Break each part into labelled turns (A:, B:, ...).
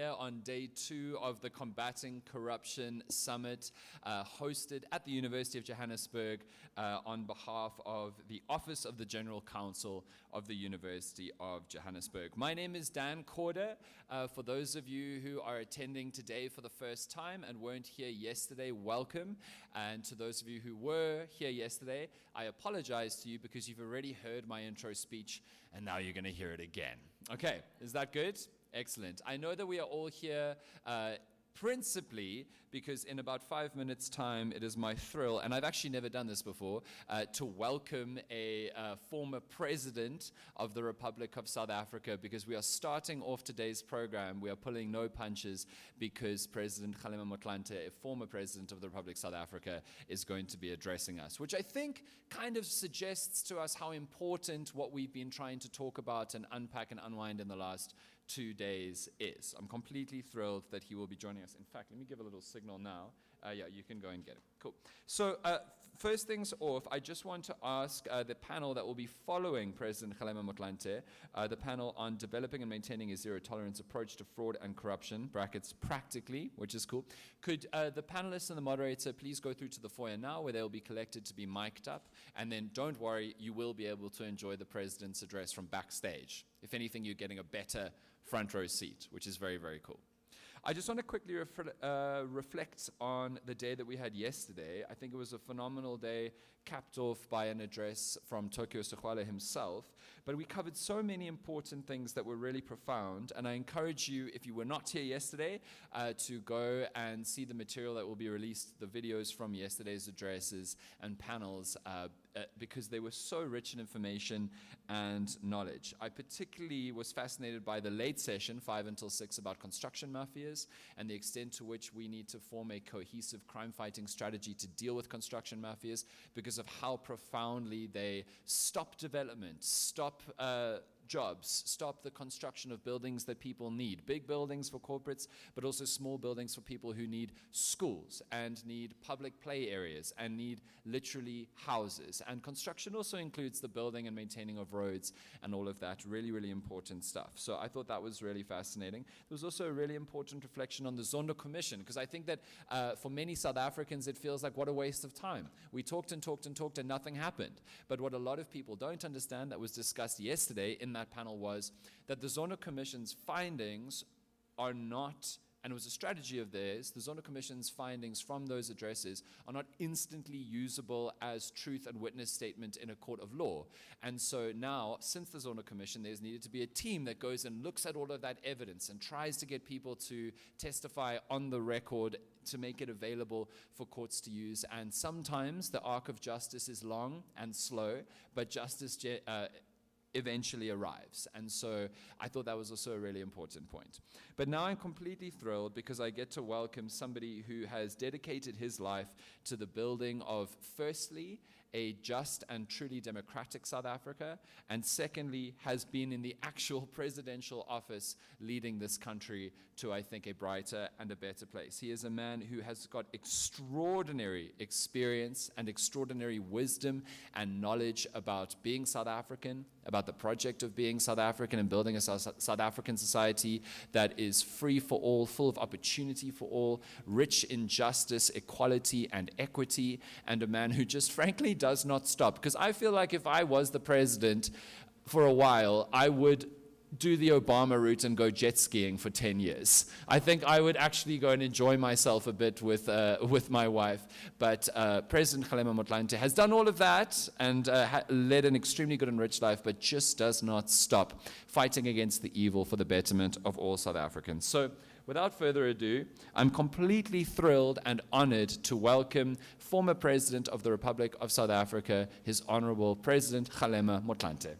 A: here on day 2 of the Combating Corruption Summit, hosted at the University of Johannesburg on behalf of the Office of the General Counsel of the University of Johannesburg. My name is Dan Corder. For those of you who are attending today for the first time and weren't here yesterday, welcome. And to those of you who were here yesterday, I apologize to you because you've already heard my intro speech and now you're going to hear it again. Okay, is that good? Excellent. I know that we are all here principally because in about 5 minutes' time, it is my thrill, and I've actually never done this before, to welcome a former president of the Republic of South Africa, because we are starting off today's program. We are pulling no punches because President Kgalema Motlanthe, a former president of the Republic of South Africa, is going to be addressing us, which I think kind of suggests to us how important what we've been trying to talk about and unpack and unwind in the last 2 days is. I'm completely thrilled that he will be joining us. In fact, let me give a little signal now. Yeah, you can go and get it. Cool. So first things off, I just want to ask the panel that will be following President Kgalema Motlanthe, the panel on developing and maintaining a zero-tolerance approach to fraud and corruption, brackets practically, which is cool. Could the panelists and the moderator please go through to the foyer now where they'll be collected to be mic'd up, and then don't worry, you will be able to enjoy the President's address from backstage. If anything, you're getting a better front row seat, which is very, very cool. I just want to quickly reflect on the day that we had yesterday. I think it was a phenomenal day, capped off by an address from Tokyo Sexwale himself. But we covered so many important things that were really profound. And I encourage you, if you were not here yesterday, to go and see the material that will be released, the videos from yesterday's addresses and panels, because they were so rich in information and knowledge. I particularly was fascinated by the late session, 5 until 6, about construction mafias and the extent to which we need to form a cohesive crime-fighting strategy to deal with construction mafias because of how profoundly they stop development, stop jobs, stop the construction of buildings that people need. Big buildings for corporates, but also small buildings for people who need schools and need public play areas and need literally houses. And construction also includes the building and maintaining of roads and all of that really, really important stuff. So I thought that was really fascinating. There was also a really important reflection on the Zondo Commission, because I think that for many South Africans, it feels like what a waste of time. We talked and talked and talked and nothing happened. But what a lot of people don't understand that was discussed yesterday in that panel was that the Zondo Commission's findings are not, and it was a strategy of theirs, the Zondo Commission's findings from those addresses are not instantly usable as truth and witness statement in a court of law. And so now, since the Zondo Commission, there's needed to be a team that goes and looks at all of that evidence and tries to get people to testify on the record to make it available for courts to use. And sometimes the arc of justice is long and slow, but justice eventually arrives. And so I thought that was also a really important point. But now I'm completely thrilled because I get to welcome somebody who has dedicated his life to the building of, firstly, a just and truly democratic South Africa, and secondly, has been in the actual presidential office leading this country to, I think, a brighter and a better place. He is a man who has got extraordinary experience and extraordinary wisdom and knowledge about being South African, about the project of being South African and building a South African society that is free for all, full of opportunity for all, rich in justice, equality, and equity, and a man who just frankly does not stop. Because I feel like if I was the president for a while, I would do the Obama route and go jet skiing for 10 years. I think I would actually go and enjoy myself a bit with my wife. But President Kgalema Motlanthe has done all of that and led an extremely good and rich life, but just does not stop fighting against the evil for the betterment of all South Africans. So without further ado, I'm completely thrilled and honored to welcome former President of the Republic of South Africa, His Honorable President Kgalema Motlanthe.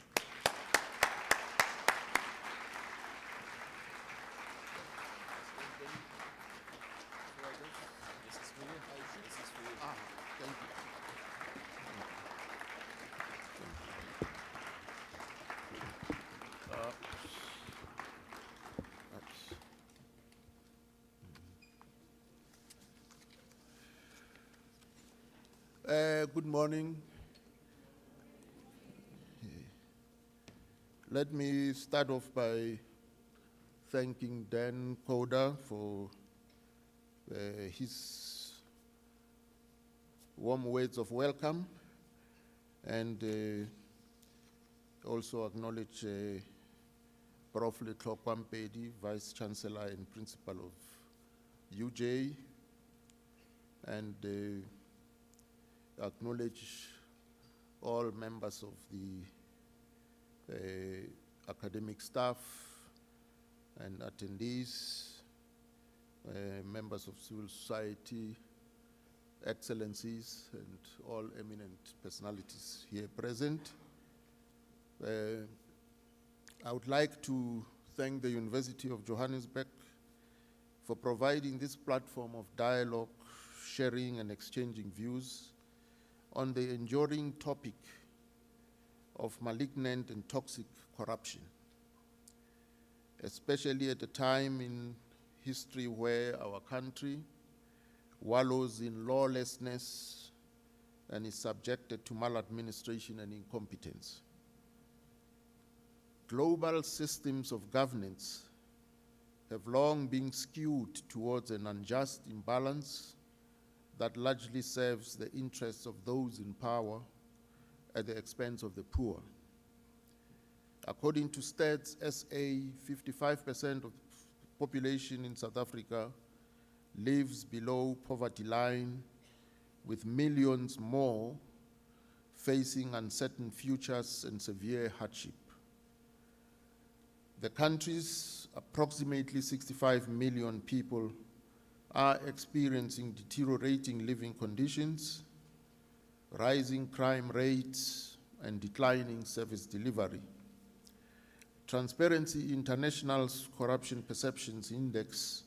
B: Good morning. Let me start off by thanking Dan Koda for his warm words of welcome, and also acknowledge Prof. Kwampedi, Vice Chancellor and Principal of UJ, and acknowledge all members of the academic staff and attendees, members of civil society, excellencies, and all eminent personalities here present. I would like to thank the University of Johannesburg for providing this platform of dialogue, sharing, and exchanging views on the enduring topic of malignant and toxic corruption, especially at a time in history where our country wallows in lawlessness and is subjected to maladministration and incompetence. Global systems of governance have long been skewed towards an unjust imbalance that largely serves the interests of those in power at the expense of the poor. According to Stats SA, 55% of the population in South Africa lives below poverty line, with millions more facing uncertain futures and severe hardship. The country's approximately 65 million people are experiencing deteriorating living conditions, rising crime rates, and declining service delivery. Transparency International's Corruption Perceptions Index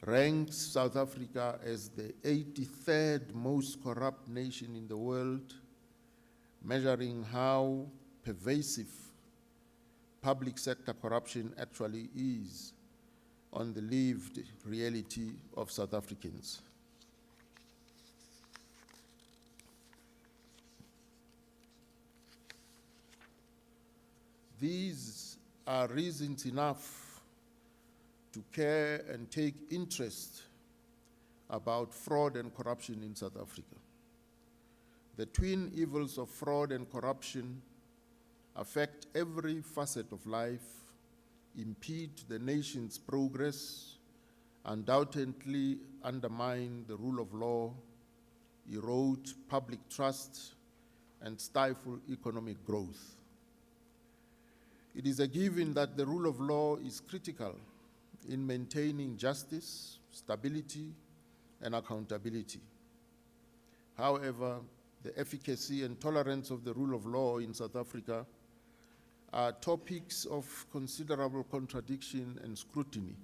B: ranks South Africa as the 83rd most corrupt nation in the world, measuring how pervasive public sector corruption actually is on the lived reality of South Africans. These are reasons enough to care and take interest about fraud and corruption in South Africa. The twin evils of fraud and corruption affect every facet of life, impede the nation's progress, undoubtedly undermine the rule of law, erode public trust, and stifle economic growth. It is a given that the rule of law is critical in maintaining justice, stability, and accountability. However, the efficacy and tolerance of the rule of law in South Africa are topics of considerable contradiction and scrutiny.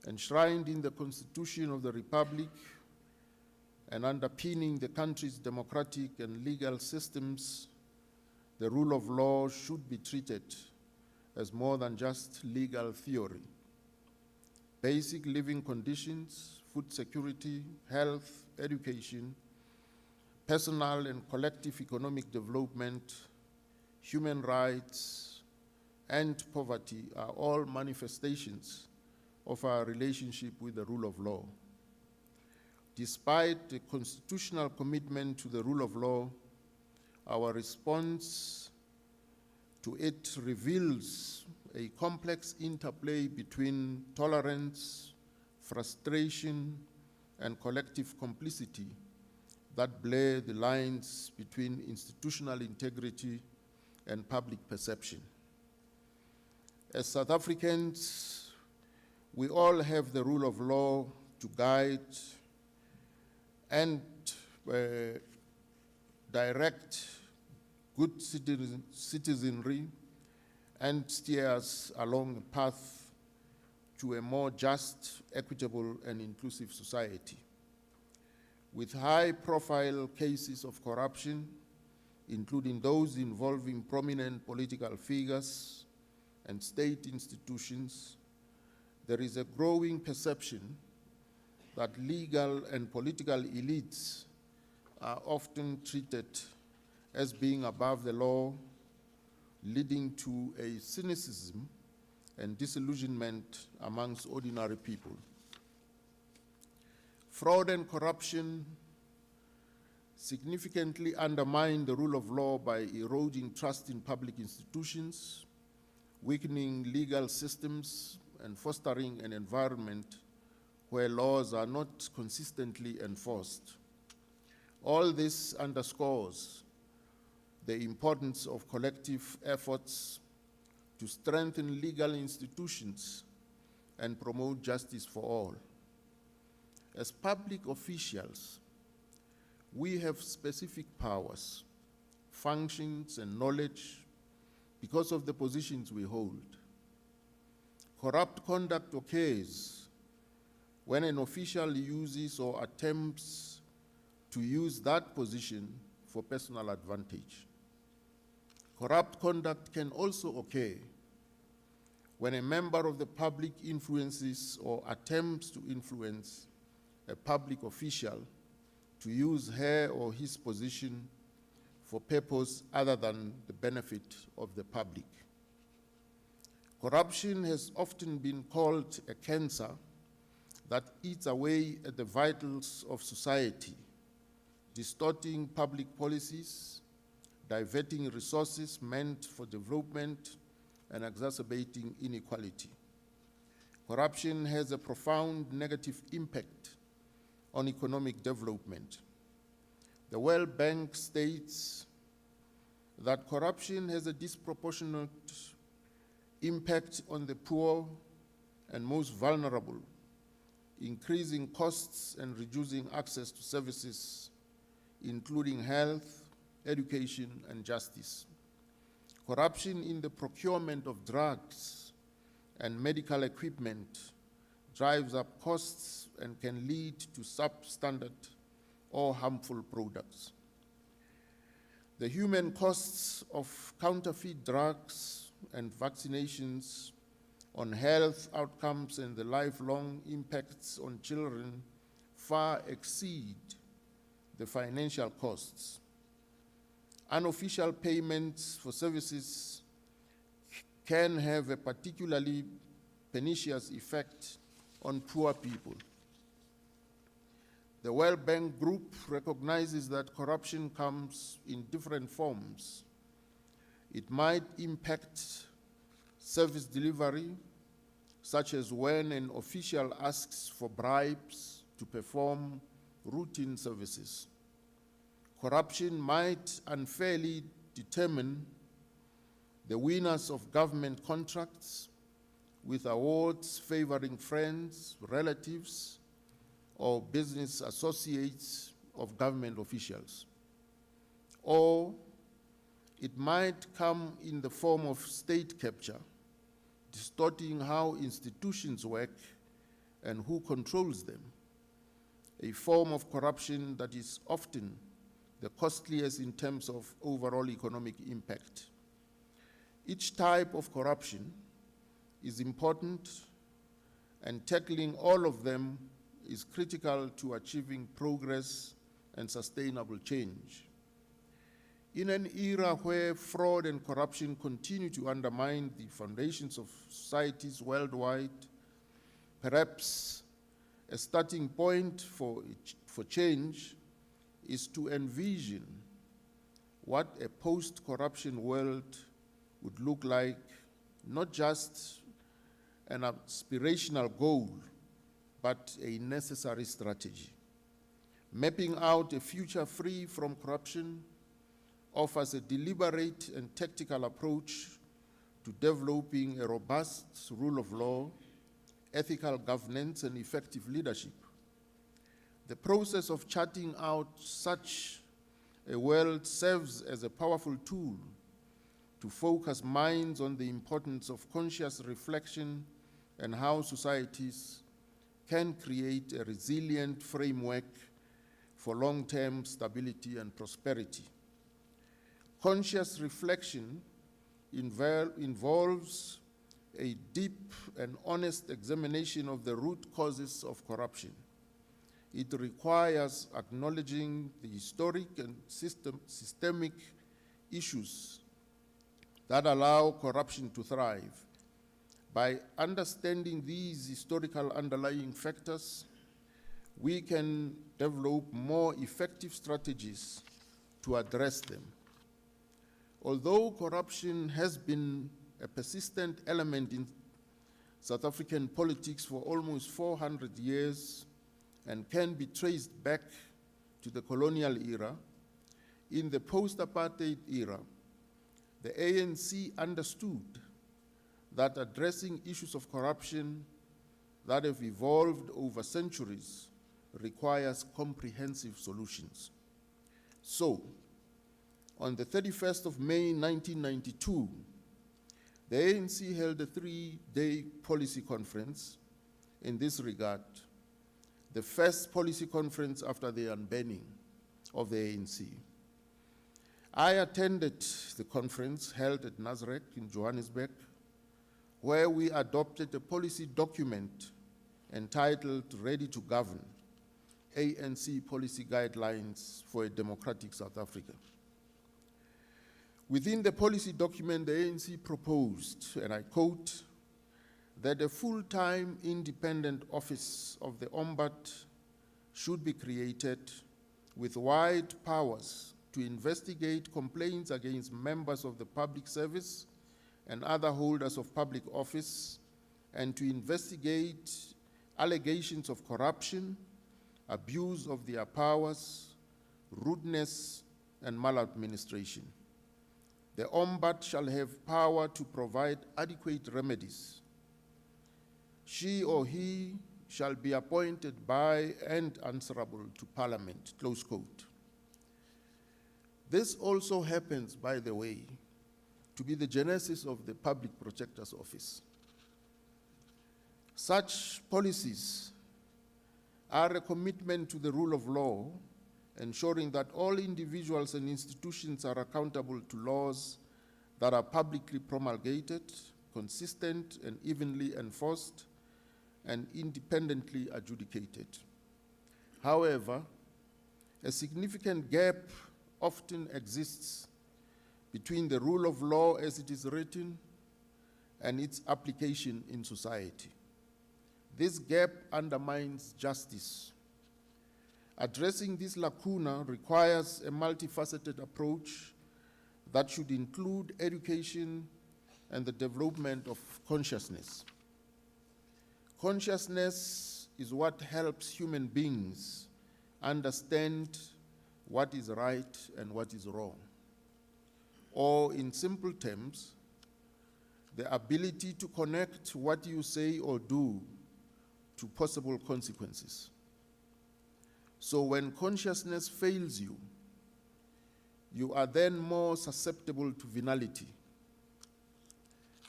B: Enshrined in the Constitution of the Republic and underpinning the country's democratic and legal systems, the rule of law should be treated as more than just legal theory. Basic living conditions, food security, health, education, personal and collective economic development, human rights, and poverty are all manifestations of our relationship with the rule of law. Despite the constitutional commitment to the rule of law, our response to it reveals a complex interplay between tolerance, frustration, and collective complicity that blur the lines between institutional integrity and public perception. As South Africans, we all have the rule of law to guide and direct good citizenry and steer us along a path to a more just, equitable, and inclusive society. With high-profile cases of corruption, including those involving prominent political figures and state institutions, there is a growing perception that legal and political elites are often treated as being above the law, leading to a cynicism and disillusionment amongst ordinary people. Fraud and corruption significantly undermine the rule of law by eroding trust in public institutions, weakening legal systems, and fostering an environment where laws are not consistently enforced. All this underscores the importance of collective efforts to strengthen legal institutions and promote justice for all. As public officials, we have specific powers, functions, and knowledge because of the positions we hold. Corrupt conduct occurs when an official uses or attempts to use that position for personal advantage. Corrupt conduct can also occur when a member of the public influences or attempts to influence a public official to use her or his position for purpose other than the benefit of the public. Corruption has often been called a cancer that eats away at the vitals of society, distorting public policies, diverting resources meant for development, and exacerbating inequality. Corruption has a profound negative impact on economic development. The World Bank states that corruption has a disproportionate impact on the poor and most vulnerable, increasing costs and reducing access to services, including health, education, and justice. Corruption in the procurement of drugs and medical equipment drives up costs and can lead to substandard or harmful products. The human costs of counterfeit drugs and vaccinations on health outcomes and the lifelong impacts on children far exceed the financial costs. Unofficial payments for services can have a particularly pernicious effect on poor people. The World Bank Group recognizes that corruption comes in different forms. It might impact service delivery, such as when an official asks for bribes to perform routine services. Corruption might unfairly determine the winners of government contracts, with awards favoring friends, relatives, or business associates of government officials. Or it might come in the form of state capture, distorting how institutions work and who controls them, a form of corruption that is often the costliest in terms of overall economic impact. Each type of corruption is important, and tackling all of them is critical to achieving progress and sustainable change. In an era where fraud and corruption continue to undermine the foundations of societies worldwide, perhaps a starting point for change is to envision what a post-corruption world would look like, not just an aspirational goal, but a necessary strategy. Mapping out a future free from corruption offers a deliberate and tactical approach to developing a robust rule of law, ethical governance, and effective leadership. The process of charting out such a world serves as a powerful tool to focus minds on the importance of conscious reflection and how societies can create a resilient framework for long-term stability and prosperity. Conscious reflection involves a deep and honest examination of the root causes of corruption. It requires acknowledging the historic and systemic issues that allow corruption to thrive, By understanding these historical underlying factors, we can develop more effective strategies to address them. Although corruption has been a persistent element in South African politics for almost 400 years and can be traced back to the colonial era, in the post-apartheid era, the ANC understood that addressing issues of corruption that have evolved over centuries requires comprehensive solutions. So, on the 31st of May 1992, the ANC held a 3-day policy conference in this regard, the first policy conference after the unbanning of the ANC. I attended the conference held at Nasrec in Johannesburg, where we adopted a policy document entitled Ready to Govern, ANC Policy Guidelines for a Democratic South Africa. Within the policy document, the ANC proposed, and I quote, that a full-time independent office of the Ombudsman should be created with wide powers to investigate complaints against members of the public service and other holders of public office, and to investigate allegations of corruption, abuse of their powers, rudeness, and maladministration. The Ombudsman shall have power to provide adequate remedies. She or he shall be appointed by and answerable to Parliament, close quote. This also happens, by the way, to be the genesis of the Public Protector's Office. Such policies are a commitment to the rule of law, ensuring that all individuals and institutions are accountable to laws that are publicly promulgated, consistent and evenly enforced, and independently adjudicated. However, a significant gap often exists between the rule of law as it is written and its application in society. This gap undermines justice. Addressing this lacuna requires a multifaceted approach that should include education and the development of consciousness. Consciousness is what helps human beings understand what is right and what is wrong. Or in simple terms, the ability to connect what you say or do to possible consequences. So when consciousness fails you, you are then more susceptible to venality.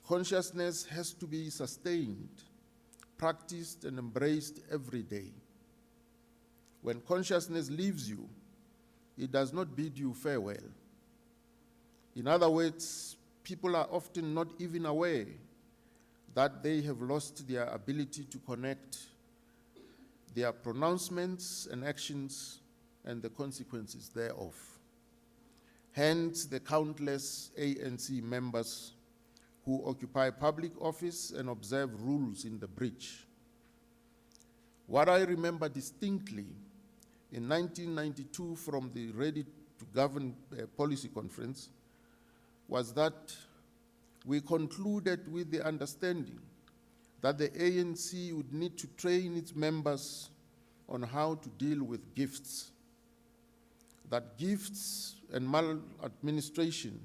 B: Consciousness has to be sustained, practiced, and embraced every day. When consciousness leaves you, it does not bid you farewell. In other words, people are often not even aware that they have lost their ability to connect their pronouncements and actions and the consequences thereof. Hence, the countless ANC members who occupy public office and observe rules in the breach. What I remember distinctly in 1992 from the Ready to Govern policy conference was that we concluded with the understanding that the ANC would need to train its members on how to deal with gifts, that gifts and maladministration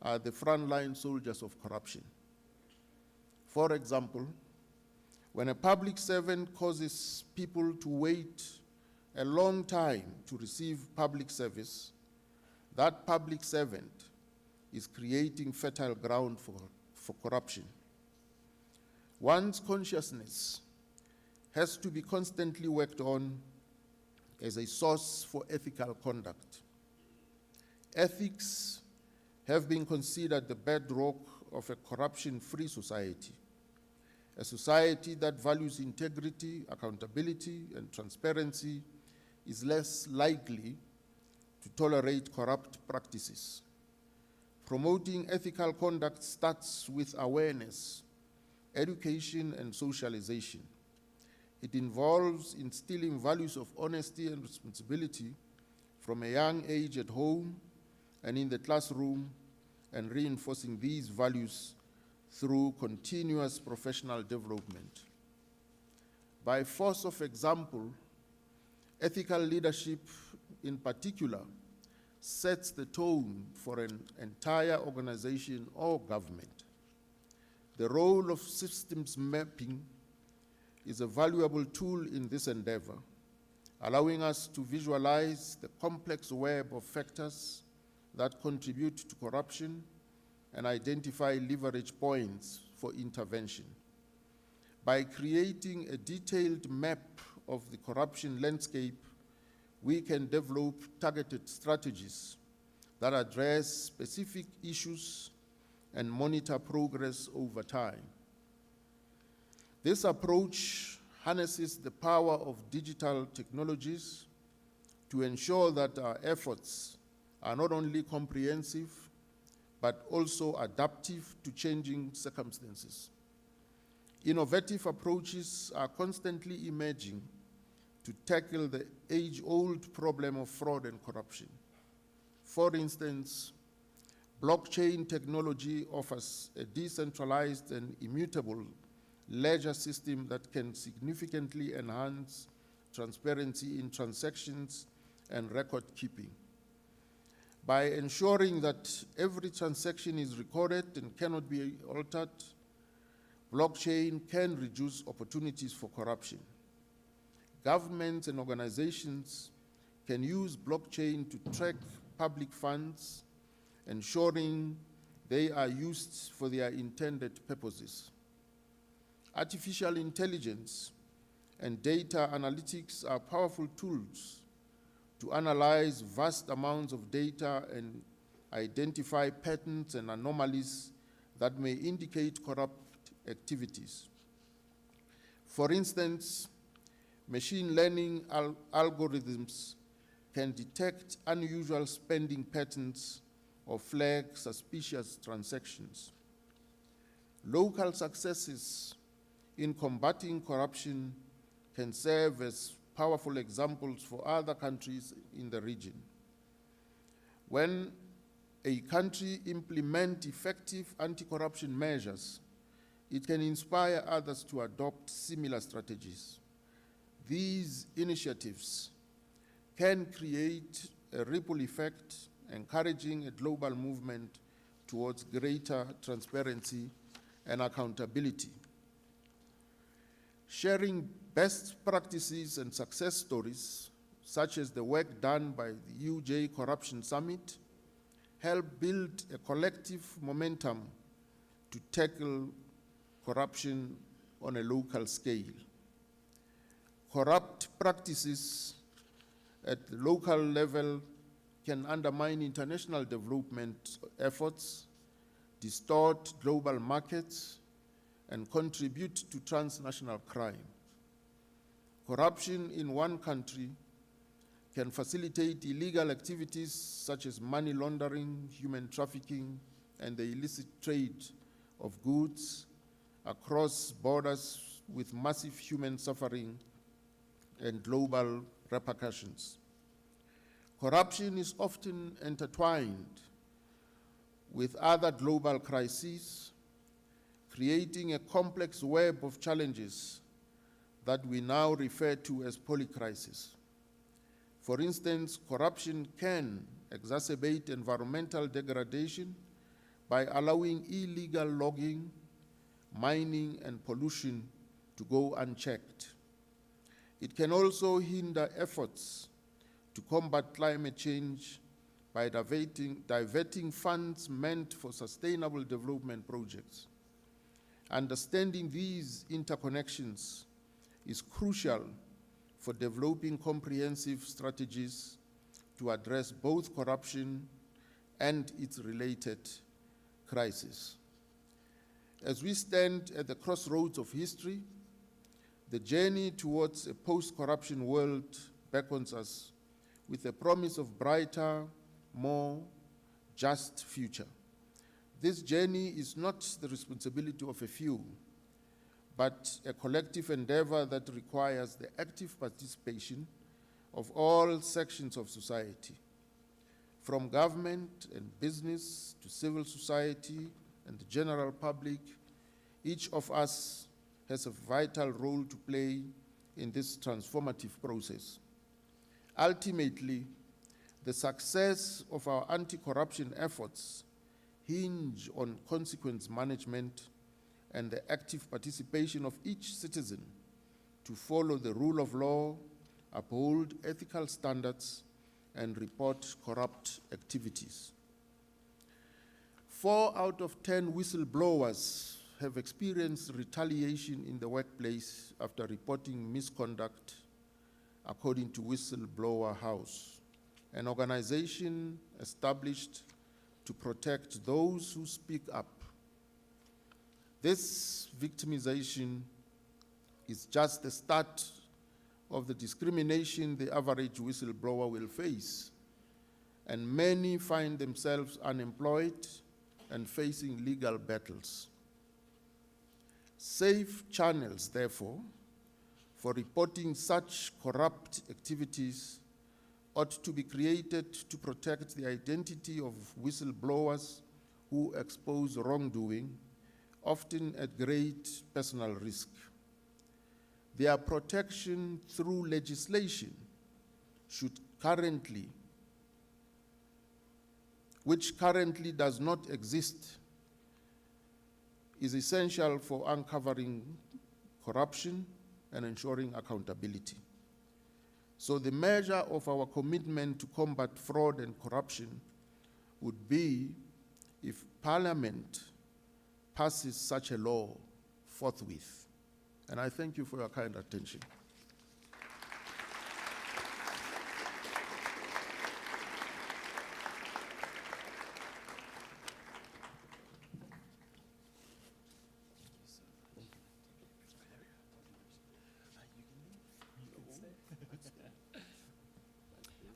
B: are the frontline soldiers of corruption. For example, when a public servant causes people to wait a long time to receive public service, that public servant is creating fertile ground for corruption. One's consciousness has to be constantly worked on as a source for ethical conduct. Ethics have been considered the bedrock of a corruption-free society, a society that values integrity, accountability, and transparency is less likely to tolerate corrupt practices. Promoting ethical conduct starts with awareness education, and socialization. It involves instilling values of honesty and responsibility from a young age at home and in the classroom, and reinforcing these values through continuous professional development. By force of example, ethical leadership in particular sets the tone for an entire organization or government. The role of systems mapping is a valuable tool in this endeavor, allowing us to visualize the complex web of factors that contribute to corruption and identify leverage points for intervention. By creating a detailed map of the corruption landscape, we can develop targeted strategies that address specific issues and monitor progress over time. This approach harnesses the power of digital technologies to ensure that our efforts are not only comprehensive, but also adaptive to changing circumstances. Innovative approaches are constantly emerging to tackle the age-old problem of fraud and corruption. For instance, blockchain technology offers a decentralized and immutable ledger system that can significantly enhance transparency in transactions and record keeping. By ensuring that every transaction is recorded and cannot be altered, blockchain can reduce opportunities for corruption. Governments and organizations can use blockchain to track public funds, ensuring they are used for their intended purposes. Artificial intelligence and data analytics are powerful tools to analyze vast amounts of data and identify patterns and anomalies that may indicate corrupt activities. For instance, machine learning algorithms can detect unusual spending patterns or flag suspicious transactions. Local successes in combating corruption can serve as powerful examples for other countries in the region. When a country implements effective anti-corruption measures, it can inspire others to adopt similar strategies. These initiatives can create a ripple effect, encouraging a global movement towards greater transparency and accountability. Sharing best practices and success stories, such as the work done by the UJ Corruption Summit, help build a collective momentum to tackle corruption on a local scale. Corrupt practices at the local level can undermine international development efforts, distort global markets, and contribute to transnational crime. Corruption in one country can facilitate illegal activities such as money laundering, human trafficking, and the illicit trade of goods across borders with massive human suffering and global repercussions. Corruption is often intertwined with other global crises, creating a complex web of challenges that we now refer to as polycrisis. For instance, corruption can exacerbate environmental degradation by allowing illegal logging, mining, and pollution to go unchecked. It can also hinder efforts to combat climate change by diverting funds meant for sustainable development projects. Understanding these interconnections is crucial for developing comprehensive strategies to address both corruption and its related crises. As we stand at the crossroads of history, the journey towards a post-corruption world beckons us with a promise of brighter, more just future. This journey is not the responsibility of a few, but a collective endeavor that requires the active participation of all sections of society, from government and business to civil society and the general public. Each of us has a vital role to play in this transformative process. Ultimately, the success of our anti-corruption efforts hinge on consequence management and the active participation of each citizen to follow the rule of law, uphold ethical standards, and report corrupt activities. 4 out of 10 whistleblowers have experienced retaliation in the workplace after reporting misconduct, according to Whistleblower House, an organization established to protect those who speak up. This victimization is just the start of the discrimination the average whistleblower will face, and many find themselves unemployed and facing legal battles. Safe channels, therefore, for reporting such corrupt activities ought to be created to protect the identity of whistleblowers who expose wrongdoing, often at great personal risk. Their protection through legislation which currently does not exist, is essential for uncovering corruption and ensuring accountability. So the measure of our commitment to combat fraud and corruption would be if Parliament passes such a law forthwith. And I thank you for your kind attention.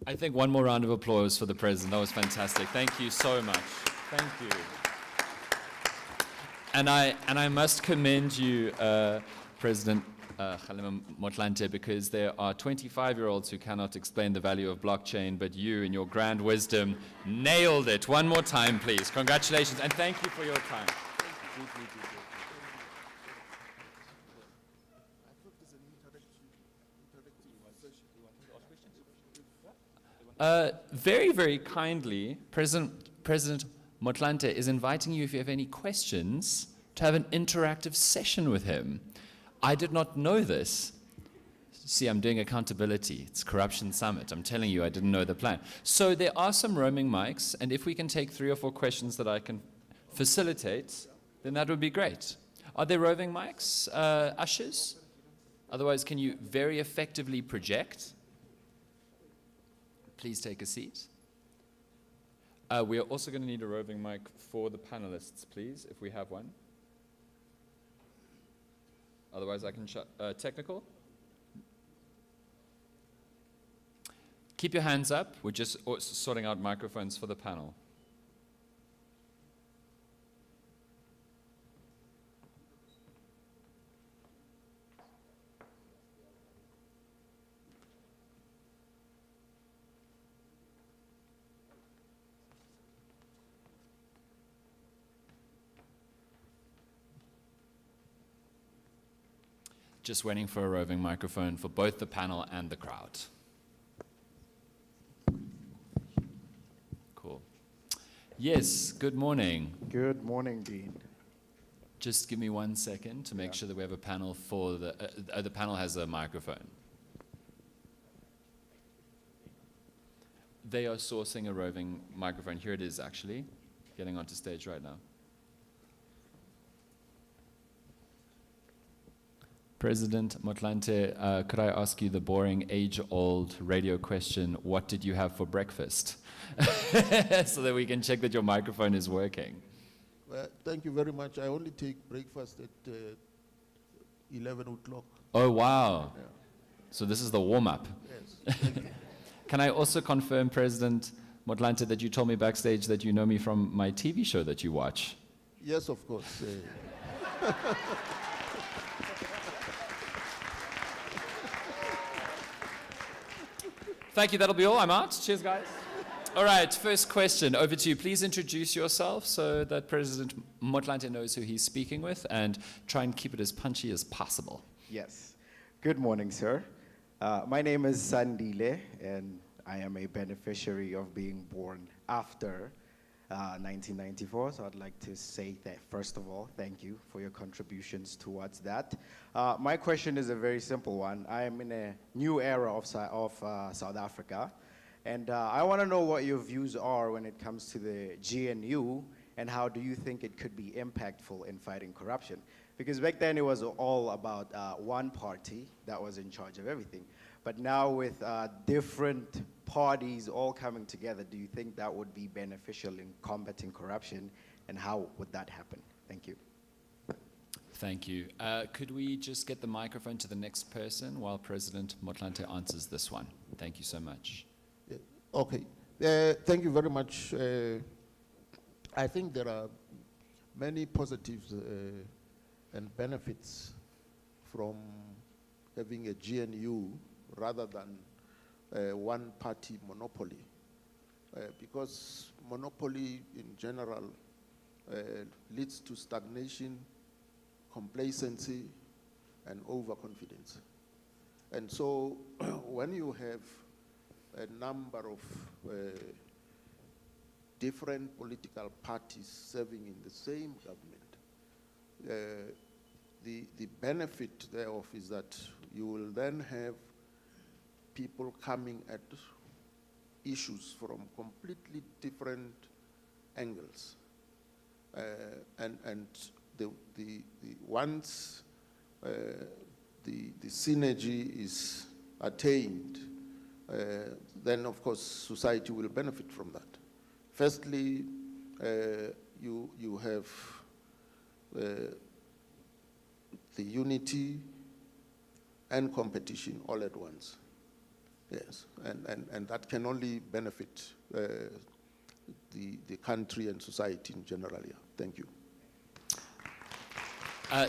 A: I think one more round of applause for the President. That was fantastic. Thank you so much. Thank you. And I must commend you, President Masetlha, because there are 25-year-olds who cannot explain the value of blockchain, but you, in your grand wisdom, nailed it. One more time, please. Congratulations, and thank you for your time. Very, very kindly, President Masetlha is inviting you, if you have any questions, to have an interactive session with him. I did not know this. See, I'm doing accountability. It's Corruption Summit. I'm telling you, I didn't know the plan. So there are some roaming mics, and if we can take 3 or 4 questions that I can facilitate, then that would be great. Are there roving mics, ushers? Otherwise, can you very effectively project? Please take a seat. We are also going to need a roving mic for the panelists, please, if we have one. Otherwise, I can shut. Technical? Keep your hands up. We're just sorting out microphones for the panel. Just waiting for a roving microphone for both the panel and the crowd. Cool. Yes, good morning.
C: Good morning, Dean.
A: Just give me 1 second to make sure that we have a panel for the panel has a microphone. They are sourcing a roving microphone. Here it is, actually, getting onto stage right now. President Masetlha, could I ask you the boring, age-old radio question, what did you have for breakfast? So that we can check that your microphone is working.
B: Well, thank you very much. I only take breakfast at 11 o'clock.
A: Oh, wow.
B: Yeah.
A: So this is the warm-up.
B: Yes. Thank you.
A: Can I also confirm, President Masetlha, that you told me backstage that you know me from my TV show that you watch?
B: Yes, of course.
A: Thank you. That'll be all. I'm out. Cheers, guys. All right. First question. Over to you. Please introduce yourself so that President Motlanthe knows who he's speaking with, and try and keep it as punchy as possible.
C: Yes. Good morning, sir. My name is Sandile, and I am a beneficiary of being born after 1994. So I'd like to say that, first of all, thank you for your contributions towards that. My question is a very simple one. I am in a new era of South Africa, and I want to know what your views are when it comes to the GNU, and how do you think it could be impactful in fighting corruption? Because back then it was all about one party that was in charge of everything. But now with different parties all coming together, do you think that would be beneficial in combating corruption, and how would that happen? Thank you.
A: Thank you. Could we just get the microphone to the next person while President Motlanthe answers this one? Thank you so much.
B: Okay. Thank you very much. I think there are many positives and benefits from having a GNU rather than one-party monopoly. Because monopoly in general leads to stagnation, complacency, and overconfidence. And so when you have a number of different political parties serving in the same government, the benefit thereof is that you will then have people coming at issues from completely different angles. And once the synergy is attained, then of course society will benefit from that. Firstly, you have the unity and competition all at once. Yes, and that can only benefit the country and society in general. Yeah. Thank you.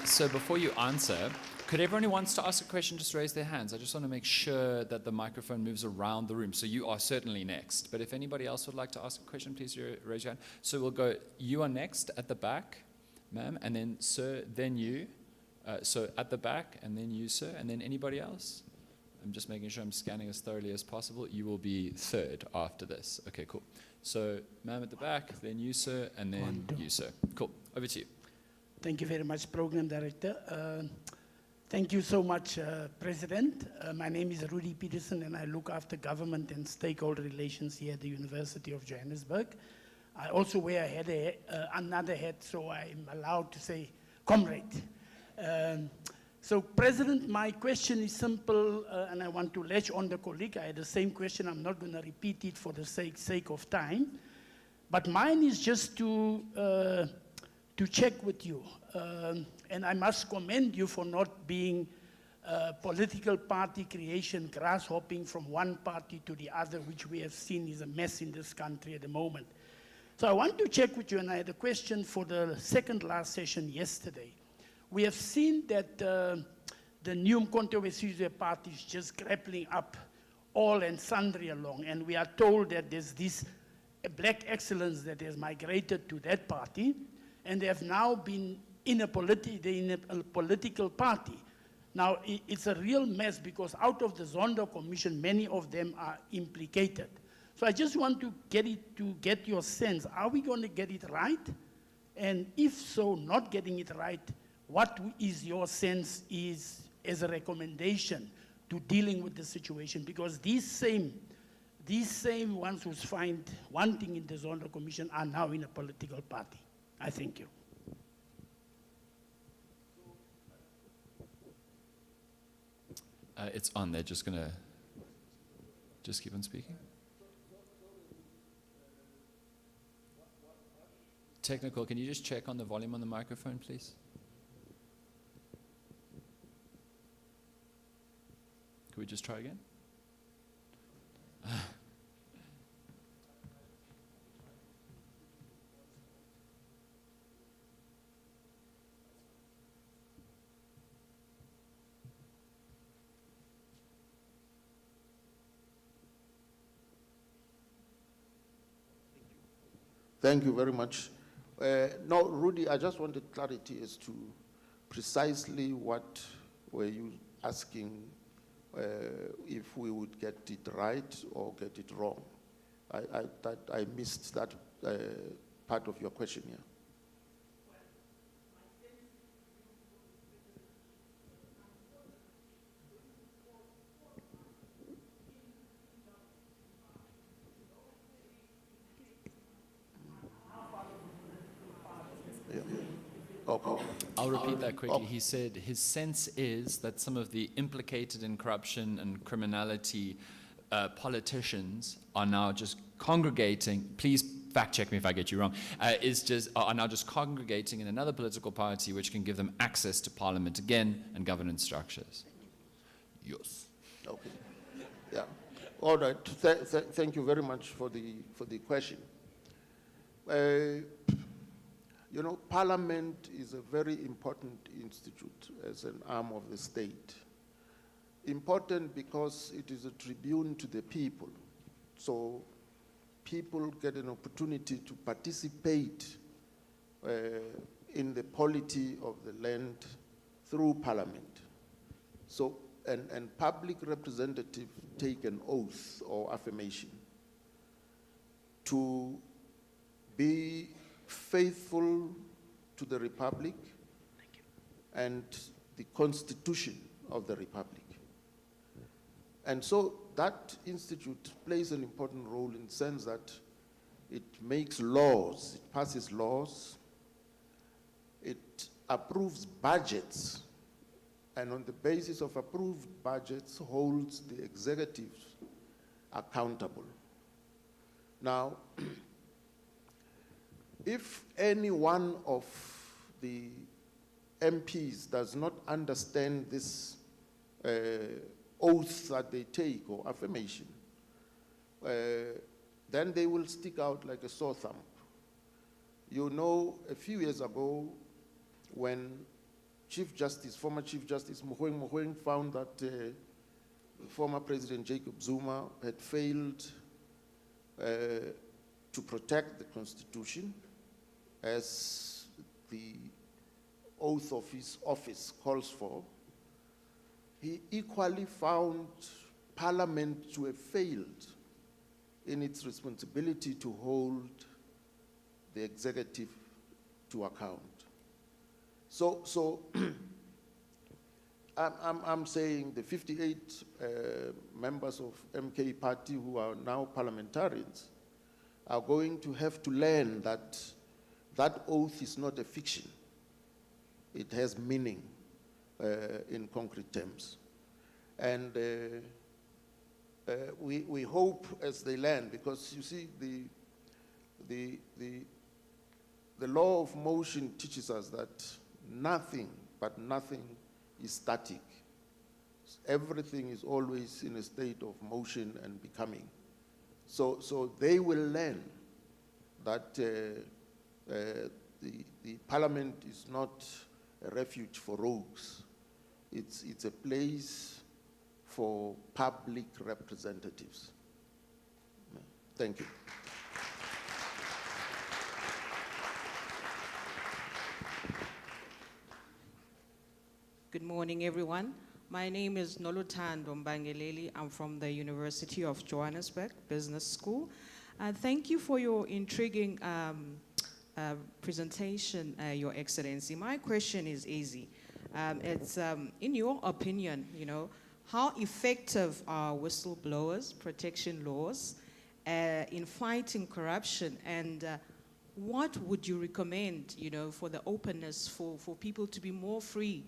A: So before you answer, could everyone who wants to ask a question just raise their hands? I just want to make sure that the microphone moves around the room. So you are certainly next. But if anybody else would like to ask a question, please raise your hand. So we'll go, you are next at the back, ma'am, and then sir, then you. So at the back, and then you, sir, and then anybody else? I'm just making sure I'm scanning as thoroughly as possible. You will be third after this. Okay, cool. So ma'am at the back, then you, sir, and then you, sir. Cool. Over to you.
D: Thank you very much, Program Director. Thank you so much, President. My name is Rudy Peterson, and I look after government and stakeholder relations here at the University of Johannesburg. I also wear another hat, so I'm allowed to say comrade. So, President, my question is simple, and I want to latch on the colleague. I had the same question. I'm not going to repeat it for the sake of time. But mine is just to check with you. And I must commend you for not being political party creation, grasshopping from one party to the other, which we have seen is a mess in this country at the moment. So I want to check with you, and I had a question for the second last session yesterday. We have seen that the new Umkhonto weSizwe party is just grappling up all and sundry along, and we are told that there's this black excellence that has migrated to that party, and they have now been in a political party. Now, it's a real mess because out of the Zondo Commission, many of them are implicated. So I just want to get your sense. Are we going to get it right? And if so, not getting it right, what is your sense is as a recommendation to dealing with the situation? Because these same ones who find one thing in the Zondo Commission are now in a political party. I thank you.
A: It's on. They're just going to just keep on speaking. Technical, can you just check on the volume on the microphone, please? Could we just try again?
B: Thank you very much. No, Rudy, I just wanted clarity as to precisely what were you asking, if we would get it right or get it wrong. I missed that part of your question here. Okay.
A: I'll repeat that quickly. He said his sense is that some of the implicated in corruption and criminality politicians are now just congregating, please fact check me if I get you wrong, are now just congregating in another political party which can give them access to parliament again and governance structures. Yes.
B: Okay. Yeah. All right. Thank you very much for the question. You know, Parliament is a very important institute as an arm of the state. Important because it is a tribune to the people. So people get an opportunity to participate in the polity of the land through Parliament. So, and public representatives take an oath or affirmation to be faithful to the Republic and the Constitution of the Republic. And so that institute plays an important role in the sense that it makes laws, it passes laws, it approves budgets, and on the basis of approved budgets holds the executive accountable. Now, if any one of the MPs does not understand this oath that they take or affirmation, then they will stick out like a sore thumb. You know, a few years ago, when former Chief Justice Mogoeng found that former President Jacob Zuma had failed to protect the Constitution, as the oath of his office calls for, he equally found Parliament to have failed in its responsibility to hold the executive to account. So I'm saying the 58 members of MK Party who are now parliamentarians are going to have to learn that that oath is not a fiction. It has meaning in concrete terms. And we hope as they learn, because you see the law of motion teaches us that nothing is static. Everything is always in a state of motion and becoming. So they will learn that the Parliament is not a refuge for rogues. It's a place for public representatives. Thank you.
E: Good morning, everyone. My name is Noluthando Mbangeleli. I'm from the University of Johannesburg Business School. Thank you for your intriguing presentation, Your Excellency. My question is easy. It's, in your opinion, how effective are whistleblowers protection laws in fighting corruption, and what would you recommend, for the openness for people to be more free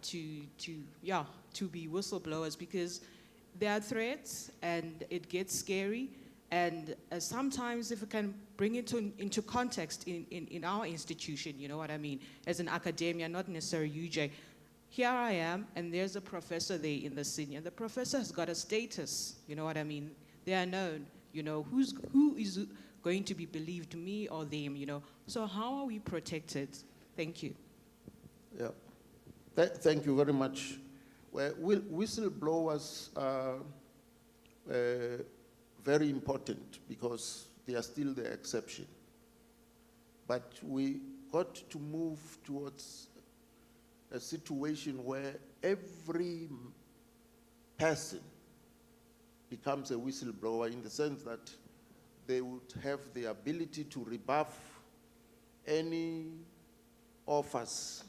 E: to be whistleblowers, because there are threats and it gets scary, and sometimes if we can bring it into context in our institution, you know what I mean, as an academia, not necessarily UJ. Here I am, and there's a professor there in the senior. The professor has got a status, you know what I mean? They are known, who is going to be believed, me or them, So how are we protected? Thank you.
B: Yeah. Thank you very much. Well, whistleblowers are very important because they are still the exception. But we got to move towards a situation where every person becomes a whistleblower, in the sense that they would have the ability to rebuff any offers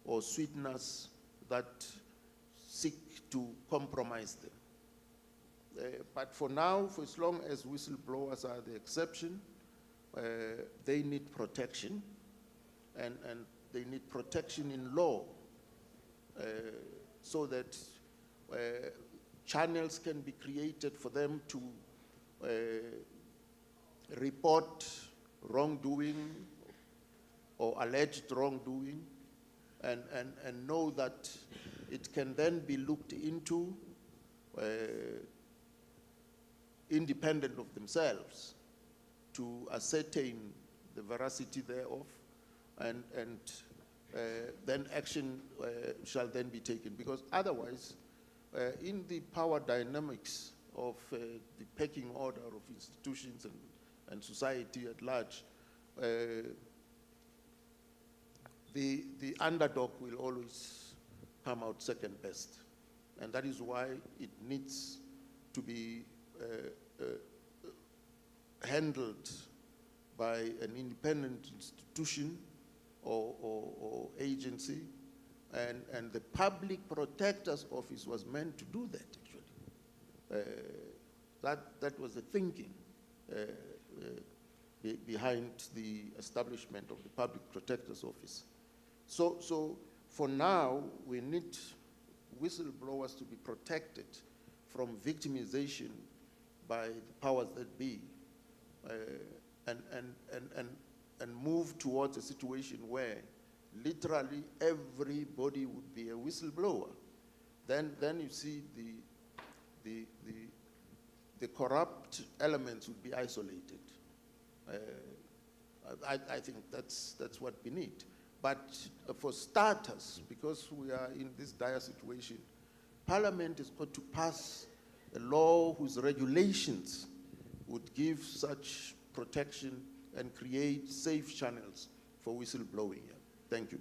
B: or sweeteners that seek to compromise them. But for now, for as long as whistleblowers are the exception, they need protection, and they need protection in law, so that channels can be created for them to report wrongdoing or alleged wrongdoing, and know that it can then be looked into independent of themselves to ascertain the veracity thereof, and then action shall then be taken. Because otherwise, in the power dynamics of the pecking order of institutions and society at large, the underdog will always come out second best. And that is why it needs to be handled by an independent institution or agency, and the Public Protector's Office was meant to do that, actually. That was the thinking behind the establishment of the Public Protector's Office. So for now, we need whistleblowers to be protected from victimization by the powers that be, and move towards a situation where literally everybody would be a whistleblower. Then you see the corrupt elements would be isolated. I think that's what we need. But for starters, because we are in this dire situation, Parliament has got to pass a law whose regulations would give such protection and create safe channels for whistleblowing. Thank you.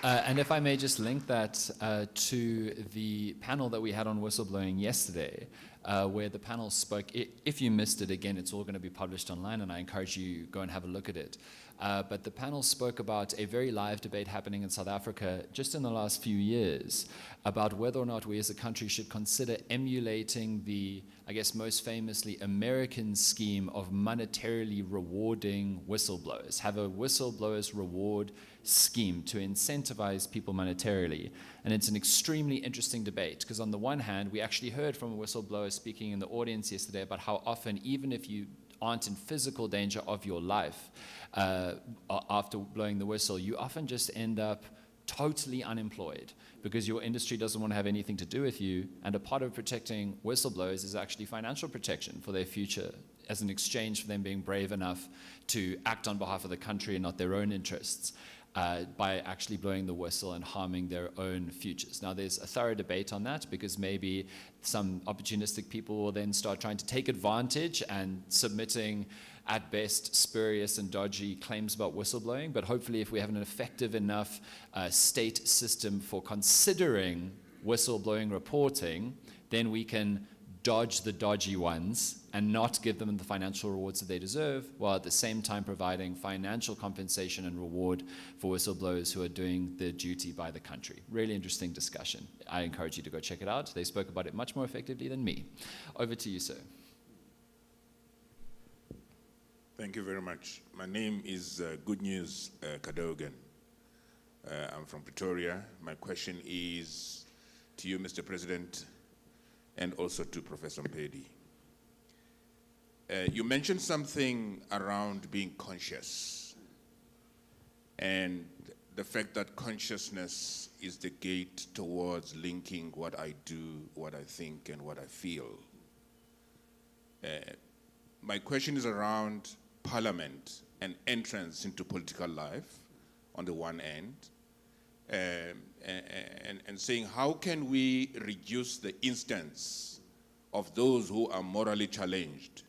A: And if I may just link that to the panel that we had on whistleblowing yesterday, where the panel spoke. If you missed it, again, it's all going to be published online, and I encourage you go and have a look at it. But the panel spoke about a very live debate happening in South Africa just in the last few years about whether or not we as a country should consider emulating the, I guess most famously, American scheme of monetarily rewarding whistleblowers, have a whistleblowers reward scheme to incentivize people monetarily. And it's an extremely interesting debate, because on the one hand, we actually heard from a whistleblower speaking in the audience yesterday about how often, even if you aren't in physical danger of your life after blowing the whistle, you often just end up totally unemployed because your industry doesn't want to have anything to do with you. And a part of protecting whistleblowers is actually financial protection for their future, as an exchange for them being brave enough to act on behalf of the country and not their own interests, by actually blowing the whistle and harming their own futures. Now, there's a thorough debate on that, because maybe some opportunistic people will then start trying to take advantage and submitting, at best, spurious and dodgy claims about whistleblowing. But hopefully, if we have an effective enough state system for considering whistleblowing reporting, then we can dodge the dodgy ones and not give them the financial rewards that they deserve, while at the same time providing financial compensation and reward for whistleblowers who are doing their duty by the country. Really interesting discussion. I encourage you to go check it out. They spoke about it much more effectively than me. Over to you, sir.
F: Thank you very much. My name is Good News Kadogan. I'm from Pretoria. My question is to you, Mr. President, and also to Professor Mpedi. You mentioned something around being conscious, and the fact that consciousness is the gate towards linking what I do, what I think, and what I feel. My question is around Parliament and entrance into political life on the one end, and saying how can we reduce the instance of those who are morally challenged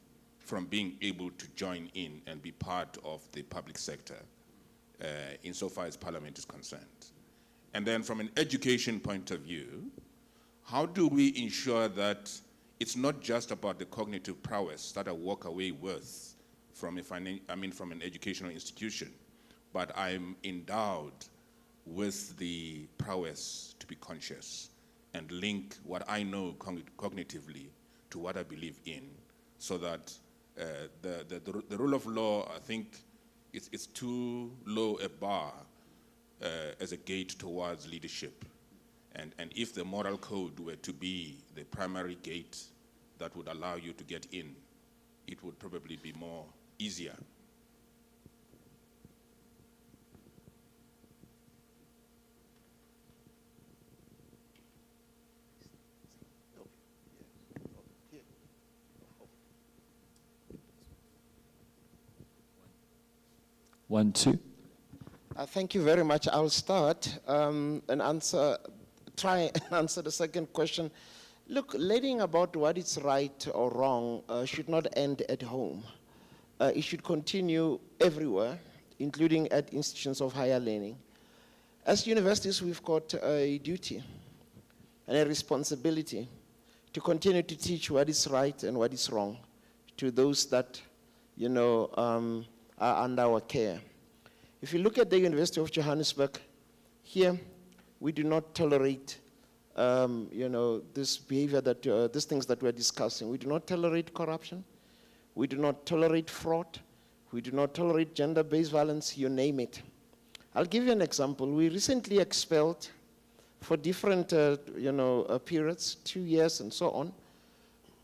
F: from being able to join in and be part of the public sector insofar as Parliament is concerned? And then from an education point of view, how do we ensure that it's not just about the cognitive prowess that I walk away with from from an educational institution, but I'm endowed with the prowess to be conscious and link what I know cognitively to what I believe in, so that the rule of law, I think, it's too low a bar as a gate towards leadership. And if the moral code were to be the primary gate that would allow you to get in, it would probably be more easier.
A: One, two.
G: Thank you very much. I'll start and try and answer the second question. Look, learning about what is right or wrong should not end at home. It should continue everywhere, including at institutions of higher learning. As universities, we've got a duty and a responsibility to continue to teach what is right and what is wrong to those that, are under our care. If you look at the University of Johannesburg, here we do not tolerate, this behavior that, these things that we're discussing. We do not tolerate corruption. We do not tolerate fraud. We do not tolerate gender-based violence, you name it. I'll give you an example. We recently expelled, for different, periods, 2 years and so on,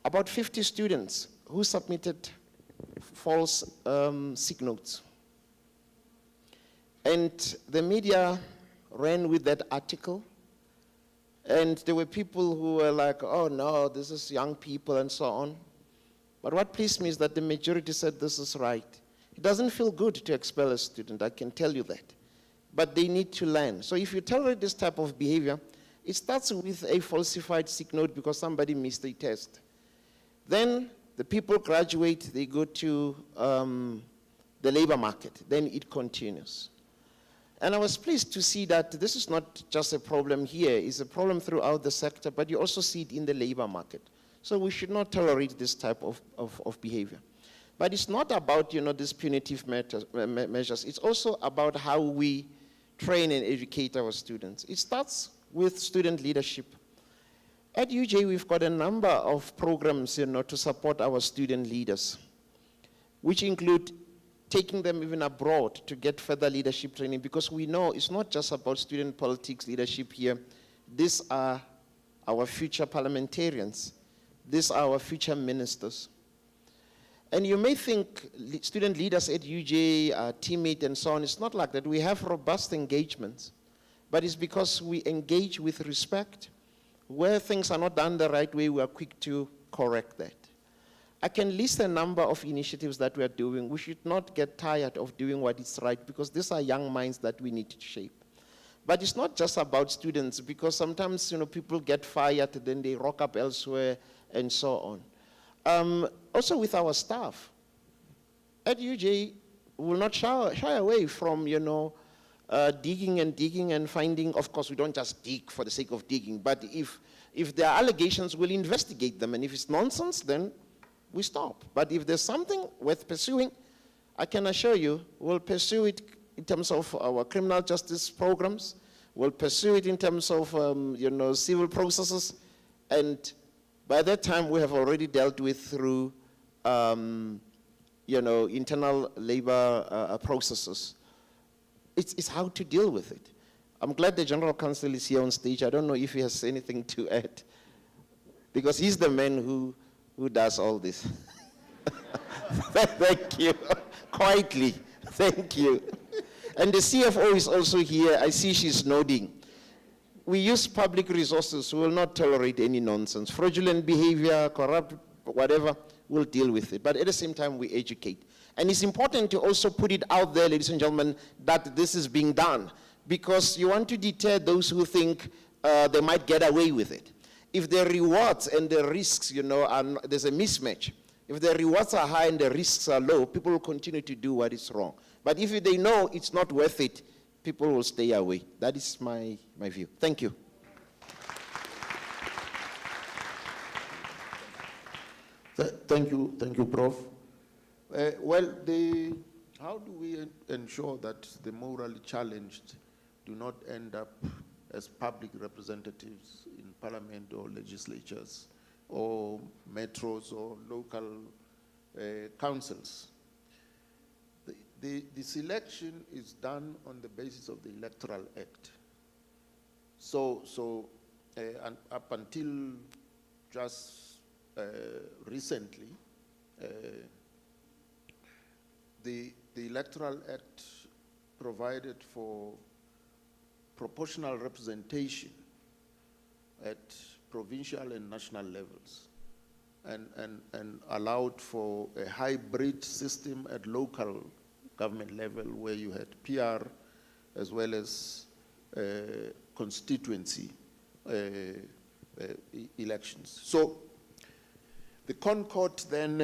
G: about 50 students who submitted false sick notes. And the media ran with that article, and there were people who were like, oh no, this is young people and so on. But what pleased me is that the majority said this is right. It doesn't feel good to expel a student, I can tell you that. But they need to learn. So if you tolerate this type of behavior, it starts with a falsified sick note because somebody missed a test. Then the people graduate, they go to the labor market. Then it continues. And I was pleased to see that this is not just a problem here, it's a problem throughout the sector, but you also see it in the labor market. So we should not tolerate this type of behavior. But it's not about, these punitive measures. It's also about how we train and educate our students. It starts with student leadership. At UJ, we've got a number of programs, to support our student leaders, which include taking them even abroad to get further leadership training, because we know it's not just about student politics leadership here. These are our future parliamentarians. These are our future ministers. And you may think student leaders at UJ are timid and so on. It's not like that. We have robust engagements, but it's because we engage with respect. Where things are not done the right way, we are quick to correct that. I can list a number of initiatives that we are doing. We should not get tired of doing what is right, because these are young minds that we need to shape. But it's not just about students, because sometimes people get fired, then they rock up elsewhere, and so on. Also with our staff. At UJ, we will not shy away from digging and finding. Of course, we don't just dig for the sake of digging, but if there are allegations, we'll investigate them, and if it's nonsense, then we stop. But if there's something worth pursuing, I can assure you, we'll pursue it in terms of our criminal justice programs. We'll pursue it in terms of, civil processes. And by that time, we have already dealt with through, internal labor processes. It's how to deal with it. I'm glad the General Counsel is here on stage. I don't know if he has anything to add, because he's the man who does all this. Thank you. Quietly. Thank you. And the CFO is also here. I see she's nodding. We use public resources. We will not tolerate any nonsense. Fraudulent behavior, corrupt, whatever, we'll deal with it. But at the same time, we educate. And it's important to also put it out there, ladies and gentlemen, that this is being done, because you want to deter those who think they might get away with it. If the rewards and the risks, there's a mismatch, If the rewards are high and the risks are low, people will continue to do what is wrong. But if they know it's not worth it, people will stay away. That is my view. Thank you.
B: Thank you, Prof. How do we ensure that the morally challenged do not end up as public representatives in parliament or legislatures or metros or local councils? The selection is done on the basis of the Electoral Act. And up until just recently, the Electoral Act provided for proportional representation at provincial and national levels, and allowed for a hybrid system at local government level where you had PR as well as constituency elections. So the Concord then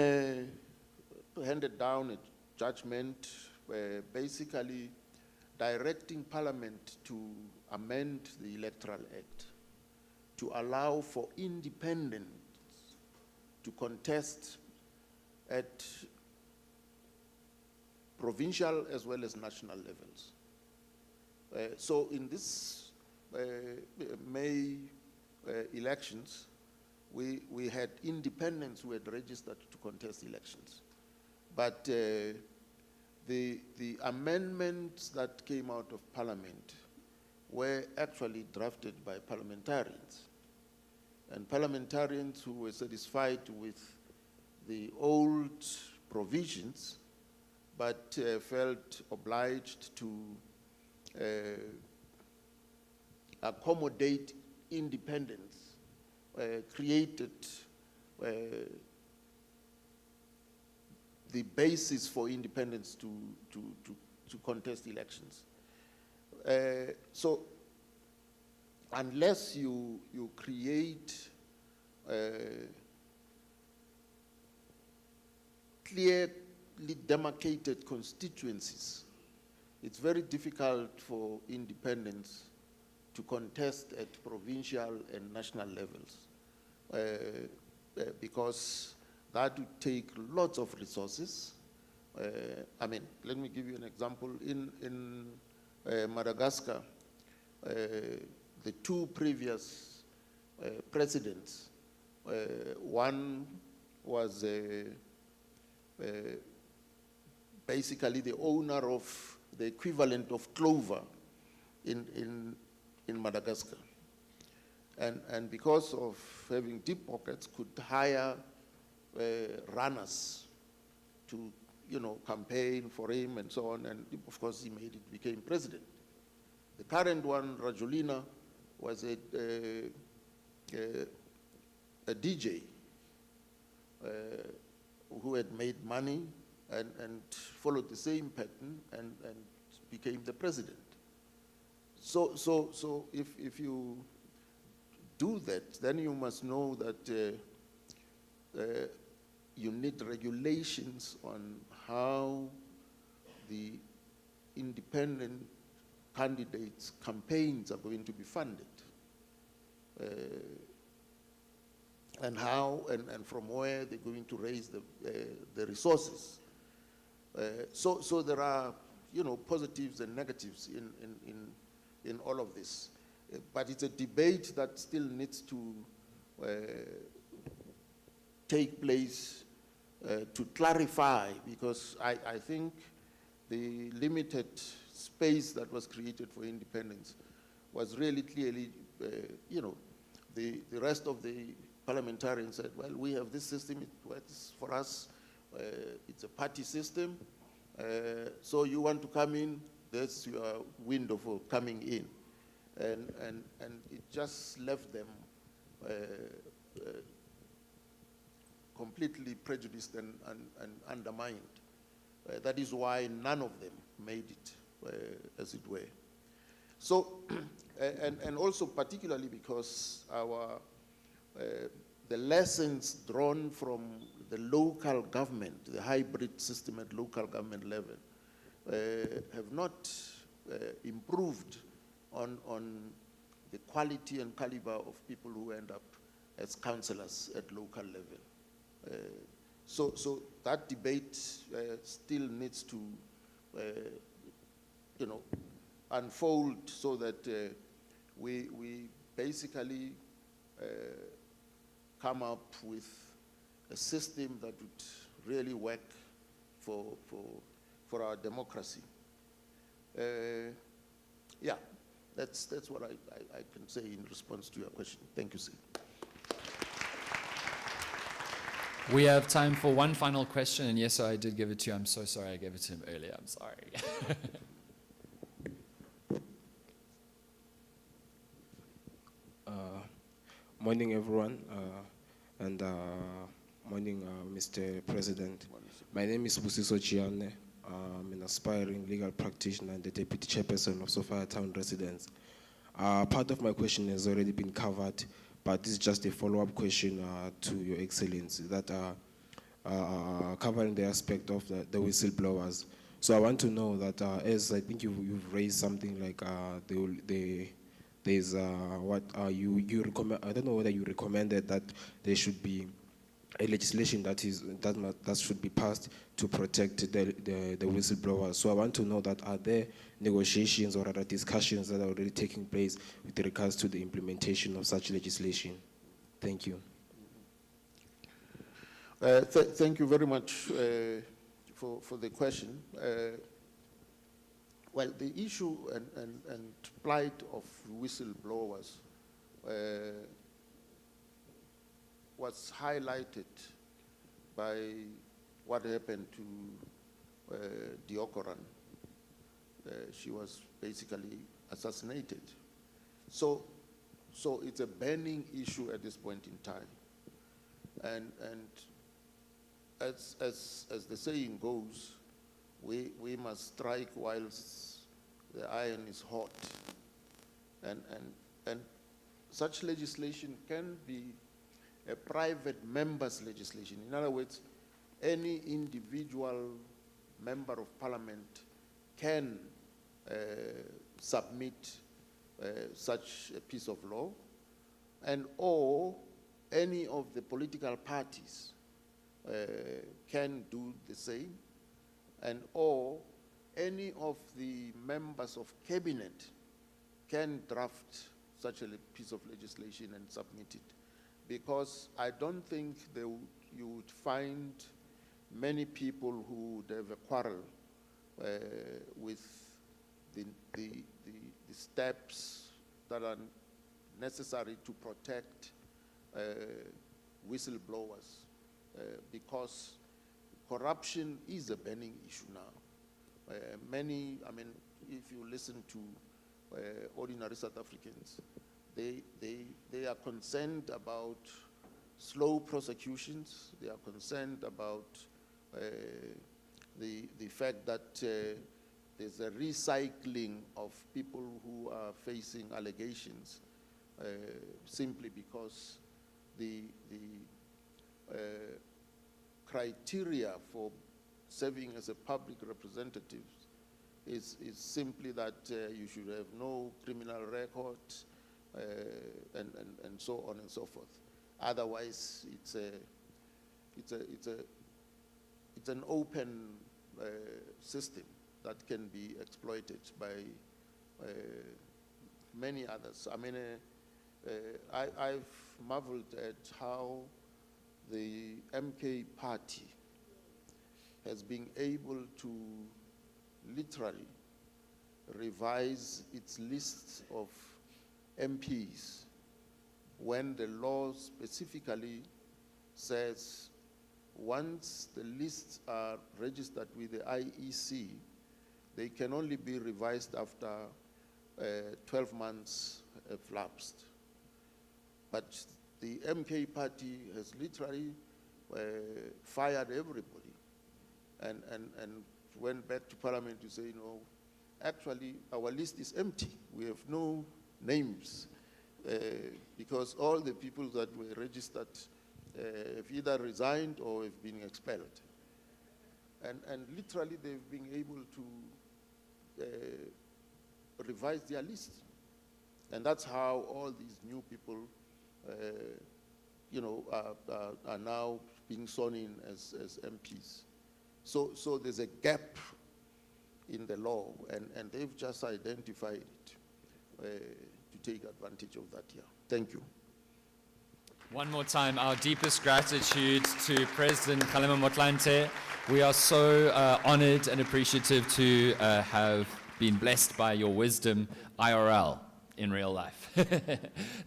B: handed down a judgment basically directing Parliament to amend the Electoral Act to allow for independents to contest at provincial as well as national levels. So in this May elections, we had independents who had registered to contest elections. But the amendments that came out of Parliament were actually drafted by parliamentarians. And parliamentarians who were satisfied with the old provisions but felt obliged to accommodate independence, created the basis for independence to contest elections. So unless you create clearly demarcated constituencies, it's very difficult for independents to contest at provincial and national levels because that would take lots of resources. I mean, let me give you an example. In Madagascar, the two previous presidents, one was basically the owner of the equivalent of clover in Madagascar. And because of having deep pockets, could hire runners to, campaign for him and so on. And of course, he became president. The current one, Rajulina, was a DJ who had made money and followed the same pattern and became the president. So if you do that, then you must know that you need regulations on how the independent candidates' campaigns are going to be funded, and how and from where they're going to raise the resources. So there are positives and negatives in all of this, but it's a debate that still needs to take place to clarify, because I think the limited space that was created for independence was really clearly, the rest of the parliamentarians said, well, we have this system, it works for us, it's a party system, so you want to come in, that's your window for coming in. And it just left them completely prejudiced and undermined. That is why none of them made it, as it were. So, and also particularly because the lessons drawn from the local government, the hybrid system at local government level, have not improved on the quality and caliber of people who end up as councillors at local level. So that debate still needs to, unfold so that we basically come up with a system that would really work for our democracy. Yeah, that's what I can say in response to your question. Thank you, sir.
A: We have time for one final question, and yes, I did give it to you. I'm so sorry I gave it to him earlier. I'm sorry.
H: Morning, everyone, and morning, Mr. President. My name is Busiso Chiane. I'm an aspiring legal practitioner and the Deputy Chairperson of Sophia Town Residents. Part of my question has already been covered, but this is just a follow-up question to Your Excellency that covering the aspect of the whistleblowers. So I want to know that as I think you've raised something like there's what you recommend. I don't know whether you recommended that there should be a legislation that should be passed to protect the whistleblowers. So I want to know that are there negotiations or other discussions that are already taking place with regards to the implementation of such legislation? Thank you.
B: Thank you very much for the question. Well, the issue and plight of whistleblowers was highlighted by what happened to Deokaran. She was basically assassinated. So it's a burning issue at this point in time. And as the saying goes, we must strike whilst the iron is hot. And such legislation can be a private member's legislation. In other words, any individual member of parliament can submit such a piece of law, and or any of the political parties can do the same, and or any of the members of cabinet can draft such a piece of legislation and submit it. Because I don't think you would find many people who would have a quarrel with the steps that are necessary to protect whistleblowers, because corruption is a burning issue now. If you listen to ordinary South Africans, they are concerned about slow prosecutions. They are concerned about the fact that there's a recycling of people who are facing allegations simply because the criteria for serving as a public representative is simply that you should have no criminal record and so on and so forth. Otherwise, it's an open system that can be exploited by many others. I mean, I've marveled at how the MK party has been able to literally revise its list of MPs when the law specifically says once the lists are registered with the IEC, they can only be revised after 12 months have lapsed. But the MK party has literally fired everybody and went back to parliament to say, no, actually our list is empty. We have no names because all the people that were registered have either resigned or have been expelled. And literally they've been able to revise their list. And that's how all these new people, are now being sworn in as MPs. So there's a gap in the law, and they've just identified it to take advantage of that here. Thank you.
A: One more time, our deepest gratitude to President Kgalema Motlanthe. We are so honored and appreciative to have been blessed by your wisdom, IRL, in real life.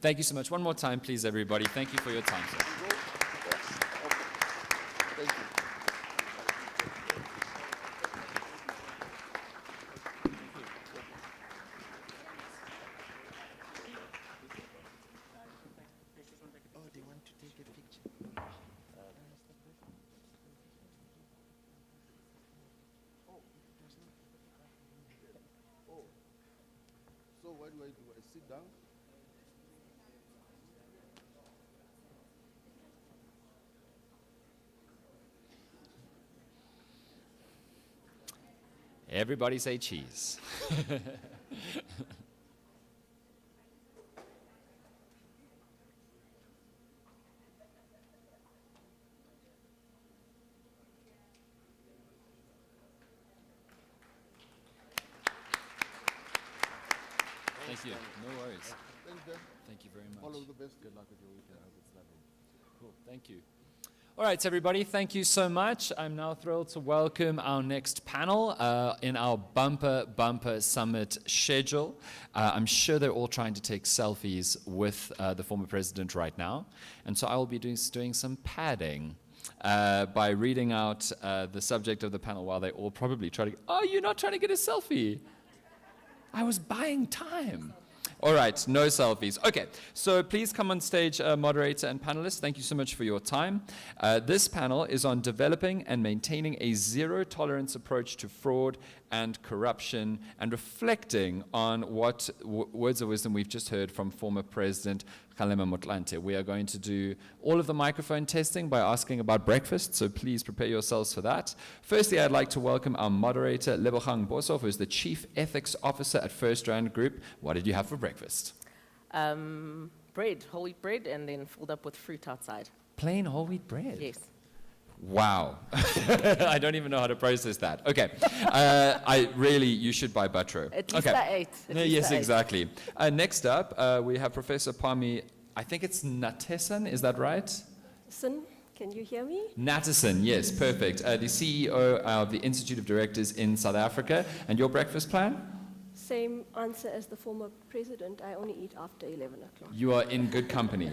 A: Thank you so much. One more time, please, everybody. Thank you for your time, sir.
B: Thank you. So what do? I sit down?
A: Everybody say cheese. Thank you. No worries.
B: Thanks, Ben.
A: Thank you very much.
B: All of the best.
A: Good luck with your weekend. I hope it's lovely. Cool. Thank you. All right, everybody, thank you so much. I'm now thrilled to welcome our next panel in our bumper summit schedule. I'm sure they're all trying to take selfies with the former president right now. And so I will be doing some padding by reading out the subject of the panel while they all probably try to, oh, you're not trying to get a selfie? I was buying time. All right, no selfies. Okay, so please come on stage, moderator and panelists. Thank you so much for your time. This panel is on developing and maintaining a zero-tolerance approach to fraud and corruption, and reflecting on what words of wisdom we've just heard from former President Kgalema Motlanthe. We are going to do all of the microphone testing by asking about breakfast, so please prepare yourselves for that. Firstly, I'd like to welcome our moderator, Lebogang Boshoff, who's the Chief Ethics Officer at First Rand Group. What did you have for breakfast?
I: Bread, whole wheat bread, and then filled up with fruit outside.
A: Plain whole wheat bread?
I: Yes.
A: Wow. I don't even know how to process that. Okay. You should buy Butro.
I: At least I ate.
A: Yes, exactly. Next up, we have Professor Pami, I think it's Natesan, is that right?
J: Sin, can you hear me?
A: Natesan, yes, perfect. The CEO of the Institute of Directors in South Africa. And your breakfast plan?
J: Same answer as the former president. I only eat after 11 o'clock.
A: You are in good company.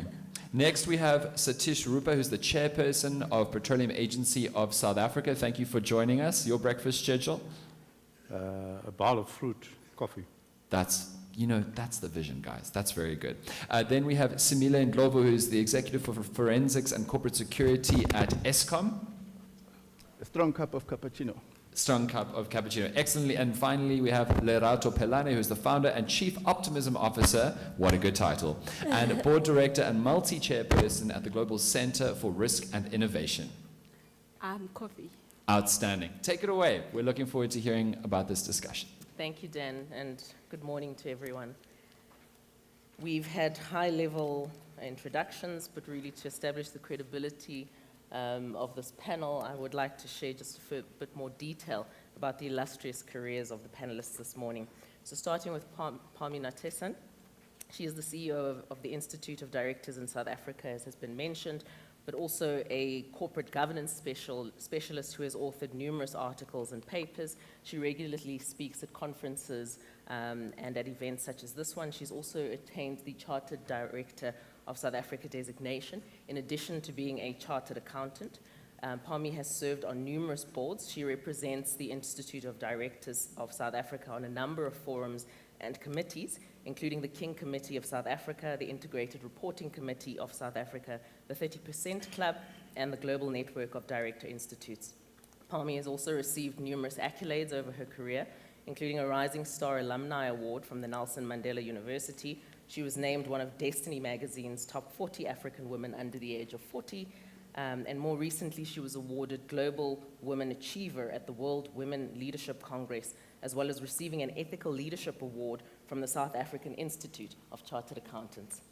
A: Next, we have Satish Rupa, who's the chairperson of Petroleum Agency of South Africa. Thank you for joining us. Your breakfast schedule?
K: A bowl of fruit, coffee.
A: That's the vision, guys. That's very good. Then we have Simile Ndlovu, who's the executive for forensics and corporate security at Eskom.
K: A strong cup of cappuccino.
A: Strong cup of cappuccino. Excellently. And finally, we have Lerato Pelane, who's the founder and chief optimism officer. What a good title. And board director and multi-chairperson at the Global Center for Risk and Innovation.
J: Coffee.
A: Outstanding. Take it away. We're looking forward to hearing about this discussion.
I: Thank you, Dan, and good morning to everyone. We've had high-level introductions, but really to establish the credibility of this panel, I would like to share just a bit more detail about the illustrious careers of the panelists this morning. So starting with Pami Natesan. She is the CEO of the Institute of Directors in South Africa, as has been mentioned, but also a corporate governance specialist who has authored numerous articles and papers. She regularly speaks at conferences and at events such as this one. She's also attained the Chartered Director of South Africa designation, in addition to being a chartered accountant. Pami has served on numerous boards. She represents the Institute of Directors of South Africa on a number of forums and committees, including the King Committee of South Africa, the Integrated Reporting Committee of South Africa, the 30% Club, and the Global Network of Director Institutes. Pami has also received numerous accolades over her career, including a Rising Star Alumni Award from the Nelson Mandela University. She was named one of Destiny magazine's top 40 African women under the age of 40, And more recently, she was awarded Global Women Achiever at the World Women Leadership Congress, as well as receiving an Ethical Leadership Award from the South African Institute of Chartered Accountants.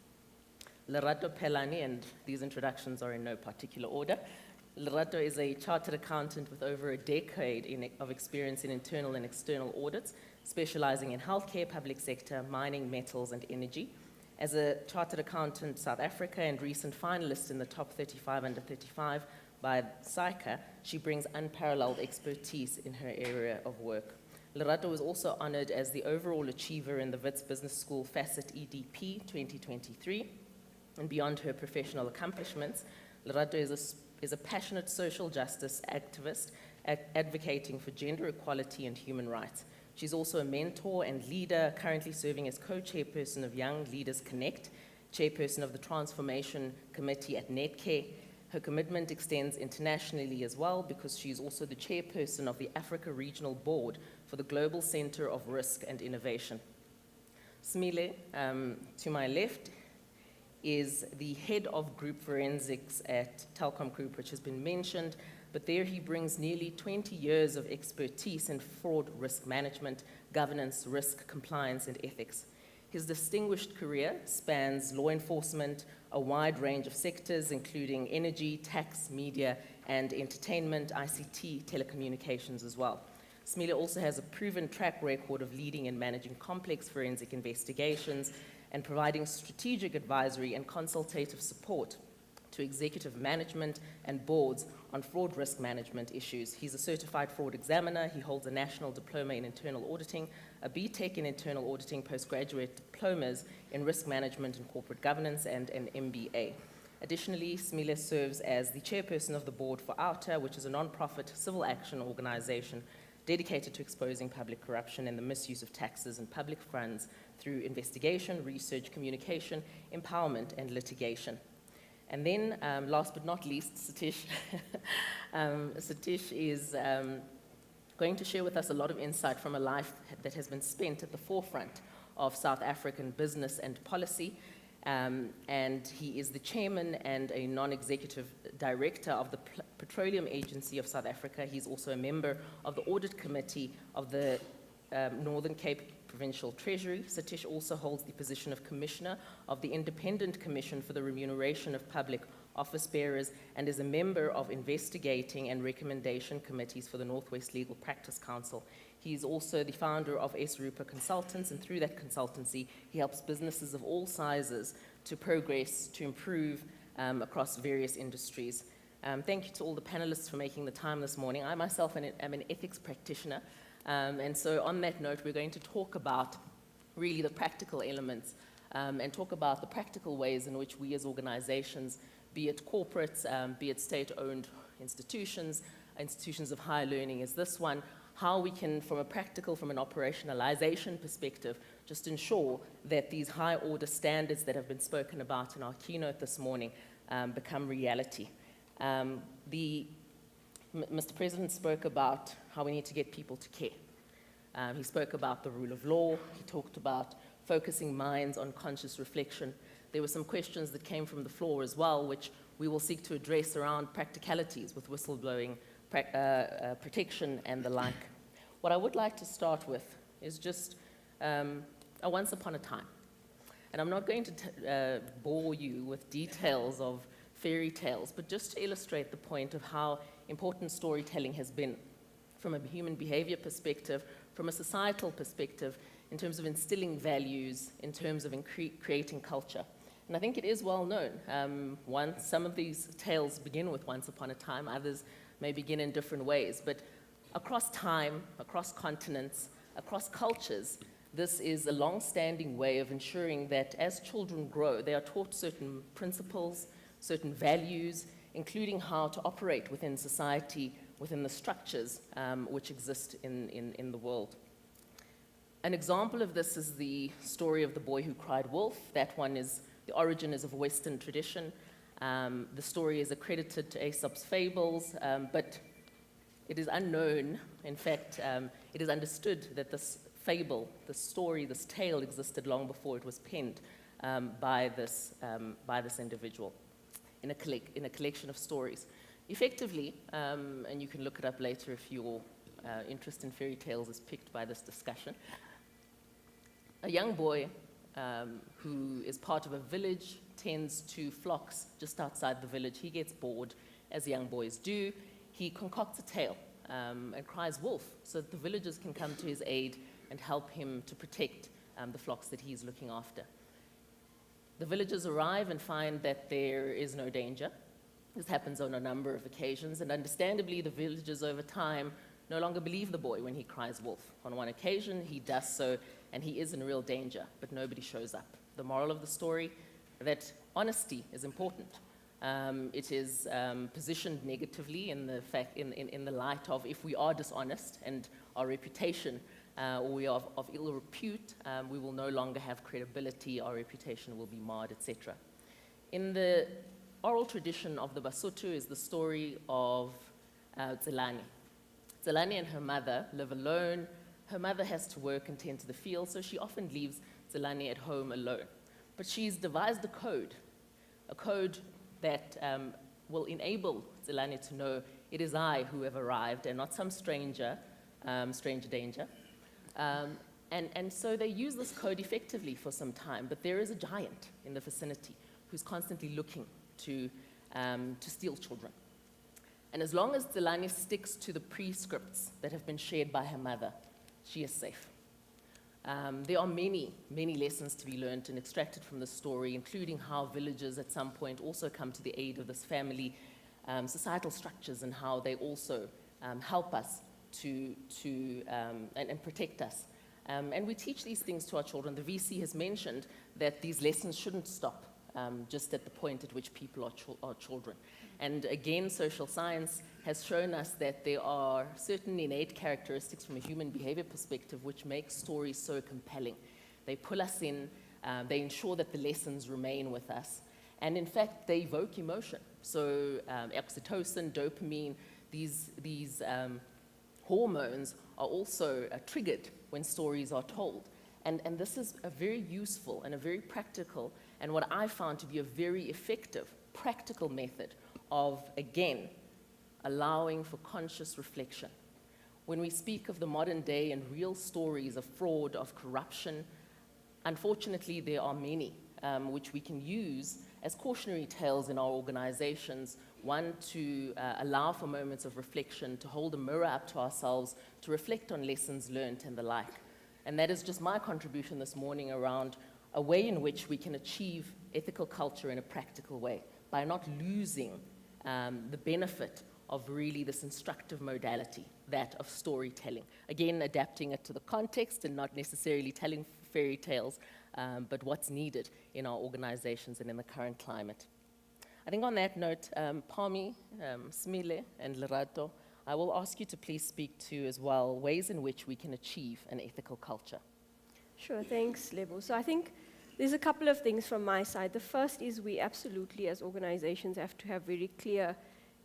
I: Lerato Pelani, and these introductions are in no particular order. Lerato is a chartered accountant with over a decade of experience in internal and external audits, specializing in healthcare, public sector, mining, metals, and energy. As a chartered accountant South Africa and recent finalist in the top 35 under 35 by SAICA, she brings unparalleled expertise in her area of work. Lerato was also honored as the overall achiever in the Wits Business School Facet EDP 2023. And beyond her professional accomplishments, Lerato is a passionate social justice activist advocating for gender equality and human rights. She's also a mentor and leader, currently serving as co-chairperson of Young Leaders Connect, chairperson of the Transformation Committee at Netcare. Her commitment extends internationally as well, because she's also the chairperson of the Africa Regional Board for the Global Center of Risk and Innovation. Smile, to my left, is the head of group forensics at Telkom Group, which has been mentioned, but there he brings nearly 20 years of expertise in fraud risk management, governance, risk, compliance, and ethics. His distinguished career spans law enforcement, a wide range of sectors, including energy, tax, media, and entertainment, ICT, telecommunications as well. Smile also has a proven track record of leading and managing complex forensic investigations and providing strategic advisory and consultative support to executive management and boards on fraud risk management issues. He's a certified fraud examiner. He holds a national diploma in internal auditing, a BTech in internal auditing, postgraduate diplomas in risk management and corporate governance, and an MBA. Additionally, Smile serves as the chairperson of the board for OUTA, which is a non-profit civil action organization dedicated to exposing public corruption and the misuse of taxes and public funds through investigation, research, communication, empowerment, and litigation. And then, last but not least, Satish. Satish is going to share with us a lot of insight from a life that has been spent at the forefront of South African business and policy. And he is the chairman and a non-executive director of the Petroleum Agency of South Africa. He's also a member of the Audit Committee of the Northern Cape Provincial Treasury. Satish also holds the position of Commissioner of the Independent Commission for the Remuneration of Public Office Bearers and is a member of investigating and recommendation committees for the Northwest Legal Practice Council. He is also the founder of S. Rupa Consultants, and through that consultancy, he helps businesses of all sizes to progress, to improve across various industries. Thank you to all the panelists for making the time this morning. I myself am an ethics practitioner. And so on that note, we're going to talk about really the practical elements and talk about the practical ways in which we as organizations, be it corporates, be it state-owned institutions, institutions of higher learning as this one, how we can, from an operationalization perspective, just ensure that these high-order standards that have been spoken about in our keynote this morning become reality. Mr. President spoke about how we need to get people to care. He spoke about the rule of law. He talked about focusing minds on conscious reflection. There were some questions that came from the floor as well, which we will seek to address around practicalities with whistleblowing protection and the like. What I would like to start with is just a once upon a time. And I'm not going to bore you with details of fairy tales, but just to illustrate the point of how important storytelling has been from a human behavior perspective, from a societal perspective, in terms of instilling values, in terms of creating culture. And I think it is well known. Some of these tales begin with once upon a time, others may begin in different ways, but across time, across continents, across cultures, this is a long-standing way of ensuring that as children grow, they are taught certain principles, certain values, including how to operate within society, within the structures which exist in the world. An example of this is the story of the boy who cried wolf. That one is, the origin is of Western tradition. The story is accredited to Aesop's fables, but it is unknown. In fact, it is understood that this fable, this story, this tale existed long before it was penned by this individual. in a collection of stories. Effectively, and you can look it up later if your interest in fairy tales is piqued by this discussion, a young boy who is part of a village tends to flocks just outside the village. He gets bored, as young boys do. He concocts a tale and cries wolf so that the villagers can come to his aid and help him to protect the flocks that he's looking after. The villagers arrive and find that there is no danger. This happens on a number of occasions, and understandably, the villagers over time no longer believe the boy when he cries wolf. On one occasion, he does so, and he is in real danger, but nobody shows up. The moral of the story, that honesty is important. It is positioned negatively in the light of if we are dishonest and our reputation or we are of ill repute, we will no longer have credibility, our reputation will be marred, etc. In the oral tradition of the Basotho is the story of Tselane. Tselane and her mother live alone. Her mother has to work and tend to the field, so she often leaves Tselane at home alone. But she's devised a code that will enable Tselane to know it is I who have arrived and not some stranger danger. And so they use this code effectively for some time, but there is a giant in the vicinity who's constantly looking to steal children. And as long as Tselane sticks to the prescripts that have been shared by her mother, she is safe. There are many, many lessons to be learned and extracted from the story, including how villagers at some point also come to the aid of this family, societal structures, and how they also help us and protect us. And we teach these things to our children. The VC has mentioned that these lessons shouldn't stop just at the point at which people are children. And again, social science has shown us that there are certain innate characteristics from a human behavior perspective which make stories so compelling. They pull us in, they ensure that the lessons remain with us, and in fact, they evoke emotion. So oxytocin, dopamine, these hormones are also triggered when stories are told. And this is a very useful and a very practical, and what I found to be a very effective, practical method of, again, allowing for conscious reflection. When we speak of the modern day and real stories of fraud, of corruption, unfortunately there are many which we can use as cautionary tales in our organizations. One, to allow for moments of reflection, to hold a mirror up to ourselves, to reflect on lessons learned and the like. And that is just my contribution this morning around a way in which we can achieve ethical culture in a practical way by not losing the benefit of really this instructive modality, that of storytelling. Again, adapting it to the context and not necessarily telling fairy tales, but what's needed in our organizations and in the current climate. I think on that note, Pami, Smile, and Lerato, I will ask you to please speak to as well ways in which we can achieve an ethical culture.
J: Sure, thanks, Lebo. So I think there's a couple of things from my side. The first is we absolutely, as organizations, have to have very clear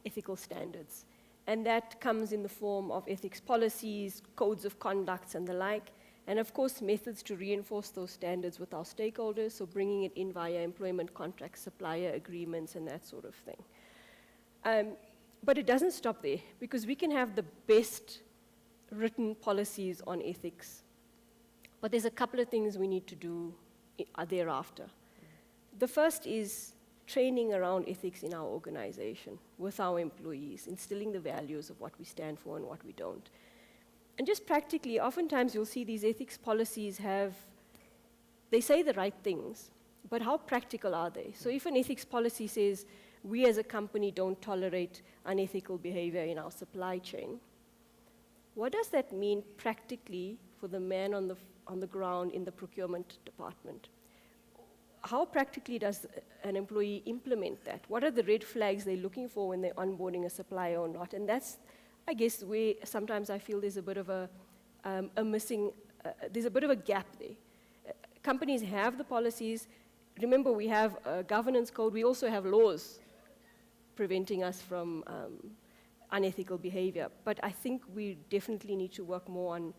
J: ethical standards. And that comes in the form of ethics policies, codes of conduct, and the like. And of course, methods to reinforce those standards with our stakeholders, so bringing it in via employment contracts, supplier agreements, and that sort of thing. But it doesn't stop there, because we can have the best written policies on ethics. But there's a couple of things we need to do thereafter. The first is training around ethics in our organization with our employees, instilling the values of what we stand for and what we don't. And just practically, oftentimes you'll see these ethics policies they say the right things, but how practical are they? So if an ethics policy says, we as a company don't tolerate unethical behavior in our supply chain, what does that mean practically for the man on the ground in the procurement department? How practically does an employee implement that? What are the red flags they're looking for when they're onboarding a supplier or not? And that's, I guess, where sometimes I feel there's a bit of there's a bit of a gap there. Companies have the policies. Remember, we have a governance code. We also have laws preventing us from unethical behavior. But I think we definitely need to work more on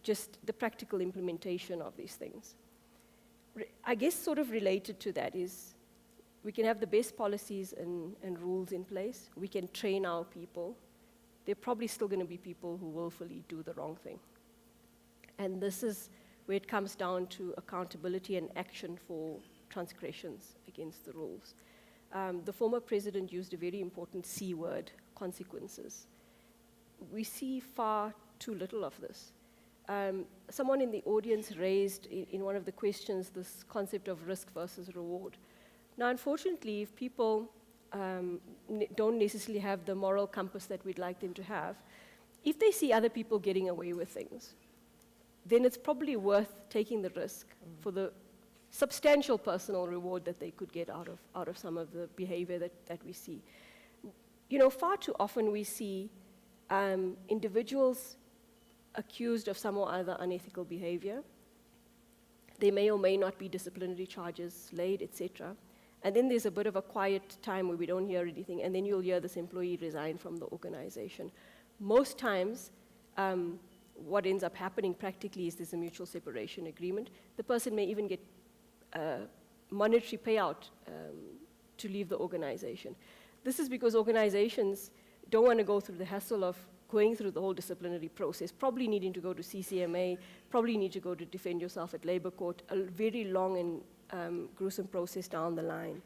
J: just the practical implementation of these things. I guess sort of related to that is we can have the best policies and rules in place. We can train our people. There are probably still going to be people who willfully do the wrong thing. And this is where it comes down to accountability and action for transgressions against the rules. The former president used a very important C word, consequences. We see far too little of this. Someone in the audience raised in one of the questions this concept of risk versus reward. Now, unfortunately, if people don't necessarily have the moral compass that we'd like them to have, if they see other people getting away with things, then it's probably worth taking the risk for the substantial personal reward that they could get out of some of the behavior that we see. You know, far too often we see individuals accused of some or other unethical behavior. There may or may not be disciplinary charges laid, etc. And then there's a bit of a quiet time where we don't hear anything, and then you'll hear this employee resign from the organization. Most times, what ends up happening practically is there's a mutual separation agreement. The person may even get monetary payout to leave the organization. This is because organizations don't want to go through the hassle of going through the whole disciplinary process, probably needing to go to CCMA, probably need to go to defend yourself at labor court, a very long and gruesome process down the line.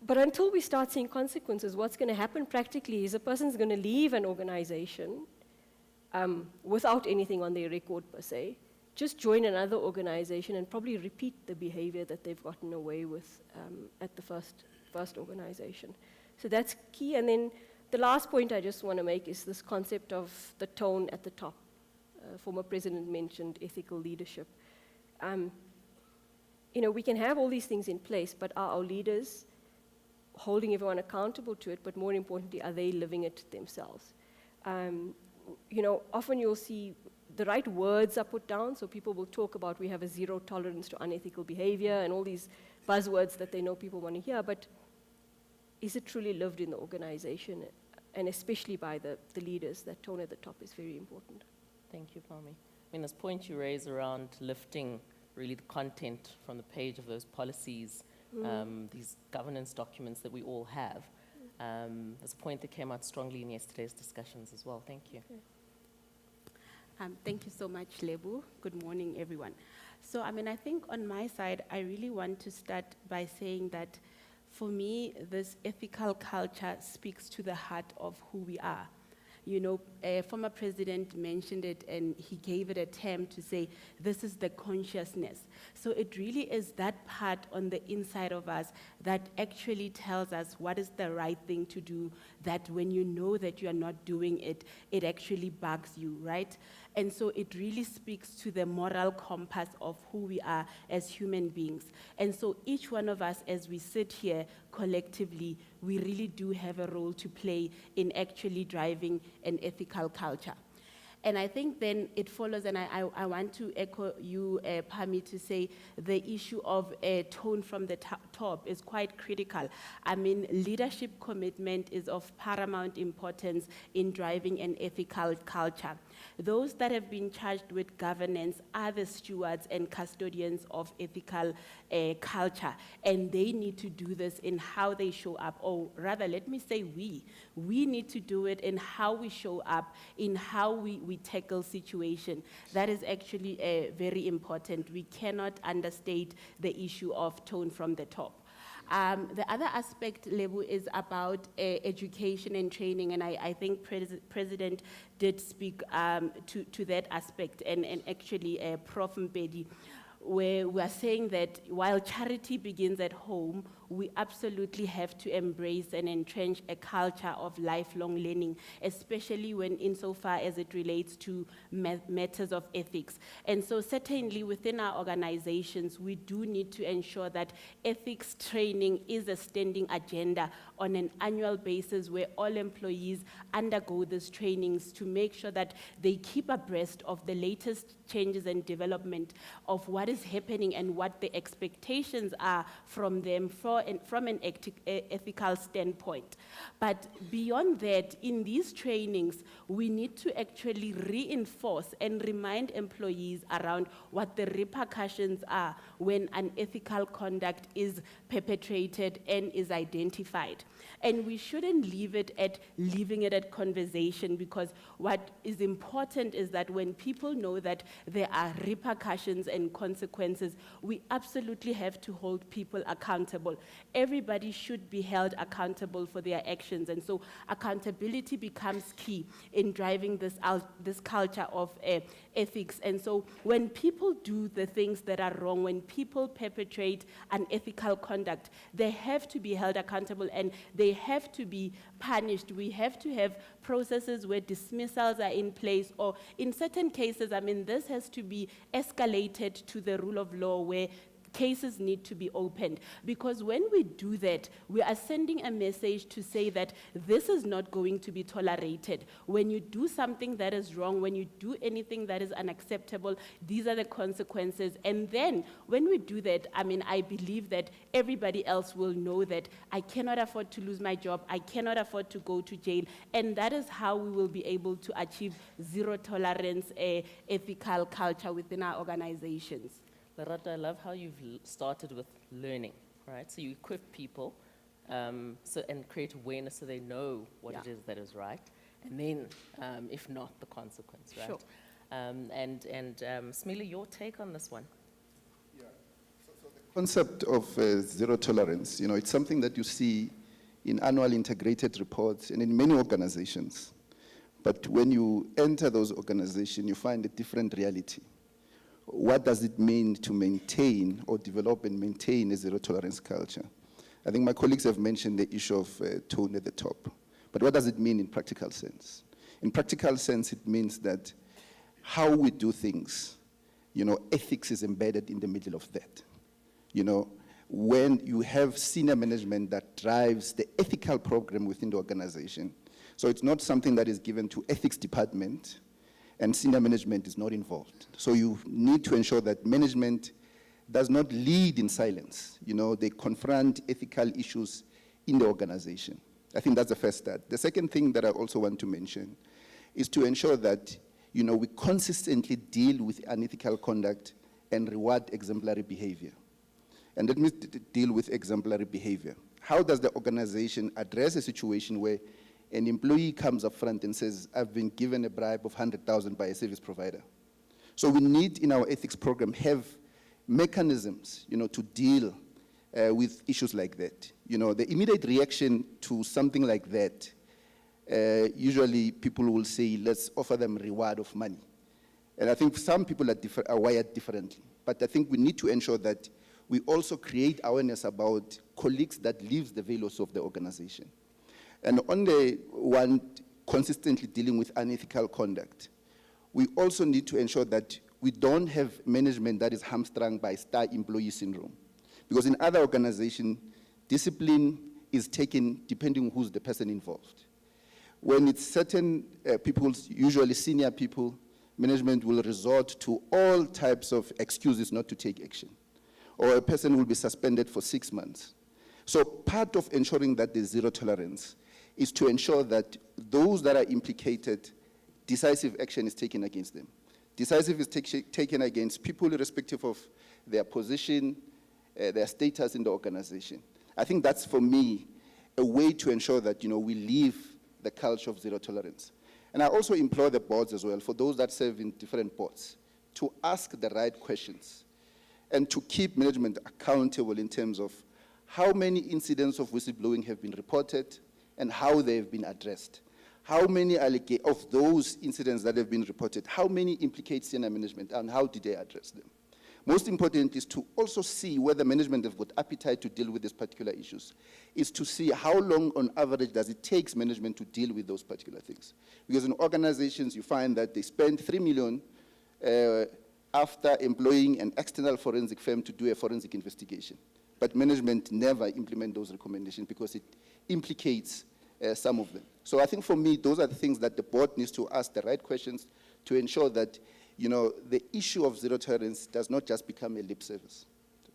J: But until we start seeing consequences, what's going to happen practically is a person's going to leave an organization without anything on their record per se, just join another organization and probably repeat the behavior that they've gotten away with at the first organization. So that's key. And then the last point I just want to make is this concept of the tone at the top. Former president mentioned ethical leadership. You know, we can have all these things in place, but are our leaders holding everyone accountable to it? But more importantly, are they living it themselves? You know, often you'll see the right words are put down, so people will talk about we have a zero tolerance to unethical behavior and all these buzzwords that they know people want to hear, but is it truly lived in the organization, and especially by the leaders? That tone at the top is very important.
I: Thank you, Pami. I mean, this point you raise around lifting really the content from the page of those policies, these governance documents that we all have, is a point that came out strongly in yesterday's discussions as well. Thank you.
J: Okay.
L: Thank you so much, Lebu. Good morning, everyone. So, I mean, I think on my side, I really want to start by saying that for me, this ethical culture speaks to the heart of who we are. You know, former president mentioned it, and he gave it a term to say, this is the consciousness. So it really is that part on the inside of us that actually tells us what is the right thing to do, that when you know that you are not doing it, it actually bugs you, right? And so it really speaks to the moral compass of who we are as human beings. And so each one of us, as we sit here collectively, we really do have a role to play in actually driving an ethical culture. And I think then it follows, and I want to echo you, Pami, to say the issue of tone from the top is quite critical. I mean, leadership commitment is of paramount importance in driving an ethical culture. Those that have been charged with governance are the stewards and custodians of ethical culture, and they need to do this in how they show up, or rather, let me say we need to do it in how we show up, in how we tackle situation. That is actually very important. We cannot understate the issue of tone from the top. The other aspect, Lebu, is about education and training, and I think President did speak to that aspect, and actually Prof Mbedi, where we are saying that while charity begins at home, we absolutely have to embrace and entrench a culture of lifelong learning, especially when insofar as it relates to matters of ethics. And so certainly within our organizations, we do need to ensure that ethics training is a standing agenda on an annual basis where all employees undergo these trainings to make sure that they keep abreast of the latest changes and development of what is happening and what the expectations are from them for from an ethical standpoint. But beyond that, in these trainings, we need to actually reinforce and remind employees around what the repercussions are when unethical conduct is perpetrated and is identified. And we shouldn't leaving it at conversation, because what is important is that when people know that there are repercussions and consequences, we absolutely have to hold people accountable. Everybody should be held accountable for their actions, and so accountability becomes key in driving this culture of ethics. And so when people do the things that are wrong, when people perpetrate unethical conduct, they have to be held accountable and they have to be punished. We have to have processes where dismissals are in place, or in certain cases, I mean, this has to be escalated to the rule of law where cases need to be opened. Because when we do that, we are sending a message to say that this is not going to be tolerated. When you do something that is wrong, when you do anything that is unacceptable, these are the consequences. And then when we do that, I mean, I believe that everybody else will know that I cannot afford to lose my job, I cannot afford to go to jail, and that is how we will be able to achieve zero tolerance ethical culture within our organizations.
I: Lerato, I love how you've started with learning, right? So you equip people and create awareness so they know what it is that is right, and then, if not, the consequence, right?
L: Sure.
I: Smile, your take on this one?
K: Yeah. So the concept of zero tolerance, it's something that you see in annual integrated reports and in many organizations. But when you enter those organizations, you find a different reality. What does it mean to maintain or develop and maintain a zero tolerance culture? I think my colleagues have mentioned the issue of tone at the top. But what does it mean in practical sense? In practical sense, it means that how we do things, ethics is embedded in the middle of that. When you have senior management that drives the ethical program within the organization, so it's not something that is given to ethics department, and senior management is not involved. So you need to ensure that management does not lead in silence. They confront ethical issues in the organization. I think that's the first step. The second thing that I also want to mention is to ensure that, we consistently deal with unethical conduct and reward exemplary behavior. And let me deal with exemplary behavior. How does the organization address a situation where an employee comes up front and says, I've been given a bribe of 100,000 by a service provider? So we need, in our ethics program, have mechanisms, to deal with issues like that. The immediate reaction to something like that, usually people will say, let's offer them reward of money. And I think some people are wired differently. But I think we need to ensure that we also create awareness about colleagues that leaves the velos of the organization. And on the one consistently dealing with unethical conduct, we also need to ensure that we don't have management that is hamstrung by star employee syndrome. Because in other organizations, discipline is taken depending on who's the person involved. When it's certain people, usually senior people, management will resort to all types of excuses not to take action. Or a person will be suspended for 6 months. So part of ensuring that there's zero tolerance is to ensure that those that are implicated, decisive action is taken against them. Decisive is taken against people irrespective of their position, their status in the organization. I think that's, for me, a way to ensure that, we leave the culture of zero tolerance. And I also implore the boards as well, for those that serve in different boards, to ask the right questions and to keep management accountable in terms of how many incidents of whistleblowing have been reported and how they have been addressed. How many of those incidents that have been reported, how many implicate senior management and how did they address them? Most important is to also see whether management have got appetite to deal with these particular issues, is to see how long on average does it take management to deal with those particular things. Because in organizations you find that they spend 3 million after employing an external forensic firm to do a forensic investigation. But management never implement those recommendations because it implicates some of them. So I think for me, those are the things that the board needs to ask the right questions to ensure that, the issue of zero tolerance does not just become a lip service.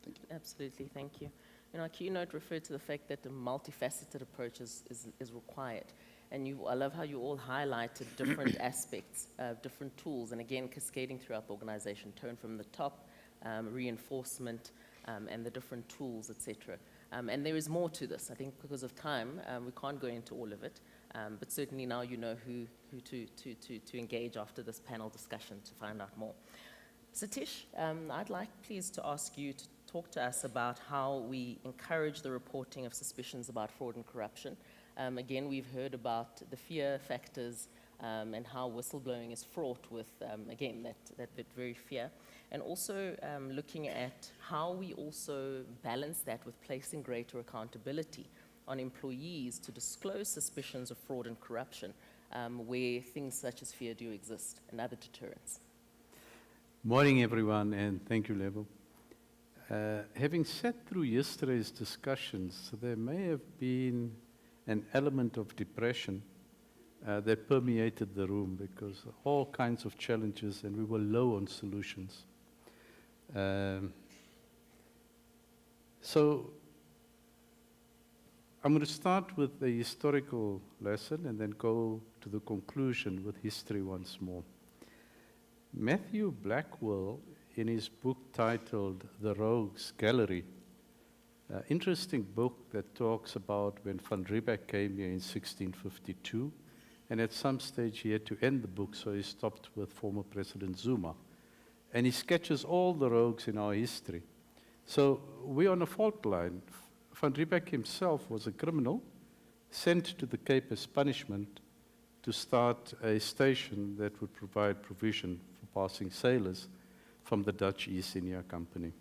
K: Thank you.
I: Absolutely, thank you. our keynote referred to the fact that a multifaceted approach is required. And I love how you all highlighted different aspects, different tools, and again, cascading throughout the organization, tone from the top, reinforcement, and the different tools, etc. And there is more to this. I think because of time, we can't go into all of it, but certainly now you know who to engage after this panel discussion to find out more. Satish, I'd like please to ask you to talk to us about how we encourage the reporting of suspicions about fraud and corruption. Again, we've heard about the fear factors and how whistleblowing is fraught with, again, that very fear. And also looking at how we also balance that with placing greater accountability on employees to disclose suspicions of fraud and corruption where things such as fear do exist and other deterrents.
M: Morning, everyone, and thank you, Lebo. Having sat through yesterday's discussions, there may have been an element of depression that permeated the room because all kinds of challenges and we were low on solutions. So I'm going to start with the historical lesson and then go to the conclusion with history once more. Matthew Blackwell, in his book titled The Rogues Gallery, interesting book that talks about when Van Riebeck came here in 1652, and at some stage he had to end the book, so he stopped with former President Zuma. And he sketches all the rogues in our history. So we're on a fault line. Van Riebeck himself was a criminal sent to the Cape as punishment to start a station that would provide provision for passing sailors from the Dutch East India Company.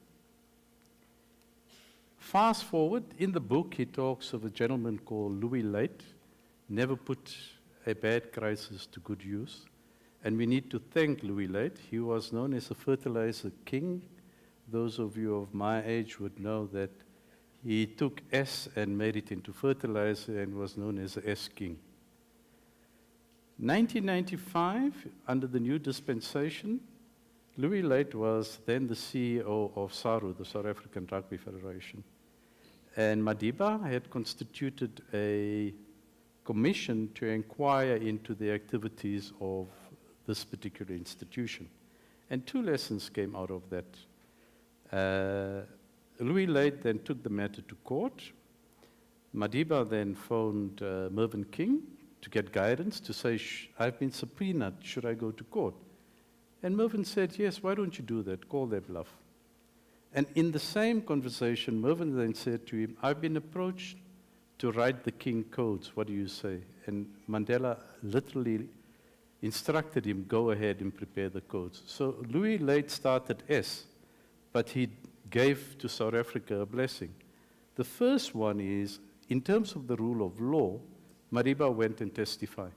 M: Fast forward, in the book he talks of a gentleman called Louis Late, never put a bad crisis to good use. And we need to thank Louis Late. He was known as a fertilizer king. Those of you of my age would know that he took S and made it into fertilizer and was known as the S King. 1995, under the new dispensation, Louis Late was then the CEO of SARU, the South African Rugby Federation. And Madiba had constituted a commission to inquire into the activities of this particular institution. And two lessons came out of that. Louis Late then took the matter to court. Madiba then phoned Mervyn King to get guidance to say, I've been subpoenaed, should I go to court? And Mervyn said, yes, why don't you do that? Call their bluff. And in the same conversation, Mervyn then said to him, I've been approached to write the King codes. What do you say? And Mandela literally instructed him, go ahead and prepare the codes. So Louis Late started S, but he gave to South Africa a blessing. The first one is, in terms of the rule of law, Madiba went and testified,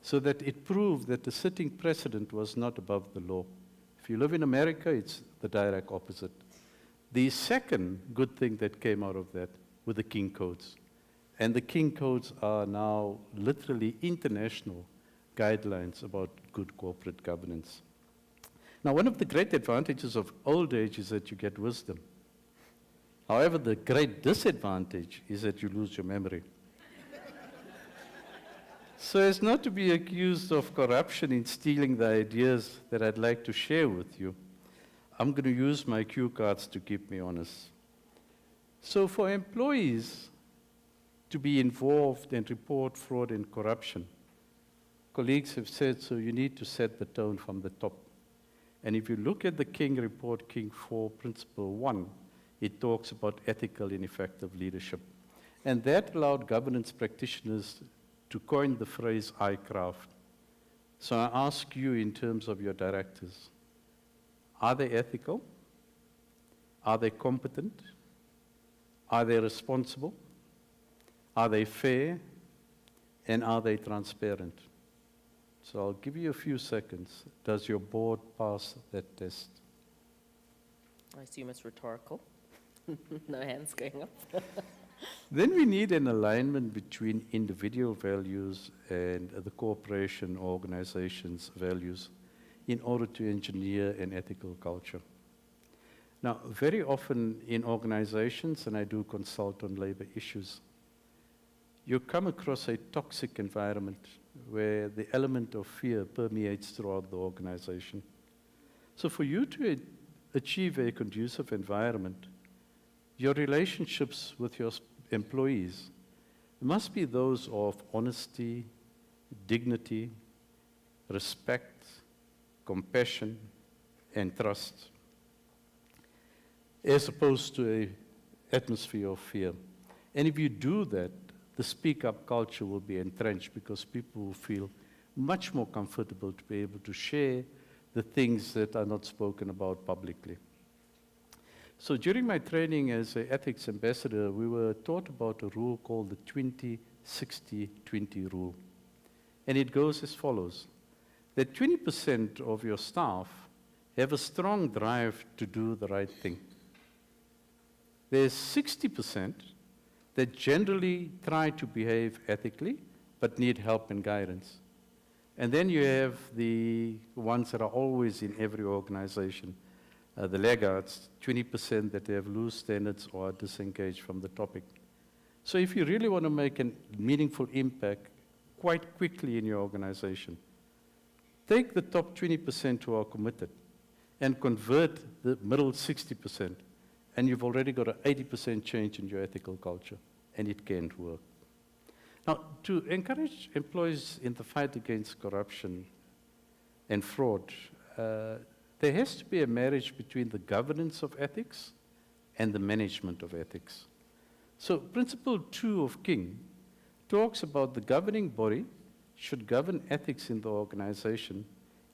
M: so that it proved that the sitting president was not above the law. If you live in America, it's the direct opposite. The second good thing that came out of that were the King Codes. And the King Codes are now literally international guidelines about good corporate governance. Now, one of the great advantages of old age is that you get wisdom. However, the great disadvantage is that you lose your memory. So as not to be accused of corruption in stealing the ideas that I'd like to share with you, I'm going to use my cue cards to keep me honest. So for employees to be involved and report fraud and corruption, colleagues have said, so you need to set the tone from the top. And if you look at the King Report, King 4, Principle 1, it talks about ethical and effective leadership. And that allowed governance practitioners to coin the phrase I craft. So I ask you in terms of your directors, are they ethical? Are they competent? Are they responsible? Are they fair? And are they transparent? So I'll give you a few seconds. Does your board pass that test?
I: I assume it's rhetorical. No hands going up.
M: Then we need an alignment between individual values and the corporation or organization's values in order to engineer an ethical culture. Now, very often in organizations, and I do consult on labor issues, you come across a toxic environment where the element of fear permeates throughout the organization. So for you to achieve a conducive environment, your relationships with your employees must be those of honesty, dignity, respect, compassion, and trust, as opposed to an atmosphere of fear. And if you do that, the speak-up culture will be entrenched because people will feel much more comfortable to be able to share the things that are not spoken about publicly. So during my training as an ethics ambassador, we were taught about a rule called the 20-60-20 rule. And it goes as follows, that 20% of your staff have a strong drive to do the right thing. There's 60% that generally try to behave ethically, but need help and guidance. And then you have the ones that are always in every organization, the laggards, 20% that have loose standards or are disengaged from the topic. So if you really want to make a meaningful impact quite quickly in your organization, take the top 20% who are committed and convert the middle 60%. And you've already got an 80% change in your ethical culture, and it can't work. Now, to encourage employees in the fight against corruption and fraud, there has to be a marriage between the governance of ethics and the management of ethics. So Principle 2 of King talks about the governing body should govern ethics in the organization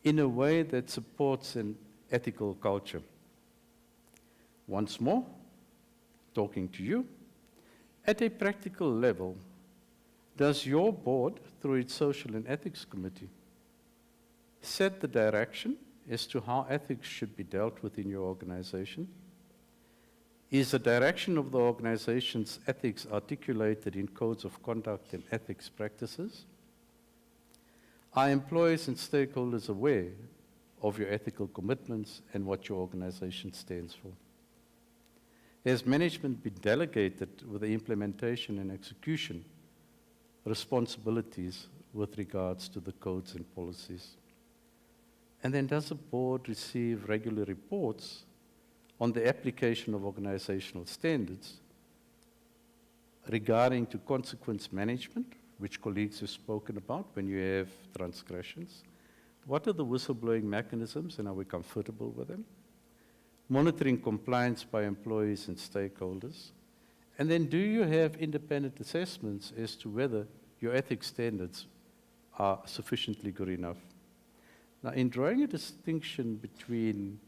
M: in a way that supports an ethical culture. Once more, talking to you, at a practical level, does your board, through its Social and Ethics Committee, set the direction as to how ethics should be dealt with in your organization? Is the direction of the organization's ethics articulated in codes of conduct and ethics practices? Are employees and stakeholders aware of your ethical commitments and what your organization stands for? Has management been delegated with the implementation and execution responsibilities with regards to the codes and policies? And then does the board receive regular reports on the application of organizational standards regarding to consequence management, which colleagues have spoken about when you have transgressions? What are the whistleblowing mechanisms and are we comfortable with them? Monitoring compliance by employees and stakeholders. And then do you have independent assessments as to whether your ethics standards are sufficiently good enough? Now, in drawing a distinction between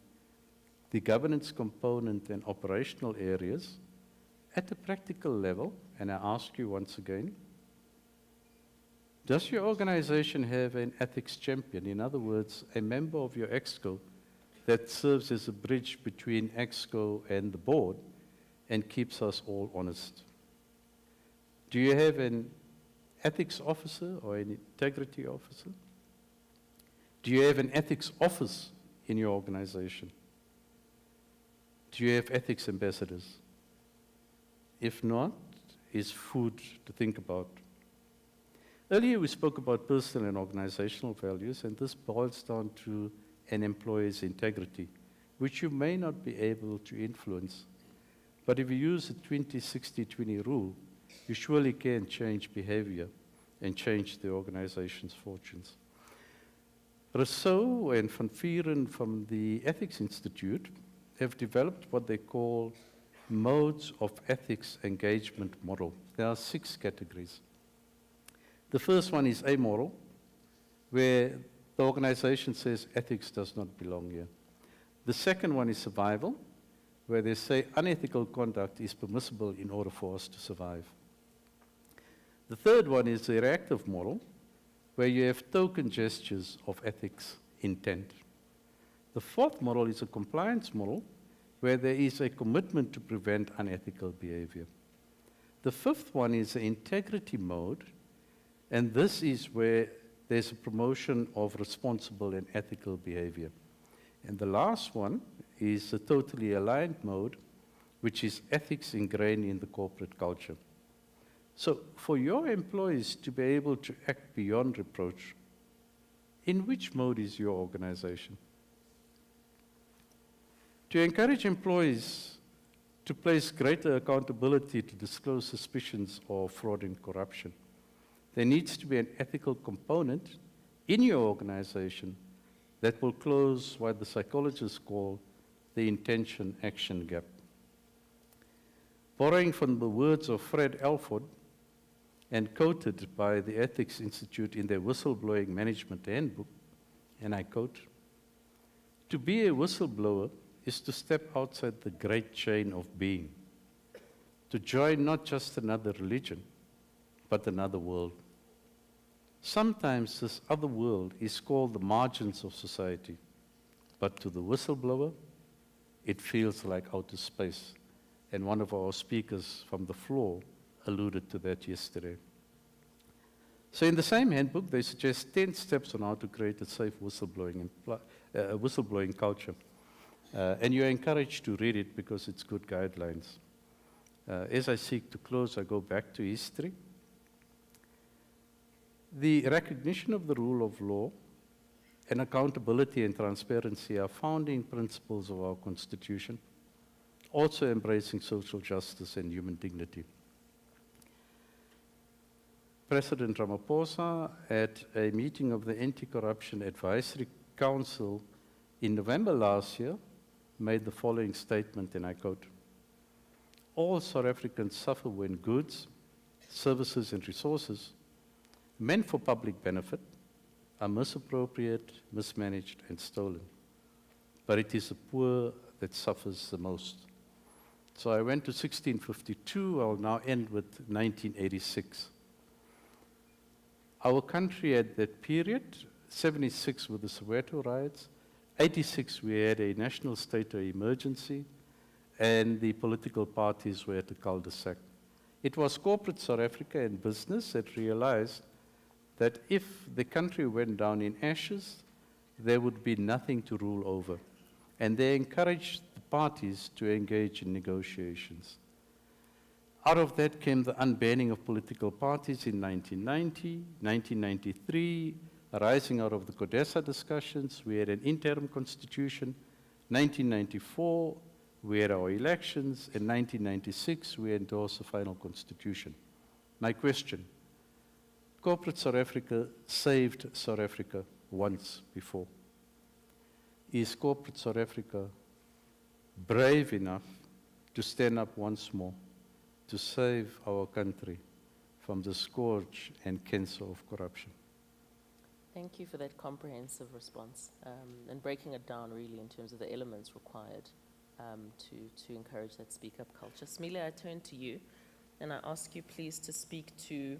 M: the governance component and operational areas, at a practical level, and I ask you once again, does your organization have an ethics champion? In other words, a member of your EXCO that serves as a bridge between EXCO and the board and keeps us all honest? Do you have an ethics officer or an integrity officer? Do you have an ethics office in your organization? Do you have ethics ambassadors? If not, is food to think about. Earlier we spoke about personal and organizational values, and this boils down to an employee's integrity, which you may not be able to influence. But if you use the 20-60-20 rule, you surely can change behavior and change the organization's fortunes. Rousseau and Van Vieren from the Ethics Institute have developed what they call modes of ethics engagement model. There are 6 categories. The first one is amoral, where the organization says ethics does not belong here. The second one is survival, where they say unethical conduct is permissible in order for us to survive. The third one is the reactive model, where you have token gestures of ethics intent. The fourth model is a compliance model, where there is a commitment to prevent unethical behavior. The fifth one is the integrity mode, and this is where there's a promotion of responsible and ethical behavior. And the last one is a totally aligned mode, which is ethics ingrained in the corporate culture. So for your employees to be able to act beyond reproach, in which mode is your organization? To encourage employees to place greater accountability to disclose suspicions of fraud and corruption, there needs to be an ethical component in your organization that will close what the psychologists call the intention-action gap. Borrowing from the words of Fred Alford and quoted by the Ethics Institute in their Whistleblowing Management Handbook, and I quote, "To be a whistleblower is to step outside the great chain of being, to join not just another religion, but another world. Sometimes this other world is called the margins of society, but to the whistleblower, it feels like outer space." And one of our speakers from the floor alluded to that yesterday. So in the same handbook, they suggest 10 steps on how to create a safe whistleblowing culture. And you're encouraged to read it because it's good guidelines. As I seek to close, I go back to history. The recognition of the rule of law and accountability and transparency are founding principles of our Constitution, also embracing social justice and human dignity. President Ramaphosa, at a meeting of the Anti-Corruption Advisory Council in November last year, made the following statement, and I quote, "All South Africans suffer when goods, services, and resources meant for public benefit are misappropriated, mismanaged, and stolen. But it is the poor that suffers the most." So I went to 1652, I'll now end with 1986. Our country at that period, 76 with the Soweto riots, 86 we had a national state of emergency, and the political parties were at a cul-de-sac. It was corporate South Africa and business that realized that if the country went down in ashes, there would be nothing to rule over. And they encouraged the parties to engage in negotiations. Out of that came the unbanning of political parties in 1990, 1993, arising out of the CODESA discussions. We had an interim constitution. 1994, we had our elections. In 1996, we endorsed the final constitution. My question, corporate South Africa saved South Africa once before. Is corporate South Africa brave enough to stand up once more to save our country from the scourge and cancer of corruption?
I: Thank you for that comprehensive response and breaking it down really in terms of the elements required to encourage that speak-up culture. Smile, I turn to you and I ask you please to speak to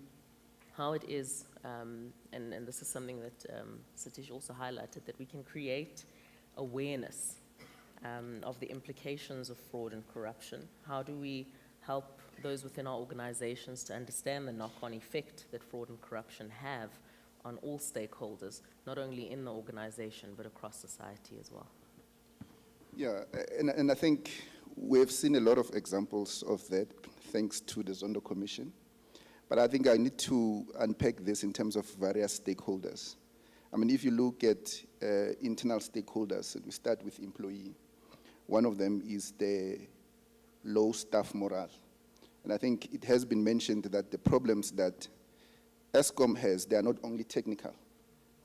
I: how it is, and this is something that Satish also highlighted, that we can create awareness of the implications of fraud and corruption. How do we help those within our organizations to understand the knock-on effect that fraud and corruption have on all stakeholders, not only in the organization, but across society as well?
K: Yeah, and I think we've seen a lot of examples of that, thanks to the Zondo Commission. But I think I need to unpack this in terms of various stakeholders. I mean, if you look at internal stakeholders, and we start with employee, one of them is the low staff morale. And I think it has been mentioned that the problems that Eskom has, they are not only technical,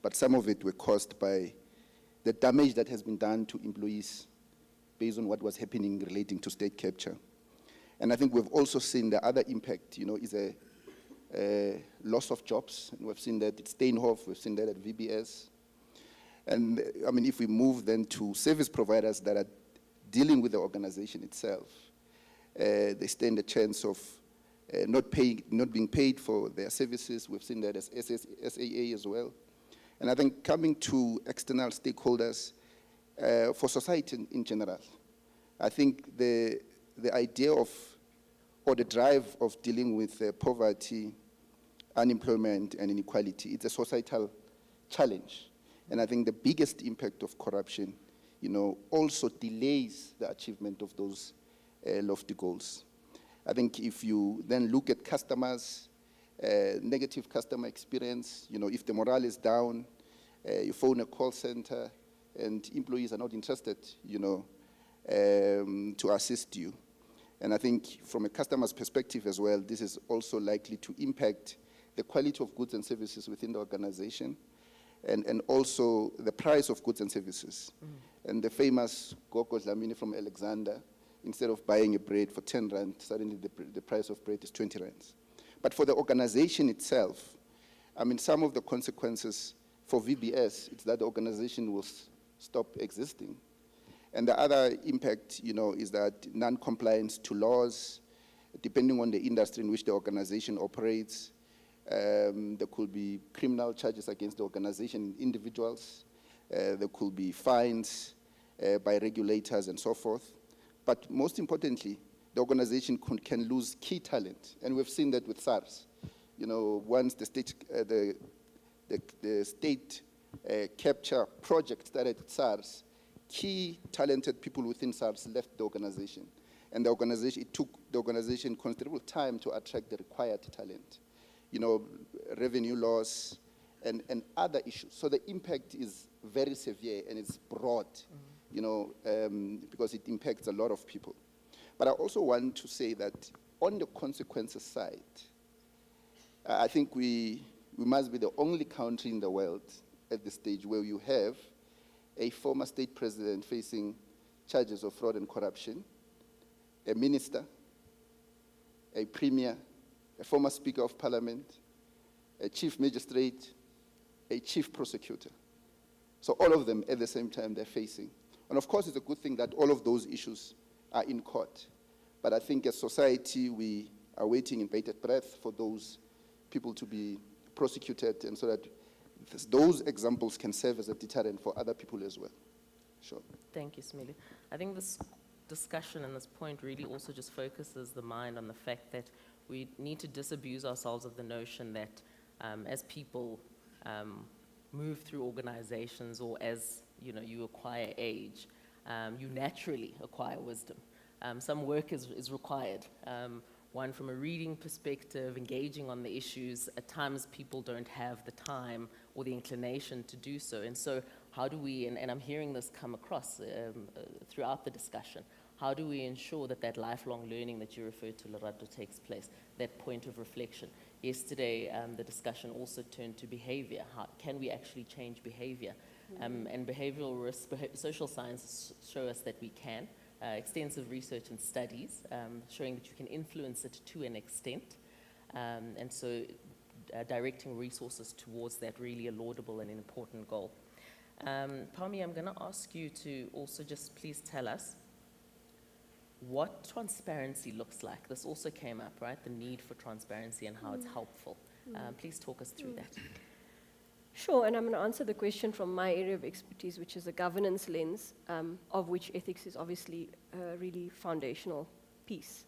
K: but some of it were caused by the damage that has been done to employees based on what was happening relating to state capture. And I think we've also seen the other impact, is a loss of jobs. And we've seen that at Steinhoff, we've seen that at VBS. And I mean, if we move then to service providers that are dealing with the organization itself, they stand a chance of not being paid for their services. We've seen that as SAA as well. And I think coming to external stakeholders, for society in general, I think the idea of, or the drive of dealing with poverty, unemployment, and inequality, it's a societal challenge. And I think the biggest impact of corruption also delays the achievement of those lofty goals. I think if you then look at customers, negative customer experience, if the morale is down, you phone a call center and employees are not interested, to assist you. And I think from a customer's perspective as well, this is also likely to impact the quality of goods and services within the organization, and also the price of goods and services. And the famous Gogo Dlamini from Alexander, instead of buying a bread for 10 rand, suddenly the price of bread is 20 rands. But for the organization itself, I mean, some of the consequences for VBS, it's that the organization will stop existing. And the other impact, is that non-compliance to laws, depending on the industry in which the organization operates, there could be criminal charges against the organization, individuals. There could be fines by regulators and so forth. But most importantly, the organization can lose key talent. And we've seen that with SARS. Once the state capture project started at SARS, key talented people within SARS left the organization. And it took the organization considerable time to attract the required talent. Revenue loss and other issues. So the impact is very severe and it's broad, because it impacts a lot of people. But I also want to say that on the consequences side, I think we must be the only country in the world at this stage where you have a former state president facing charges of fraud and corruption, a minister, a premier, a former speaker of parliament, a chief magistrate, a chief prosecutor. So all of them at the same time they're facing. And of course it's a good thing that all of those issues are in court. But I think as society we are waiting in bated breath for those people to be prosecuted, and so that those examples can serve as a deterrent for other people as well. Sure.
I: Thank you, Smili. I think this discussion and this point really also just focuses the mind on the fact that we need to disabuse ourselves of the notion that as people move through organizations, or as you acquire age, you naturally acquire wisdom. Some work is required. One, from a reading perspective, engaging on the issues, at times people don't have the time or the inclination to do so. And so how do we, and I'm hearing this come across throughout the discussion, how do we ensure that that lifelong learning that you referred to, Lerato, takes place, that point of reflection? Yesterday, the discussion also turned to behavior. How can we actually change behavior? And behavioral risk, social sciences show us that we can. Extensive research and studies showing that you can influence it to an extent. And so directing resources towards that really a laudable and important goal. Pami, I'm going to ask you to also just please tell us what transparency looks like. This also came up, right? The need for transparency and how it's helpful. Please talk us through that.
J: Sure, and I'm going to answer the question from my area of expertise, which is a governance lens, of which ethics is obviously a really foundational piece.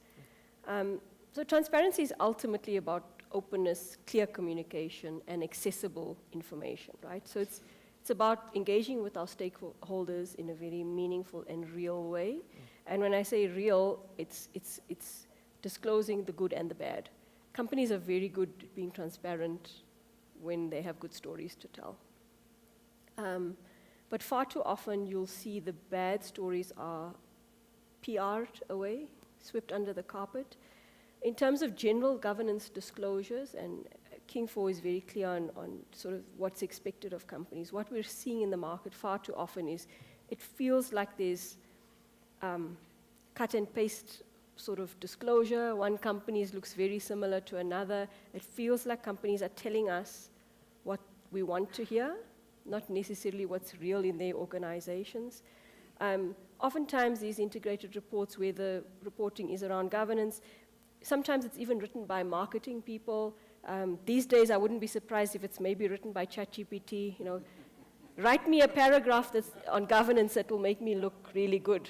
J: So transparency is ultimately about openness, clear communication, and accessible information, right? So it's about engaging with our stakeholders in a very meaningful and real way. And when I say real, it's disclosing the good and the bad. Companies are very good at being transparent when they have good stories to tell. But far too often you'll see the bad stories are PR'd away, swept under the carpet. In terms of general governance disclosures, and King 4 is very clear on sort of what's expected of companies, what we're seeing in the market far too often is it feels like there's cut and paste sort of disclosure. One company looks very similar to another. It feels like companies are telling us what we want to hear, not necessarily what's real in their organizations. Oftentimes these integrated reports where the reporting is around governance, sometimes it's even written by marketing people. These days I wouldn't be surprised if it's maybe written by ChatGPT. Write me a paragraph that's on governance that will make me look really good,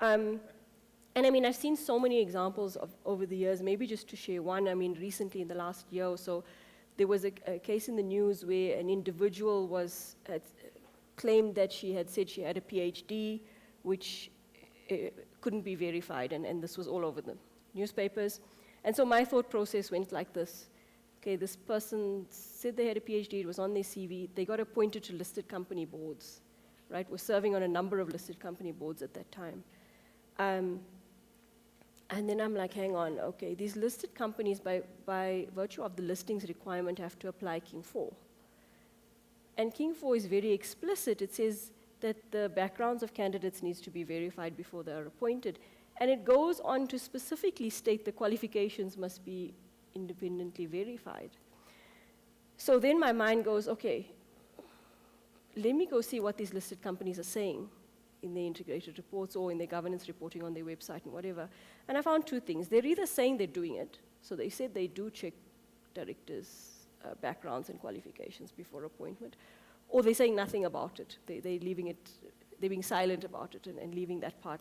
J: And I mean, I've seen so many examples over the years, maybe just to share one. I mean, recently in the last year or so, there was a case in the news where an individual was claimed that she had said she had a PhD, which couldn't be verified, and this was all over the newspapers. And so my thought process went like this. Okay, this person said they had a PhD, it was on their CV, they got appointed to listed company boards, right? Were serving on a number of listed company boards at that time. And then I'm like, hang on, okay, these listed companies, by virtue of the listings requirement, have to apply King 4. And King 4 is very explicit. It says that the backgrounds of candidates needs to be verified before they are appointed. And it goes on to specifically state the qualifications must be independently verified. So then my mind goes, okay, let me go see what these listed companies are saying in their integrated reports or in their governance reporting on their website and whatever. And I found two things. They're either saying they're doing it, so they said they do check directors' backgrounds and qualifications before appointment, or they're saying nothing about it. They're leaving it, they're being silent about it and leaving that part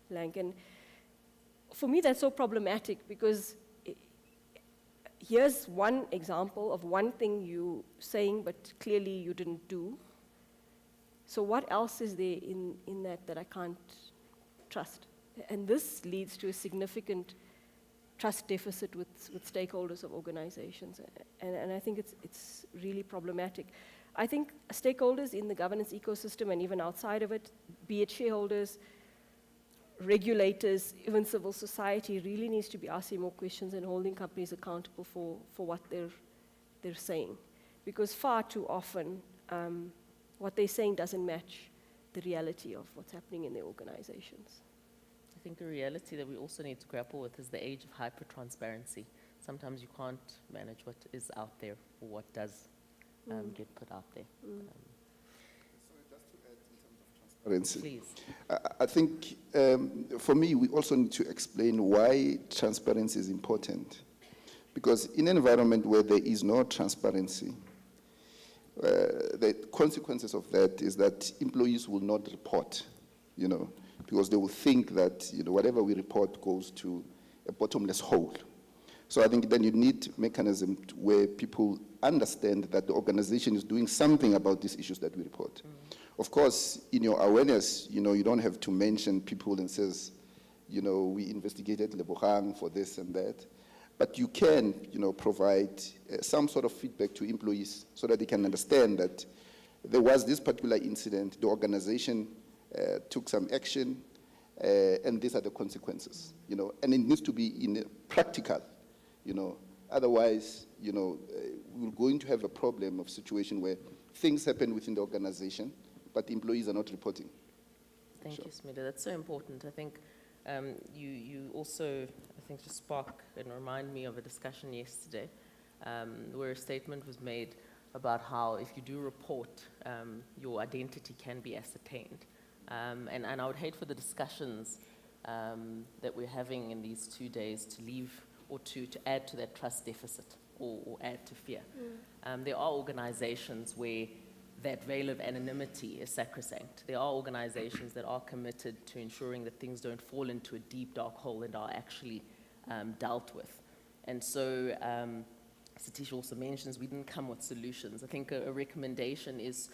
J: blank. And for me, that's so problematic because here's one example of one thing you saying, but clearly you didn't do. So what else is there in that I can't trust? And this leads to a significant trust deficit with stakeholders of organizations. And I think it's really problematic. I think stakeholders in the governance ecosystem and even outside of it, be it shareholders, regulators, even civil society, really needs to be asking more questions and holding companies accountable for what they're saying. Because far too often, what they're saying doesn't match the reality of what's happening in their organizations.
I: I think the reality that we also need to grapple with is the age of hyper-transparency. Sometimes you can't manage what is out there or what does get put out there.
K: Please. I think for me, we also need to explain why transparency is important. Because in an environment where there is no transparency, the consequences of that is that employees will not report, because they will think that whatever we report goes to a bottomless hole. So I think then you need mechanisms where people understand that the organization is doing something about these issues that we report. Of course, in your awareness, you don't have to mention people and says, we investigated Lebogang for this and that. But you can, provide some sort of feedback to employees so that they can understand that there was this particular incident, the organization took some action, and these are the consequences, and it needs to be practical, Otherwise, we're going to have a problem of situation where things happen within the organization, but the employees are not reporting.
I: Thank you, Smida. That's so important. I think you also, just spark and remind me of a discussion yesterday where a statement was made about how if you do report, your identity can be ascertained. And I would hate for the discussions that we're having in these 2 days to leave or to add to that trust deficit or add to fear. There are organizations where that veil of anonymity is sacrosanct. There are organizations that are committed to ensuring that things don't fall into a deep, dark hole and are actually dealt with. And so, Satish also mentions we didn't come with solutions. I think a recommendation is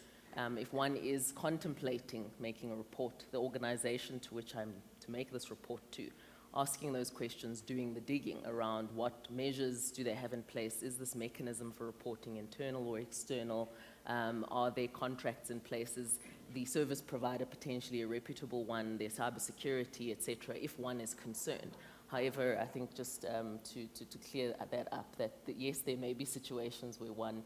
I: if one is contemplating making a report, the organization to which I'm to make this report to, asking those questions, doing the digging around what measures do they have in place, is this mechanism for reporting internal or external, are there contracts in place, is the service provider potentially a reputable one, their cybersecurity, etc., if one is concerned. However, I think just to clear that up, that yes, there may be situations where one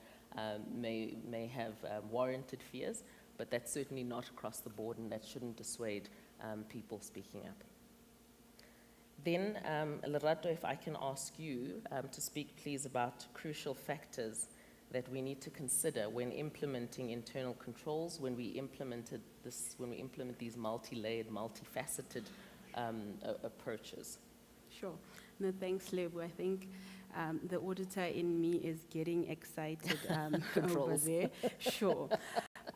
I: may have warranted fears, but that's certainly not across the board, and that shouldn't dissuade people speaking up. Then, Lerato, if I can ask you to speak, please, about crucial factors that we need to consider when implementing internal controls, when we implement these multi-layered, multifaceted approaches.
L: Sure. No, thanks, Lebo. I think the auditor in me is getting excited over there. Sure.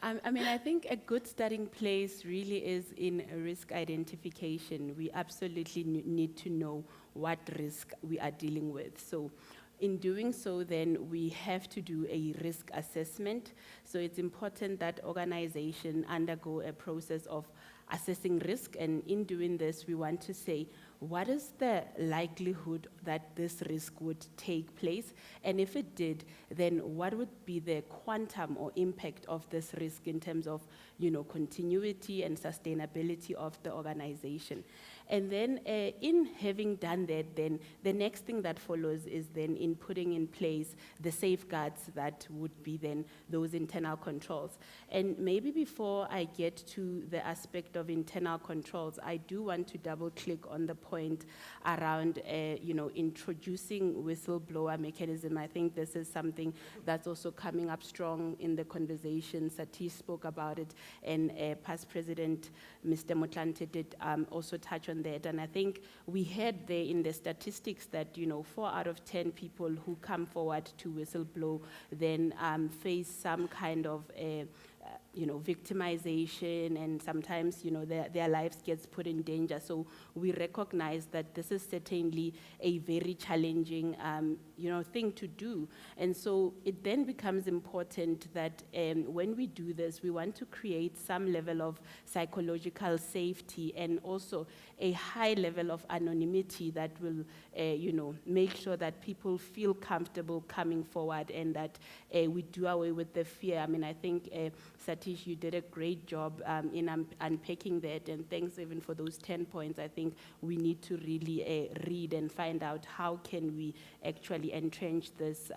L: I think a good starting place really is in risk identification. We absolutely need to know what risk we are dealing with. So In doing so, then we have to do a risk assessment. So it's important that organizations undergo a process of assessing risk, and in doing this, we want to say, what is the likelihood that this risk would take place? And if it did, then what would be the quantum or impact of this risk in terms of, continuity and sustainability of the organization? And then in having done that, then the next thing that follows is then in putting in place the safeguards that would be then those internal controls. And maybe before I get to the aspect of internal controls, I do want to double click on the point around, introducing whistleblower mechanism. I think this is something that's also coming up strong in the conversation. Satish spoke about it, and past President Mr. Motlanthe did also touch on that. And I think we had there in the statistics that, 4 out of 10 people who come forward to whistleblow then face some kind of victimization, and sometimes, their lives gets put in danger. So we recognize that this is certainly a very challenging, thing to do. And so it then becomes important that when we do this, we want to create some level of psychological safety and also a high level of anonymity that will, make sure that people feel comfortable coming forward, and that we do away with the fear. I mean, I think Satish, you did a great job in unpacking that, and thanks even for those 10 points. I think we need to really read and find out how can we actually entrench this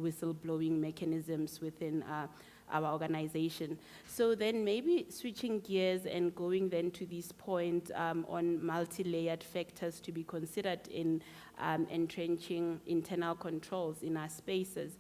L: whistleblowing mechanisms within our organization. So then maybe switching gears and going then to this point on multi-layered factors to be considered in entrenching internal controls in our spaces.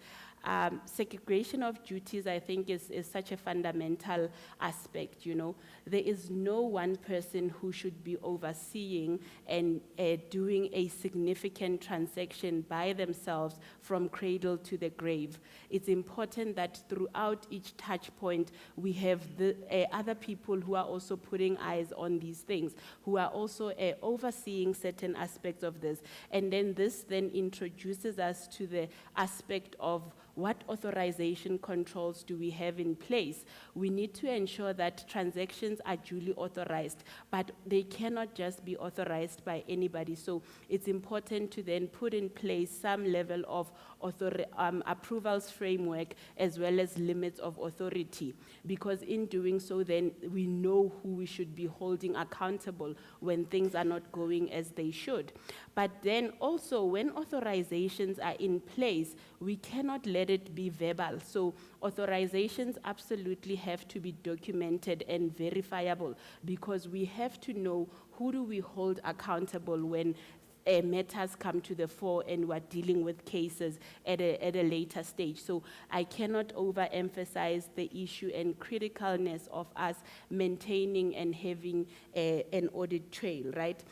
L: Segregation of duties, I think, is such a fundamental aspect, There is no one person who should be overseeing and doing a significant transaction by themselves from cradle to the grave. It's important that throughout each touch point, we have the other people who are also putting eyes on these things, who are also overseeing certain aspects of this. And then this then introduces us to the aspect of what authorization controls do we have in place? We need to ensure that transactions are duly authorized, but they cannot just be authorized by anybody. So it's important to then put in place some level of approvals framework as well as limits of authority, because in doing so, then we know who we should be holding accountable when things are not going as they should. But then also, when authorizations are in place, we cannot let it be verbal. So authorizations absolutely have to be documented and verifiable, because we have to know who do we hold accountable when matters come to the fore and we're dealing with cases at a later stage. So I cannot overemphasize the issue and criticalness of us maintaining and having an audit trail, right?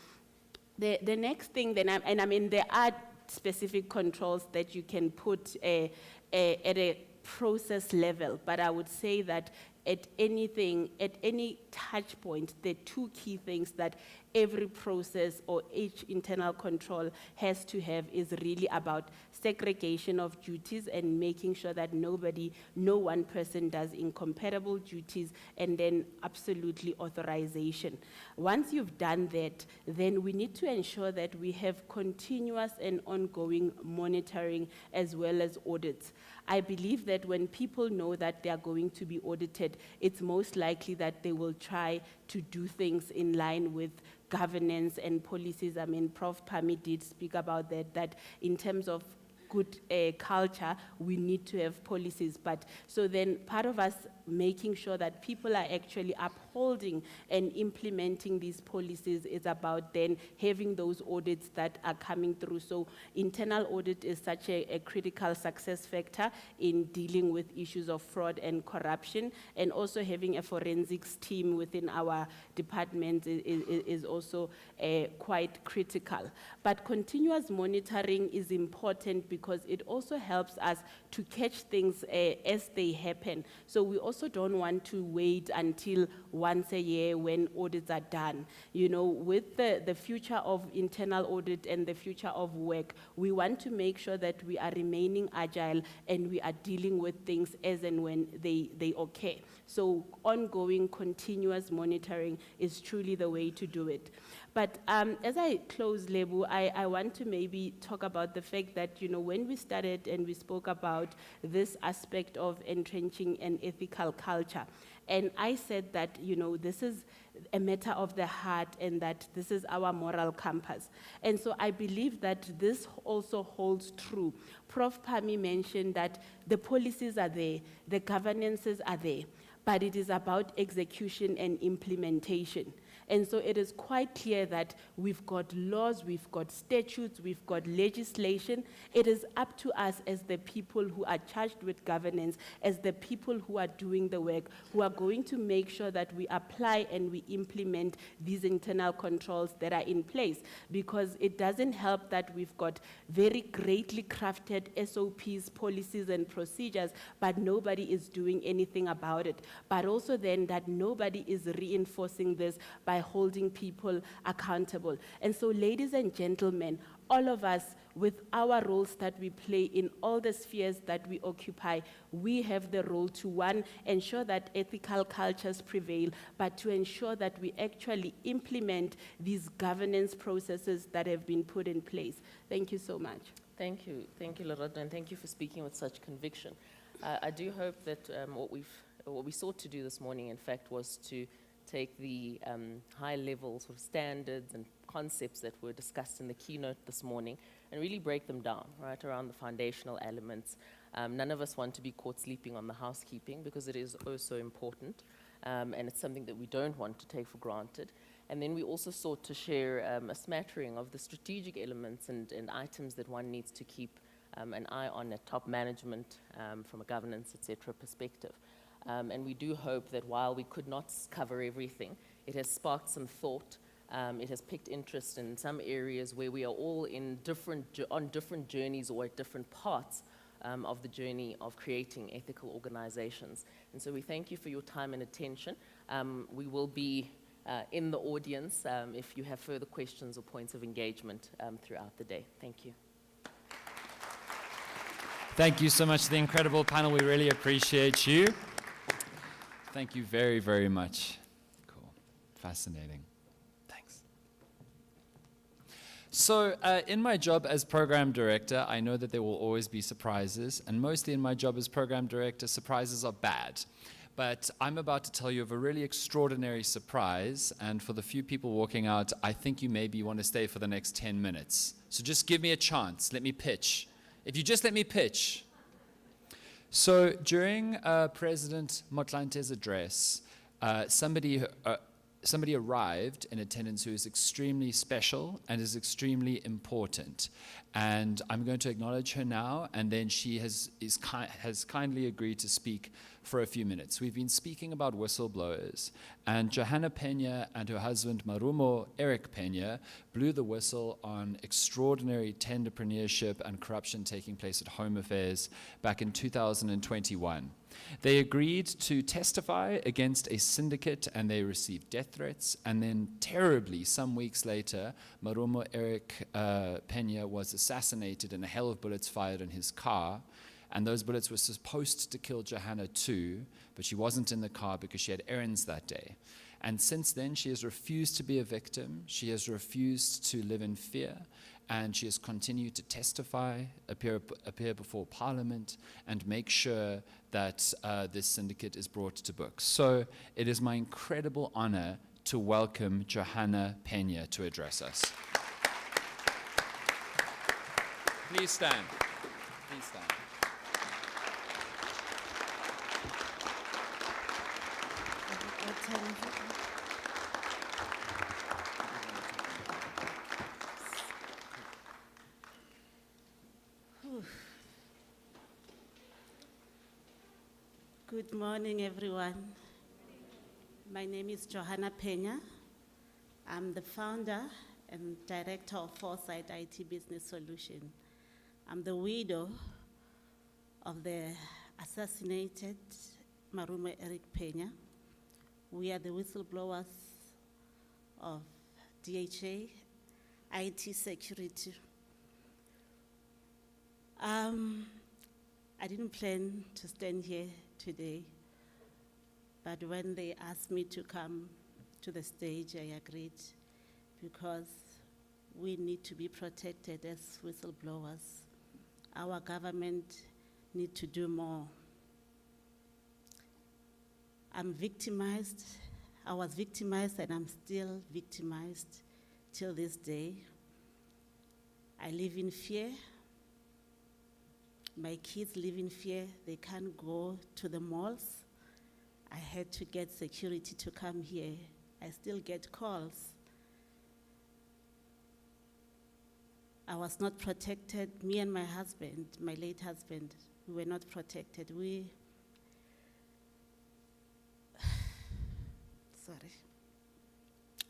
L: The next thing then, there are specific controls that you can put at a process level, but I would say that at any touch point, the two key things that every process or each internal control has to have is really about segregation of duties and making sure that no one person does incompatible duties, and then absolutely authorization. Once you've done that, then we need to ensure that we have continuous and ongoing monitoring as well as audits. I believe that when people know that they are going to be audited, it's most likely that they will try to do things in line with governance and policies. I mean, Prof. Pami did speak about that in terms of good culture, we need to have policies. But so then part of us making sure that people are actually upholding and implementing these policies is about then having those audits that are coming through. So internal audit is such a critical success factor in dealing with issues of fraud and corruption, and also having a forensics team within our department is also quite critical. But continuous monitoring is important because because it also helps us to catch things as they happen. So we also don't want to wait until once a year when audits are done. You know, with the future of internal audit and the future of work, we want to make sure that we are remaining agile and we are dealing with things as and when they occur. So ongoing, continuous monitoring is truly the way to do it. But as I close, Lebu, I want to maybe talk about the fact that, you know, when we started and we spoke about this aspect of entrenching an ethical culture, and I said that, you know, this is a matter of the heart and that this is our moral compass. And so I believe that this also holds true. Prof. Pami mentioned that the policies are there, the governances are there, but it is about execution and implementation. And so it is quite clear that we've got laws, we've got statutes, we've got legislation. It is up to us as the people who are charged with governance, as the people who are doing the work, who are going to make sure that we apply and we implement these internal controls that are in place. Because it doesn't help that we've got very greatly crafted SOPs, policies, and procedures, but nobody is doing anything about it. But also then that nobody is reinforcing this by holding people accountable. And so, ladies and gentlemen, all of us, with our roles that we play in all the spheres that we occupy, we have the role to, one, ensure that ethical cultures prevail, but to ensure that we actually implement these governance processes that have been put in place. Thank you so much.
I: Thank you, Lerato, and thank you for speaking with such conviction. I do hope that what we sought to do this morning, in fact, was to take the high-level sort of standards and concepts that were discussed in the keynote this morning and really break them down, right, around the foundational elements. None of us want to be caught sleeping on the housekeeping because it is oh so important, and it's something that we don't want to take for granted. And then we also sought to share a smattering of the strategic elements and items that one needs to keep an eye on at top management from a governance, et cetera, perspective. And we do hope that while we could not cover everything, it has sparked some thought. It has piqued interest in some areas where we are all on different journeys or at different parts of the journey of creating ethical organizations. And so we thank you for your time and attention. We will be in the audience if you have further questions or points of engagement throughout the day. Thank you.
A: Thank you so much to the incredible panel. We really appreciate you. Thank you very, very much. Cool. Fascinating. Thanks. So in my job as program director, I know that there will always be surprises, and mostly in my job as program director, surprises are bad. But I'm about to tell you of a really extraordinary surprise, and for the few people walking out, I think you maybe want to stay for the next 10 minutes. So just give me a chance. Let me pitch. If you just let me pitch. So during President Motlante's address, somebody arrived in attendance who is extremely special and is extremely important. And I'm going to acknowledge her now, and then she has kindly agreed to speak for a few minutes. We've been speaking about whistleblowers, and Johanna Pena and her husband Marumo Eric Pena blew the whistle on extraordinary tenderpreneurship and corruption taking place at Home Affairs back in 2021. They agreed to testify against a syndicate, and they received death threats. And then terribly, some weeks later, Marumo Eric Pena was assassinated in a hail of bullets fired in his car. And those bullets were supposed to kill Johanna too, but she wasn't in the car because she had errands that day. And since then, she has refused to be a victim. She has refused to live in fear. And she has continued to testify, appear before Parliament, and make sure that this syndicate is brought to book. So it is my incredible honor to welcome Johanna Pena to address us. Please stand. Please stand.
N: Good morning, everyone. My name is Johanna Pena. I'm the founder and director of Foresight IT Business Solution. I'm the widow of the assassinated Marume Eric Peña. We are the whistleblowers of DHA, IT security. I didn't plan to stand here today, but when they asked me to come to the stage, I agreed, because we need to be protected as whistleblowers. Our government needs to do more. I'm victimized. I was victimized and I'm still victimized till this day. I live in fear. My kids live in fear. They can't go to the malls. I had to get security to come here. I still get calls. I was not protected. Me and my husband, my late husband, we were not protected. We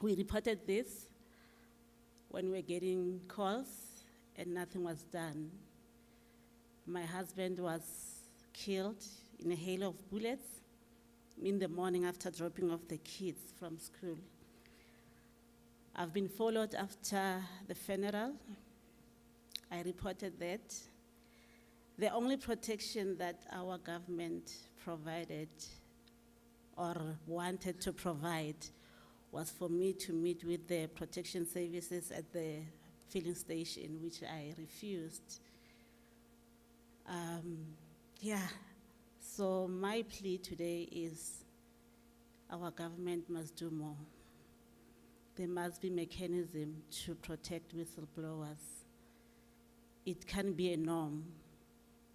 N: reported this when we were getting calls and nothing was done. My husband was killed in a hail of bullets in the morning after dropping off the kids from school. I've been followed after the funeral. I reported that. The only protection that our government provided or wanted to provide was for me to meet with the protection services at the filling station, which I refused. So my plea today is our government must do more. There must be mechanism to protect whistleblowers. It can be a norm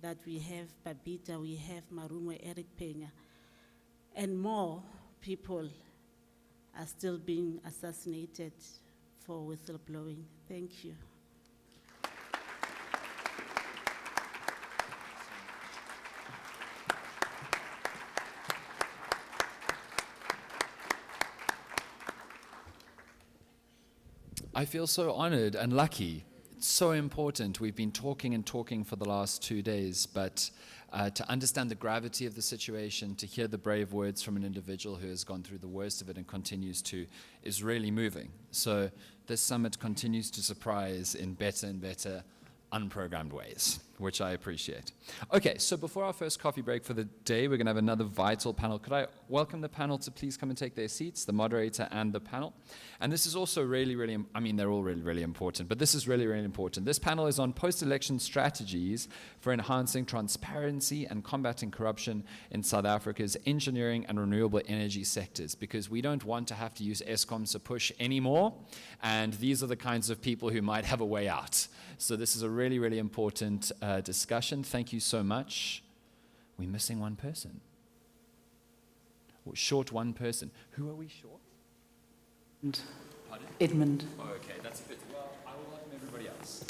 N: that we have Babita, we have Marume Eric Peña, and more people are still being assassinated for whistleblowing. Thank you.
A: I feel so honored and lucky. It's so important. We've been talking and talking for the last 2 days, but to understand the gravity of the situation, to hear the brave words from an individual who has gone through the worst of it and continues to, is really moving. So this summit continues to surprise in better and better unprogrammed ways, which I appreciate. Okay, so before our first coffee break for the day, we're going to have another vital panel. Could I welcome the panel to please come and take their seats, the moderator and the panel? And this is also really, really, I mean, they're all really, really important, but this is really, really important. This panel is on post-election strategies for enhancing transparency and combating corruption in South Africa's engineering and renewable energy sectors, because we don't want to have to use Eskom's to push anymore, and these are the kinds of people who might have a way out. So this is a really, really important discussion. Thank you so much. We're missing one person. We're short one person. Who are we short? Pardon?
O: Edmund.
A: Oh, okay, that's a bit, well, I will welcome everybody else.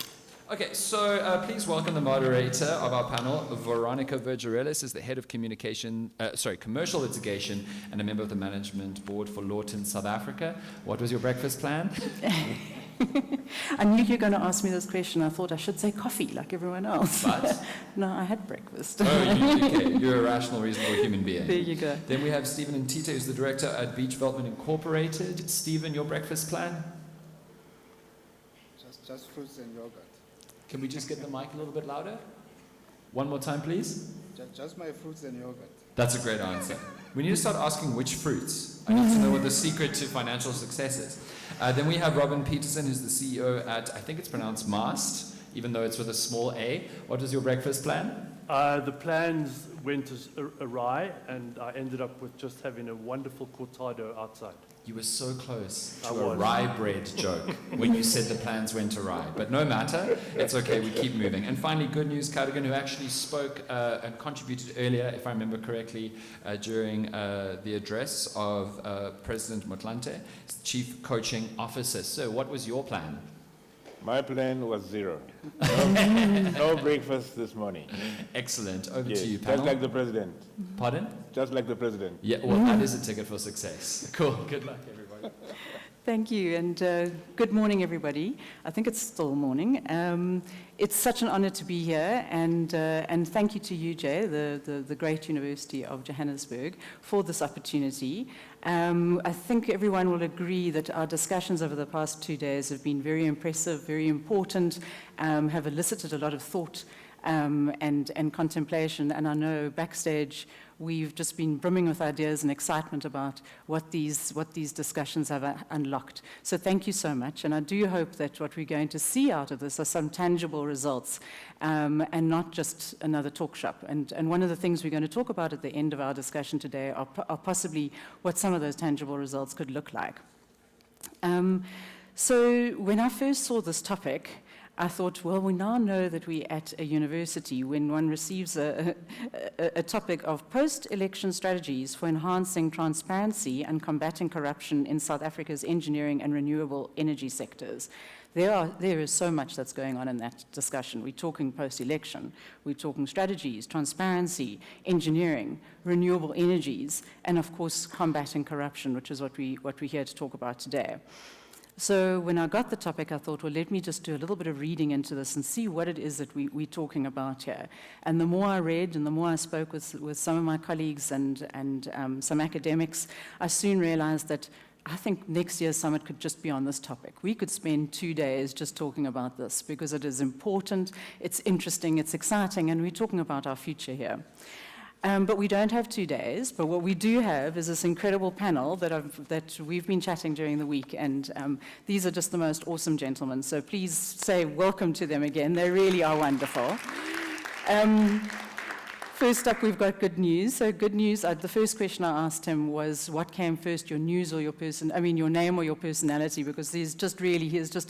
A: Okay, so please welcome the moderator of our panel. Veronica Vergerelis is the head of commercial litigation and a member of the management board for Lawton, South Africa. What was your breakfast plan?
O: I knew you were going to ask me this question. I thought I should say coffee like everyone else.
A: But?
O: No, I had breakfast.
A: Okay. You're a rational, reasonable human being.
O: There you go.
A: Then we have Stephen Ntite, who's the director at Beach Development Incorporated. Stephen, your breakfast plan?
P: Just fruits and yogurt.
A: Can we just get the mic a little bit louder? One more time, please.
P: Just my fruits and yogurt.
A: That's a great answer. We need to start asking which fruits. I need to know what the secret to financial success is. Then we have Robin Peterson, who's the CEO at, I think it's pronounced Mast, even though it's with a small a. What was your breakfast plan?
Q: The plans went awry, and I ended up with just having a wonderful cortado outside.
A: You were so close to a rye bread joke when you said the plans went awry. But no matter, it's okay, we keep moving. And finally, Good News Cardigan, who actually spoke and contributed earlier, if I remember correctly, during the address of President Motlanthe, Chief Coaching Officer. So what was your plan?
R: My plan was zero. No breakfast this morning.
A: Excellent. Over
R: yes,
A: to you, panel.
R: Just like the president.
A: Pardon?
R: Just like the president.
A: Yeah, well, that is a ticket for success. Cool. Good luck, everybody.
O: Thank you, and good morning, everybody. I think it's still morning. It's such an honor to be here, and thank you to UJ, the great University of Johannesburg, for this opportunity. I think everyone will agree that our discussions over the past 2 days have been very impressive, very important, have elicited a lot of thought and contemplation, and I know backstage we've just been brimming with ideas and excitement about what these discussions have unlocked. So thank you so much, and I do hope that what we're going to see out of this are some tangible results and not just another talk shop. And one of the things we're going to talk about at the end of our discussion today are possibly what some of those tangible results could look like. So when I first saw this topic, I thought, well, we now know that we're at a university when one receives a topic of post-election strategies for enhancing transparency and combating corruption in South Africa's engineering and renewable energy sectors. There is so much that's going on in that discussion. We're talking post-election, we're talking strategies, transparency, engineering, renewable energies, and of course, combating corruption, which is what we're here to talk about today. So when I got the topic, I thought, well, let me just do a little bit of reading into this and see what it is that we're talking about here. And the more I read and the more I spoke with some of my colleagues and some academics, I soon realized that I think next year's summit could just be on this topic. We could spend 2 days just talking about this because it is important, it's interesting, it's exciting, and we're talking about our future here. But we don't have 2 days, but what we do have is this incredible panel that we've been chatting during the week, and these are just the most awesome gentlemen, so please say welcome to them again. They really are wonderful. First up, we've got good news. So good news, the first question I asked him was, what came first, your news or your your name or your personality? Because he's just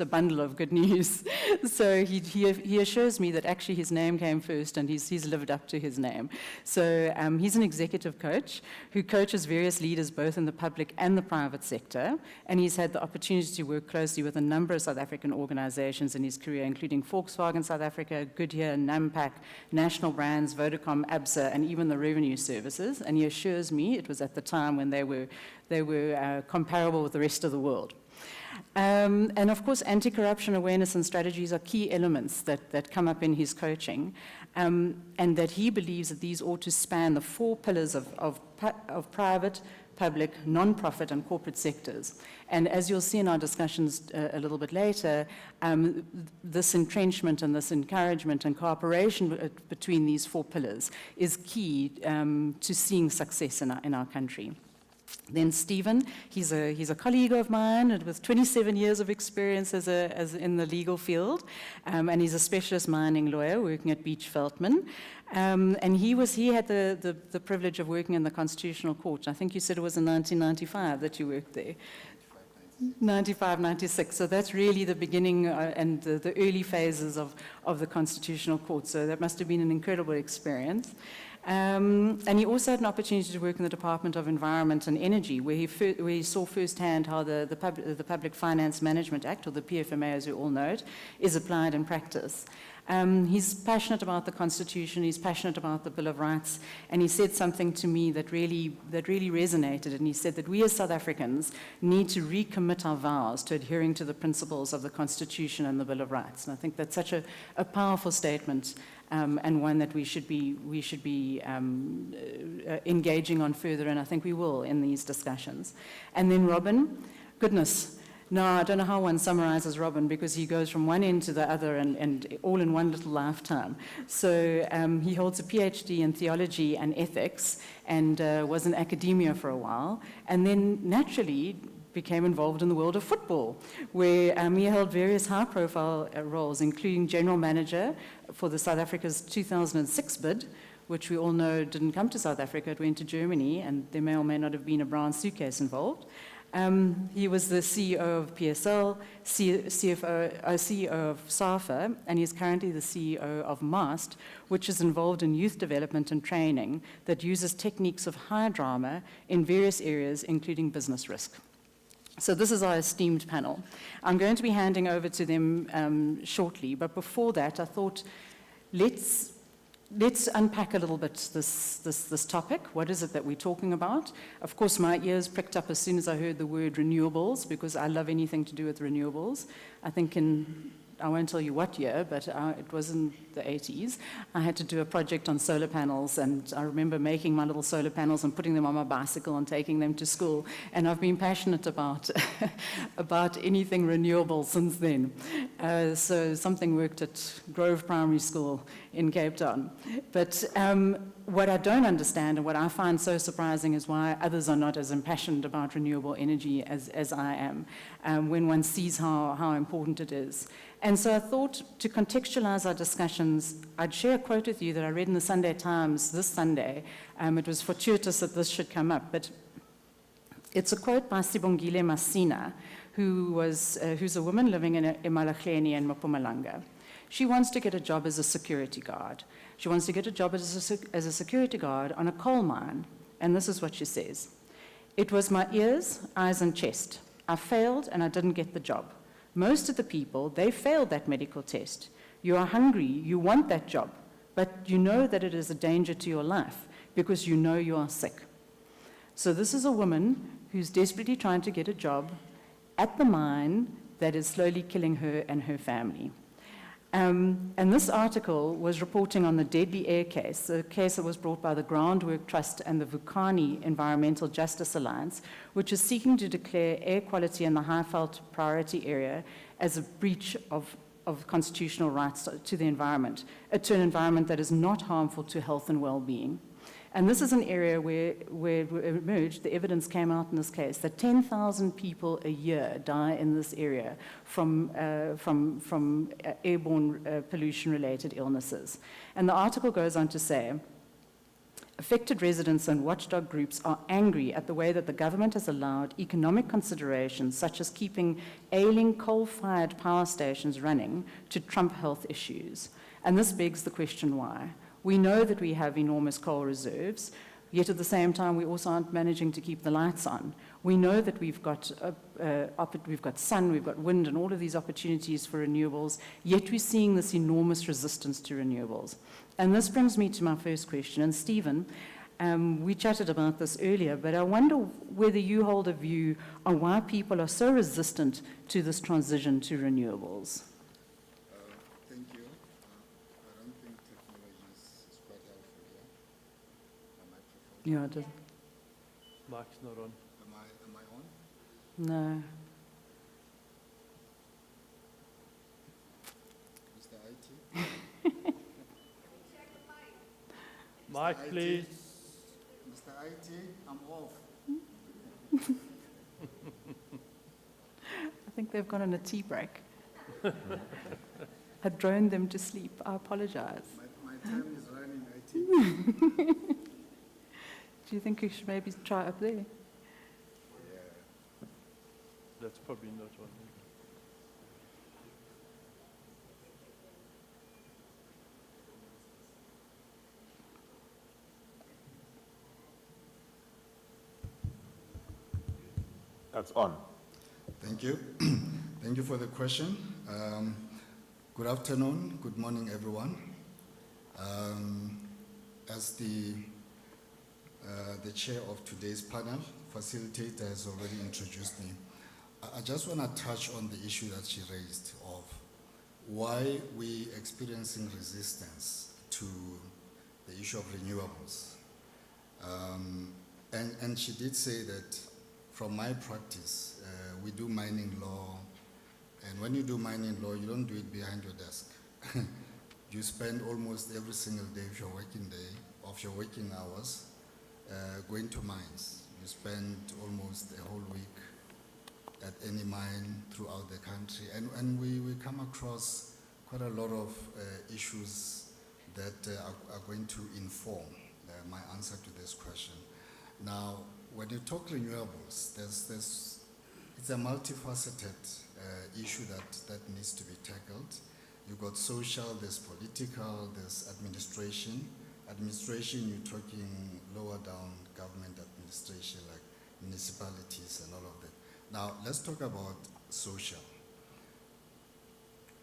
O: a bundle of good news. So he assures me that actually his name came first and he's lived up to his name. So he's an executive coach who coaches various leaders both in the public and the private sector. And he's had the opportunity to work closely with a number of South African organizations in his career, including Volkswagen South Africa, Goodyear, Nampak, National Brands, Vodacom, ABSA, and even the revenue services, and he assures me it was at the time when they were comparable with the rest of the world. And of course, anti-corruption awareness and strategies are key elements that come up in his coaching, and that he believes that these ought to span the 4 pillars of private, public, non-profit, and corporate sectors. And as you'll see in our discussions a little bit later, this entrenchment and this encouragement and cooperation between these 4 pillars is key to seeing success in our country. Then Stephen, he's a colleague of mine with 27 years of experience as in the legal field, and he's a specialist mining lawyer working at Beach Feldman. And he had the privilege of working in the Constitutional Court. I think you said it was in 1995 that you worked there. 95, 96. So that's really the beginning and the early phases of the Constitutional Court. So that must have been an incredible experience. And he also had an opportunity to work in the Department of Environment and Energy, where he saw firsthand how the Public Finance Management Act, or the PFMA as we all know it, is applied in practice. He's passionate about the Constitution, he's passionate about the Bill of Rights, and he said something to me that really resonated, and he said that we as South Africans need to recommit our vows to adhering to the principles of the Constitution and the Bill of Rights. And I think that's such a powerful statement, and one that we should be engaging on further, and I think we will in these discussions. And then Robin, goodness. No, I don't know how one summarizes Robin, because he goes from one end to the other and all in one little lifetime. So he holds a PhD in theology and ethics and was in academia for a while, and then naturally became involved in the world of football, where he held various high-profile roles, including general manager for the South Africa's 2006 bid, which we all know didn't come to South Africa, it went to Germany, and there may or may not have been a brown suitcase involved. He was the CEO of PSL, CEO of SAFA, and he's currently the CEO of MAST, which is involved in youth development and training that uses techniques of high drama in various areas, including business risk. So this is our esteemed panel. I'm going to be handing over to them shortly, but before that, I thought let's let's unpack a little bit this topic. What is it that we're talking about? Of course, my ears pricked up as soon as I heard the word renewables, because I love anything to do with renewables. I think I won't tell you what year, but it was in the 80s. I had to do a project on solar panels, and I remember making my little solar panels and putting them on my bicycle and taking them to school. And I've been passionate about, about anything renewable since then. So something worked at Grove Primary School in Cape Town. But what I don't understand and what I find so surprising is why others are not as impassioned about renewable energy as I am, when one sees how important it is. And so I thought, to contextualize our discussions, I'd share a quote with you that I read in the Sunday Times this Sunday. It was fortuitous that this should come up, but it's a quote by Sibongile Masina, who's a woman living in Emalahleni in Mpumalanga. She wants to get a job as a security guard. She wants to get a job as a security guard on a coal mine. And this is what she says. "It was my ears, eyes, and chest. I failed and I didn't get the job. Most of the people, they failed that medical test. You are hungry, you want that job, but you know that it is a danger to your life because you know you are sick." So this is a woman who's desperately trying to get a job at the mine that is slowly killing her and her family. And this article was reporting on the deadly air case, a case that was brought by the Groundwork Trust and the Vukani Environmental Justice Alliance, which is seeking to declare air quality in the Highveld priority area as a breach of constitutional rights to the environment, to an environment that is not harmful to health and well-being. And this is an area where it emerged, the evidence came out in this case, that 10,000 people a year die in this area from airborne pollution-related illnesses. And the article goes on to say, affected residents and watchdog groups are angry at the way that the government has allowed economic considerations, such as keeping ailing coal-fired power stations running, to trump health issues. And this begs the question why. We know that we have enormous coal reserves, yet at the same time we also aren't managing to keep the lights on. We know that we've got sun, we've got wind, and all of these opportunities for renewables, yet we're seeing this enormous resistance to renewables. And this brings me to my first question. And Stephen, we chatted about this earlier, but I wonder whether you hold a view on why people are so resistant to this transition to renewables. Yeah, it doesn't.
Q: Mic's not on.
P: Am I on?
O: No.
P: Mr. IT?
Q: Mic, please.
P: Mr. IT, I'm off.
O: I think they've gone on a tea break. I droned them to sleep. I apologize.
P: My time is running, IT.
O: Do you think you should maybe try up there?
Q: That's probably not on.
R: That's on.
P: Thank you. Thank you for the question. Good afternoon, good morning, everyone. As the chair of today's panel, facilitator, has already introduced me, I just want to touch on the issue that she raised of why we experiencing resistance to the issue of renewables. And she did say that from my practice, we do mining law, and when you do mining law, you don't do it behind your desk. You spend almost every single day of your working hours going to mines. You spend almost a whole week at any mine throughout the country, and we come across quite a lot of issues that are going to inform my answer to this question. Now, when you talk renewables, it's a multifaceted issue that needs to be tackled. You've got social, there's political, there's administration. Administration, you're talking lower down government administration like municipalities and all of that. Now, let's talk about social.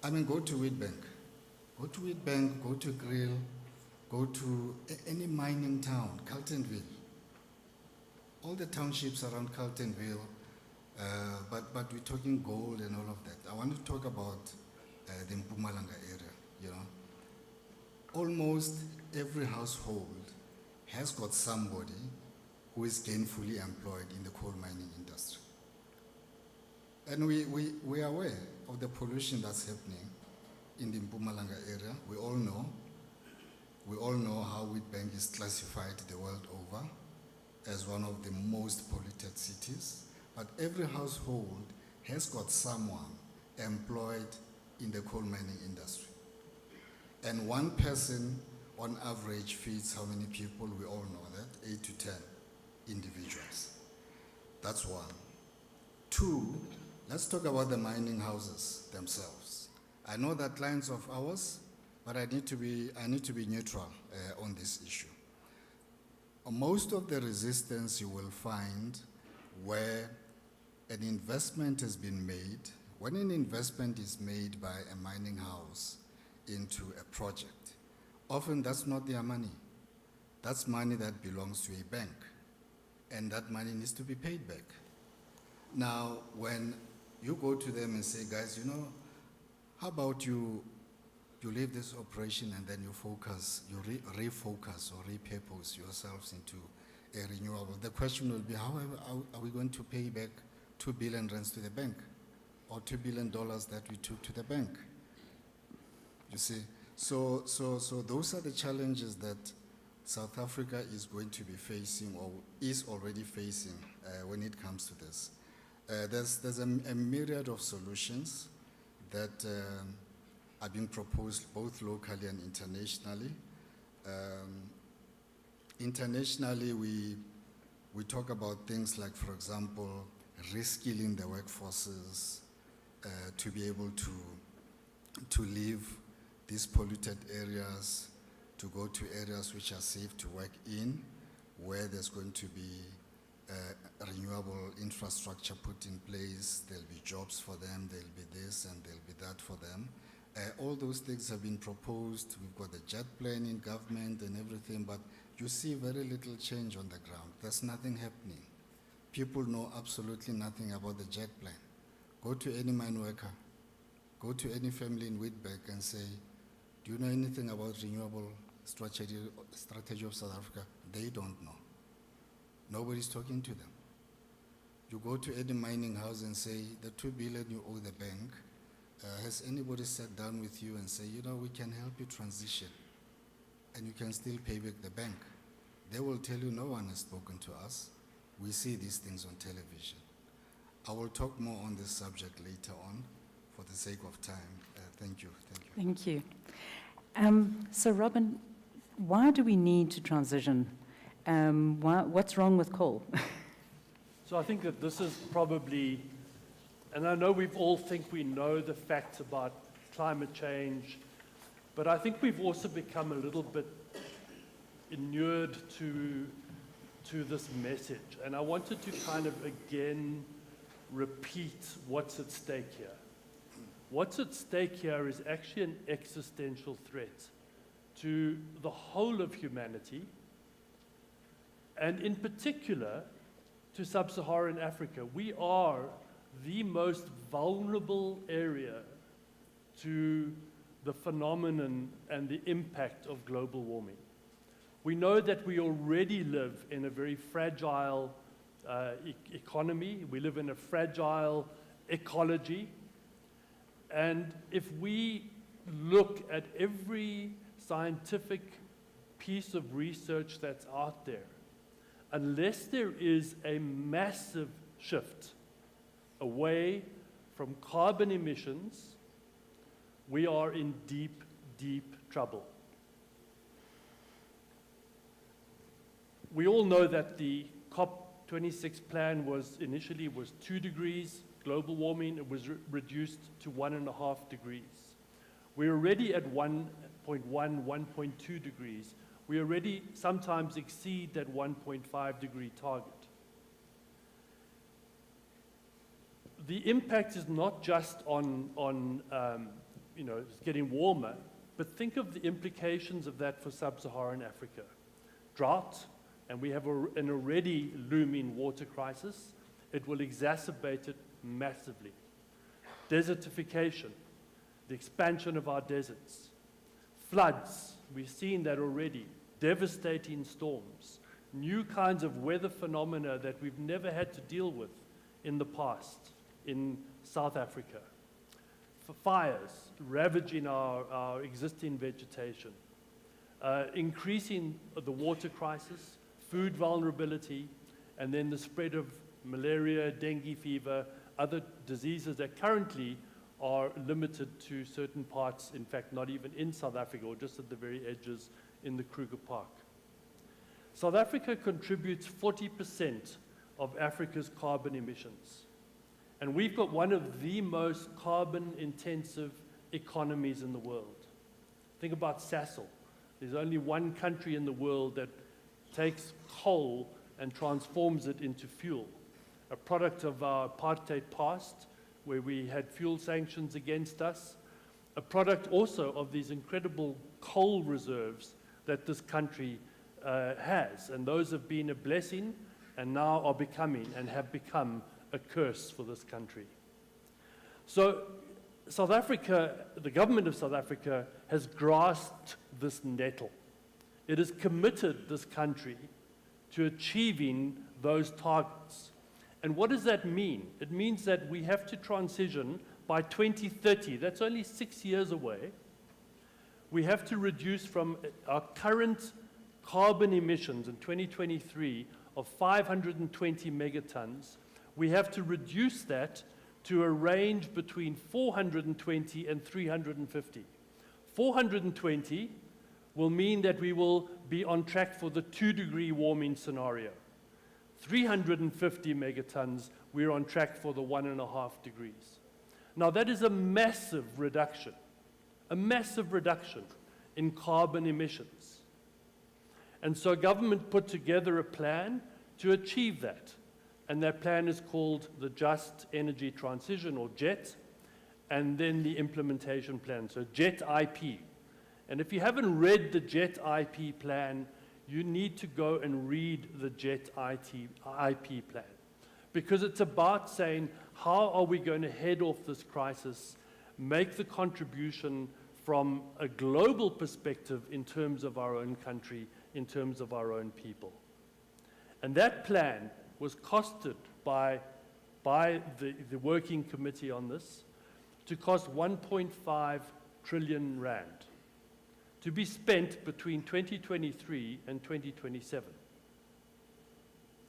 P: I mean, go to Wheatbank. Go to Wheatbank, go to Grill, go to any mining town, Carltonville, all the townships around Carltonville, but we're talking gold and all of that. I want to talk about the Mpumalanga area, you know. Almost every household has got somebody who is gainfully employed in the coal mining industry. And we are aware of the pollution that's happening in the Mpumalanga area. We all know how Witbank is classified the world over as one of the most polluted cities. But every household has got someone employed in the coal mining industry. And one person on average feeds how many people? We all know that, 8 to 10 individuals. That's one. Two, let's talk about the mining houses themselves. I know that clients of ours, but I need to be neutral on this issue. Most of the resistance you will find where an investment has been made, when an investment is made by a mining house into a project, often that's not their money. That's money that belongs to a bank, and that money needs to be paid back. Now, when you go to them and say, guys, you know, how about you leave this operation and then you focus, you refocus or repurpose yourselves into a renewable. The question will be, how are we going to pay back 2 billion rands to the bank or $2 billion that we took to the bank? You see, so those are the challenges that South Africa is going to be facing or is already facing when it comes to this. There's a myriad of solutions that are being proposed both locally and internationally. Internationally, we talk about things like, for example, reskilling the workforces to be able to leave these polluted areas, to go to areas which are safe to work in, where there's going to be renewable infrastructure put in place. There'll be jobs for them, there'll be this and there'll be that for them. All those things have been proposed. We've got the jet plane in government and everything, but you see very little change on the ground. There's nothing happening. People know absolutely nothing about the jet plane. Go to any mine worker, go to any family in Witbank and say, do you know anything about renewable strategy of South Africa? They don't know. Nobody's talking to them. You go to any mining house and say, the 2 billion you owe the bank, has anybody sat down with you and say, you know, we can help you transition and you can still pay back the bank? They will tell you, no one has spoken to us. We see these things on television. I will talk more on this subject later on for the sake of time. Thank you.
O: Thank you. So Robin, why do we need to transition? What's wrong with coal?
Q: So I think that this is probably, and I know we all think we know the facts about climate change, but I think we've also become a little bit inured to this message. And I wanted to kind of again repeat what's at stake here. What's at stake here is actually an existential threat to the whole of humanity, and in particular to sub-Saharan Africa. We are the most vulnerable area to the phenomenon and the impact of global warming. We know that we already live in a very fragile economy. We live in a fragile ecology. And if we look at every scientific piece of research that's out there, unless there is a massive shift away from carbon emissions, we are in deep, deep trouble. We all know that the COP26 plan was initially 2 degrees global warming. It was reduced to 1.5 degrees. We're already at 1.1, 1.2 degrees. We already sometimes exceed that 1.5 degree target. The impact is not just on it's getting warmer. but think of the implications of that for sub-Saharan Africa. Drought, and we have an already looming water crisis. It will exacerbate it massively. Desertification, the expansion of our deserts. Floods, we've seen that already. Devastating storms. New kinds of weather phenomena that we've never had to deal with in the past in South Africa. Fires, ravaging our existing vegetation. Increasing the water crisis, food vulnerability, and then the spread of malaria, dengue fever, other diseases that currently are limited to certain parts, in fact, not even in South Africa, or just at the very edges in the Kruger Park. South Africa contributes 40% of Africa's carbon emissions. And we've got one of the most carbon-intensive economies in the world. Think about Sasol. There's only one country in the world that takes coal and transforms it into fuel, a product of our apartheid past, where we had fuel sanctions against us, a product also of these incredible coal reserves that this country has. And those have been a blessing and now are becoming and have become a curse for this country. So South Africa, the government of South Africa has grasped this nettle. It has committed this country to achieving those targets. And what does that mean? It means that we have to transition by 2030. That's only 6 years away. We have to reduce from our current carbon emissions in 2023 of 520 megatons. We have to reduce that to a range between 420 and 350. 420 will mean that we will be on track for the 2-degree warming scenario. 350 megatons, we're on track for the 1.5 degrees. Now that is a massive reduction in carbon emissions. And so government put together a plan to achieve that. And that plan is called the Just Energy Transition, or JET, and then the implementation plan, so JET IP. And if you haven't read the JET IP plan, you need to go and read the JET IP plan. Because it's about saying, how are we going to head off this crisis, make the contribution from a global perspective in terms of our own country, in terms of our own people. And that plan was costed by the working committee on this to cost 1.5 trillion rand, to be spent between 2023 and 2027.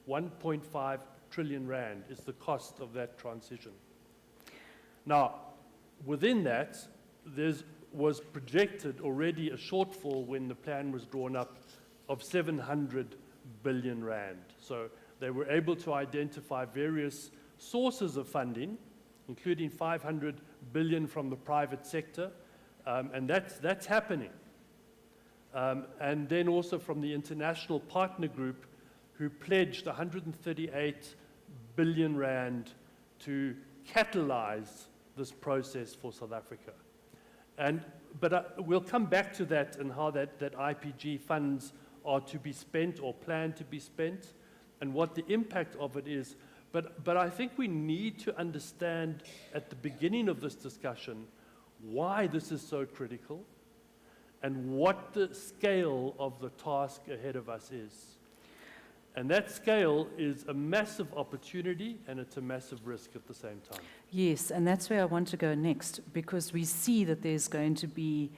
Q: 1.5 trillion rand is the cost of that transition. Now, within that, there was projected already a shortfall when the plan was drawn up of 700 billion rand. So they were able to identify various sources of funding, including 500 billion from the private sector, and that's happening. And then also from the international partner group, who pledged 138 billion rand to catalyze this process for South Africa. But we'll come back to that and how that IPG funds are to be spent or planned to be spent, and what the impact of it is. But I think we need to understand at the beginning of this discussion why this is so critical and what the scale of the task ahead of us is. And that scale is a massive opportunity and it's a massive risk at the same time.
O: Yes, and that's where I want to go next, because we see that there's going to be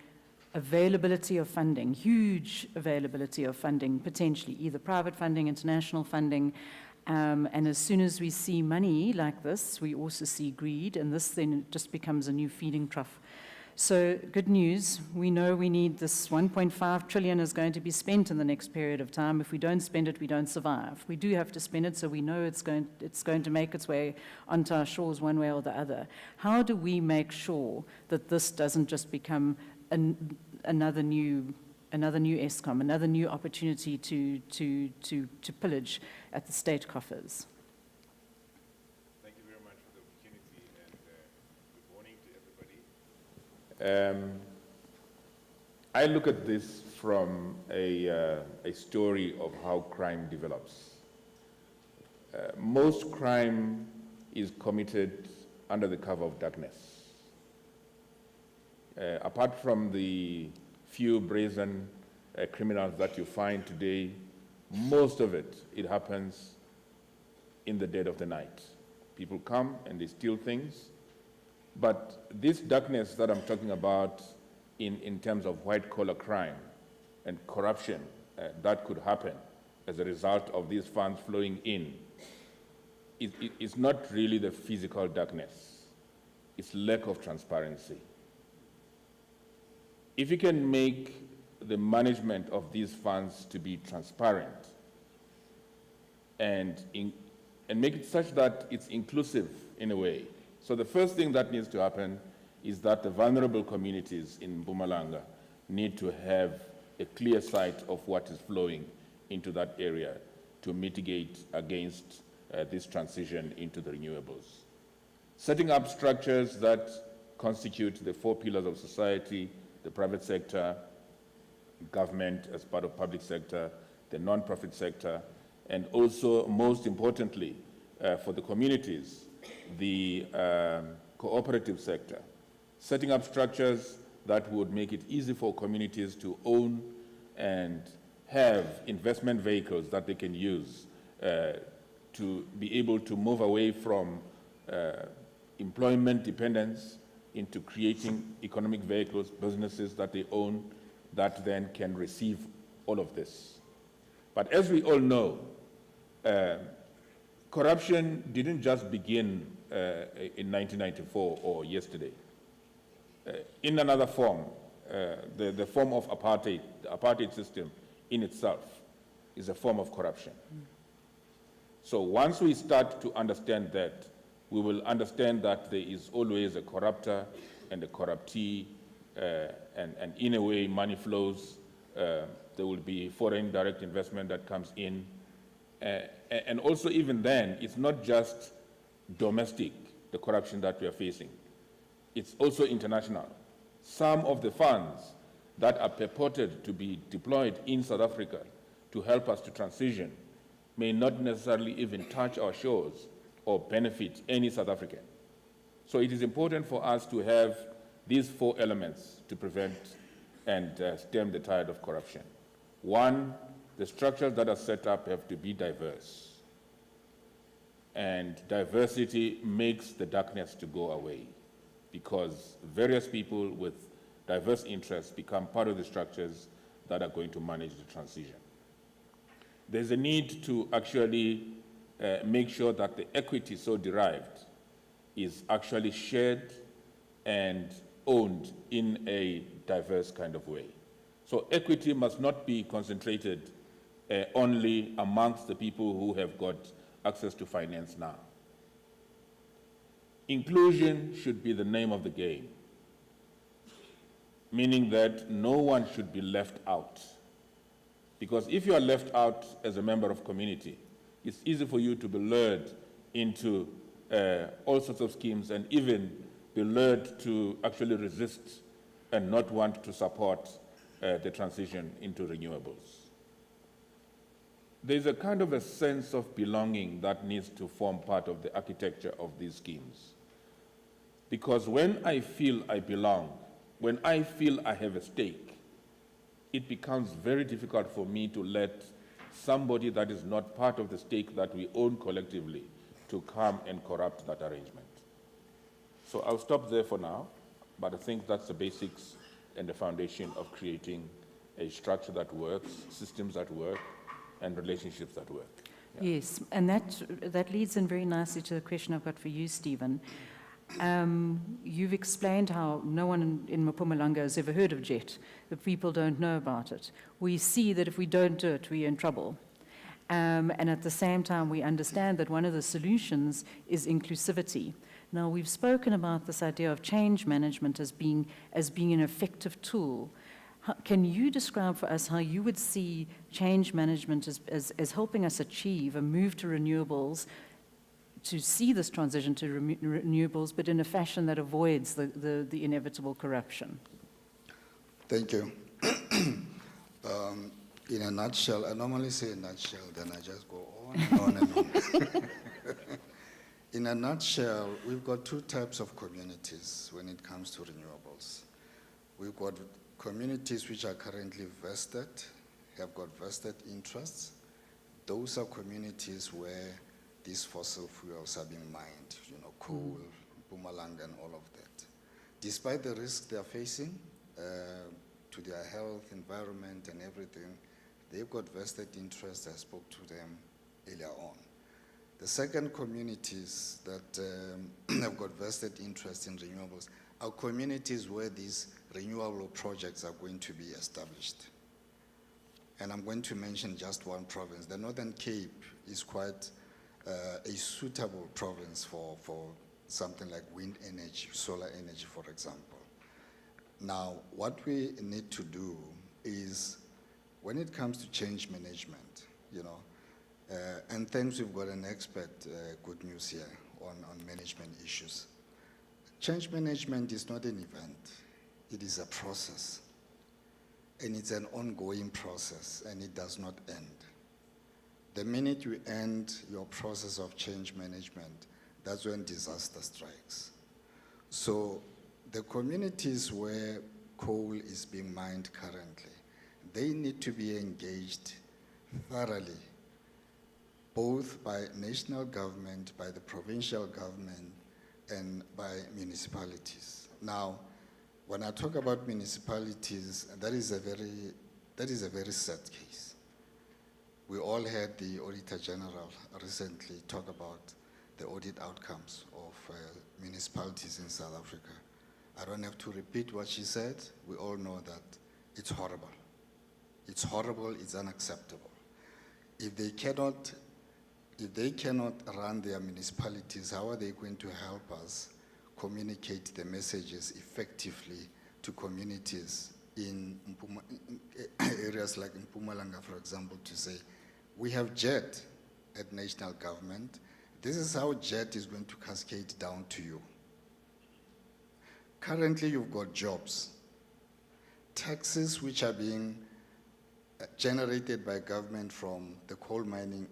O: availability of funding, huge availability of funding, potentially, either private funding, international funding, and as soon as we see money like this, we also see greed, and this then just becomes a new feeding trough. So good news, we know we need this 1.5 trillion is going to be spent in the next period of time. If we don't spend it, we don't survive. We do have to spend it, so we know it's going to make its way onto our shores one way or the other. How do we make sure that this doesn't just become another new ESCOM, another new opportunity to pillage at the state coffers?
R: Thank you very much for the opportunity, and good morning to everybody. I look at this from a story of how crime develops. Most crime is committed under the cover of darkness. Apart from the few brazen criminals that you find today, most of it happens in the dead of the night. People come and they steal things, but this darkness that I'm talking about in terms of white-collar crime and corruption that could happen as a result of these funds flowing in, it's not really the physical darkness, it's lack of transparency. If you can make the management of these funds to be transparent and make it such that it's inclusive in a way. So the first thing that needs to happen is that the vulnerable communities in Mpumalanga need to have a clear sight of what is flowing into that area to mitigate against this transition into the renewables. Setting up structures that constitute the 4 pillars of society, the private sector, government as part of public sector, the non-profit sector, and also, most importantly, for the communities, the cooperative sector. Setting up structures that would make it easy for communities to own and have investment vehicles that they can use to be able to move away from employment dependence into creating economic vehicles, businesses that they own, that then can receive all of this. But as we all know, corruption didn't just begin in 1994 or yesterday. In another form, the form of apartheid, the apartheid system in itself is a form of corruption. So once we start to understand that, we will understand that there is always a corrupter and a corruptee, and in a way, money flows. There will be foreign direct investment that comes in. And also, even then, it's not just domestic, the corruption that we are facing. It's also international. Some of the funds that are purported to be deployed in South Africa to help us to transition may not necessarily even touch our shores or benefit any South African. So it is important for us to have these 4 elements to prevent and stem the tide of corruption. 1, the structures that are set up have to be diverse. And diversity makes the darkness to go away, because various people with diverse interests become part of the structures that are going to manage the transition. There's a need to actually make sure that the equity so derived is actually shared and owned in a diverse kind of way. So equity must not be concentrated only amongst the people who have got access to finance now. Inclusion should be the name of the game, meaning that no one should be left out. Because if you are left out as a member of community, it's easy for you to be lured into all sorts of schemes and even be lured to actually resist and not want to support the transition into renewables. There's a kind of a sense of belonging that needs to form part of the architecture of these schemes. Because when I feel I belong, when I feel I have a stake, it becomes very difficult for me to let somebody that is not part of the stake that we own collectively to come and corrupt that arrangement. So I'll stop there for now, but I think that's the basics and the foundation of creating a structure that works, systems that work, and relationships that work. Yeah.
O: Yes, and that leads in very nicely to the question I've got for you, Stephen. You've explained how no one in Mpumalanga has ever heard of JET, that people don't know about it. We see that if we don't do it, we're in trouble. And at the same time, we understand that one of the solutions is inclusivity. Now, we've spoken about this idea of change management as being an effective tool. Can you describe for us how you would see change management as helping us achieve a move to renewables, to see this transition to renewables, but in a fashion that avoids the inevitable corruption?
P: Thank you. In a nutshell, I normally say a nutshell, then I just go on and on and on. In a nutshell, we've got two types of communities when it comes to renewables. We've got communities which are currently vested, have got vested interests. Those are communities where these fossil fuels are being mined, coal, Mpumalanga and all of that. Despite the risks they are facing to their health, environment and everything, they've got vested interests. I spoke to them earlier on. The second communities that have got vested interest in renewables are communities where these renewable projects are going to be established. And I'm going to mention just one province. The Northern Cape is quite a suitable province for something like wind energy, solar energy, for example. Now, what we need to do is, when it comes to change management, and thanks, we've got an expert, good news here, on management issues. Change management is not an event, it is a process. And it's an ongoing process, and it does not end. The minute you end your process of change management, that's when disaster strikes. So the communities where coal is being mined currently, they need to be engaged thoroughly, both by national government, by the provincial government, and by municipalities. Now, when I talk about municipalities, that is a very sad case. We all heard the Auditor General recently talk about the audit outcomes of municipalities in South Africa. I don't have to repeat what she said. We all know that it's horrible. It's horrible, it's unacceptable. If they cannot run their municipalities, how are they going to help us communicate the messages effectively to communities in areas like in Mpumalanga, for example, to say, we have JET at national government. This is how JET is going to cascade down to you. Currently, you've got jobs, taxes which are being generated by government from the coal mining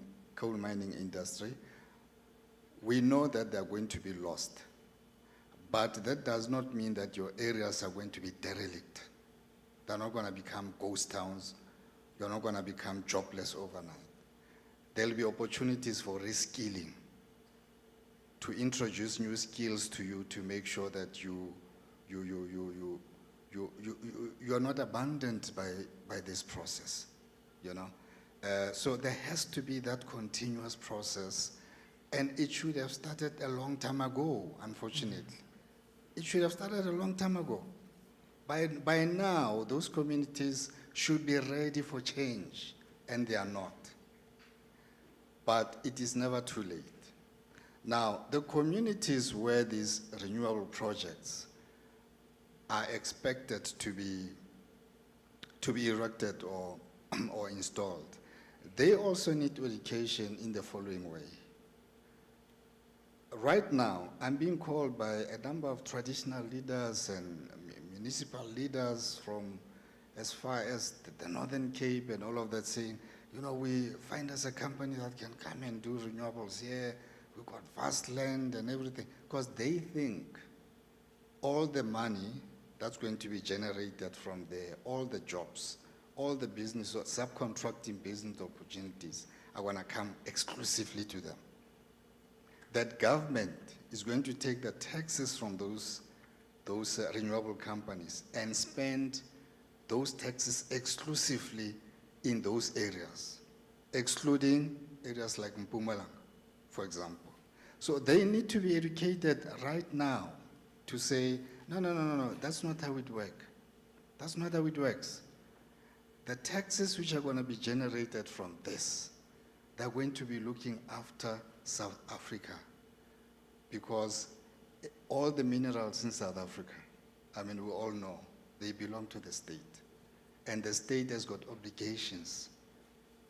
P: industry. We know that they're going to be lost. But that does not mean that your areas are going to be derelict. They're not going to become ghost towns. You're not going to become jobless overnight. There'll be opportunities for reskilling, to introduce new skills to you, to make sure that you're not abandoned by this process, So there has to be that continuous process, and it should have started a long time ago, unfortunately. It should have started a long time ago. By now, those communities should be ready for change, and they are not. But it is never too late. Now, the communities where these renewable projects are expected to be erected or installed, they also need education in the following way. Right now, I'm being called by a number of traditional leaders and municipal leaders from as far as the Northern Cape and all of that, saying, we find us a company that can come and do renewables here. We've got vast land and everything. Because they think all the money that's going to be generated from there, all the jobs, all the business, or subcontracting business opportunities are going to come exclusively to them. That government is going to take the taxes from those renewable companies and spend those taxes exclusively in those areas, excluding areas like Mpumalanga, for example. So they need to be educated right now to say, no, that's not how it works. That's not how it works. The taxes which are going to be generated from this, they're going to be looking after South Africa, because all the minerals in South Africa, we all know, they belong to the state. And the state has got obligations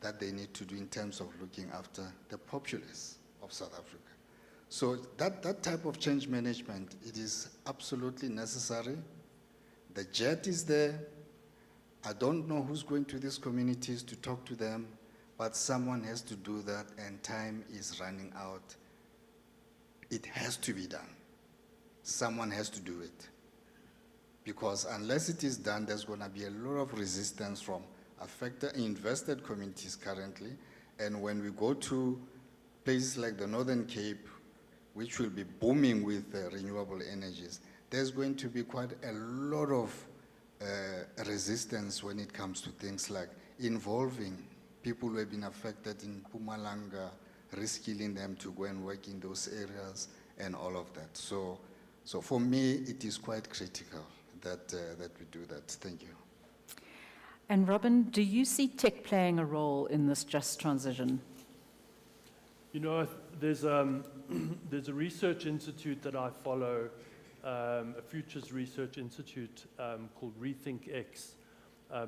P: that they need to do in terms of looking after the populace of South Africa. So that type of change management, it is absolutely necessary. The JET is there. I don't know who's going to these communities to talk to them, but someone has to do that, and time is running out. It has to be done. Someone has to do it. Because unless it is done, there's going to be a lot of resistance from affected, invested communities currently. And when we go to places like the Northern Cape, which will be booming with renewable energies, there's going to be quite a lot of resistance when it comes to things like involving people who have been affected in Mpumalanga, reskilling them to go and work in those areas and all of that. So for me, it is quite critical that we do that. Thank you.
O: And Robin, do you see tech playing a role in this just transition?
Q: You know, there's a research institute that I follow, a futures research institute called Rethink X,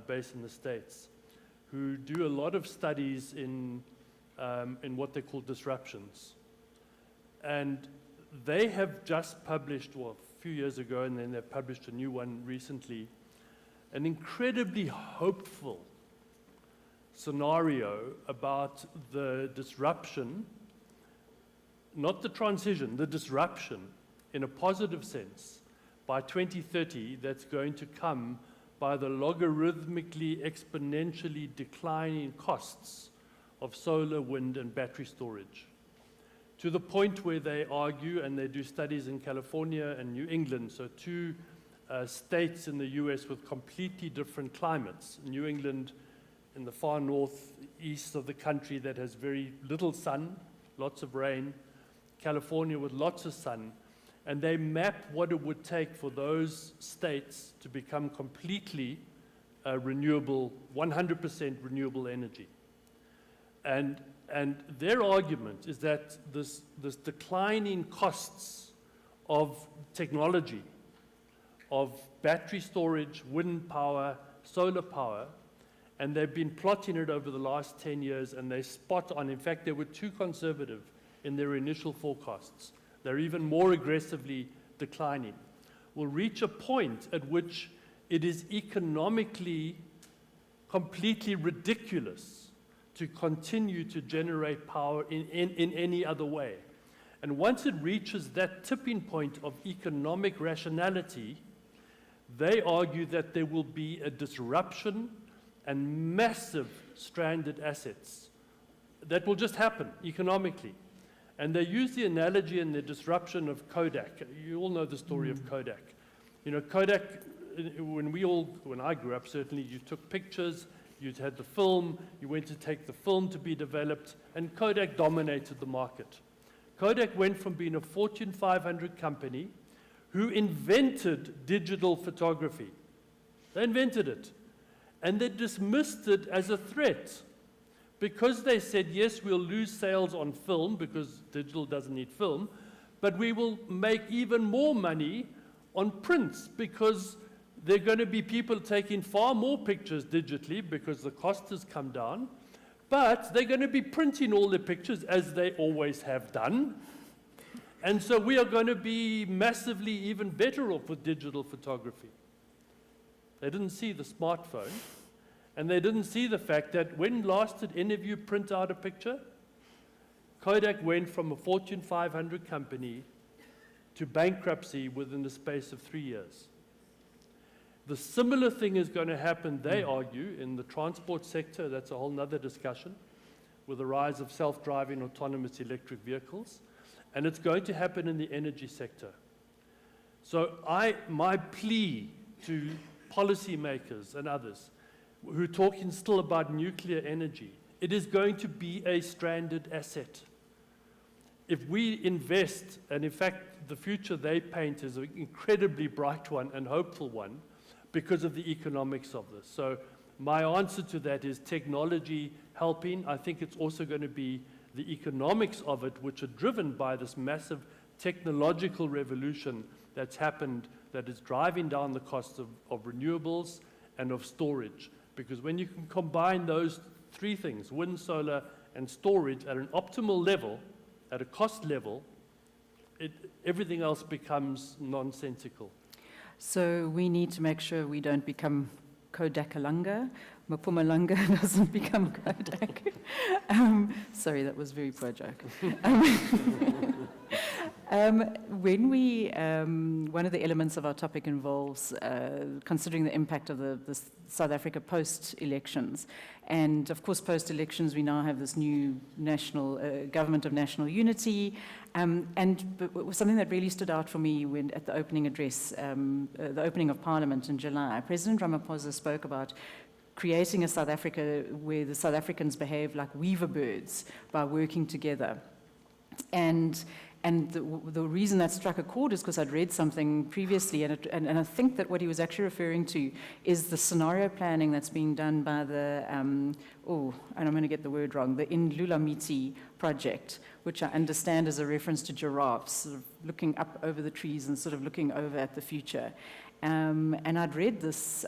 Q: based in the States, who do a lot of studies in what they call disruptions. And they have just published, well, a few years ago, and then they've published a new one recently, an incredibly hopeful scenario about the disruption, not the transition, the disruption in a positive sense by 2030 that's going to come by the logarithmically, exponentially declining costs of solar, wind, and battery storage. To the point where they argue, and they do studies in California and New England, so two states in the US with completely different climates. New England in the far northeast of the country that has very little sun, lots of rain. California with lots of sun. And they map what it would take for those states to become completely renewable, 100% renewable energy. And their argument is that this declining costs of technology, of battery storage, wind power, solar power, and they've been plotting it over the last 10 years, and they spot on. In fact, they were too conservative in their initial forecasts. They're even more aggressively declining. Will reach a point at which it is economically completely ridiculous to continue to generate power in any other way. And once it reaches that tipping point of economic rationality, they argue that there will be a disruption and massive stranded assets that will just happen economically. And they use the analogy and the disruption of Kodak. You all know the story of Kodak. You know, Kodak, when I grew up, certainly, you took pictures, you had the film, you went to take the film to be developed, and Kodak dominated the market. Kodak went from being a Fortune 500 company who invented digital photography. They invented it. And they dismissed it as a threat because they said, yes, we'll lose sales on film because digital doesn't need film, but we will make even more money on prints because there are going to be people taking far more pictures digitally because the cost has come down, but they're going to be printing all their pictures as they always have done. And so we are going to be massively even better off with digital photography. They didn't see the smartphone, and they didn't see the fact that when last did any of you print out a picture? Kodak went from a Fortune 500 company to bankruptcy within the space of 3 years. The similar thing is going to happen, they argue, in the transport sector. That's a whole nother discussion, with the rise of self-driving autonomous electric vehicles. And it's going to happen in the energy sector. So my plea to policymakers and others who are talking still about nuclear energy, it is going to be a stranded asset. If we invest, and in fact the future they paint is an incredibly bright one and hopeful one because of the economics of this. So my answer to that is technology helping. I think it's also going to be the economics of it, which are driven by this massive technological revolution that's happened, that is driving down the costs of renewables and of storage. Because when you can combine those three things, wind, solar, and storage at an optimal level, at a cost level, everything else becomes nonsensical.
O: So we need to make sure we don't become Kodakalanga. Mpumalanga doesn't become Kodak. Sorry, that was a very poor joke. When we, one of the elements of our topic involves considering the impact of the South Africa post-elections. And of course, post-elections, we now have this new national government of national unity. But something that really stood out for me when at the opening address, the opening of Parliament in July, President Ramaphosa spoke about creating a South Africa where the South Africans behave like weaver birds by working together. And the reason that struck a chord is because I'd read something previously, and I think that what he was actually referring to is the scenario planning that's being done by the, and I'm going to get the word wrong, the Indlulamiti project, which I understand is a reference to giraffes, sort of looking up over the trees and sort of looking over at the future. And I'd read this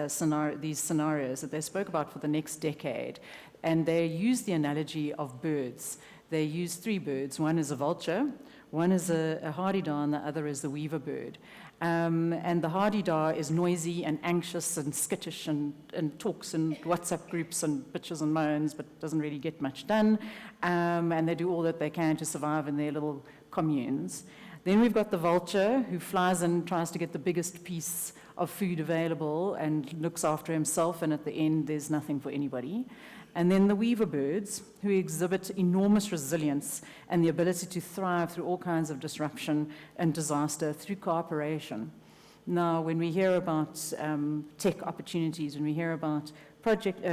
O: scenario, these scenarios that they spoke about for the next decade, and they used the analogy of birds. They use 3 birds. One is a vulture, one is a hardy-dar, and the other is the weaver bird. And the hardy-dar is noisy and anxious and skittish and talks in WhatsApp groups and bitches and moans, but doesn't really get much done. And they do all that they can to survive in their little communes. Then we've got the vulture, who flies in, tries to get the biggest piece of food available and looks after himself, and at the end, there's nothing for anybody. And then the weaver birds, who exhibit enormous resilience and the ability to thrive through all kinds of disruption and disaster through cooperation. Now, when we hear about tech opportunities, when we hear about project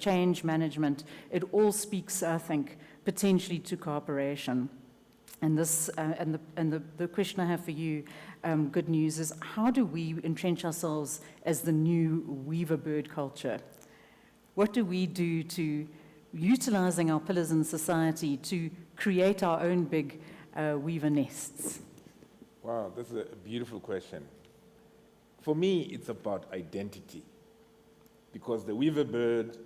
O: change management, it all speaks, I think, potentially to cooperation. And this, the question I have for you, Good News, is how do we entrench ourselves as the new weaver bird culture? What do we do to utilizing our pillars in society to create our own big weaver nests?
R: Wow, that's a beautiful question. For me, it's about identity, because the weaver bird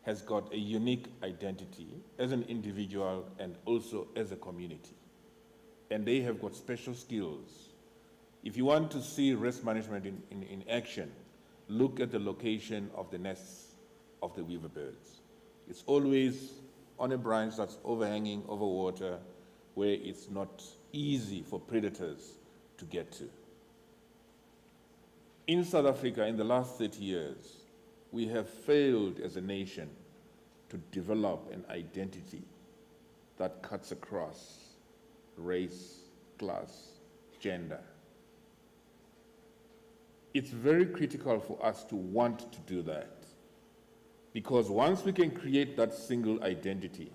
R: has got a unique identity as an individual and also as a community. And they have got special skills. If you want to see risk management in action, look at the location of the nests of the weaver birds. It's always on a branch that's overhanging over water, where it's not easy for predators to get to. In South Africa, in the last 30 years, we have failed as a nation to develop an identity that cuts across race, class, gender. It's very critical for us to want to do that, because once we can create that single identity,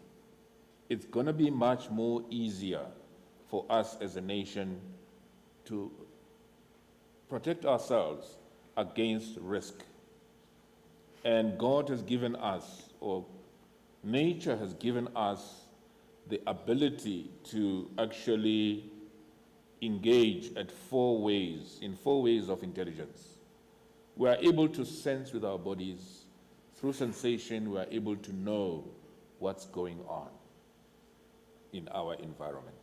R: it's going to be much more easier for us as a nation to protect ourselves against risk. And God has given us, or nature has given us, the ability to actually engage in 4 ways of intelligence. We are able to sense with our bodies. Through sensation, we are able to know what's going on in our environment.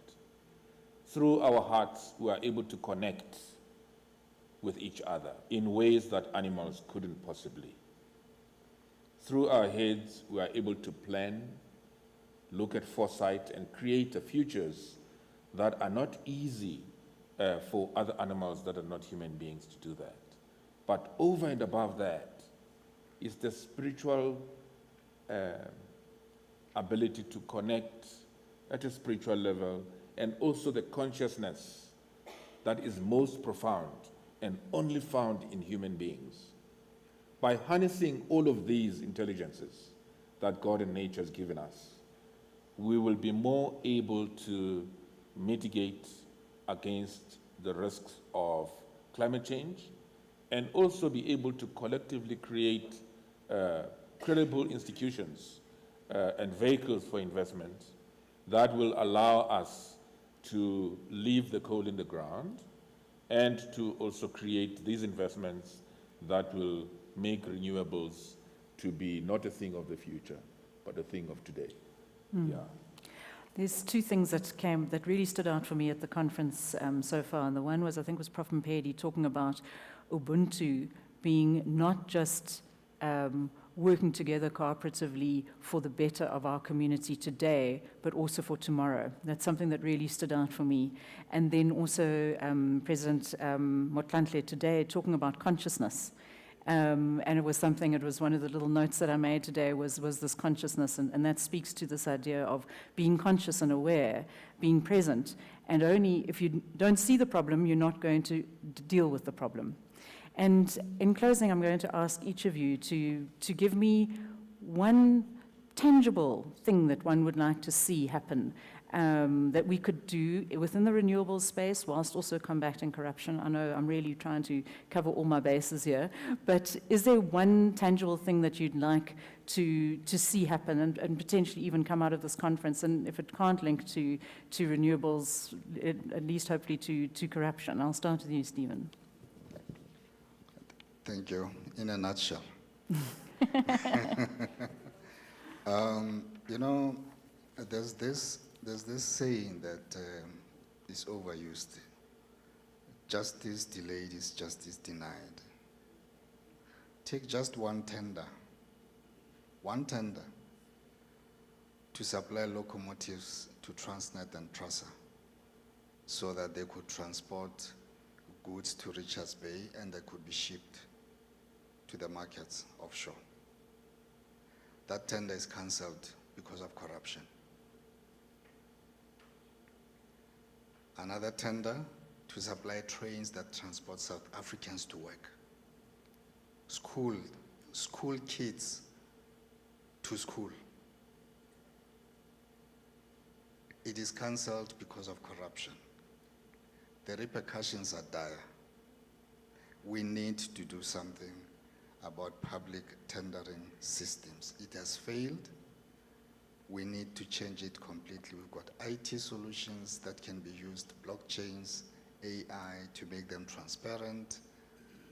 R: Through our hearts, we are able to connect with each other in ways that animals couldn't possibly. Through our heads, we are able to plan, look at foresight, and create futures that are not easy for other animals that are not human beings to do that. But over and above that is the spiritual ability to connect at a spiritual level, and also the consciousness that is most profound and only found in human beings. By harnessing all of these intelligences that God and nature has given us, we will be more able to mitigate against the risks of climate change, and also be able to collectively create credible institutions and vehicles for investment that will allow us to leave the coal in the ground and to also create these investments that will make renewables to be not a thing of the future, but a thing of today. Yeah.
O: There's 2 things that really stood out for me at the conference so far. And the one was, I think, was Prof. Mpedi talking about Ubuntu being not just working together cooperatively for the better of our community today, but also for tomorrow. That's something that really stood out for me. And then also President Masetlha today talking about consciousness. And it was one of the little notes that I made today was this consciousness, and that speaks to this idea of being conscious and aware, being present, and only if you don't see the problem, you're not going to deal with the problem. And in closing, I'm going to ask each of you to give me one tangible thing that one would like to see happen that we could do within the renewable space whilst also combating corruption. I know I'm really trying to cover all my bases here, but is there one tangible thing that you'd like to see happen and potentially even come out of this conference, and if it can't link to renewables, at least hopefully to corruption? I'll start with you, Stephen.
P: Thank you. In a nutshell. You know, there's this saying that is overused. Justice delayed is justice denied. Take just one tender to supply locomotives to Transnet and Trasa so that they could transport goods to Richards Bay and they could be shipped to the markets offshore. That tender is cancelled because of corruption. Another tender to supply trains that transport South Africans to work. School kids to school. It is cancelled because of corruption. The repercussions are dire. We need to do something about public tendering systems. It has failed. We need to change it completely. We've got IT solutions that can be used, blockchains, AI, to make them transparent,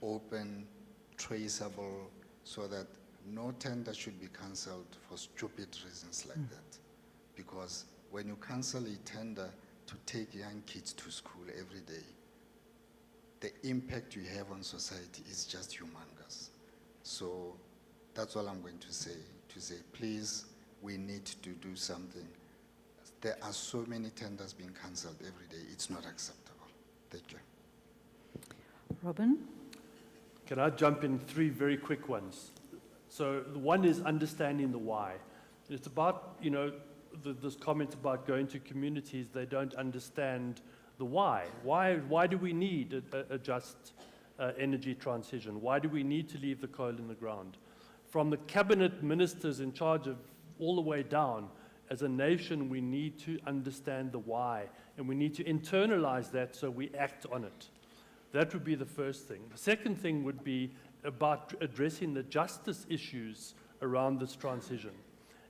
P: open, traceable, so that no tender should be cancelled for stupid reasons like that. Because when you cancel a tender to take young kids to school every day, the impact you have on society is just humongous. So that's all I'm going to say, please, we need to do something. There are so many tenders being cancelled every day. It's not acceptable. Thank you.
O: Robin?
Q: Can I jump in 3 very quick ones? So the one is understanding the why. It's about, you know, this comment about going to communities, they don't understand the why. Why do we need a just energy transition? Why do we need to leave the coal in the ground? From the cabinet ministers in charge of all the way down, as a nation, we need to understand the why, and we need to internalize that so we act on it. That would be the first thing. The second thing would be about addressing the justice issues around this transition.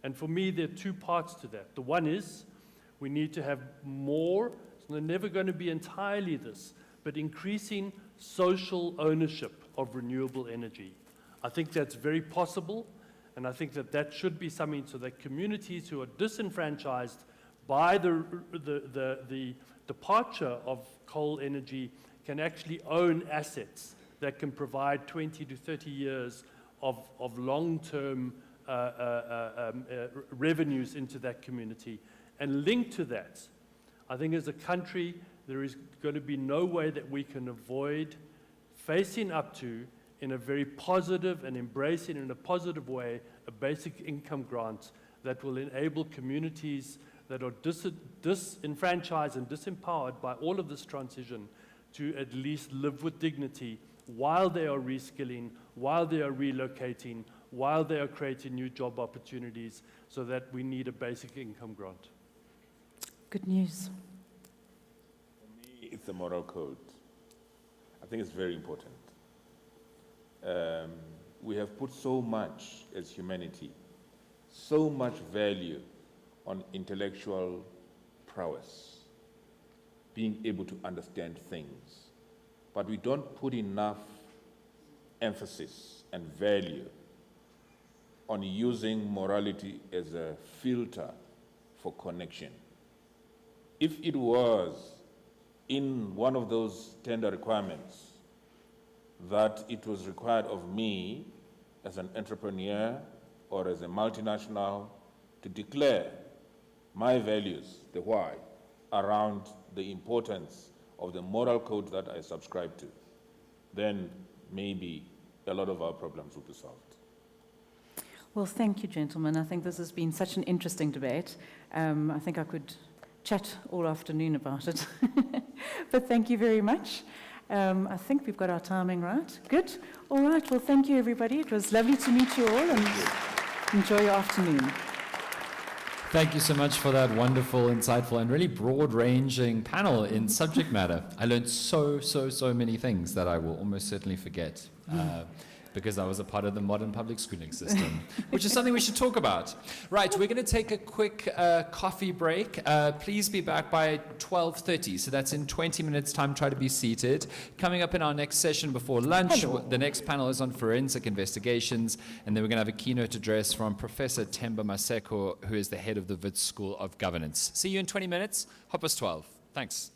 Q: And for me, there are 2 parts to that. The one is we need to have more, so they're never going to be entirely this, but increasing social ownership of renewable energy. I think that's very possible, and I think that should be something so that communities who are disenfranchised by the departure of coal energy can actually own assets that can provide 20 to 30 years of long-term revenues into that community. And linked to that, I think as a country, there is going to be no way that we can avoid facing up to, in a very positive and embracing in a positive way, a basic income grant that will enable communities that are disenfranchised and disempowered by all of this transition to at least live with dignity while they are reskilling, while they are relocating, while they are creating new job opportunities, so that we need a basic income grant.
O: Good news.
R: For me, it's the moral code. I think it's very important. We have put so much as humanity, so much value on intellectual prowess, being able to understand things, but we don't put enough emphasis and value on using morality as a filter for connection. If it was in one of those tender requirements that it was required of me as an entrepreneur or as a multinational to declare my values, the why, around the importance of the moral code that I subscribe to, then maybe a lot of our problems will be solved.
O: Well, thank you, gentlemen. I think this has been such an interesting debate. I think I could chat all afternoon about it. But thank you very much. I think we've got our timing right. Good. All right. Well, thank you, everybody. It was lovely to meet you all, and enjoy your afternoon.
A: Thank you so much for that wonderful, insightful, and really broad-ranging panel in subject matter. I learned so many things that I will almost certainly forget because I was a part of the modern public schooling system, which is something we should talk about. Right, we're going to take a quick coffee break. Please be back by 12:30, so that's in 20 minutes' time. Try to be seated. Coming up in our next session before lunch, the next panel is on forensic investigations, and then we're going to have a keynote address from Professor Themba Maseko, who is the head of the Wits School of Governance. See you in 20 minutes. 12:30. Thanks.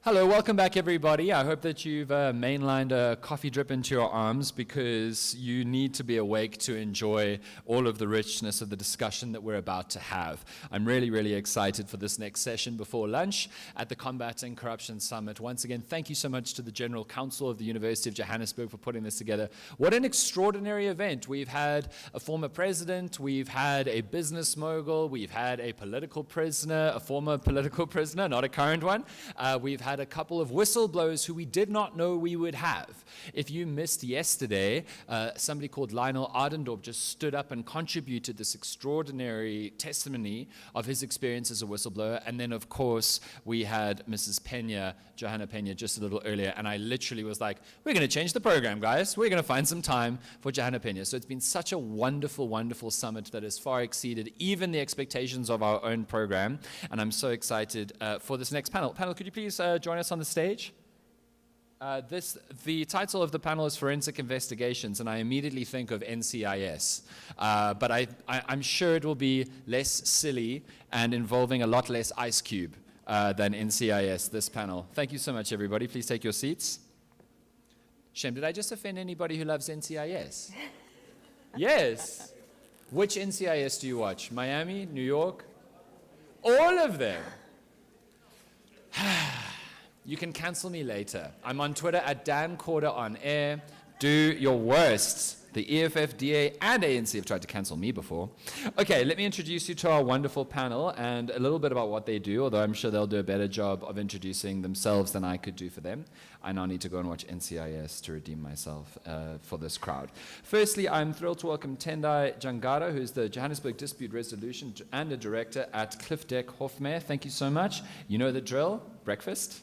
A: Hello, welcome back everybody. I hope that you've mainlined a coffee drip into your arms because you need to be awake to enjoy all of the richness of the discussion that we're about to have. I'm really, really excited for this next session before lunch at the Combating Corruption Summit. Once again, thank you so much to the General Council of the University of Johannesburg for putting this together. What an extraordinary event. We've had a former president, we've had a business mogul, we've had a political prisoner, a former political prisoner, not a current one. We've had a couple of whistleblowers who we did not know we would have. If you missed yesterday, somebody called Lionel Ardendorp just stood up and contributed this extraordinary testimony of his experience as a whistleblower. And then, of course, we had Mrs. Pena, Johanna Pena, just a little earlier. And I literally was like, we're going to change the program, guys. We're going to find some time for Johanna Pena. So it's been such a wonderful, wonderful summit that has far exceeded even the expectations of our own program. And I'm so excited for this next panel. Panel, could you please join us on the stage? The title of the panel is Forensic Investigations, and I immediately think of NCIS. But I'm sure it will be less silly and involving a lot less Ice Cube than NCIS, this panel. Thank you so much, everybody. Please take your seats. Shem, did I just offend anybody who loves NCIS? Yes. Which NCIS do you watch? Miami, New York? All of them. You can cancel me later. I'm on Twitter at Dan Corder on air. Do your worst. The EFF, DA, and ANC have tried to cancel me before. Okay, let me introduce you to our wonderful panel and a little bit about what they do, although I'm sure they'll do a better job of introducing themselves than I could do for them. I now need to go and watch NCIS to redeem myself for this crowd. Firstly, I'm thrilled to welcome Tendai Jangara, who's the Johannesburg Dispute Resolution and a director at Cliff Deck Hofmeer. Thank you so much. You know the drill. Breakfast?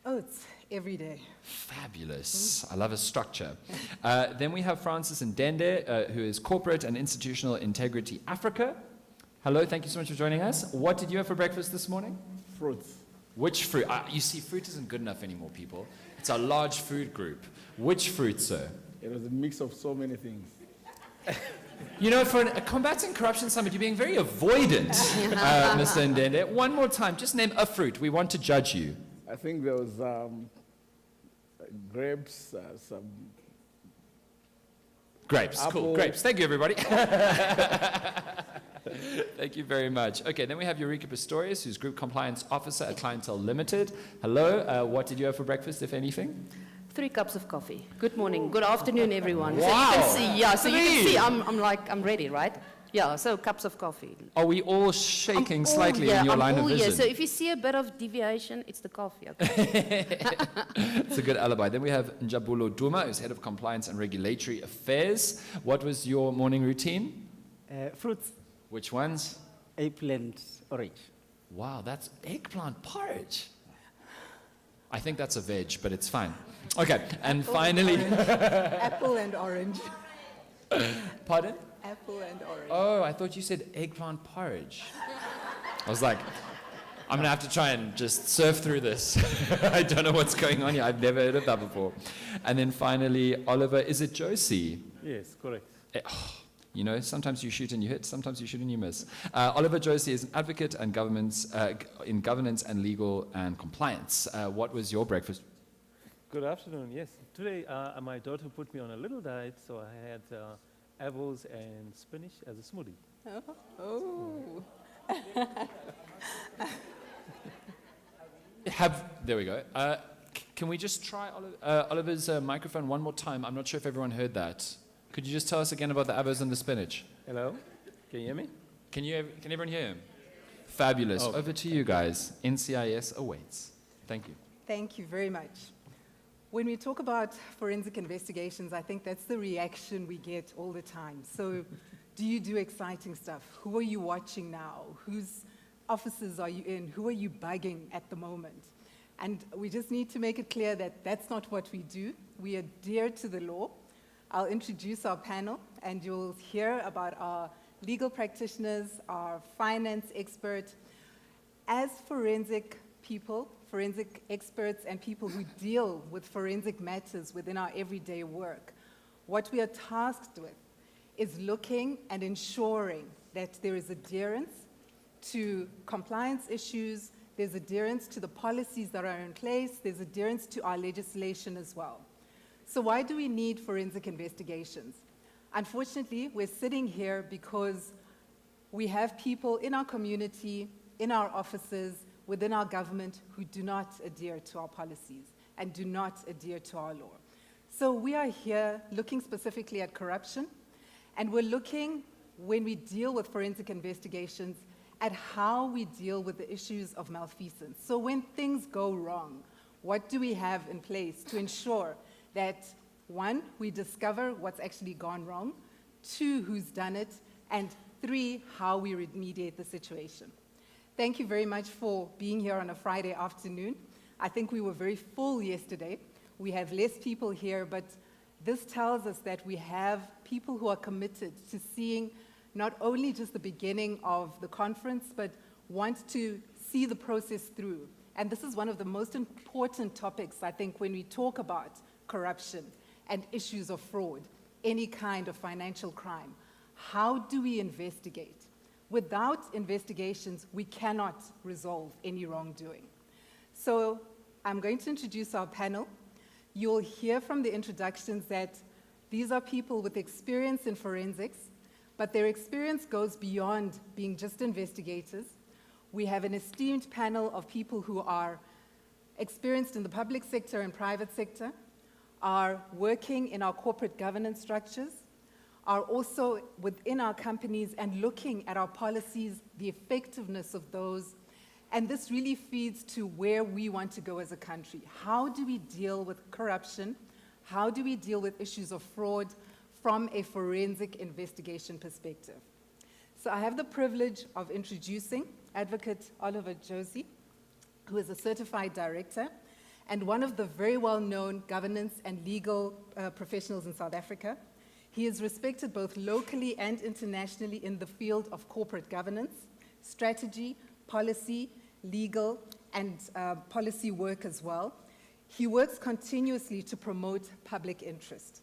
S: Oh, it's every day.
A: Fabulous. I love a structure. Then we have Francis Ndende, who is Corporate and Institutional Integrity Africa. Hello, thank you so much for joining us. What did you have for breakfast this morning?
T: Fruits.
A: Which fruit? You see, fruit isn't good enough anymore, people. It's a large food group. Which fruit, sir?
T: It was a mix of so many things.
A: You know, for a Combating Corruption Summit, you're being very avoidant, Mr. Ndende. One more time, just name a fruit. We want to judge you.
T: I think there was grapes, some
A: grapes.
T: apple.
A: Cool, grapes. Thank you, everybody. Thank you very much. Okay, then we have Eureka Pistorius, who's Group Compliance Officer at Clientele Limited. Hello, what did you have for breakfast, if anything?
U: 3 cups of coffee. Good morning, good afternoon, everyone.
A: Wow.
U: So you can see, yeah, so you can
A: 3.
U: see I'm ready, right? Yeah, so cups of coffee.
A: Are we all shaking slightly in your line of vision?
U: So if you see a bit of deviation, it's the coffee, okay?
A: It's a good alibi. Then we have Njabulo Duma, who's Head of Compliance and Regulatory Affairs. What was your morning routine?
V: Fruits.
A: Which ones?
V: Eggplant orange.
A: Wow, that's eggplant porridge. I think that's a veg, but it's fine. Okay, and finally...
S: Apple and orange.
A: Pardon?
S: Apple and orange.
A: Oh, I thought you said eggplant porridge. I was like, I'm going to have to try and just surf through this. I don't know what's going on here. I've never heard of that before. And then finally, Oliver, is it Josie?
Q: Yes, correct.
A: You know, sometimes you shoot and you hit, sometimes you shoot and you miss. Oliver Josie is an advocate and in governance and legal and compliance. What was your breakfast?
Q: Good afternoon, yes. Today, my daughter put me on a little diet, so I had apples and spinach as a smoothie.
S: Oh.
A: There we go. Can we just try Oliver's microphone one more time? I'm not sure if everyone heard that. Could you just tell us again about the avos and the spinach?
Q: Hello? Can you hear me?
A: Can everyone hear him? Fabulous.
Q: Oh.
A: Over to you guys. NCIS awaits. Thank you.
S: Thank you very much. When we talk about forensic investigations, I think that's the reaction we get all the time. So, do you do exciting stuff? Who are you watching now? Whose offices are you in? Who are you bugging at the moment? And we just need to make it clear that that's not what we do. We adhere to the law. I'll introduce our panel, and you'll hear about our legal practitioners, our finance expert. As forensic people, forensic experts, and people who deal with forensic matters within our everyday work, what we are tasked with is looking and ensuring that there is adherence to compliance issues, there's adherence to the policies that are in place, there's adherence to our legislation as well. So why do we need forensic investigations? Unfortunately, we're sitting here because we have people in our community, in our offices, within our government who do not adhere to our policies and do not adhere to our law. So we are here looking specifically at corruption, and we're looking, when we deal with forensic investigations, at how we deal with the issues of malfeasance. So when things go wrong, what do we have in place to ensure that, one, we discover what's actually gone wrong, two, who's done it, and three, how we remediate the situation. Thank you very much for being here on a Friday afternoon. I think we were very full yesterday. We have less people here, but this tells us that we have people who are committed to seeing not only just the beginning of the conference, but want to see the process through. And this is one of the most important topics, I think, when we talk about corruption and issues of fraud, any kind of financial crime. How do we investigate? Without investigations, we cannot resolve any wrongdoing. So I'm going to introduce our panel. You'll hear from the introductions that these are people with experience in forensics, but their experience goes beyond being just investigators. We have an esteemed panel of people who are experienced in the public sector and private sector, are working in our corporate governance structures, are also within our companies and looking at our policies, the effectiveness of those. And this really feeds to where we want to go as a country. How do we deal with corruption? How do we deal with issues of fraud from a forensic investigation perspective? So I have the privilege of introducing Advocate Oliver Josie, who is a certified director and one of the very well-known governance and legal professionals in South Africa. He is respected both locally and internationally in the field of corporate governance, strategy, policy, legal, and policy work as well. He works continuously to promote public interest.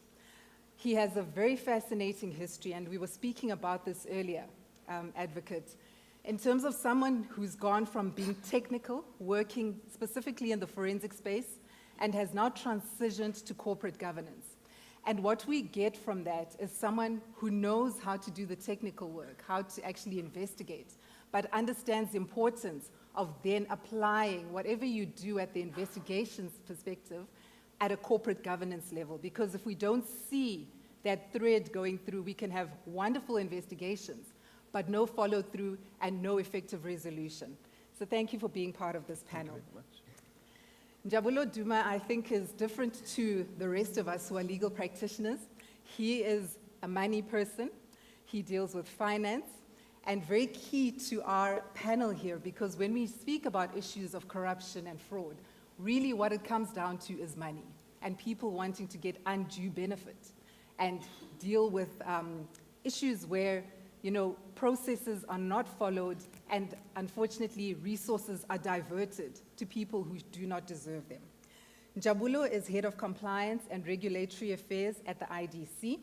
S: He has a very fascinating history, and we were speaking about this earlier, Advocate, in terms of someone who's gone from being technical, working specifically in the forensic space, and has now transitioned to corporate governance. And what we get from that is someone who knows how to do the technical work, how to actually investigate, but understands the importance of then applying whatever you do at the investigations perspective at a corporate governance level. Because if we don't see that thread going through, we can have wonderful investigations, but no follow through and no effective resolution. So thank you for being part of this panel.
M: Thank you very much.
S: Njabulo Duma, I think, is different to the rest of us who are legal practitioners. He is a money person. He deals with finance, and very key to our panel here, because when we speak about issues of corruption and fraud, really what it comes down to is money and people wanting to get undue benefit and deal with issues where, processes are not followed and unfortunately resources are diverted to people who do not deserve them. Njabulo is Head of Compliance and Regulatory Affairs at the IDC.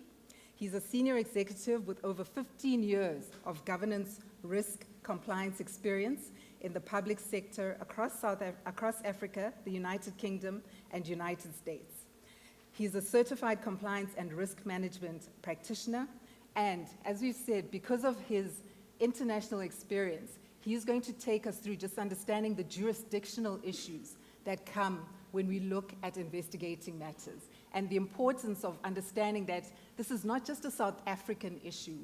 S: He's a senior executive with over 15 years of governance, risk, compliance experience in the public sector across Africa, the United Kingdom, and United States. He's a certified compliance and risk management practitioner. And as we've said, because of his international experience, he's going to take us through just understanding the jurisdictional issues that come when we look at investigating matters, and the importance of understanding that this is not just a South African issue.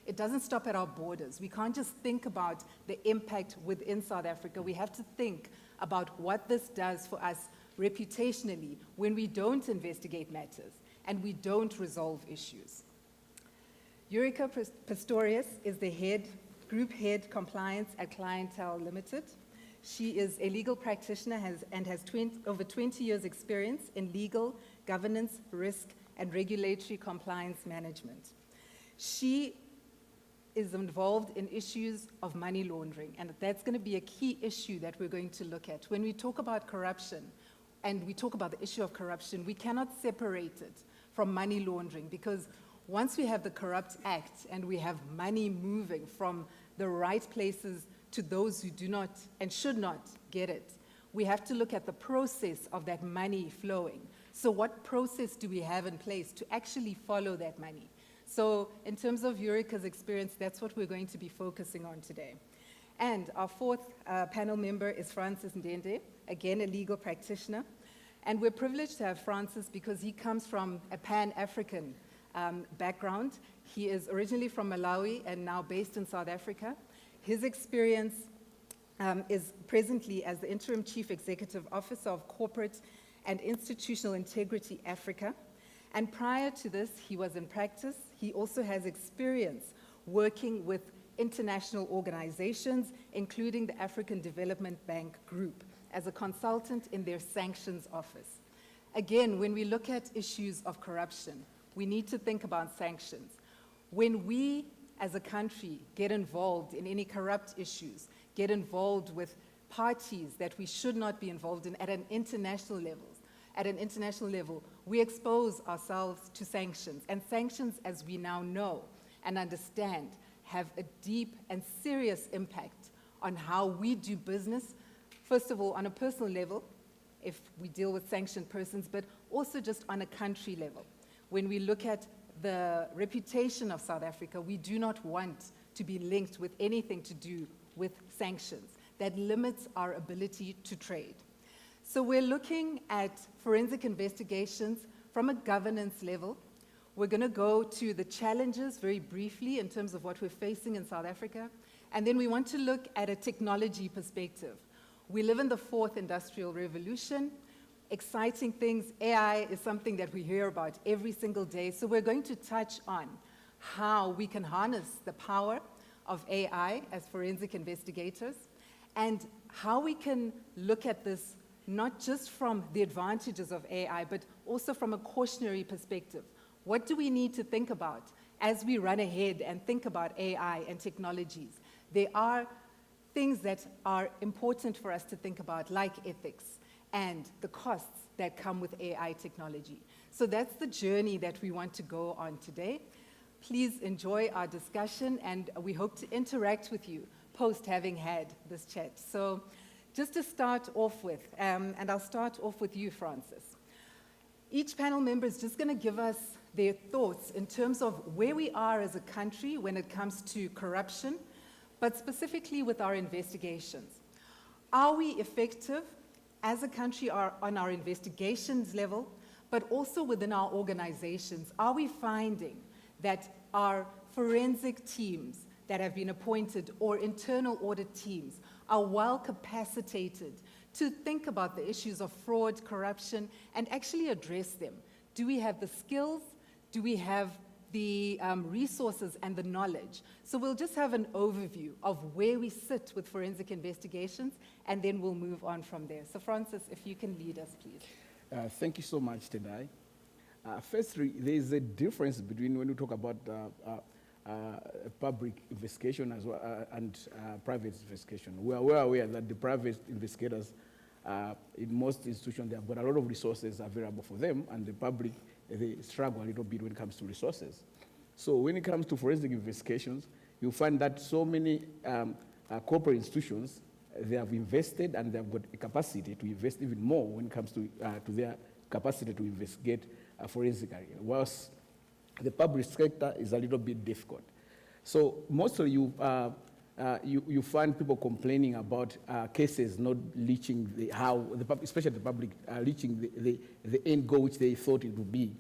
S: It doesn't stop at our borders. We can't just think about the impact within South Africa. We have to think about what this does for us reputationally when we don't investigate matters and we don't resolve issues. Eureka Pistorius is the Group Head Compliance at Clientele Limited. She is a legal practitioner and has over 20 years experience in legal, governance, risk, and regulatory compliance management. She is involved in issues of money laundering, and that's going to be a key issue that we're going to look at. When we talk about corruption, and we talk about the issue of corruption, we cannot separate it from money laundering, because once we have the Corrupt Act and we have money moving from the right places to those who do not and should not get it. We have to look at the process of that money flowing. So what process do we have in place to actually follow that money? So in terms of Eureka's experience, that's what we're going to be focusing on today. And our fourth panel member is Francis Ndende, again a legal practitioner. And we're privileged to have Francis because he comes from a Pan-African background. He is originally from Malawi and now based in South Africa. His experience is presently as the Interim Chief Executive Officer of Corporate and Institutional Integrity Africa. And prior to this, he was in practice. He also has experience working with international organizations, including the African Development Bank Group, as a consultant in their sanctions office. Again, when we look at issues of corruption, we need to think about sanctions. When we, as a country, get involved in any corrupt issues, get involved with parties that we should not be involved in at an international level, we expose ourselves to sanctions. And sanctions, as we now know and understand, have a deep and serious impact on how we do business, first of all, on a personal level, if we deal with sanctioned persons, but also just on a country level. When we look at the reputation of South Africa, we do not want to be linked with anything to do with sanctions. That limits our ability to trade. So we're looking at forensic investigations from a governance level. We're going to go to the challenges very briefly in terms of what we're facing in South Africa. And then we want to look at a technology perspective. We live in the fourth industrial revolution. Exciting things. AI is something that we hear about every single day. So we're going to touch on how we can harness the power of AI as forensic investigators and how we can look at this not just from the advantages of AI, but also from a cautionary perspective. What do we need to think about as we run ahead and think about AI and technologies? There are things that are important for us to think about, like ethics and the costs that come with AI technology. So that's the journey that we want to go on today. Please enjoy our discussion, and we hope to interact with you post having had this chat. So just to start off with, and I'll start off with you, Francis. Each panel member is just going to give us their thoughts in terms of where we are as a country when it comes to corruption, but specifically with our investigations. Are we effective as a country on our investigations level, but also within our organizations? Are we finding that our forensic teams that have been appointed or internal audit teams are well capacitated to think about the issues of fraud, corruption, and actually address them? Do we have the skills? Do we have the resources and the knowledge? So we'll just have an overview of where we sit with forensic investigations, and then we'll move on from there. So Francis, if you can lead us, please.
V: Thank you so much, Tendai. Firstly, there is a difference between when we talk about public investigation as well, and private investigation. We are well aware that the private investigators, in most institutions, they have got a lot of resources available for them, and the public, they struggle a little bit when it comes to resources. So when it comes to forensic investigations, you find that so many corporate institutions, they have invested and they have got a capacity to invest even more when it comes to their capacity to investigate forensically, whilst the public sector is a little bit difficult. So mostly you find people complaining about cases not reaching especially the public, reaching the end goal which they thought it would be.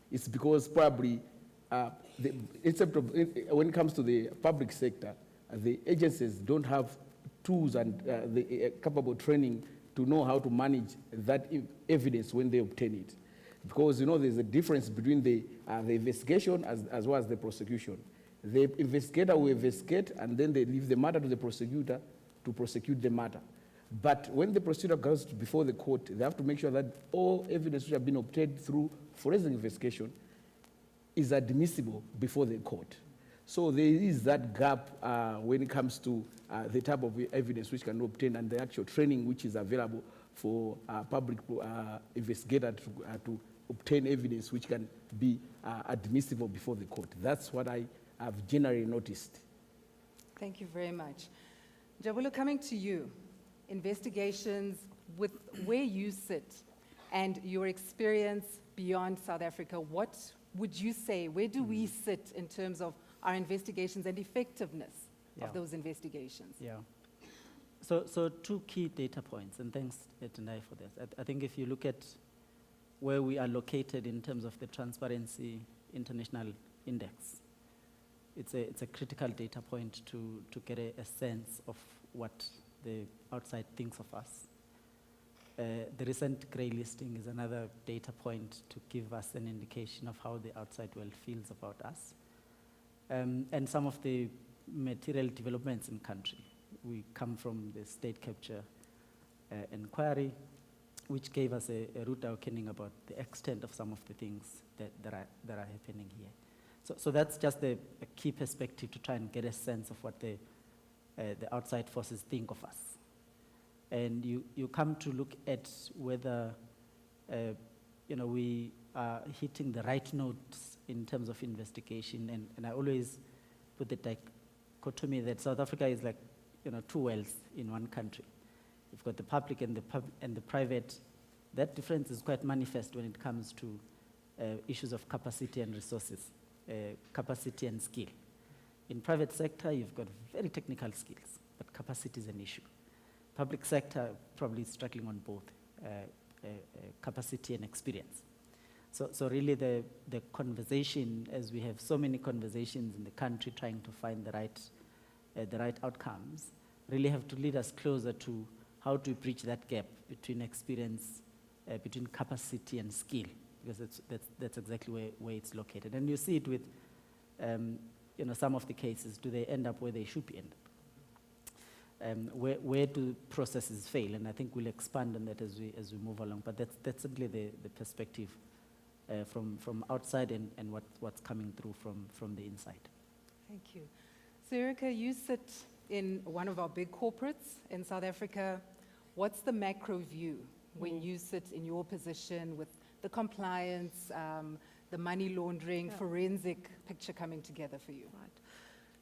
V: It's because probably, when it comes to the public sector, the agencies don't have tools and the capable training to know how to manage that evidence when they obtain it. Because, there's a difference between the investigation as well as the prosecution. The investigator will investigate, and then they leave the matter to the prosecutor to prosecute the matter. But when the prosecutor goes before the court, they have to make sure that all evidence which have been obtained through forensic investigation is admissible before the court. So there is that gap when it comes to the type of evidence which can be obtained and the actual training which is available for public investigators to obtain evidence which can be admissible before the court. That's what I have generally noticed.
S: Thank you very much. Jabulo, coming to you, investigations with where you sit and your experience beyond South Africa, what would you say, where do we sit in terms of our investigations and effectiveness of those investigations?
C: Yeah. So two key data points, and thanks, Tendai, for this. I think if you look at where we are located in terms of the Transparency International Index, it's a critical data point to get a sense of what the outside thinks of us. The recent grey listing is another data point to give us an indication of how the outside world feels about us. And some of the material developments in country. We come from the state capture inquiry, which gave us a root awakening about the extent of some of the things that are happening here. So that's just a key perspective to try and get a sense of what the outside forces think of us. And you come to look at whether we are hitting the right notes in terms of investigation. And I always put the dichotomy that South Africa is like two wells in one country. You've got the public and the private. That difference is quite manifest when it comes to issues of capacity and resources, capacity and skill. In private sector, you've got very technical skills, but capacity is an issue. Public sector probably struggling on both capacity and experience. So really the conversation, as we have so many conversations in the country trying to find the right outcomes, really have to lead us closer to how to bridge that gap between experience, between capacity and skill, because that's exactly where it's located. And you see it with some of the cases. Do they end up where they should be end up? Where do processes fail? And I think we'll expand on that as we move along. But that's simply the perspective from outside and what's coming through from the inside.
S: Thank you. So Erica, you sit in one of our big corporates in South Africa. What's the macro view when you sit in your position with the compliance, the money laundering, forensic picture coming together for you?
D: Right.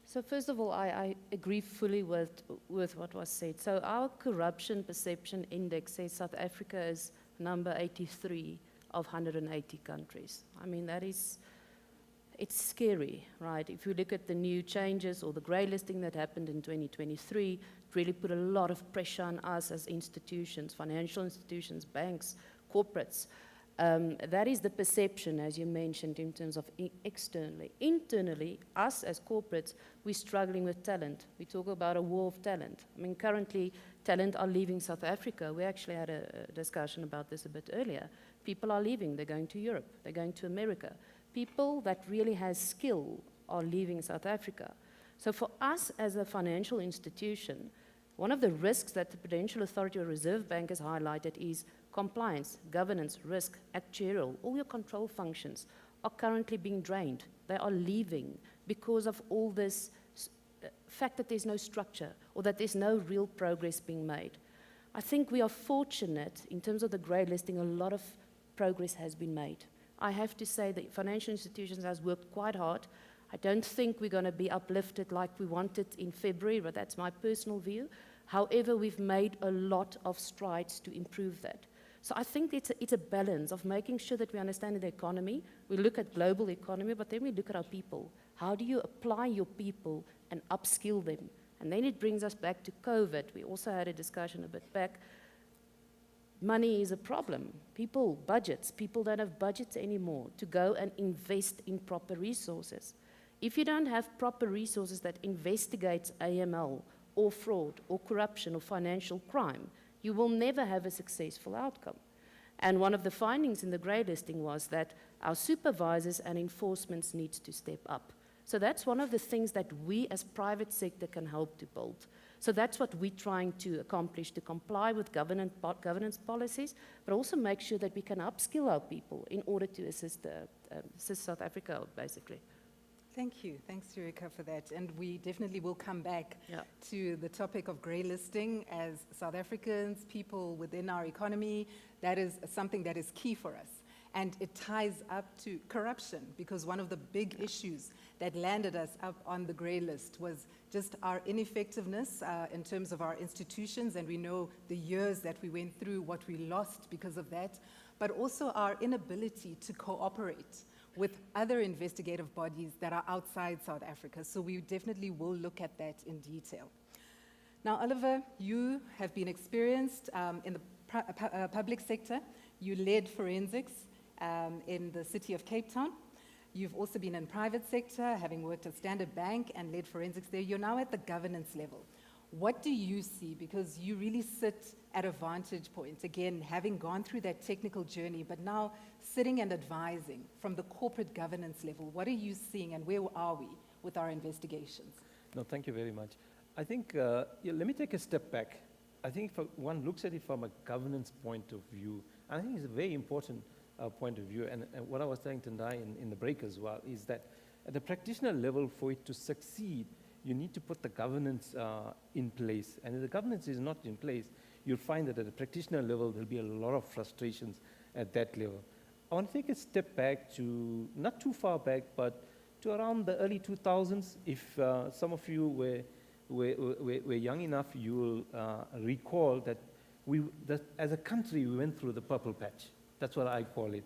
D: So first of all, I agree fully with what was said. So our corruption perception index says South Africa is number 83 of 180 countries. I mean, it's scary, right? If you look at the new changes or the grey listing that happened in 2023, it really put a lot of pressure on us as institutions, financial institutions, banks, corporates. That is the perception, as you mentioned, in terms of externally. Internally, us as corporates, we're struggling with talent. We talk about a war of talent. I mean, currently, talent are leaving South Africa. We actually had a discussion about this a bit earlier. People are leaving. They're going to Europe. They're going to America. People that really has skill are leaving South Africa. So for us as a financial institution, one of the risks that the Prudential Authority or Reserve Bank has highlighted is compliance, governance, risk, actuarial, all your control functions are currently being drained. They are leaving because of all this fact that there's no structure or that there's no real progress being made. I think we are fortunate in terms of the grey listing, a lot of progress has been made. I have to say that financial institutions has worked quite hard. I don't think we're going to be uplifted like we wanted in February, but that's my personal view. However, we've made a lot of strides to improve that. So I think it's a balance of making sure that we understand the economy. We look at global economy, but then we look at our people. How do you apply your people and upskill them? And then it brings us back to COVID. We also had a discussion a bit back. Money is a problem. Budgets. People don't have budgets anymore to go and invest in proper resources. If you don't have proper resources that investigates AML or fraud or corruption or financial crime, you will never have a successful outcome. And one of the findings in the grey listing was that our supervisors and enforcements need to step up. So that's one of the things that we as private sector can help to build. So that's what we're trying to accomplish, to comply with governance policies, but also make sure that we can upskill our people in order to assist South Africa, basically.
S: Thank you. Thanks, Erica, for that. And we definitely will come back to the topic of grey listing as South Africans, people within our economy. That is something that is key for us. And it ties up to corruption, because one of the big issues that landed us up on the grey list was just our ineffectiveness in terms of our institutions, and we know the years that we went through, what we lost because of that, but also our inability to cooperate with other investigative bodies that are outside South Africa. So we definitely will look at that in detail. Now, Oliver, you have been experienced in the public sector. You led forensics in the city of Cape Town. You've also been in private sector, having worked at Standard Bank and led forensics there. You're now at the governance level. What do you see? Because you really sit at a vantage point, again, having gone through that technical journey, but now sitting and advising from the corporate governance level. What are you seeing, and where are we with our investigations?
E: No, thank you very much. I think, let me take a step back. I think if one looks at it from a governance point of view, I think it's a very important point of view, and what I was telling Tendai in the break as well, is that at the practitioner level, for it to succeed, you need to put the governance in place. And if the governance is not in place, you'll find that at the practitioner level, there'll be a lot of frustrations at that level. I want to take a step back to, not too far back, but to around the early 2000s. If some of you were young enough, you will recall that as a country, we went through the purple patch. That's what I call it.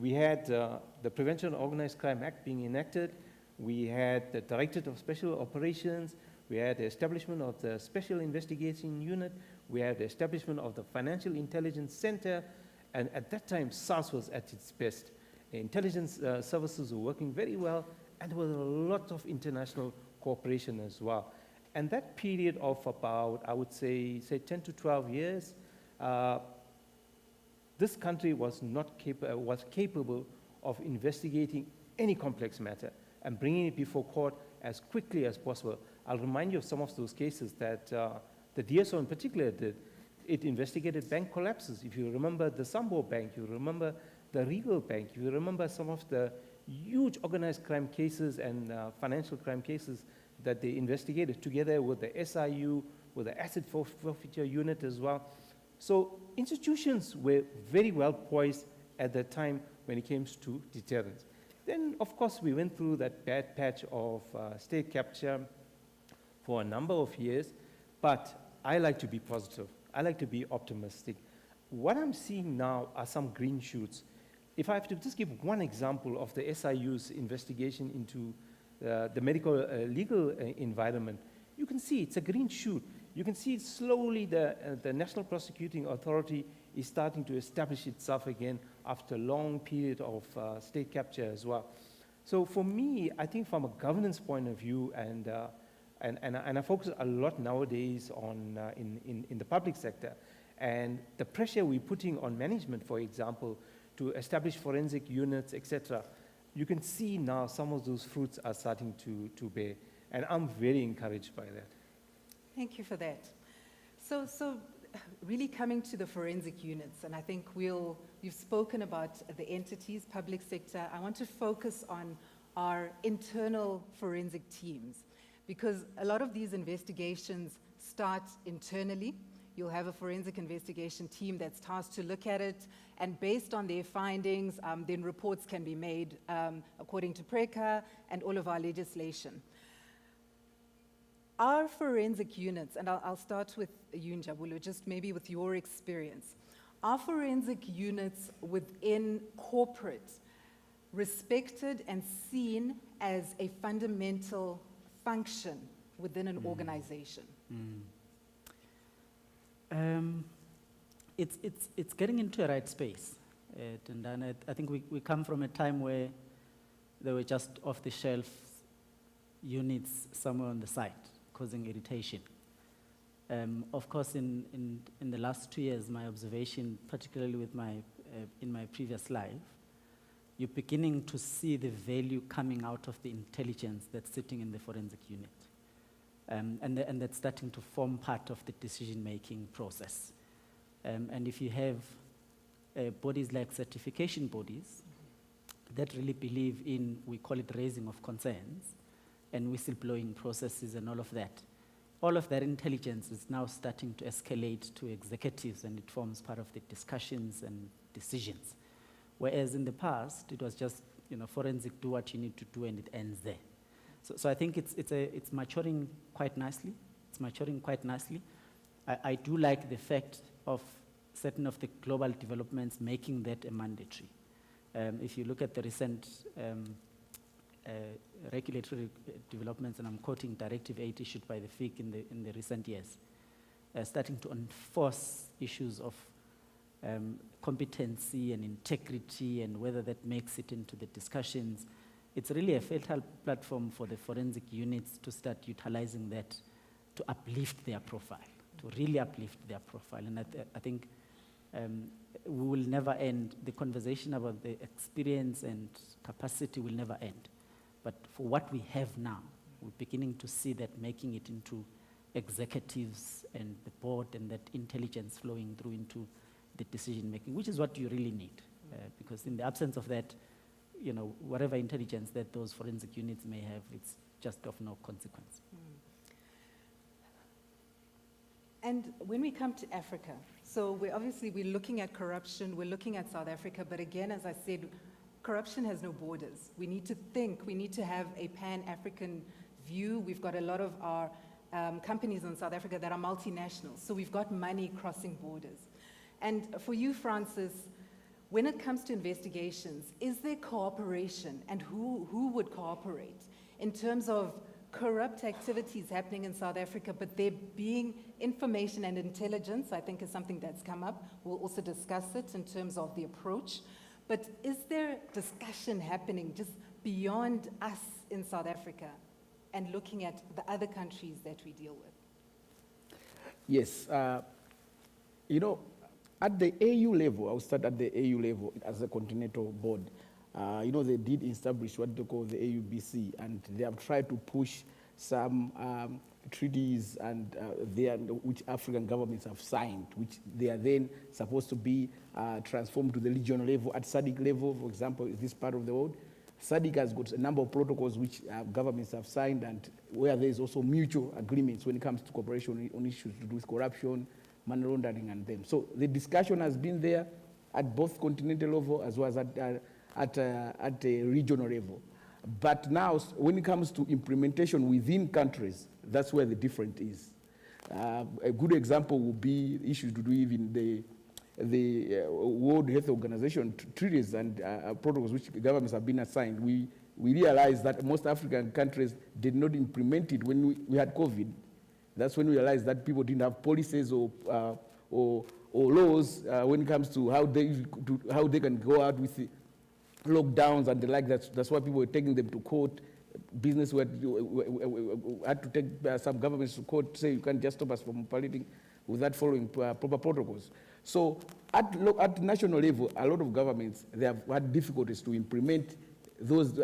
E: We had the Prevention of Organized Crime Act being enacted. We had the Directorate of Special Operations. We had the establishment of the Special Investigation Unit. We had the establishment of the Financial Intelligence Center. And at that time, SARS was at its best. Intelligence services were working very well, and there was a lot of international cooperation as well. And that period of about, I would say 10 to 12 years, this country was capable of investigating any complex matter and bringing it before court as quickly as possible. I'll remind you of some of those cases that the DSO in particular did. It investigated bank collapses. If you remember the Sambo Bank, you remember the Regal Bank, you remember some of the huge organized crime cases and financial crime cases that they investigated together with the SIU, with the Asset Forfeiture Unit as well. So institutions were very well poised at that time when it came to deterrence. Then, of course, we went through that bad patch of state capture for a number of years, but I like to be positive. I like to be optimistic. What I'm seeing now are some green shoots. If I have to just give one example of the SIU's investigation into the medical legal environment, you can see it's a green shoot. You can see slowly the National Prosecuting Authority is starting to establish itself again after a long period of state capture as well. So for me, I think from a governance point of view, and I focus a lot nowadays on in the public sector, and the pressure we're putting on management, for example, to establish forensic units, etc., you can see now some of those fruits are starting to bear, and I'm very encouraged by that.
S: Thank you for that. So really coming to the forensic units, and I think you've spoken about the entities, public sector. I want to focus on our internal forensic teams, because a lot of these investigations start internally. You'll have a forensic investigation team that's tasked to look at it, and based on their findings, then reports can be made according to PRECA and all of our legislation. Our forensic units, and I'll start with you, Njabulu, just maybe with your experience. Our forensic units within corporate, respected and seen as a fundamental function within an organization?
C: It's getting into a right space. And I think we come from a time where there were just off-the-shelf units somewhere on the site, causing irritation. Of course, in the last 2 years, my observation, particularly with in my previous life, you're beginning to see the value coming out of the intelligence that's sitting in the forensic unit. And that's starting to form part of the decision-making process. And if you have bodies like certification bodies that really believe in, we call it raising of concerns, and whistleblowing processes and all of that intelligence is now starting to escalate to executives, and it forms part of the discussions and decisions. Whereas in the past, it was just, forensic, do what you need to do, and it ends there. So I think it's maturing quite nicely. It's maturing quite nicely. I do like the fact of certain of the global developments making that a mandatory. If you look at the recent regulatory developments, and I'm quoting Directive 8 issued by the FIC in the recent years, starting to enforce issues of competency and integrity and whether that makes it into the discussions. It's really a fertile platform for the forensic units to start utilizing that to uplift their profile, to really uplift their profile. And I think we will never end. The conversation about the experience and capacity will never end. But for what we have now, we're beginning to see that making it into executives and the board, and that intelligence flowing through into the decision making, which is what you really need. Because in the absence of that, whatever intelligence that those forensic units may have, it's just of no consequence.
S: And when we come to Africa, so we're looking at corruption, we're looking at South Africa, but again, as I said, corruption has no borders. We need to think, we need to have a pan-African view. We've got a lot of our companies in South Africa that are multinational, so we've got money crossing borders. And for you, Francis, when it comes to investigations, is there cooperation, and who would cooperate in terms of corrupt activities happening in South Africa, but there being information and intelligence, I think is something that's come up. We'll also discuss it in terms of the approach. But is there discussion happening just beyond us in South Africa and looking at the other countries that we deal with?
V: Yes. At the AU level, I'll start at the AU level as a continental board. They did establish what they call the AUBC, and they have tried to push some treaties which African governments have signed, which they are then supposed to be transformed to the regional level. At SADC level, for example, in this part of the world, SADC has got a number of protocols which governments have signed, and where there is also mutual agreements when it comes to cooperation on issues to do with corruption, money laundering, and them. So the discussion has been there at both continental level as well as at a regional level. But now, when it comes to implementation within countries, that's where the difference is. A good example would be issues to do even the World Health Organization treaties and protocols which governments have been assigned. We realized that most African countries did not implement it when we had COVID. That's when we realized that people didn't have policies or laws when it comes to how they can go out with the lockdowns and the like. That's why people were taking them to court. Business had to take some governments to court, say you can't just stop us from operating without following proper protocols. So at national level, a lot of governments, they have had difficulties to implement those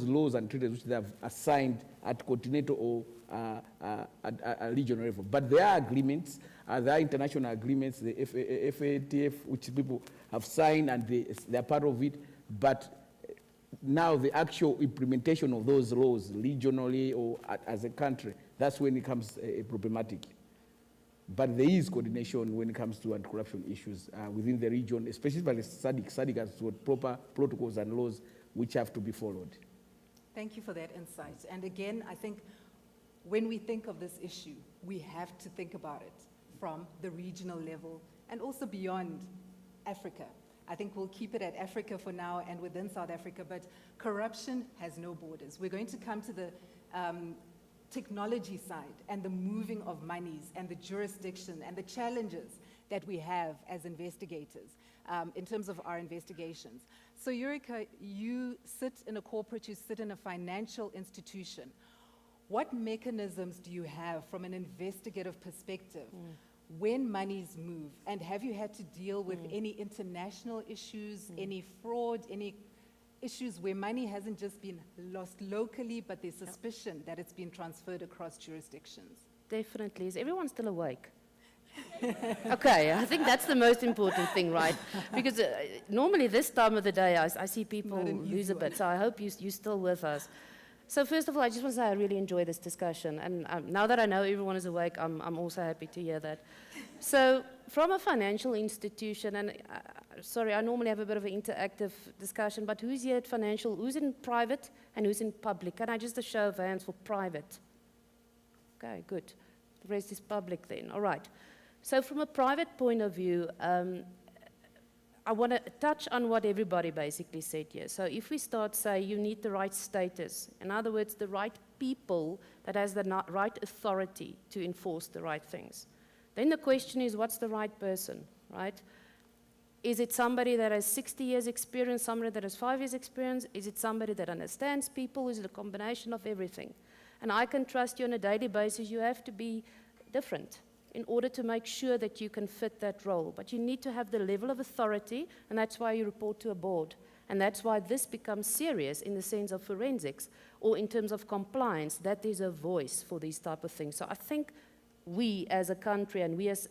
V: laws and treaties which they have assigned at continental or at a regional level. But there are agreements, there are international agreements, the FATF, which people have signed and they are part of it. But now the actual implementation of those laws regionally or as a country, that's when it becomes problematic. But there is coordination when it comes to anti-corruption issues within the region, especially by the SADC. SADC has got proper protocols and laws which have to be followed.
S: Thank you for that insight. And again, I think when we think of this issue, we have to think about it from the regional level and also beyond Africa. I think we'll keep it at Africa for now and within South Africa, but corruption has no borders. We're going to come to the technology side and the moving of monies and the jurisdiction and the challenges that we have as investigators in terms of our investigations. So Eureka, you sit in a corporate, you sit in a financial institution. What mechanisms do you have from an investigative perspective when monies move? And have you had to deal with any international issues, any fraud, any issues where money hasn't just been lost locally, but there's suspicion that it's been transferred across jurisdictions?
D: Definitely. Is everyone still awake? Okay, I think that's the most important thing, right? Because normally this time of the day, I see people lose a bit, so I hope you're still with us. So first of all, I just want to say I really enjoy this discussion, and now that I know everyone is awake, I'm also happy to hear that. So from a financial institution, and sorry, I normally have a bit of an interactive discussion, but who's here at financial, who's in private and who's in public? Can I just a show of hands for private? Okay, good. The rest is public then, all right. So from a private point of view, I want to touch on what everybody basically said here. So if we start saying you need the right status, in other words, the right people that has the right authority to enforce the right things, then the question is, what's the right person, right? Is it somebody that has 60 years experience, somebody that has 5 years experience? Is it somebody that understands people? Is it a combination of everything? And I can trust you on a daily basis. You have to be different in order to make sure that you can fit that role. But you need to have the level of authority, and that's why you report to a board. And that's why this becomes serious in the sense of forensics or in terms of compliance, that there's a voice for these type of things. So I think we as a country and we as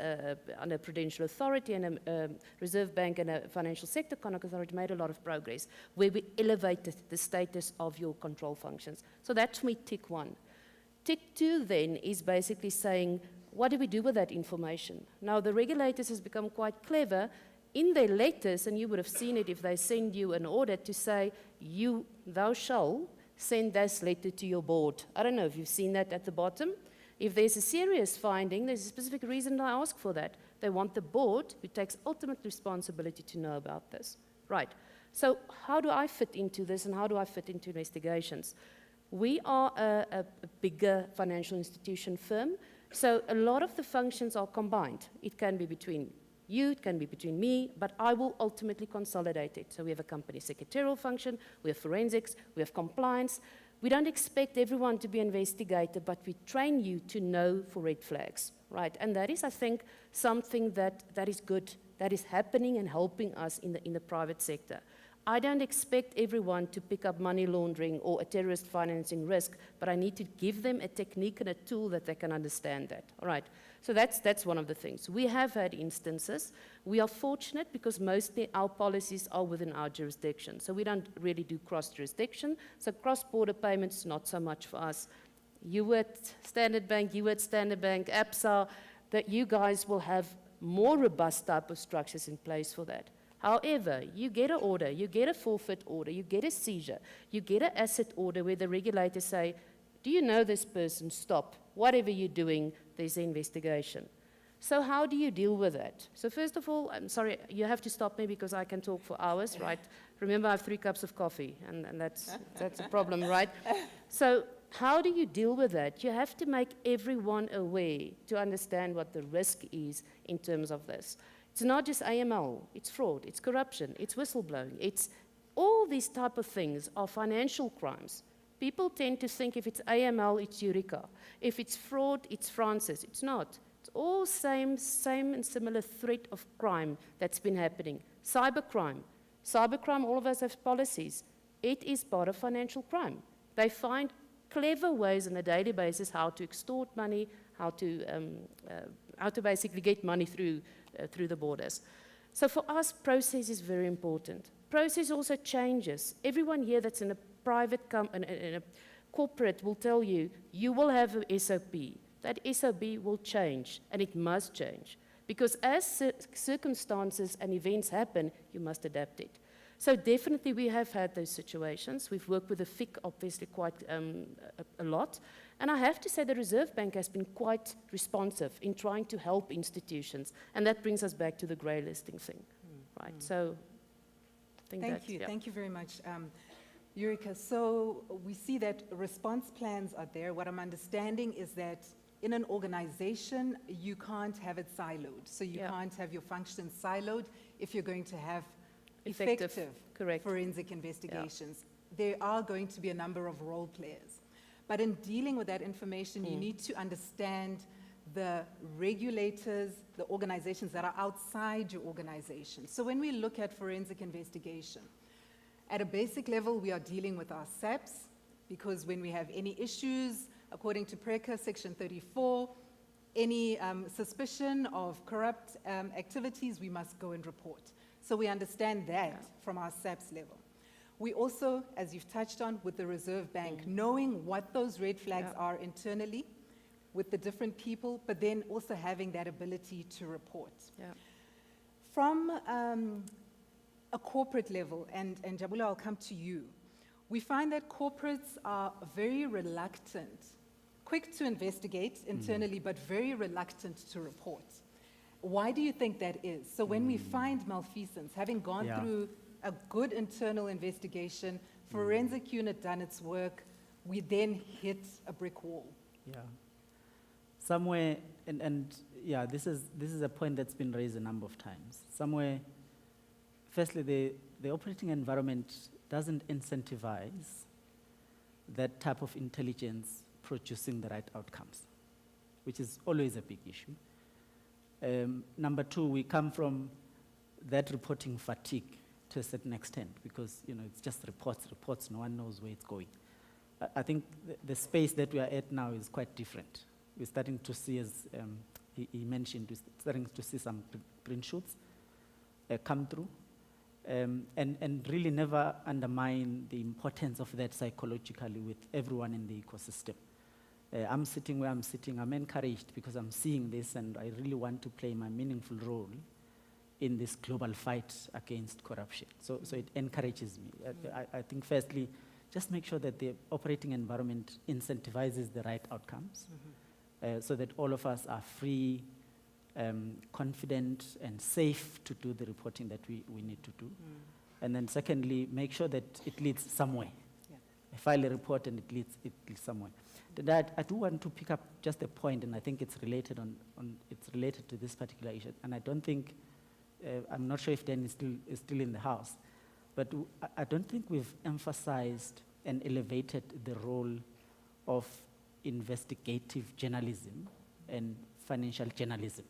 D: under Prudential Authority and a Reserve Bank and a Financial Sector Conduct Authority made a lot of progress where we elevated the status of your control functions. So that's me tick 1. Tick 2 then is basically saying, what do we do with that information? Now the regulators has become quite clever in their letters, and you would have seen it if they send you an order to say, thou shall send this letter to your board. I don't know if you've seen that at the bottom. If there's a serious finding, there's a specific reason I ask for that. They want the board, who takes ultimate responsibility, to know about this. Right. So how do I fit into this, and how do I fit into investigations? We are a bigger financial institution firm, so a lot of the functions are combined. It can be between you, it can be between me, but I will ultimately consolidate it. So we have a company secretarial function, we have forensics, we have compliance. We don't expect everyone to be investigated, but we train you to know for red flags, right? And that is, I think, something that is good, that is happening and helping us in the private sector. I don't expect everyone to pick up money laundering or a terrorist financing risk, but I need to give them a technique and a tool that they can understand that, all right? So that's one of the things. We have had instances. We are fortunate because mostly our policies are within our jurisdiction, so we don't really do cross-jurisdiction. So cross-border payments, not so much for us. You at Standard Bank, ABSA, that you guys will have more robust type of structures in place for that. However, you get an order, you get a forfeit order, you get a seizure, you get an asset order where the regulators say, do you know this person? Stop. Whatever you're doing, there's an investigation. So how do you deal with that? So first of all, I'm sorry, you have to stop me because I can talk for hours, right? Remember, I have 3 cups of coffee, and that's a problem, right? So how do you deal with that? You have to make everyone aware to understand what the risk is in terms of this. It's not just AML, it's fraud, it's corruption, it's whistleblowing, it's all these type of things are financial crimes. People tend to think if it's AML, it's Eureka. If it's fraud, it's Francis. It's not. It's all same and similar threat of crime that's been happening. Cybercrime. Cybercrime, all of us have policies. It is part of financial crime. They find clever ways on a daily basis how to extort money, how to basically get money through the borders. So for us, process is very important. Process also changes. Everyone here that's in a private in a corporate will tell you, you will have an SOP. That SOP will change, and it must change. Because as circumstances and events happen, you must adapt it. So definitely we have had those situations. We've worked with the FIC obviously quite a lot. And I have to say the Reserve Bank has been quite responsive in trying to help institutions. And that brings us back to the grey listing thing, right? So I think
S: Thank you.
D: Yeah.
S: Thank you very much. Eureka, so we see that response plans are there. What I'm understanding is that in an organization, you can't have it siloed. So you can't have your functions siloed if you're going to have effective
D: correct.
S: Forensic investigations. There are going to be a number of role players. But in dealing with that information, you need to understand the regulators, the organizations that are outside your organization. So when we look at forensic investigation, at a basic level, we are dealing with our SAPs, because when we have any issues, according to PRECA Section 34, any suspicion of corrupt activities, we must go and report. So we understand that from our SAPs level. We also, as you've touched on, with the Reserve Bank, knowing what those red flags are internally with the different people, but then also having that ability to report. From a corporate level, and Jabula, I'll come to you, we find that corporates are very reluctant, quick to investigate internally, but very reluctant to report. Why do you think that is? So when we find malfeasance, having gone through a good internal investigation, forensic unit done its work, we then hit a brick wall.
C: Yeah. Somewhere, and yeah, this is a point that's been raised a number of times. Somewhere, firstly, the operating environment doesn't incentivize that type of intelligence producing the right outcomes, which is always a big issue. Number two, we come from that reporting fatigue to a certain extent because, it's just reports, no one knows where it's going. I think the space that we are at now is quite different. We're starting to see, as he mentioned, we're starting to see some green shoots come through, and really never undermine the importance of that psychologically with everyone in the ecosystem. I'm sitting where I'm sitting, I'm encouraged because I'm seeing this and I really want to play my meaningful role in this global fight against corruption. So it encourages me. I think firstly, just make sure that the operating environment incentivizes the right outcomes so that all of us are free, confident and safe to do the reporting that we need to do. And then secondly, make sure that it leads somewhere. I file a report and it leads somewhere. I do want to pick up just a point, and I think it's related it's related to this particular issue. And I don't think, I'm not sure if Dan is still in the house, but I don't think we've emphasized and elevated the role of investigative journalism and financial journalism.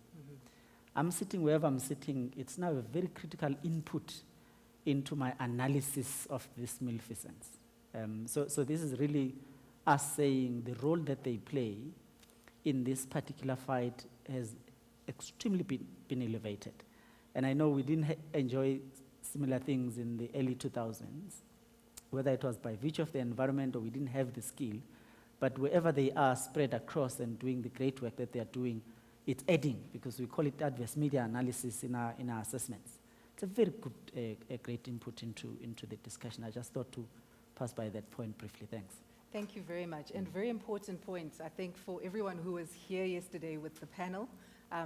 C: I'm sitting wherever I'm sitting, it's now a very critical input into my analysis of this malfeasance. So this is really us saying the role that they play in this particular fight has extremely been elevated. And I know we didn't enjoy similar things in the early 2000s, whether it was by virtue of the environment or we didn't have the skill, but wherever they are spread across and doing the great work that they are doing, it's adding, because we call it adverse media analysis in our assessments. It's a very good, a great input into the discussion. I just thought to pass by that point briefly. Thanks.
S: Thank you very much. And very important points, I think, for everyone who was here yesterday with the panel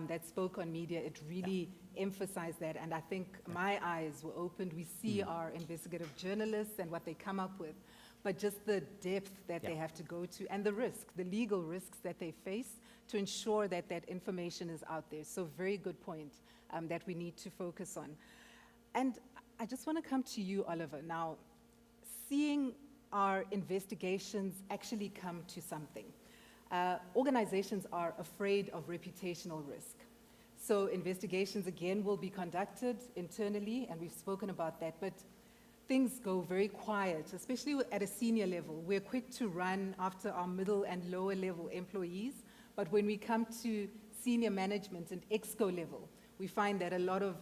S: that spoke on media. It really emphasized that, and I think my eyes were opened. We see our investigative journalists and what they come up with, but just the depth that they have to go to and the risk, the legal risks that they face to ensure that that information is out there. So very good point that we need to focus on. And I just want to come to you, Oliver. Now, seeing our investigations actually come to something. Organizations are afraid of reputational risk. So investigations, again, will be conducted internally, and we've spoken about that, but things go very quiet, especially at a senior level. We're quick to run after our middle and lower level employees, but when we come to senior management and exco level, we find that a lot of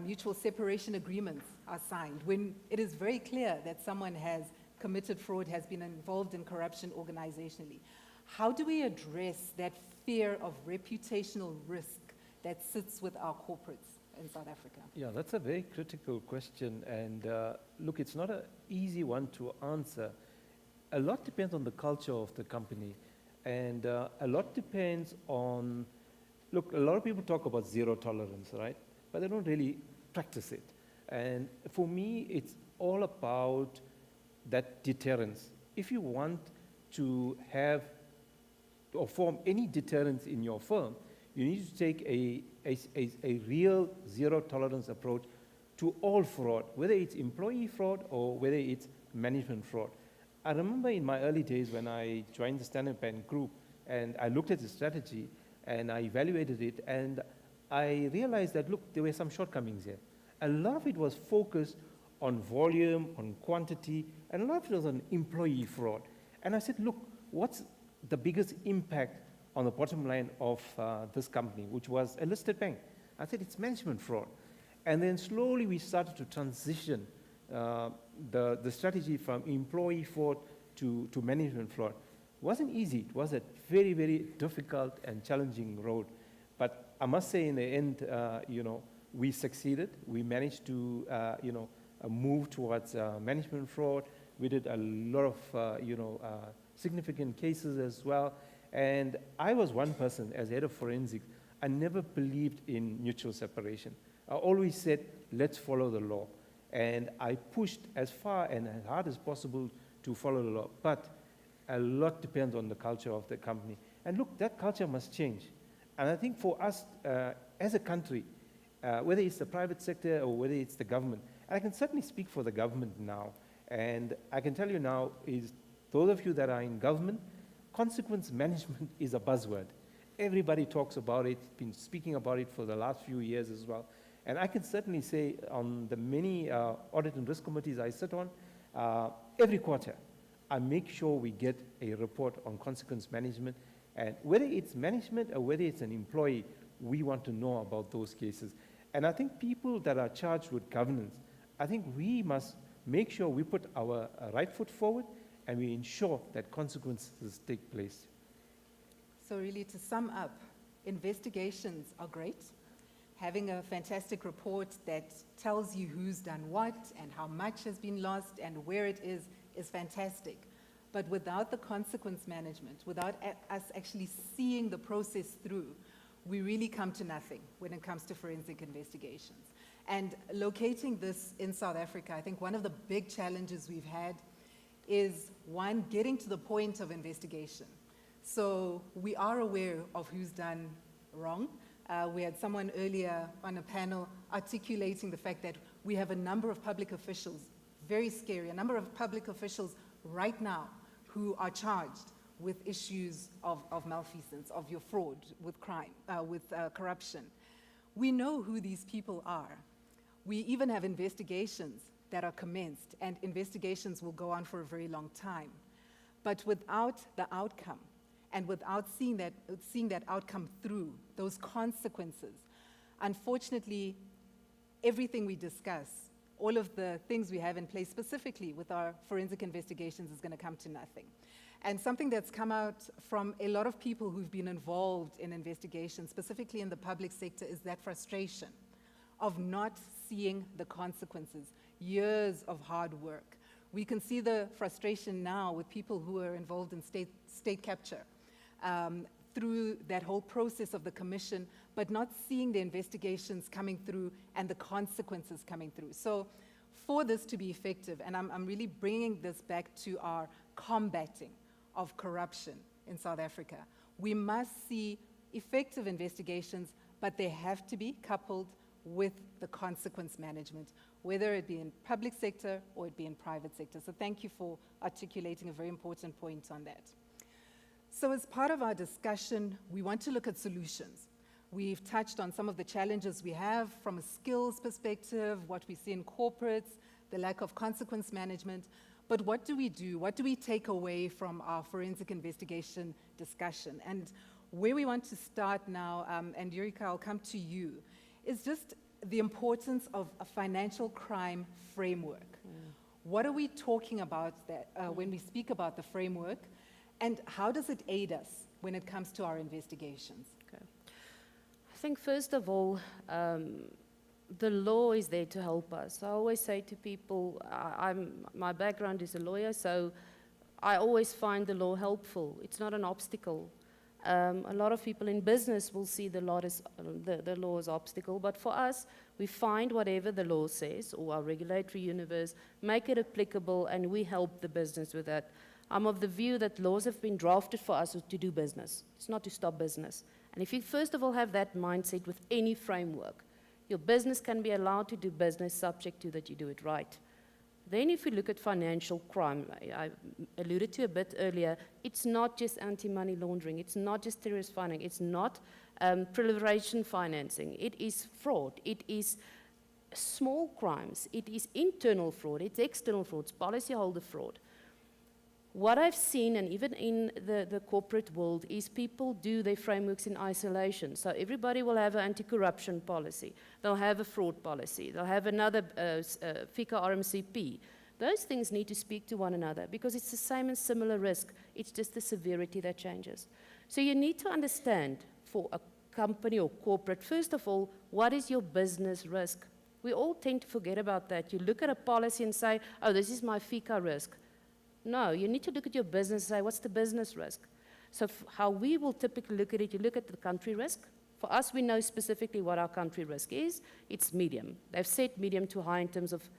S: mutual separation agreements are signed when it is very clear that someone has committed fraud, has been involved in corruption organizationally. How do we address that fear of reputational risk that sits with our corporates in South Africa?
E: Yeah, that's a very critical question. And look, it's not an easy one to answer. A lot depends on the culture of the company. And a lot depends on, look, a lot of people talk about zero tolerance, right? But they don't really practice it. And for me, it's all about that deterrence. If you want to have or form any deterrence in your firm, you need to take a real zero tolerance approach to all fraud, whether it's employee fraud or whether it's management fraud. I remember in my early days when I joined the Standard Bank Group and I looked at the strategy and I evaluated it, and I realized that, look, there were some shortcomings here. A lot of it was focused on volume, on quantity, and a lot of it was on employee fraud. And I said, look, what's the biggest impact on the bottom line of this company, which was a listed bank? I said, it's management fraud. And then slowly we started to transition the strategy from employee fraud to management fraud. It wasn't easy. It was a very, very difficult and challenging road. But I must say in the end, we succeeded. We managed to, move towards management fraud. We did a lot of, significant cases as well. And I was one person, as head of forensics, I never believed in mutual separation. I always said, let's follow the law. And I pushed as far and as hard as possible to follow the law. But a lot depends on the culture of the company. And look, that culture must change. And I think for us, as a country, whether it's the private sector or whether it's the government, and I can certainly speak for the government now, and I can tell you now is, those of you that are in government, consequence management is a buzzword. Everybody talks about it, been speaking about it for the last few years as well. And I can certainly say on the many audit and risk committees I sit on, every quarter, I make sure we get a report on consequence management. And whether it's management or whether it's an employee, we want to know about those cases. And I think people that are charged with governance, I think we must make sure we put our right foot forward and we ensure that consequences take place.
S: So really, to sum up, investigations are great. Having a fantastic report that tells you who's done what and how much has been lost and where it is fantastic. But without the consequence management, without us actually seeing the process through, we really come to nothing when it comes to forensic investigations. And locating this in South Africa, I think one of the big challenges we've had is, one, getting to the point of investigation. So we are aware of who's done wrong. We had someone earlier on a panel articulating the fact that we have a number of public officials, very scary, a number of public officials right now who are charged with issues of malfeasance, of your fraud, with crime, with corruption. We know who these people are. We even have investigations that are commenced, and investigations will go on for a very long time. But without the outcome, and without seeing that outcome through, those consequences, unfortunately, everything we discuss, all of the things we have in place specifically with our forensic investigations is going to come to nothing. And something that's come out from a lot of people who've been involved in investigations, specifically in the public sector, is that frustration of not seeing the consequences, years of hard work. We can see the frustration now with people who are involved in state capture, through that whole process of the commission, but not seeing the investigations coming through and the consequences coming through. So for this to be effective, and I'm really bringing this back to our combating of corruption in South Africa, we must see effective investigations, but they have to be coupled with the consequence management, whether it be in public sector or it be in private sector. So thank you for articulating a very important point on that. So as part of our discussion, we want to look at solutions. We've touched on some of the challenges we have from a skills perspective, what we see in corporates, the lack of consequence management, but what do we do? What do we take away from our forensic investigation discussion? And where we want to start now, and Eureka, I'll come to you, is just the importance of a financial crime framework. What are we talking about when we speak about the framework? And how does it aid us when it comes to our investigations?
D: Okay. I think first of all, the law is there to help us. I always say to people, my background is a lawyer, so I always find the law helpful. It's not an obstacle. A lot of people in business will see the law as obstacle, but for us, we find whatever the law says, or our regulatory universe, make it applicable, and we help the business with that. I'm of the view that laws have been drafted for us to do business. It's not to stop business. And if you first of all have that mindset with any framework, your business can be allowed to do business subject to that you do it right. Then if you look at financial crime, I alluded to a bit earlier, it's not just anti-money laundering, it's not just terrorist financing, it's not proliferation financing, it is fraud, it is small crimes, it is internal fraud, it's external fraud, it's policyholder fraud. What I've seen, and even in the corporate world, is people do their frameworks in isolation. So everybody will have an anti-corruption policy. They'll have a fraud policy. They'll have another FICA RMCP. Those things need to speak to one another because it's the same and similar risk. It's just the severity that changes. So you need to understand for a company or corporate, first of all, what is your business risk? We all tend to forget about that. You look at a policy and say, oh, this is my FICA risk. No, you need to look at your business and say, what's the business risk? So how we will typically look at it, you look at the country risk. For us, we know specifically what our country risk is. It's medium. They've set medium to high in terms of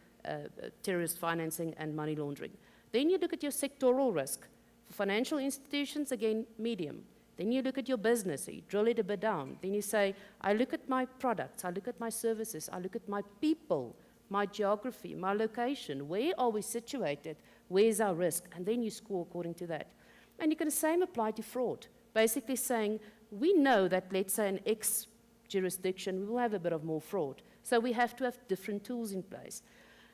D: terrorist financing and money laundering. Then you look at your sectoral risk. For financial institutions, again, medium. Then you look at your business, so you drill it a bit down. Then you say, I look at my products, I look at my services, I look at my people, my geography, my location. Where are we situated? Where's our risk? And then you score according to that. And you can the same apply to fraud. Basically saying, we know that, let's say, in X jurisdiction, we will have a bit of more fraud. So we have to have different tools in place.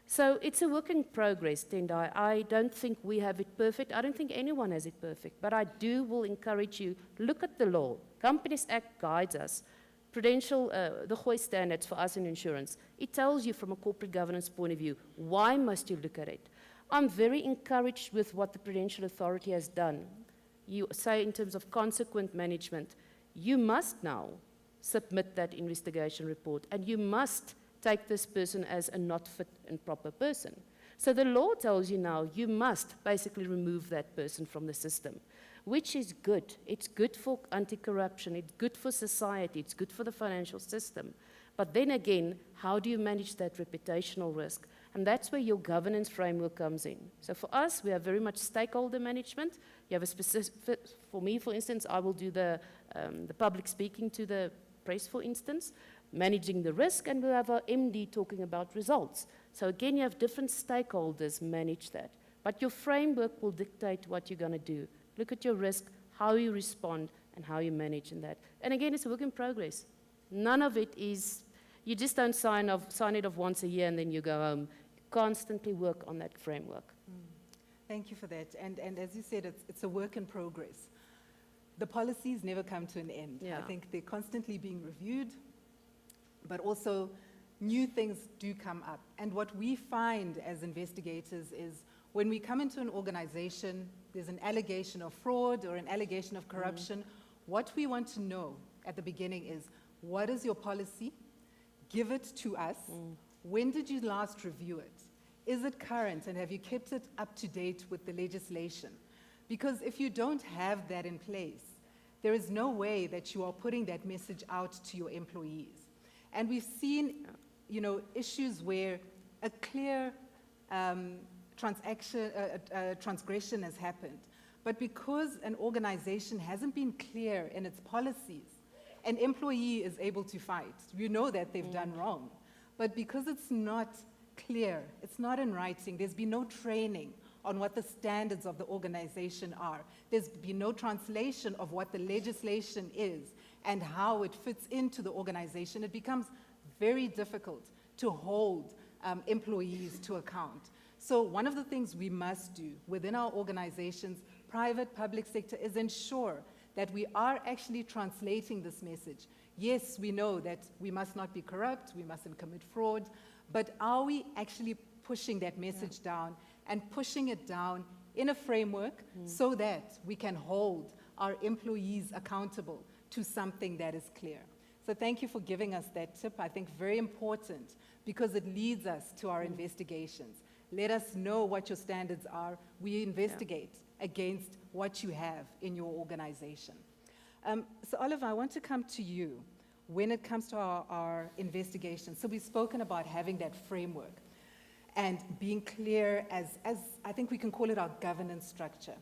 D: So it's a work in progress, Tendai. I don't think we have it perfect. I don't think anyone has it perfect. But I will encourage you, look at the law. Companies Act guides us. Prudential, the HOI standards for us in insurance, it tells you from a corporate governance point of view, why must you look at it? I'm very encouraged with what the Prudential Authority has done. You say in terms of consequent management, you must now submit that investigation report, and you must take this person as a not fit and proper person. So the law tells you now you must basically remove that person from the system, which is good. It's good for anti-corruption, it's good for society, it's good for the financial system. But then again, how do you manage that reputational risk? And that's where your governance framework comes in. So for us, we have very much stakeholder management. You have a specific, for me, for instance, I will do the public speaking to the press, for instance, managing the risk, and we'll have our MD talking about results. So again, you have different stakeholders manage that. But your framework will dictate what you're going to do. Look at your risk, how you respond, and how you manage in that. And again, it's a work in progress. None of it is, you just don't sign it off once a year and then you go home. You constantly work on that framework.
S: Thank you for that. And as you said, it's a work in progress. The policies never come to an end.
D: Yeah.
S: I think they're constantly being reviewed, but also new things do come up. And what we find as investigators is when we come into an organization, there's an allegation of fraud or an allegation of corruption, what we want to know at the beginning is, what is your policy? Give it to us. When did you last review it? Is it current, and have you kept it up to date with the legislation? Because if you don't have that in place, there is no way that you are putting that message out to your employees. And we've seen, issues where a clear transgression has happened. But because an organization hasn't been clear in its policies, an employee is able to fight. You know that they've done wrong. But because it's not clear, it's not in writing, there's been no training on what the standards of the organization are. There's been no translation of what the legislation is and how it fits into the organization. It becomes very difficult to hold employees to account. So one of the things we must do within our organizations, private, public sector, is ensure that we are actually translating this message. Yes, we know that we must not be corrupt, we mustn't commit fraud, but are we actually pushing that message down and pushing it down in a framework so that we can hold our employees accountable to something that is clear? So thank you for giving us that tip. I think very important because it leads us to our investigations. Let us know what your standards are. We investigate against what you have in your organization. So Oliver, I want to come to you when it comes to our investigation. So we've spoken about having that framework and being clear as I think we can call it our governance structure.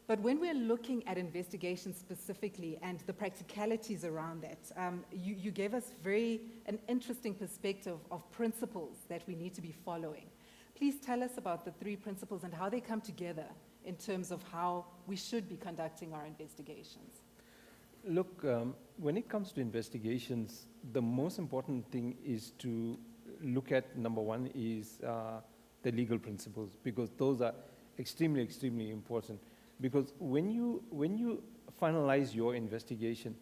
S: But when we're looking at investigations specifically and the practicalities around that, you gave us an interesting perspective of principles that we need to be following. Please tell us about the 3 principles and how they come together in terms of how we should be conducting our investigations.
E: Look, when it comes to investigations, the most important thing is to look at, number one, is the legal principles, because those are extremely, extremely important. Because when you finalize your investigation,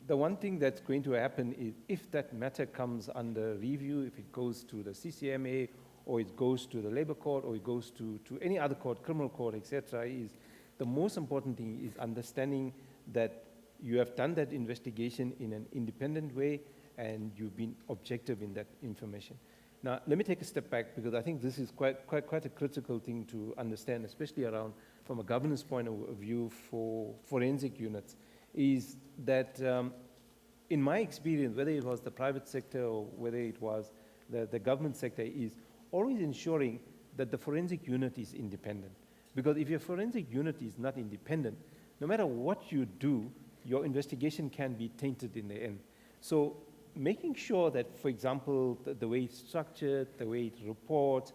E: the one thing that's going to happen is if that matter comes under review, if it goes to the CCMA, or it goes to the labor court, or it goes to any other court, criminal court, etc., is the most important thing is understanding that you have done that investigation in an independent way and you've been objective in that information. Now, let me take a step back because I think this is quite a critical thing to understand, especially around from a governance point of view for forensic units, is that in my experience, whether it was the private sector or whether it was the government sector, is always ensuring that the forensic unit is independent. Because if your forensic unit is not independent, no matter what you do, your investigation can be tainted in the end. So making sure that, for example, the way it's structured, the way it reports,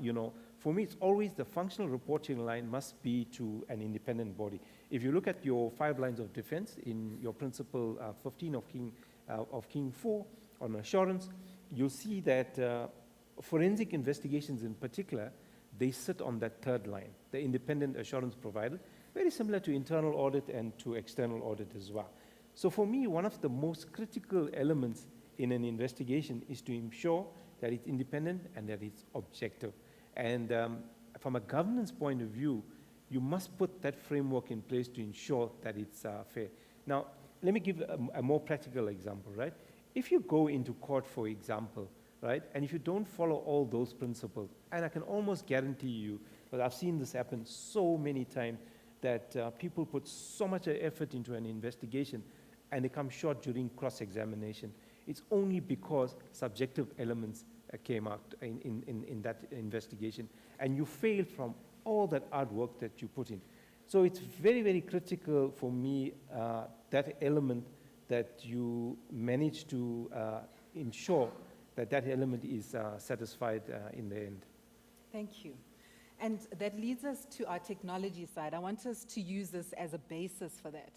E: you know, for me, it's always the functional reporting line must be to an independent body. If you look at your 5 lines of defense in your principle 15 of King 4 on assurance, you'll see that forensic investigations in particular, they sit on that 3rd line, the independent assurance provider, very similar to internal audit and to external audit as well. So for me, one of the most critical elements in an investigation is to ensure that it's independent and that it's objective. And from a governance point of view, you must put that framework in place to ensure that it's fair. Now, let me give a more practical example, right? If you go into court, for example, right, and if you don't follow all those principles, and I can almost guarantee you, but I've seen this happen so many times, that people put so much effort into an investigation and they come short during cross-examination. It's only because subjective elements came out in that investigation, and you failed from all that hard work that you put in. So it's very, very critical for me, that element that you manage to ensure that that element is satisfied in the end.
S: Thank you. And that leads us to our technology side. I want us to use this as a basis for that.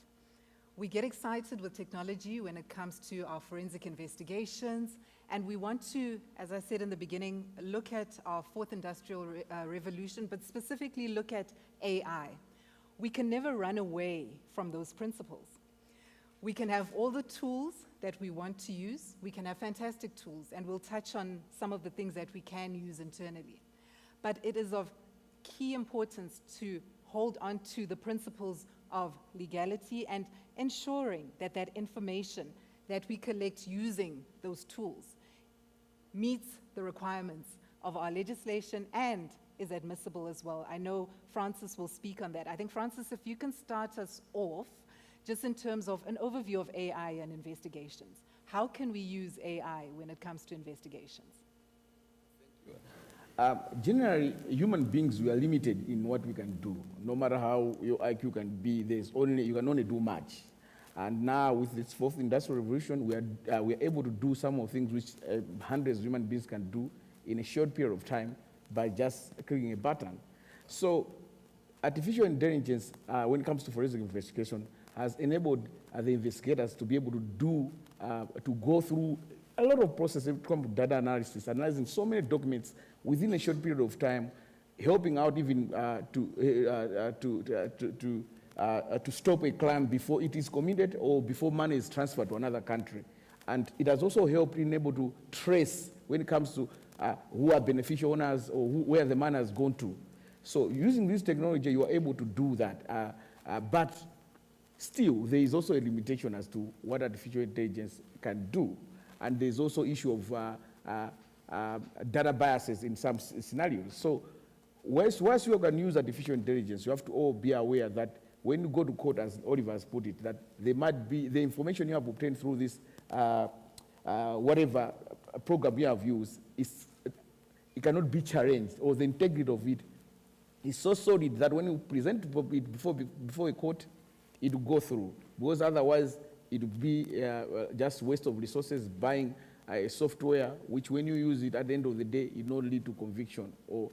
S: We get excited with technology when it comes to our forensic investigations, and we want to, as I said in the beginning, look at our 4th industrial revolution, but specifically look at AI. We can never run away from those principles. We can have all the tools that we want to use. We can have fantastic tools, and we'll touch on some of the things that we can use internally. But it is of key importance to hold on to the principles of legality and ensuring that that information that we collect using those tools meets the requirements of our legislation and is admissible as well. I know Francis will speak on that. I think, Francis, if you can start us off just in terms of an overview of AI and investigations. How can we use AI when it comes to investigations?
V: Generally, human beings, we are limited in what we can do. No matter how your IQ can be, you can only do much. And now with this 4th industrial revolution, we are able to do some of things which hundreds of human beings can do in a short period of time by just clicking a button. So artificial intelligence, when it comes to forensic investigation, has enabled the investigators to be able to do, to go through a lot of processes when it comes to data analysis, analyzing so many documents within a short period of time, helping out even to stop a crime before it is committed or before money is transferred to another country. And it has also helped in able to trace when it comes to who are beneficial owners or where the money has gone to. So using this technology, you are able to do that. But still, there is also a limitation as to what artificial intelligence can do. And there's also issue of data biases in some scenarios. So once you can use artificial intelligence, you have to all be aware that when you go to court, as Oliver has put it, that there might be the information you have obtained through this whatever program you have used, it cannot be challenged, or the integrity of it is so solid that when you present it before a court, it will go through. Because otherwise, it would be just waste of resources buying a software, which when you use it at the end of the day, it will not lead to conviction. Or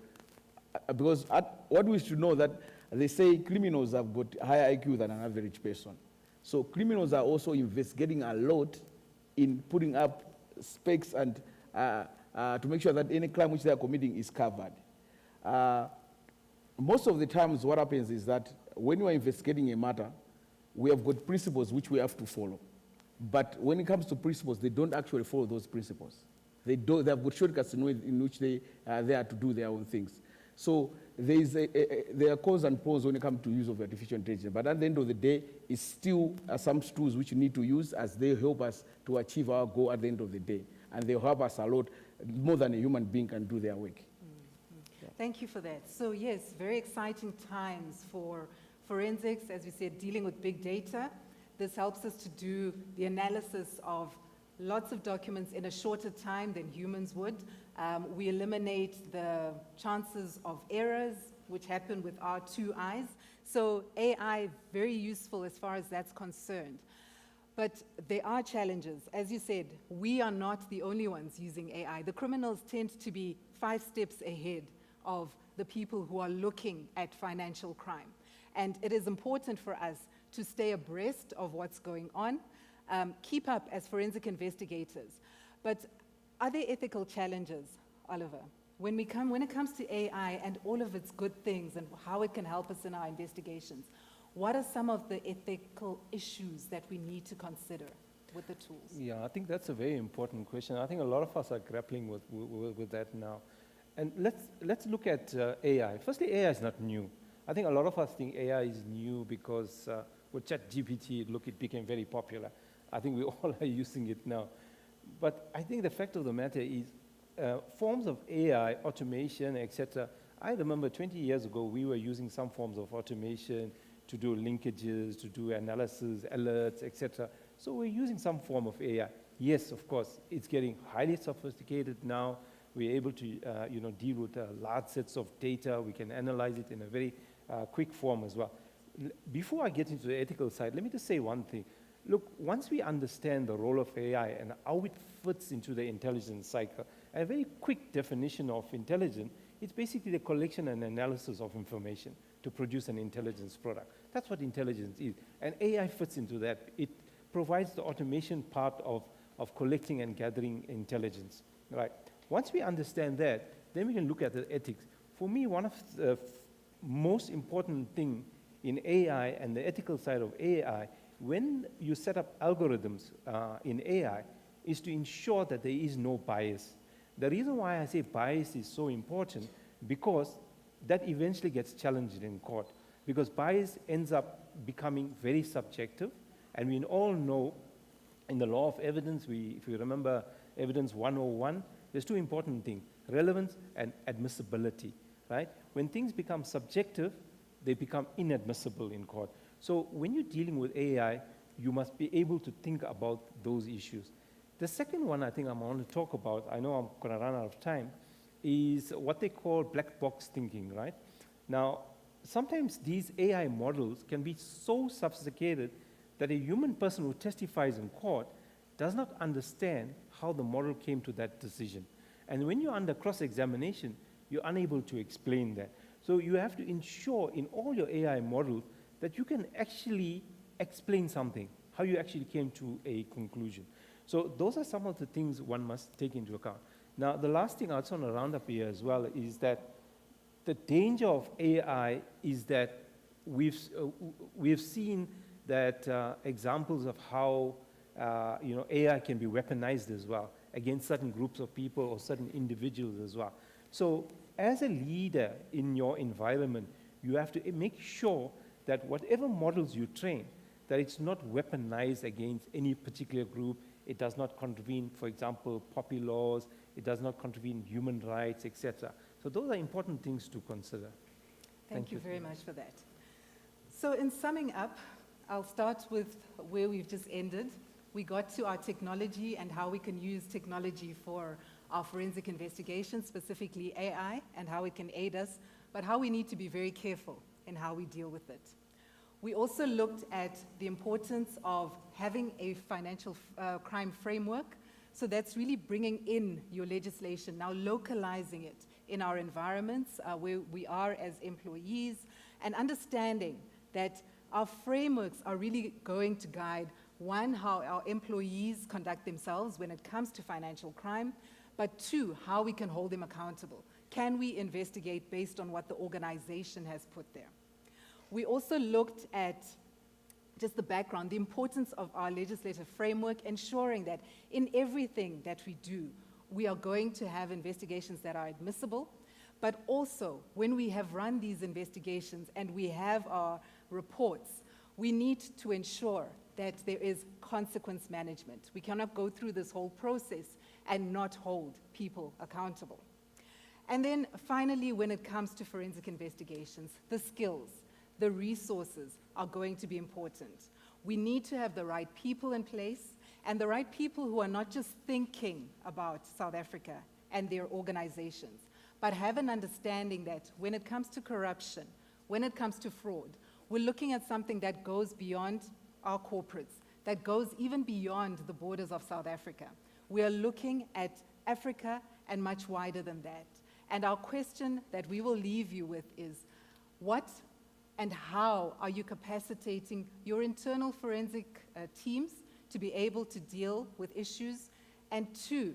V: because what we should know that they say criminals have got higher IQ than an average person. So criminals are also investigating a lot in putting up specs and to make sure that any crime which they are committing is covered. Most of the times what happens is that when you are investigating a matter, we have got principles which we have to follow. But when it comes to principles, they don't actually follow those principles. They have got shortcuts in which they are there to do their own things. So there are cons and pros when it comes to use of artificial intelligence. But at the end of the day, it's still some tools which you need to use as they help us to achieve our goal at the end of the day. And they help us a lot more than a human being can do their work.
S: Thank you for that. So yes, very exciting times for forensics, as we said, dealing with big data. This helps us to do the analysis of lots of documents in a shorter time than humans would. We eliminate the chances of errors, which happen with our 2 eyes. So AI, very useful as far as that's concerned. But there are challenges. As you said, we are not the only ones using AI. The criminals tend to be 5 steps ahead of the people who are looking at financial crime. And it is important for us to stay abreast of what's going on, keep up as forensic investigators. But are there ethical challenges, Oliver? When it comes to AI and all of its good things and how it can help us in our investigations, what are some of the ethical issues that we need to consider with the tools?
E: Yeah, I think that's a very important question. I think a lot of us are grappling with that now. And let's look at AI. Firstly, AI is not new. I think a lot of us think AI is new because with ChatGPT, look, it became very popular. I think we all are using it now. But I think the fact of the matter is forms of AI, automation, etc. I remember 20 years ago, we were using some forms of automation to do linkages, to do analysis, alerts, etc. So we're using some form of AI. Yes, of course, it's getting highly sophisticated now. We're able to deal with large sets of data. We can analyze it in a very quick form as well. Before I get into the ethical side, let me just say one thing. Look, once we understand the role of AI and how it fits into the intelligence cycle, a very quick definition of intelligence, it's basically the collection and analysis of information to produce an intelligence product. That's what intelligence is. And AI fits into that. It provides the automation part of collecting and gathering intelligence, right? Once we understand that, then we can look at the ethics. For me, one of the most important thing in AI and the ethical side of AI, when you set up algorithms in AI, is to ensure that there is no bias. The reason why I say bias is so important, because that eventually gets challenged in court, because bias ends up becoming very subjective, and we all know in the law of evidence, if you remember evidence 101, there's 2 important things, relevance and admissibility, right? When things become subjective, they become inadmissible in court. So when you're dealing with AI, you must be able to think about those issues. The second one I think I'm going to talk about, I know I'm going to run out of time, is what they call black box thinking, right? Now, sometimes these AI models can be so sophisticated that a human person who testifies in court does not understand how the model came to that decision. And when you're under cross-examination, you're unable to explain that. So you have to ensure in all your AI models that you can actually explain something, how you actually came to a conclusion. So those are some of the things one must take into account. Now, the last thing I also want to round up here as well is that the danger of AI is that we've seen that examples of how AI can be weaponized as well against certain groups of people or certain individuals as well. So as a leader in your environment, you have to make sure that whatever models you train, that it's not weaponized against any particular group. It does not contravene, for example, POPI laws. It does not contravene human rights, etc. So those are important things to consider.
S: Thank you very much for that. So in summing up, I'll start with where we've just ended. We got to our technology and how we can use technology for our forensic investigation, specifically AI, and how it can aid us, but how we need to be very careful in how we deal with it. We also looked at the importance of having a financial crime framework. So that's really bringing in your legislation, now localizing it in our environments where we are as employees, and understanding that our frameworks are really going to guide, one, how our employees conduct themselves when it comes to financial crime, but 2, how we can hold them accountable. Can we investigate based on what the organization has put there? We also looked at just the background, the importance of our legislative framework, ensuring that in everything that we do, we are going to have investigations that are admissible, But also, when we have run these investigations and we have our reports, we need to ensure that there is consequence management. We cannot go through this whole process and not hold people accountable. And then finally, when it comes to forensic investigations, the skills, the resources are going to be important. We need to have the right people in place, and the right people who are not just thinking about South Africa and their organizations, but have an understanding that when it comes to corruption, when it comes to fraud, we're looking at something that goes beyond our corporates, that goes even beyond the borders of South Africa. We are looking at Africa and much wider than that. And our question that we will leave you with is, what and how are you capacitating your internal forensic teams to be able to deal with issues? And two,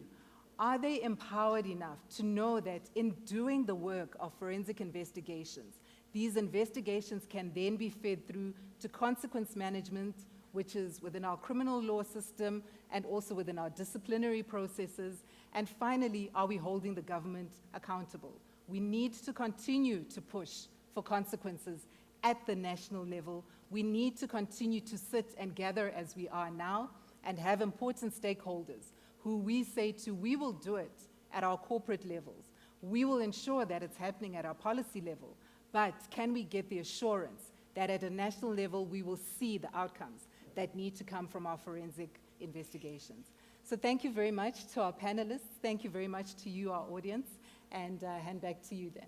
S: are they empowered enough to know that in doing the work of forensic investigations, these investigations can then be fed through to consequence management, which is within our criminal law system and also within our disciplinary processes? And finally, are we holding the government accountable? We need to continue to push for consequences at the national level. We need to continue to sit and gather as we are now and have important stakeholders who we say to, we will do it at our corporate levels. We will ensure that it's happening at our policy level. But can we get the assurance that at a national level we will see the outcomes that need to come from our forensic investigations? So thank you very much to our panelists. Thank you very much to you, our audience, and hand back to you then.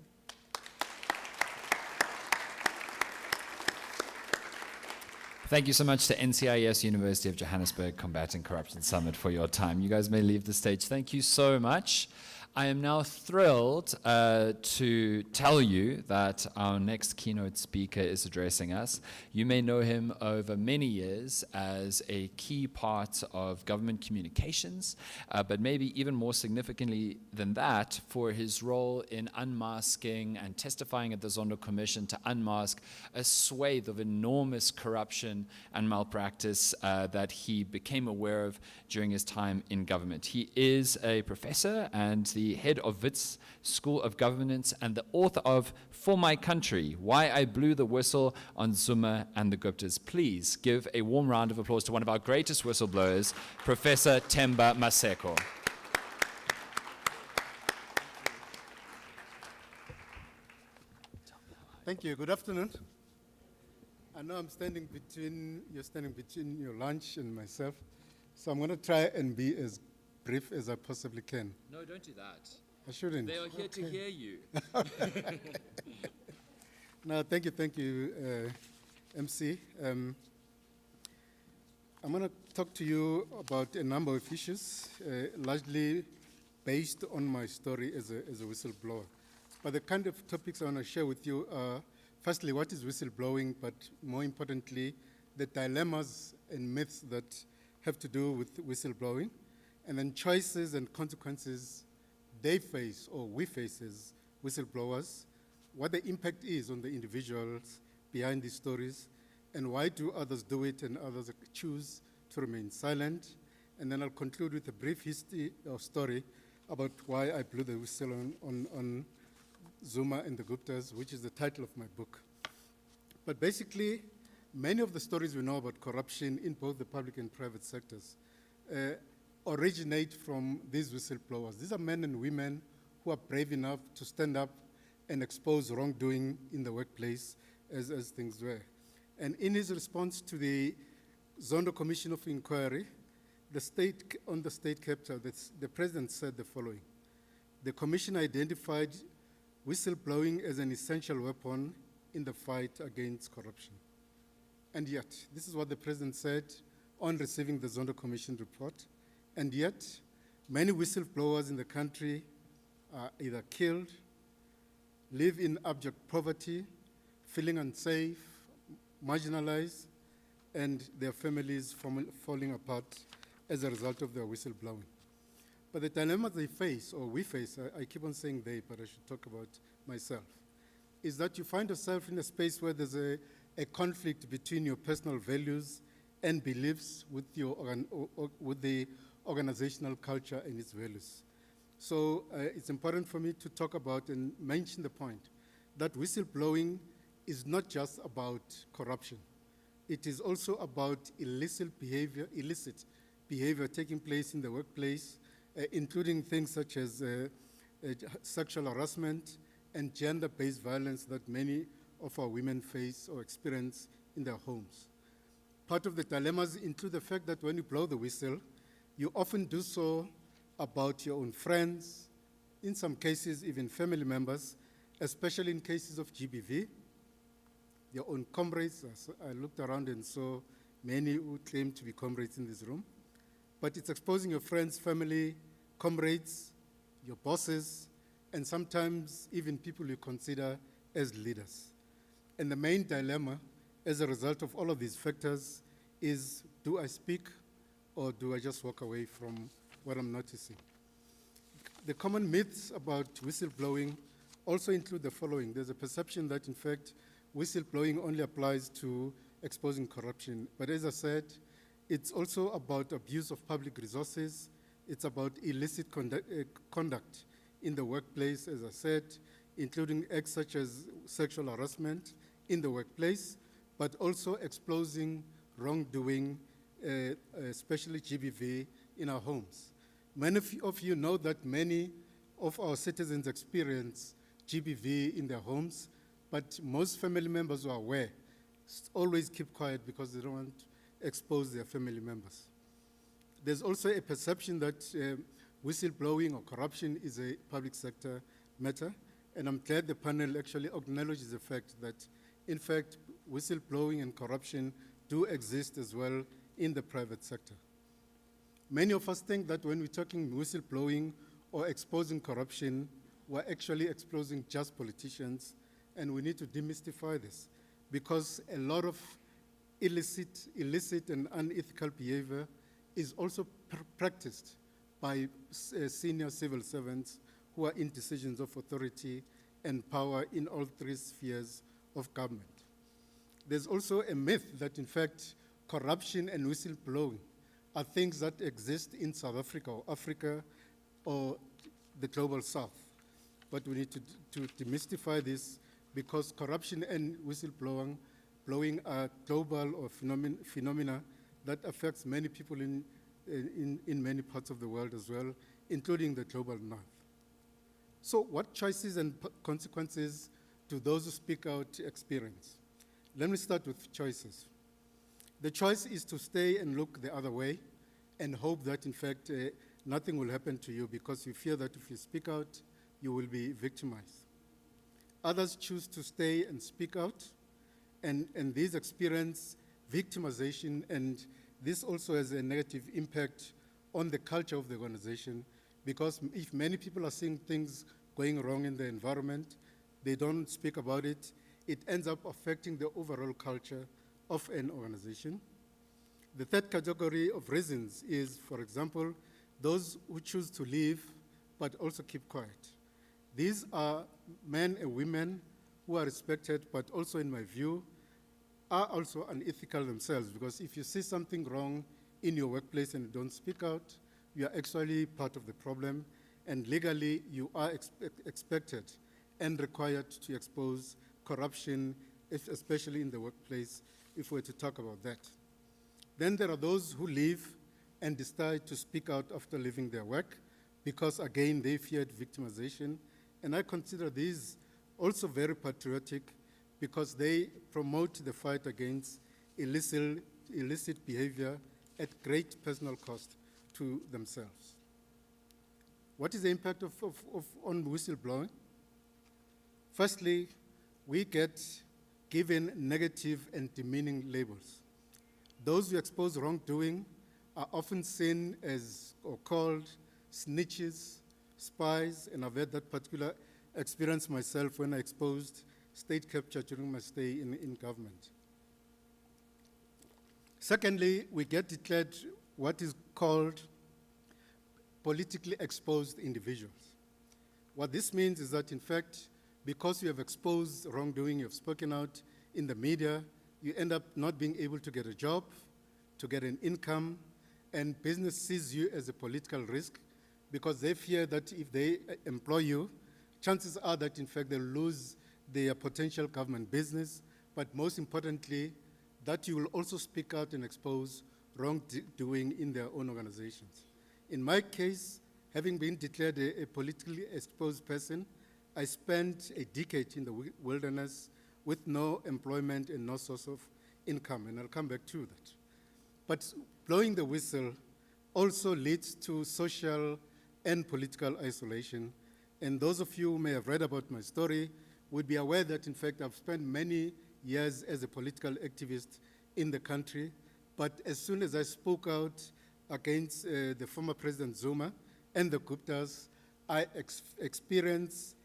A: Thank you so much to NCIS University of Johannesburg Combating Corruption Summit for your time. You guys may leave the stage. Thank you so much. I am now thrilled to tell you that our next keynote speaker is addressing us. You may know him over many years as a key part of government communications, but maybe even more significantly than that, for his role in unmasking and testifying at the Zondo Commission to unmask a swathe of enormous corruption and malpractice that he became aware of during his time in government. He is a professor and the head of Wits School of Governance and the author of For My Country, Why I Blew the Whistle on Zuma and the Guptas. Please give a warm round of applause to one of our greatest whistleblowers, Professor Themba Maseko.
F: Thank you. Good afternoon. I know you're standing between your lunch and myself, so I'm going to try and be as brief as I possibly can.
A: No, don't do that.
F: I shouldn't.
A: They are here to hear you.
F: No, thank you, MC. I'm going to talk to you about a number of issues, largely based on my story as a whistleblower. But the kind of topics I want to share with you are, firstly, what is whistleblowing, but more importantly, the dilemmas and myths that have to do with whistleblowing, and then choices and consequences they face or we face as whistleblowers, what the impact is on the individuals behind these stories, and why do others do it and others choose to remain silent. And then I'll conclude with a brief history or story about why I blew the whistle on Zuma and the Guptas, which is the title of my book. But basically, many of the stories we know about corruption in both the public and private sectors originate from these whistleblowers. These are men and women who are brave enough to stand up and expose wrongdoing in the workplace as things were. And in his response to the Zondo Commission of Inquiry, on the state capture, the president said the following: the commission identified whistleblowing as an essential weapon in the fight against corruption. And yet, this is what the president said on receiving the Zondo Commission report. And yet, many whistleblowers in the country are either killed, live in abject poverty, feeling unsafe, marginalized, and their families falling apart as a result of their whistleblowing. But the dilemmas they face, or we face, I keep on saying they, but I should talk about myself, is that you find yourself in a space where there's a conflict between your personal values and beliefs with the organizational culture and its values. So it's important for me to talk about and mention the point that whistleblowing is not just about corruption. It is also about illicit behavior taking place in the workplace, including things such as sexual harassment and gender-based violence that many of our women face or experience in their homes. Part of the dilemmas include the fact that when you blow the whistle, you often do so about your own friends, in some cases even family members, especially in cases of GBV, your own comrades. I looked around and saw many who claim to be comrades in this room. But it's exposing your friends, family, comrades, your bosses, and sometimes even people you consider as leaders. And the main dilemma as a result of all of these factors is, do I speak or do I just walk away from what I'm noticing? The common myths about whistleblowing also include the following. There's a perception that, in fact, whistleblowing only applies to exposing corruption. But as I said, it's also about abuse of public resources. It's about illicit conduct in the workplace, as I said, including acts such as sexual harassment in the workplace, but also exposing wrongdoing, especially GBV, in our homes. Many of you know that many of our citizens experience GBV in their homes, but most family members who are aware always keep quiet because they don't want to expose their family members. There's also a perception that whistleblowing or corruption is a public sector matter, and I'm glad the panel actually acknowledges the fact that, in fact, whistleblowing and corruption do exist as well in the private sector. Many of us think that when we're talking whistleblowing or exposing corruption, we're actually exposing just politicians, and we need to demystify this, because a lot of illicit and unethical behavior is also practiced by senior civil servants who are in decisions of authority and power in all three spheres of government. There's also a myth that, in fact, corruption and whistleblowing are things that exist in South Africa or Africa or the global South. But we need to demystify this, because corruption and whistleblowing are global or phenomena that affects many people in many parts of the world as well, including the global North. So what choices and consequences do those who speak out experience? Let me start with choices. The choice is to stay and look the other way and hope that, in fact, nothing will happen to you, because you fear that if you speak out, you will be victimized. Others choose to stay and speak out, and these experience victimization, and this also has a negative impact on the culture of the organization, because if many people are seeing things going wrong in the environment, they don't speak about it, it ends up affecting the overall culture of an organization. The third category of reasons is, for example, those who choose to leave but also keep quiet. These are men and women who are respected, but also, in my view, are also unethical themselves, because if you see something wrong in your workplace and you don't speak out, you are actually part of the problem, and legally you are expected and required to expose corruption, especially in the workplace, if we're to talk about that. Then there are those who leave and decide to speak out after leaving their work, because again, they feared victimization, and I consider these also very patriotic, because they promote the fight against illicit behavior at great personal cost to themselves. What is the impact on whistleblowing? Firstly, we get given negative and demeaning labels. Those who expose wrongdoing are often seen as or called snitches, spies, and I've had that particular experience myself when I exposed state capture during my stay in government. Secondly, we get declared what is called politically exposed individuals. What this means is that, in fact, because you have exposed wrongdoing, you have spoken out in the media, you end up not being able to get a job, to get an income, and business sees you as a political risk, because they fear that if they employ you, chances are that in fact they'll lose their potential government business, but most importantly, that you will also speak out and expose wrongdoing in their own organizations. In my case, having been declared a politically exposed person, I spent a decade in the wilderness with no employment and no source of income, and I'll come back to that. But blowing the whistle also leads to social and political isolation. And those of you who may have read about my story would be aware that, in fact, I've spent many years as a political activist in the country. But as soon as I spoke out against the former President Zuma and the Guptas, I experienced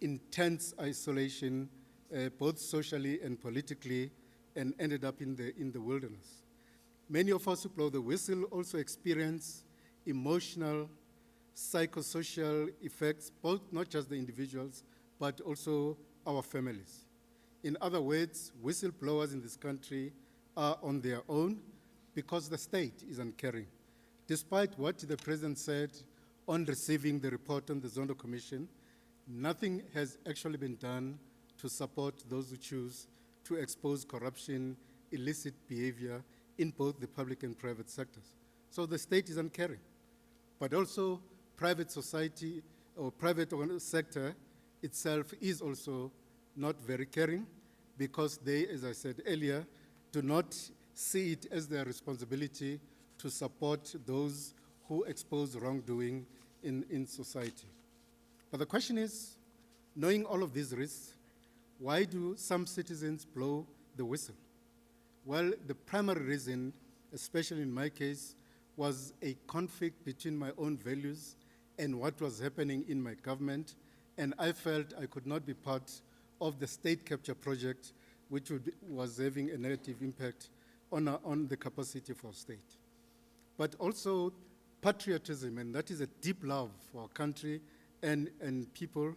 F: intense isolation, both socially and politically, and ended up in the wilderness. Many of us who blow the whistle also experience emotional, psychosocial effects, both not just the individuals, but also our families. In other words, whistleblowers in this country are on their own because the state is uncaring. Despite what the president said on receiving the report on the Zondo Commission, nothing has actually been done to support those who choose to expose corruption, illicit behavior in both the public and private sectors. So the state is uncaring. But also private society or private sector itself is also not very caring because they, as I said earlier, do not see it as their responsibility to support those who expose wrongdoing in society. But the question is, knowing all of these risks, why do some citizens blow the whistle? Well, the primary reason, especially in my case, was a conflict between my own values and what was happening in my government, and I felt I could not be part of the state capture project, which was having a negative impact on the capacity for state. But also patriotism, and that is a deep love for our country and people,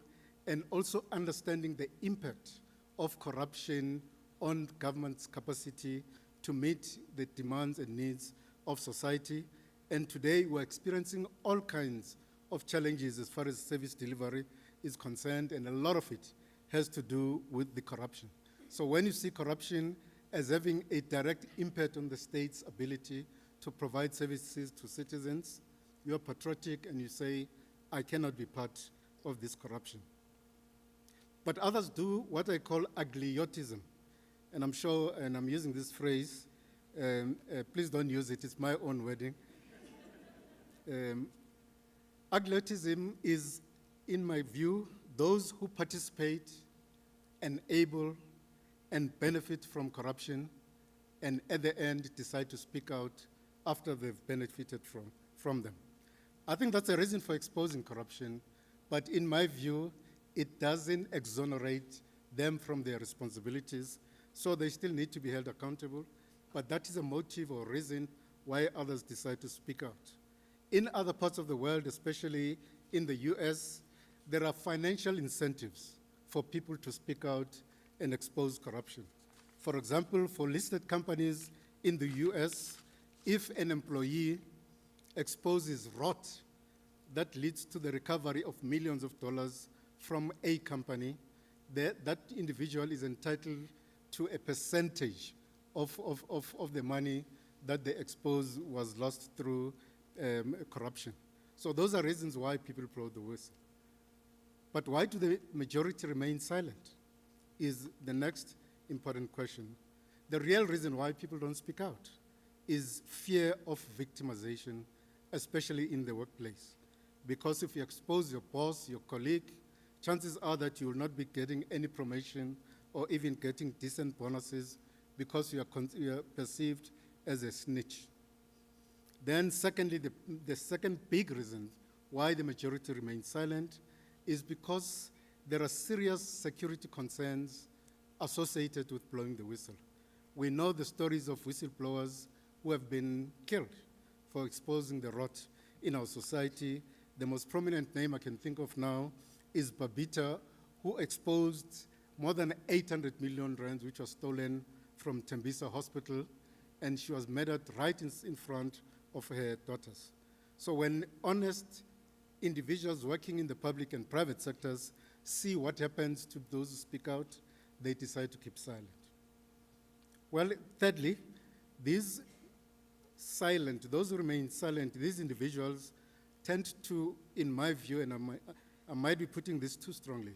F: and also understanding the impact of corruption on government's capacity to meet the demands and needs of society. And today we're experiencing all kinds of challenges as far as service delivery is concerned, and a lot of it has to do with the corruption. So when you see corruption as having a direct impact on the state's ability to provide services to citizens, you're patriotic and you say, I cannot be part of this corruption. But others do what I call agliotism. And I'm sure, and I'm using this phrase, please don't use it, it's my own wording. Agliotism is, in my view, those who participate, enable, and benefit from corruption, and at the end decide to speak out after they've benefited from them. I think that's a reason for exposing corruption, but in my view, it doesn't exonerate them from their responsibilities, so they still need to be held accountable, but that is a motive or reason why others decide to speak out. In other parts of the world, especially in the US, there are financial incentives for people to speak out and expose corruption. For example, for listed companies in the US, if an employee exposes rot that leads to the recovery of millions of dollars from a company, that individual is entitled to a percentage of the money that they expose was lost through corruption. So those are reasons why people blow the whistle. But why do the majority remain silent is the next important question. The real reason why people don't speak out is fear of victimization, especially in the workplace. Because if you expose your boss, your colleague, chances are that you will not be getting any promotion or even getting decent bonuses because you are perceived as a snitch. Then secondly, the second big reason why the majority remains silent is because there are serious security concerns associated with blowing the whistle. We know the stories of whistleblowers who have been killed for exposing the rot in our society. The most prominent name I can think of now is Babita, who exposed more than 800 million rands, which was stolen from Tembisa Hospital, and she was murdered right in front of her daughters. So when honest individuals working in the public and private sectors see what happens to those who speak out, they decide to keep silent. Well, thirdly, these those who remain silent, these individuals tend to, in my view, and I might be putting this too strongly,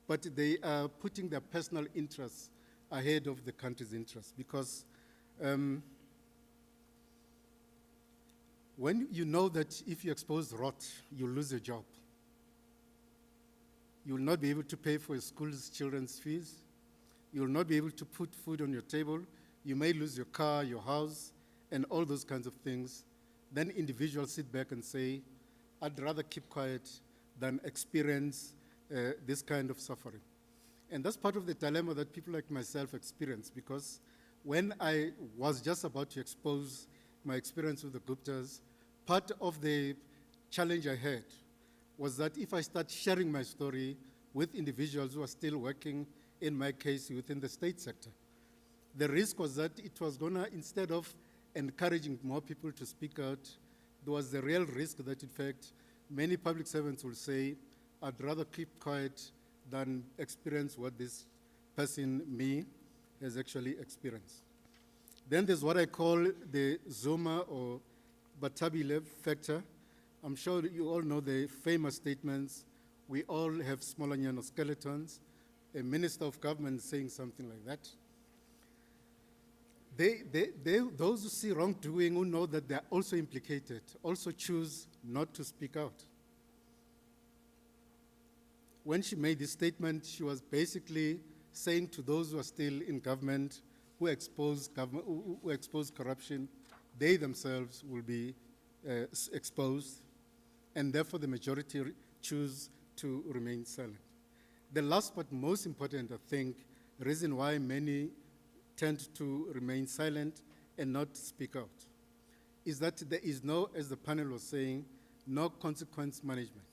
F: but they are putting their personal interests ahead of the country's interests, because when you know that if you expose rot, you'll lose your job, you will not be able to pay for your school's children's fees, you will not be able to put food on your table, you may lose your car, your house, and all those kinds of things, then individuals sit back and say, I'd rather keep quiet than experience this kind of suffering. And that's part of the dilemma that people like myself experience, because when I was just about to expose my experience with the Guptas, part of the challenge I had was that if I start sharing my story with individuals who are still working, in my case, within the state sector, the risk was that it was gonna, instead of encouraging more people to speak out, there was the real risk that, in fact, many public servants will say, I'd rather keep quiet than experience what this person, me, has actually experienced. Then there's what I call the Zuma or Batabilev factor. I'm sure you all know the famous statements, we all have small onion skeletons, a minister of government saying something like that. Those who see wrongdoing, who know that they're also implicated, also choose not to speak out. When she made this statement, she was basically saying to those who are still in government, who expose corruption, they themselves will be exposed, and therefore the majority choose to remain silent. The last but most important, I think, reason why many tend to remain silent and not speak out is that there is no, as the panel was saying, no consequence management.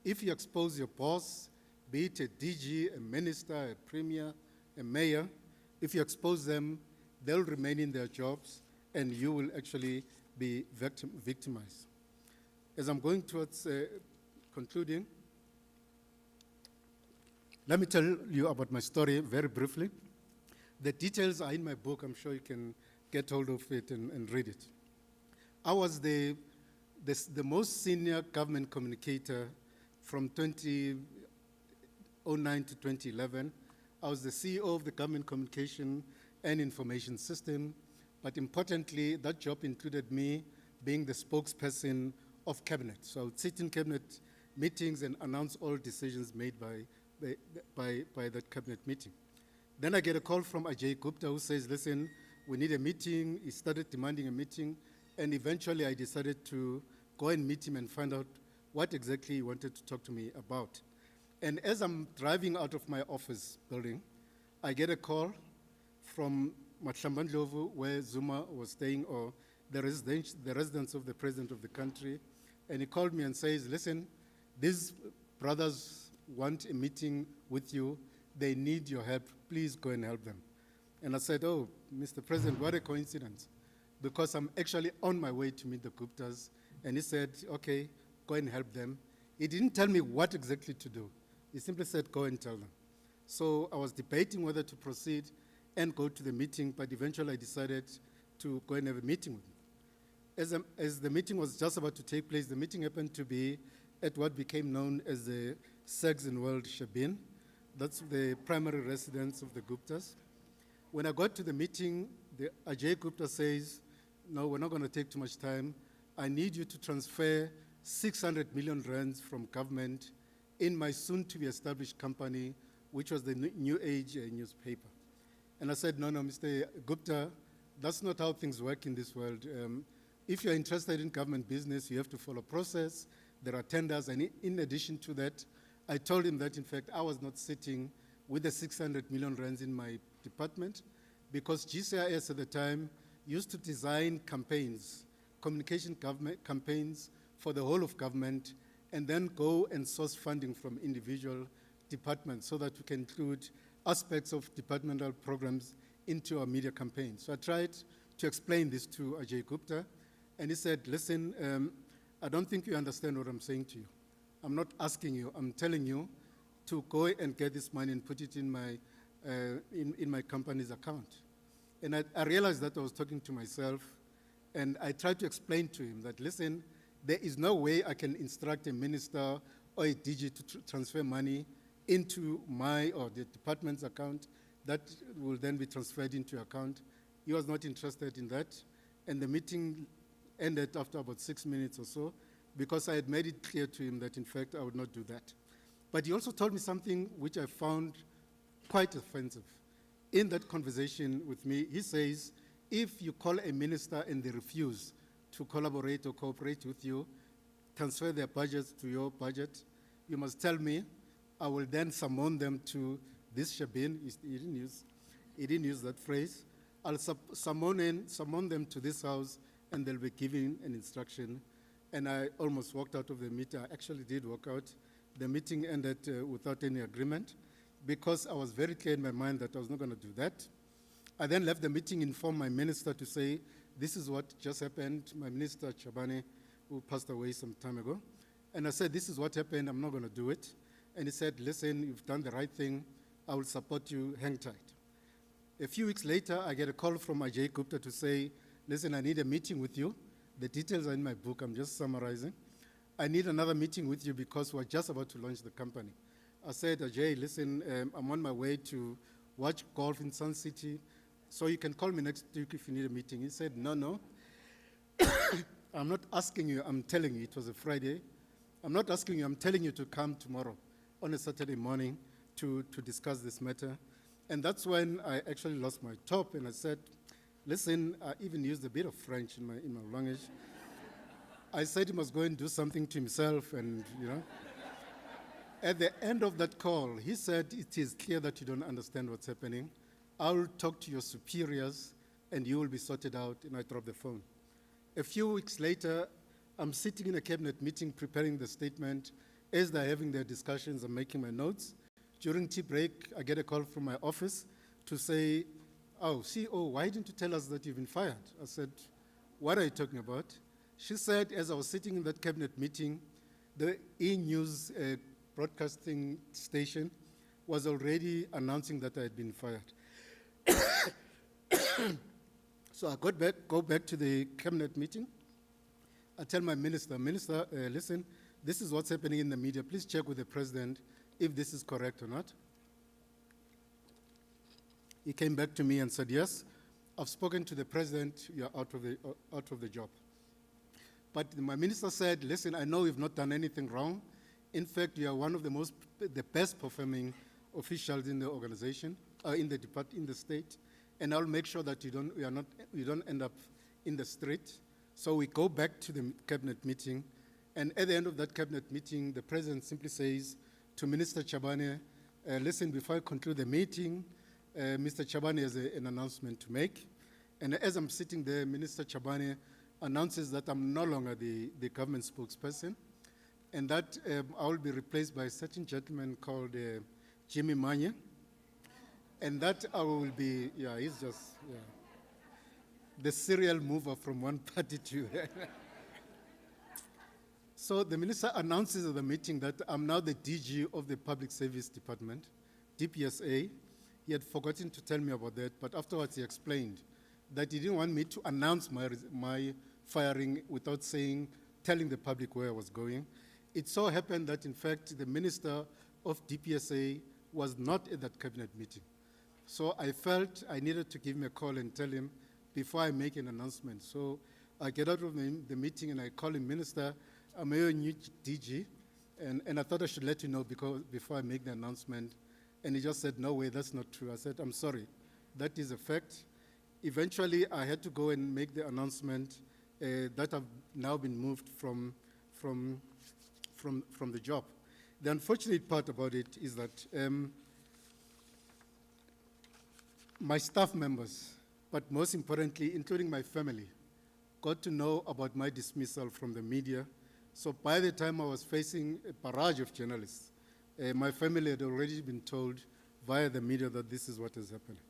F: If you expose your boss, be it a DG, a minister, a premier, a mayor, if you expose them, they'll remain in their jobs and you will actually be victimized. As I'm going towards concluding, let me tell you about my story very briefly. The details are in my book. I'm sure you can get hold of it and read it. I was the most senior government communicator from 2009 to 2011. I was the CEO of the Government Communication and Information System, but importantly, that job included me being the spokesperson of Cabinet. So I would sit in Cabinet meetings and announce all decisions made by that Cabinet meeting. Then I get a call from Ajay Gupta who says, listen, we need a meeting. He started demanding a meeting, and eventually I decided to go and meet him and find out what exactly he wanted to talk to me about. And as I'm driving out of my office building, I get a call from Matlambandlovu, where Zuma was staying, or the residence of the president of the country, and he called me and says, listen, these brothers want a meeting with you. They need your help. Please go and help them. And I said, oh, Mr. President, what a coincidence, because I'm actually on my way to meet the Guptas. And he said, okay, go and help them. He didn't tell me what exactly to do. He simply said, go and tell them. So I was debating whether to proceed and go to the meeting, but eventually I decided to go and have a meeting with him. As the meeting was just about to take place, the meeting happened to be at what became known as the Saxon World Shabin. That's the primary residence of the Guptas. When I got to the meeting, Ajay Gupta says, no, we're not going to take too much time. I need you to transfer 600 million rands from government in my soon-to-be established company, which was the New Age newspaper. And I said, no, Mr. Gupta, that's not how things work in this world. If you're interested in government business, you have to follow process. There are tenders, and in addition to that, I told him that, in fact, I was not sitting with the 600 million rands in my department, because GCIS at the time used to design campaigns, communication campaigns for the whole of government, and then go and source funding from individual departments so that we can include aspects of departmental programs into our media campaigns. So I tried to explain this to Ajay Gupta, and he said, listen, I don't think you understand what I'm saying to you. I'm not asking you, I'm telling you to go and get this money and put it in my company's account. And I realized that I was talking to myself, and I tried to explain to him that, listen, there is no way I can instruct a minister or a DG to transfer money into my or the department's account that will then be transferred into account. He was not interested in that, and the meeting ended after about 6 minutes or so, because I had made it clear to him that, in fact, I would not do that. But he also told me something which I found quite offensive. In that conversation with me, he says, if you call a minister and they refuse to collaborate or cooperate with you, transfer their budgets to your budget, you must tell me. I will then summon them to this Shabin. He didn't use that phrase. I'll summon them to this house, and they'll be given an instruction. And I almost walked out of the meeting. I actually did walk out. The meeting ended without any agreement, because I was very clear in my mind that I was not going to do that. I then left the meeting, informed my minister to say, this is what just happened. My minister, Chabane, who passed away some time ago. And I said, this is what happened, I'm not going to do it. And he said, listen, you've done the right thing. I will support you, hang tight. A few weeks later, I get a call from Ajay Gupta to say, listen, I need a meeting with you. The details are in my book, I'm just summarizing. I need another meeting with you because we're just about to launch the company. I said, Ajay, listen, I'm on my way to watch golf in Sun City, so you can call me next week if you need a meeting. He said, no. I'm not asking you, I'm telling you, it was a Friday. I'm not asking you, I'm telling you to come tomorrow on a Saturday morning to discuss this matter. And that's when I actually lost my top, and I said, listen, I even used a bit of French in my language. I said he must go and do something to himself, and At the end of that call, he said, it is clear that you don't understand what's happening. I will talk to your superiors, and you will be sorted out, and I dropped the phone. A few weeks later, I'm sitting in a cabinet meeting preparing the statement. As they're having their discussions, I'm making my notes. During tea break, I get a call from my office to say, oh, CEO, why didn't you tell us that you've been fired? I said, what are you talking about? She said, as I was sitting in that cabinet meeting, the E-News broadcasting station was already announcing that I had been fired. So I go back to the cabinet meeting. I tell my minister, listen, this is what's happening in the media. Please check with the president if this is correct or not. He came back to me and said, yes, I've spoken to the president, you're out of the job. But my minister said, listen, I know you've not done anything wrong. In fact, you are one of the best performing officials in the organization, in the state, and I'll make sure that you don't end up in the street. So we go back to the cabinet meeting, and at the end of that cabinet meeting, the president simply says to Minister Chabane, listen, before I conclude the meeting, Mr. Chabane has an announcement to make. And as I'm sitting there, Minister Chabane announces that I'm no longer the government spokesperson, and that I will be replaced by a certain gentleman called Jimmy Manye. And that I will be, he's just, the serial mover from one party to So the minister announces at the meeting that I'm now the DG of the Public Service Department, DPSA. He had forgotten to tell me about that, but afterwards he explained that he didn't want me to announce my firing without telling the public where I was going. It so happened that, in fact, the minister of DPSA was not at that cabinet meeting. So I felt I needed to give him a call and tell him before I make an announcement. So I get out of the meeting and I call him, Minister, I'm your new DG, and I thought I should let you know before I make the announcement. And he just said, no way, that's not true. I said, I'm sorry, that is a fact. Eventually, I had to go and make the announcement that I've now been moved from the job. The unfortunate part about it is that my staff members, but most importantly, including my family, got to know about my dismissal from the media. So by the time I was facing a barrage of journalists, my family had already been told via the media that this is what is happening.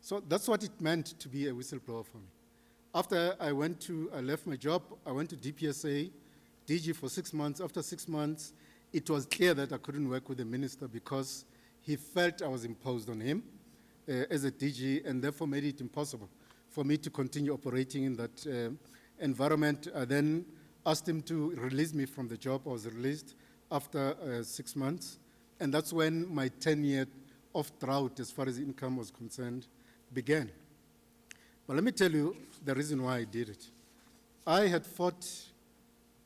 F: So that's what it meant to be a whistleblower for me. After I left my job, I went to DPSA, DG for 6 months. After 6 months, it was clear that I couldn't work with the minister because he felt I was imposed on him as a DG, and therefore made it impossible for me to continue operating in that environment. I then asked him to release me from the job. I was released after 6 months, and that's when my 10-year of drought as far as income was concerned began. But let me tell you the reason why I did it. I had fought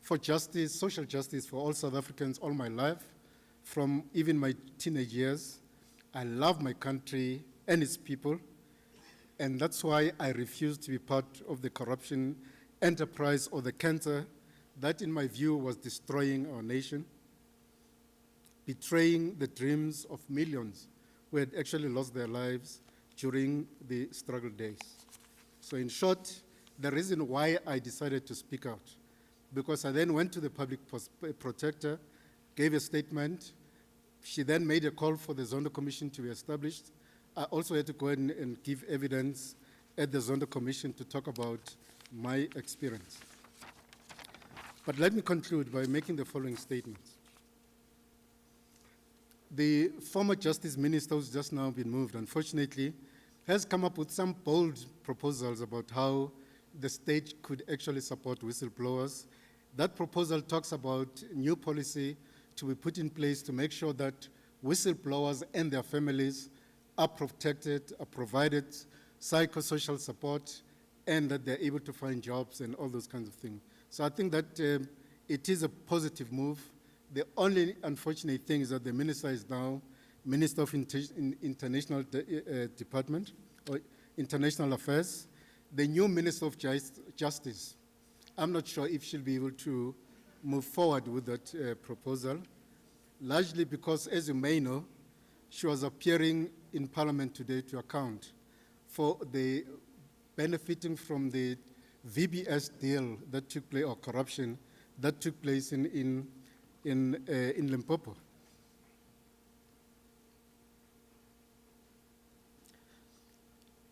F: for justice, social justice for all South Africans all my life, from even my teenage years. I love my country and its people, and that's why I refused to be part of the corruption enterprise or the cancer that, in my view, was destroying our nation, betraying the dreams of millions who had actually lost their lives during the struggle days. So in short, the reason why I decided to speak out, because I then went to the public protector, gave a statement. She then made a call for the Zondo Commission to be established. I also had to go in and give evidence at the Zondo Commission to talk about my experience. But let me conclude by making the following statements. The former Justice Minister, who's just now been moved, unfortunately, has come up with some bold proposals about how the state could actually support whistleblowers. That proposal talks about new policy to be put in place to make sure that whistleblowers and their families are protected, are provided psychosocial support, and that they're able to find jobs and all those kinds of things. So I think that it is a positive move. The only unfortunate thing is that the minister is now Minister of International Department or International Affairs. The new Minister of Justice, I'm not sure if she'll be able to move forward with that proposal, largely because, as you may know, she was appearing in Parliament today to account for the benefiting from the VBS deal that took place, or corruption that took place in Limpopo.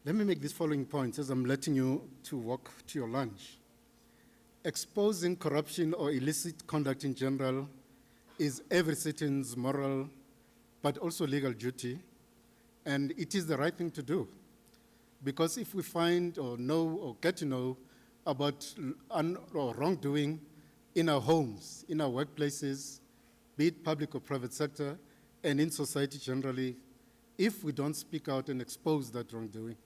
F: Let me make these following points as I'm letting you to walk to your lunch. Exposing corruption or illicit conduct in general is every citizen's moral but also legal duty, and it is the right thing to do. Because if we find or know or get to know about or wrongdoing in our homes, in our workplaces, be it public or private sector, and in society generally, if we don't speak out and expose that wrongdoing,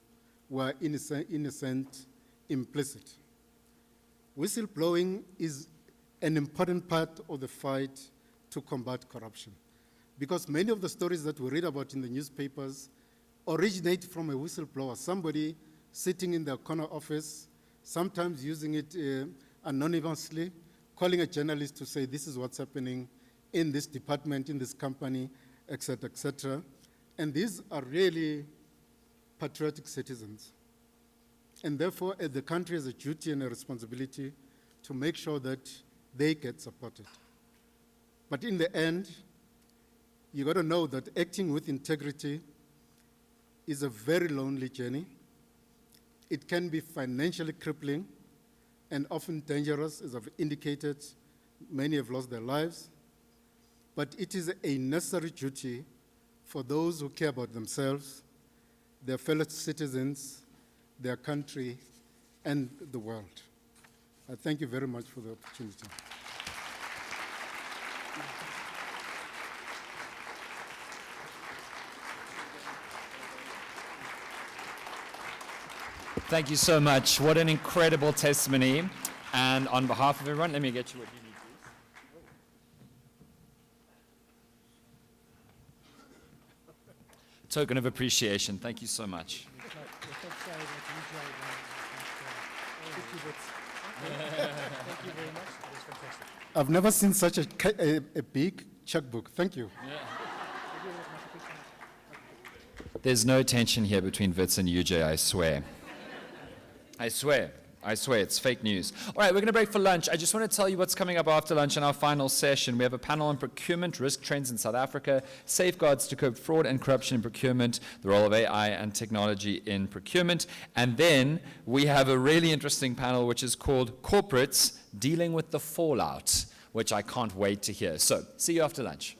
F: we're innocent, implicit. Whistleblowing is an important part of the fight to combat corruption, because many of the stories that we read about in the newspapers originate from a whistleblower, somebody sitting in their corner office, sometimes using it anonymously, calling a journalist to say, this is what's happening in this department, in this company, et cetera, et cetera. And these are really patriotic citizens. And therefore, the country has a duty and a responsibility to make sure that they get supported. But in the end, you got to know that acting with integrity is a very lonely journey. It can be financially crippling and often dangerous, as I've indicated. Many have lost their lives. But it is a necessary duty for those who care about themselves, their fellow citizens, their country, and the world. I thank you very much for the opportunity.
A: Thank you so much. What an incredible testimony. And on behalf of everyone, let me get you what you need, please. Token of appreciation. Thank you so much.
F: Thank you very much. That was fantastic. I've never seen such a big checkbook. Thank you.
A: Yeah. There's no tension here between Wits and UJ, I swear. I swear, it's fake news. All right, we're going to break for lunch. I just want to tell you what's coming up after lunch in our final session. We have a panel on procurement, risk trends in South Africa, safeguards to curb fraud and corruption in procurement, the role of AI and technology in procurement. And then we have a really interesting panel which is called Corporates Dealing with the Fallout. which I can't wait to hear. So, see you after lunch.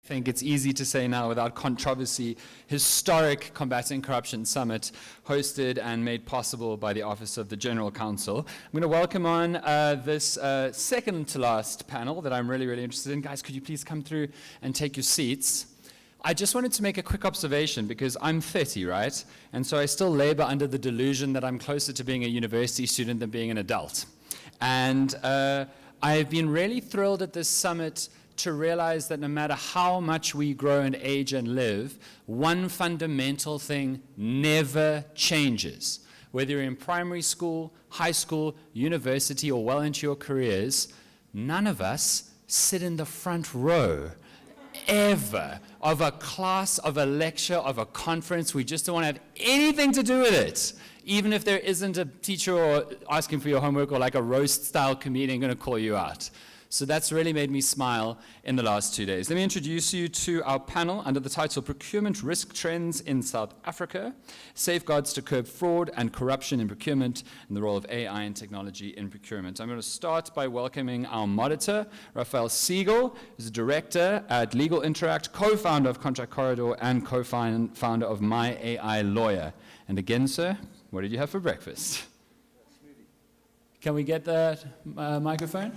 A: I think it's easy to say now without controversy, historic Combating Corruption Summit hosted and made possible by the Office of the General Counsel. I'm going to welcome on this second to last panel that I'm really, really interested in. Guys, could you please come through and take your seats? I just wanted to make a quick observation because I'm 30, right? And so I still labor under the delusion that I'm closer to being a university student than being an adult. And I've been really thrilled at this summit to realize that no matter how much we grow and age and live, one fundamental thing never changes. Whether you're in primary school, high school, university, or well into your careers, none of us sit in the front row ever of a class, of a lecture, of a conference. We just don't want to have anything to do with it. Even if there isn't a teacher or asking for your homework or like a roast-style comedian going to call you out. So that's really made me smile in the last 2 days. Let me introduce you to our panel under the title Procurement Risk Trends in South Africa, Safeguards to Curb Fraud and Corruption in Procurement, and the Role of AI and Technology in Procurement. I'm going to start by welcoming our monitor, Raphael Siegel, who's a director at Legal Interact, co-founder of Contract Corridor, and co-founder of My AI Lawyer. And again, sir, what did you have for breakfast? Can we get the microphone?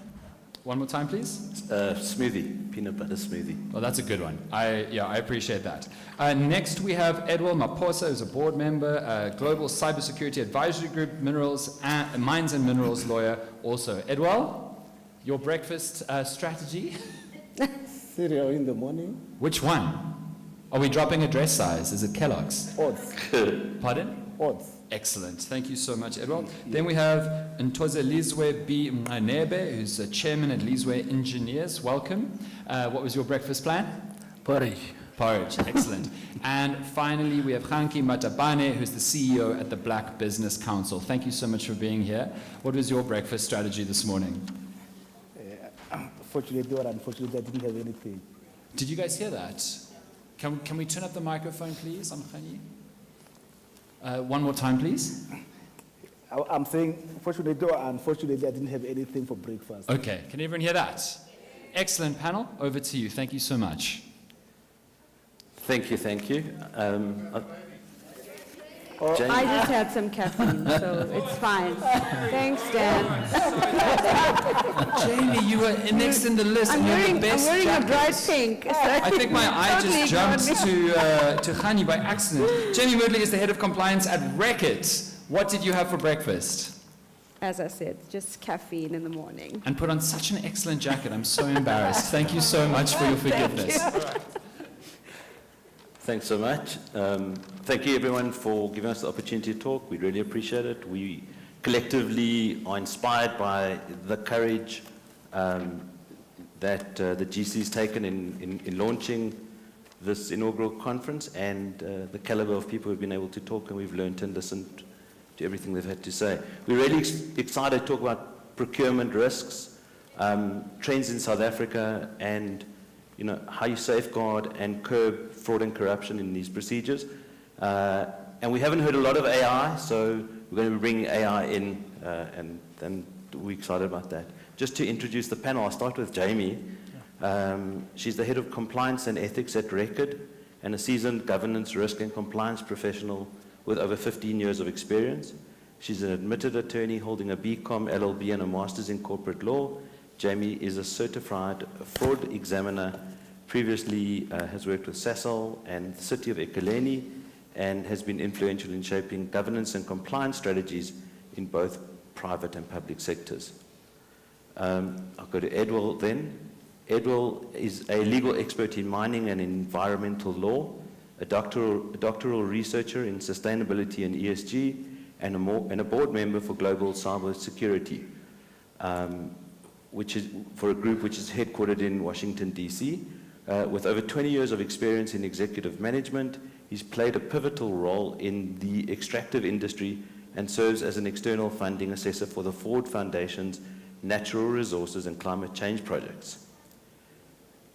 A: One more time, please.
G: Smoothie, peanut butter smoothie.
A: Well, that's a good one. I appreciate that. Next, we have Edward Maposa, who's a board member, Global Cybersecurity Advisory Group, Mines and Minerals lawyer also. Edward, your breakfast strategy?
U: Cereal in the morning.
A: Which one? Are we dropping a dress size? Is it Kellogg's?
U: Oats.
A: Pardon?
U: Oats.
A: Excellent. Thank you so much, Edward. Then we have Ntoze Lizwe B. Mnebe, who's a chairman at Lizwe Engineers. Welcome. What was your breakfast plan?
U: Porridge.
A: Porridge. Excellent. And finally, we have Khanki Matabane, who's the CEO at the Black Business Council. Thank you so much for being here. What was your breakfast strategy this morning?
U: Fortunately or unfortunately, I didn't have anything.
A: Did you guys hear that? Can we turn up the microphone, please, Amkhani? One more time, please.
U: I'm saying, fortunately or unfortunately, I didn't have anything for breakfast.
A: Okay, can everyone hear that? Excellent panel, over to you. Thank you so much.
G: Thank you.
H: I just had some caffeine, so it's fine. Thanks, Dan.
A: Jamie, you were next in the list.
H: I'm wearing a bright pink. So
A: I think my eye just jumped to Khani by accident. Jamie Woodley is the head of compliance at Reckitt. What did you have for breakfast?
H: As I said, just caffeine in the morning.
A: And put on such an excellent jacket. I'm so embarrassed. Thank you so much for your forgiveness.
H: Thank you.
G: Thanks so much. Thank you everyone for giving us the opportunity to talk. We really appreciate it. We collectively are inspired by the courage that the GC has taken in launching this inaugural conference and the caliber of people who've been able to talk, and we've learned and listened to everything they've had to say. We're really excited to talk about procurement risks, trends in South Africa, and how you safeguard and curb fraud and corruption in these procedures. And we haven't heard a lot of AI, so we're going to be bringing AI in, and we're excited about that. Just to introduce the panel, I'll start with Jamie. She's the head of compliance and ethics at Reckitt and a seasoned governance, risk and compliance professional with over 15 years of experience. She's an admitted attorney holding a BCom, LLB and a master's in corporate law. Jamie is a certified fraud examiner, previously has worked with Sasol and the City of Ekurhuleni, and has been influential in shaping governance and compliance strategies in both private and public sectors. I'll go to Edward then. Edward is a legal expert in mining and environmental law, a doctoral researcher in sustainability and ESG, and a board member for Global Cyber Security, which is for a group which is headquartered in Washington, D.C. With over 20 years of experience in executive management, he's played a pivotal role in the extractive industry and serves as an external funding assessor for the Ford Foundation's natural resources and climate change projects.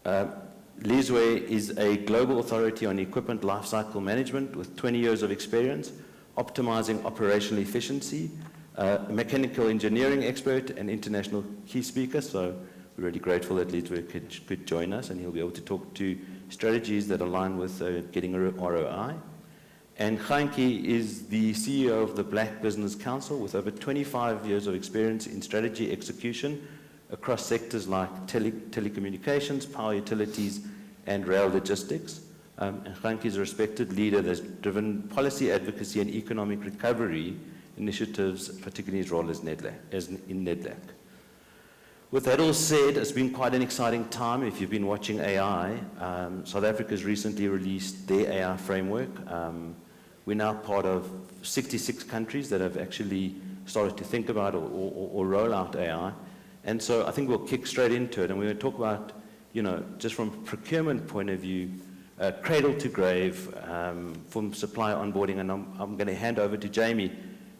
G: Lizwe is a global authority on equipment lifecycle management with 20 years of experience, optimizing operational efficiency, a mechanical engineering expert and international key speaker, so we're really grateful that Lizwe could join us, and he'll be able to talk to strategies that align with getting a ROI. And Kgositsile is the CEO of the Black Business Council with over 25 years of experience in strategy execution across sectors like telecommunications, power utilities, and rail logistics. And Kgositsile is a respected leader that's driven policy advocacy and economic recovery initiatives, particularly his role in NEDLAC. With that all said, it's been quite an exciting time if you've been watching AI. South Africa has recently released their AI framework. We're now part of 66 countries that have actually started to think about or roll out AI. And so I think we'll kick straight into it. And we're going to talk about, just from a procurement point of view, cradle to grave, from supplier onboarding. And I'm going to hand over to Jamie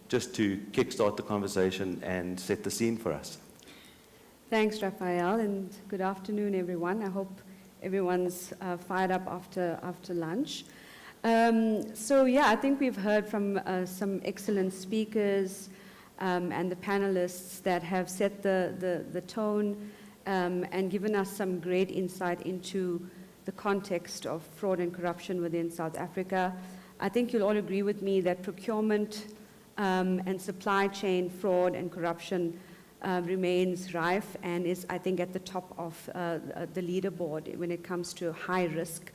G: just to kickstart the conversation and set the scene for us.
H: Thanks, Raphael, and good afternoon, everyone. I hope everyone's fired up after lunch. I think we've heard from some excellent speakers and the panelists that have set the tone and given us some great insight into the context of fraud and corruption within South Africa. I think you'll all agree with me that procurement and supply chain fraud and corruption remains rife and is, I think, at the top of the leaderboard when it comes to high risk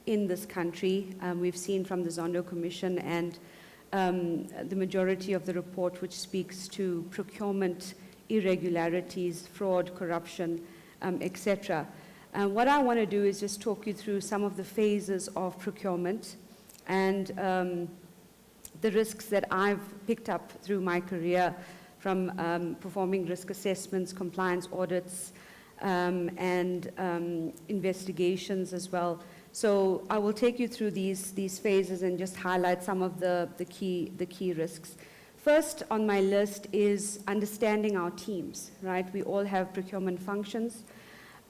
H: in this country. We've seen from the Zondo Commission and the majority of the report which speaks to procurement irregularities, fraud, corruption, etc. What I want to do is just talk you through some of the phases of procurement and the risks that I've picked up through my career from performing risk assessments, compliance audits, and investigations as well. So I will take you through these phases and just highlight some of the key risks. First on my list is understanding our teams, right? We all have procurement functions.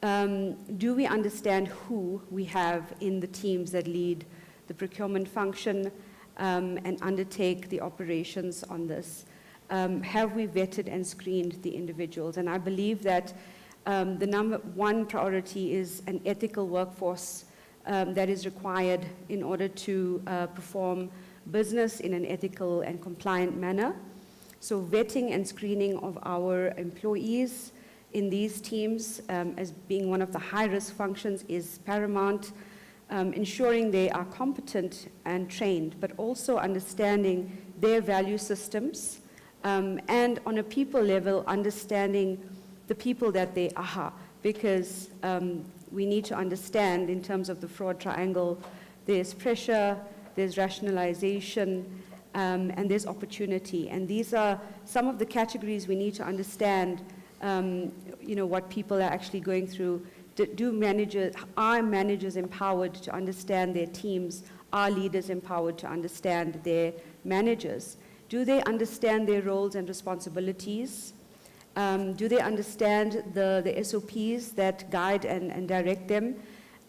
H: Do we understand who we have in the teams that lead the procurement function and undertake the operations on this? Have we vetted and screened the individuals? And I believe that the number one priority is an ethical workforce that is required in order to perform business in an ethical and compliant manner. So vetting and screening of our employees in these teams as being one of the high-risk functions is paramount, ensuring they are competent and trained, but also understanding their value systems, and on a people level, understanding the people that they are, because we need to understand in terms of the fraud triangle, there's pressure, there's rationalization, and there's opportunity. And these are some of the categories we need to understand, what people are actually going through. Are managers empowered to understand their teams? Are leaders empowered to understand their managers? Do they understand their roles and responsibilities? Do they understand the SOPs that guide and direct them?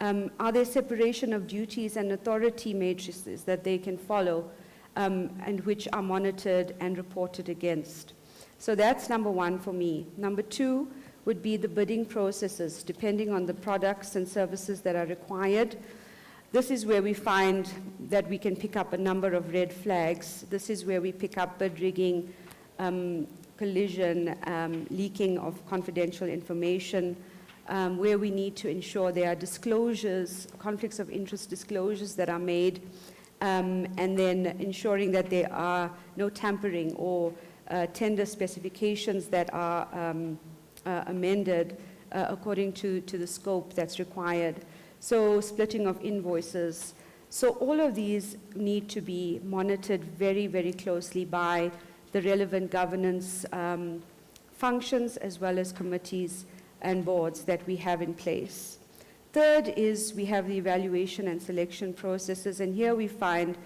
H: Are there separation of duties and authority matrices that they can follow and which are monitored and reported against? So that's number one for me. Number two would be the bidding processes, depending on the products and services that are required. This is where we find that we can pick up a number of red flags. This is where we pick up bid rigging, collision, leaking of confidential information, where we need to ensure there are disclosures, conflicts of interest disclosures that are made, and then ensuring that there are no tampering or tender specifications that are amended according to the scope that's required. So splitting of invoices. So all of these need to be monitored very, very closely by the relevant governance functions as well as committees and boards that we have in place. Third is we have the evaluation and selection processes, and here we find,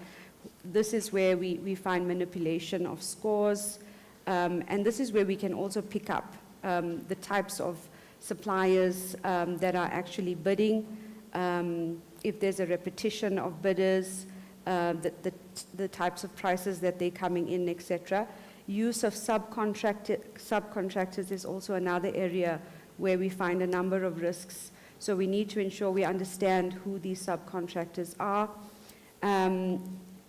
H: this is where we find manipulation of scores, and this is where we can also pick up the types of suppliers that are actually bidding, if there's a repetition of bidders, the types of prices that they're coming in, etc. Use of subcontractors is also another area where we find a number of risks. So we need to ensure we understand who these subcontractors are.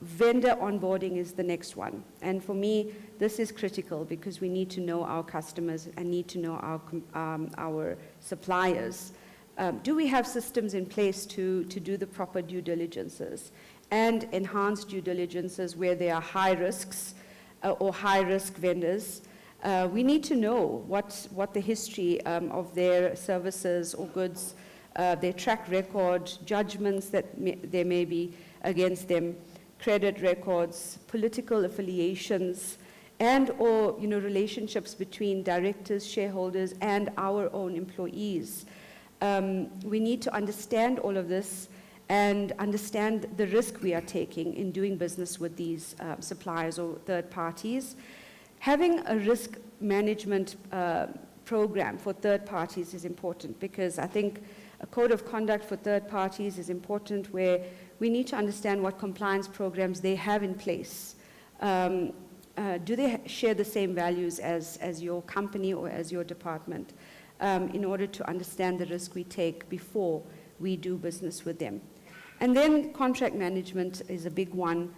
H: Vendor onboarding is the next one. And for me, this is critical because we need to know our customers and need to know our suppliers. Do we have systems in place to do the proper due diligences and enhanced due diligences where there are high risks or high-risk vendors? We need to know what the history of their services or goods, their track record, judgments that there may be against them, credit records, political affiliations, and or relationships between directors, shareholders, and our own employees. We need to understand all of this and understand the risk we are taking in doing business with these suppliers or third parties. Having a risk management program for third parties is important because I think a code of conduct for third parties is important where we need to understand what compliance programs they have in place. Do they share the same values as your company or as your department in order to understand the risk we take before we do business with them? And then contract management is a big one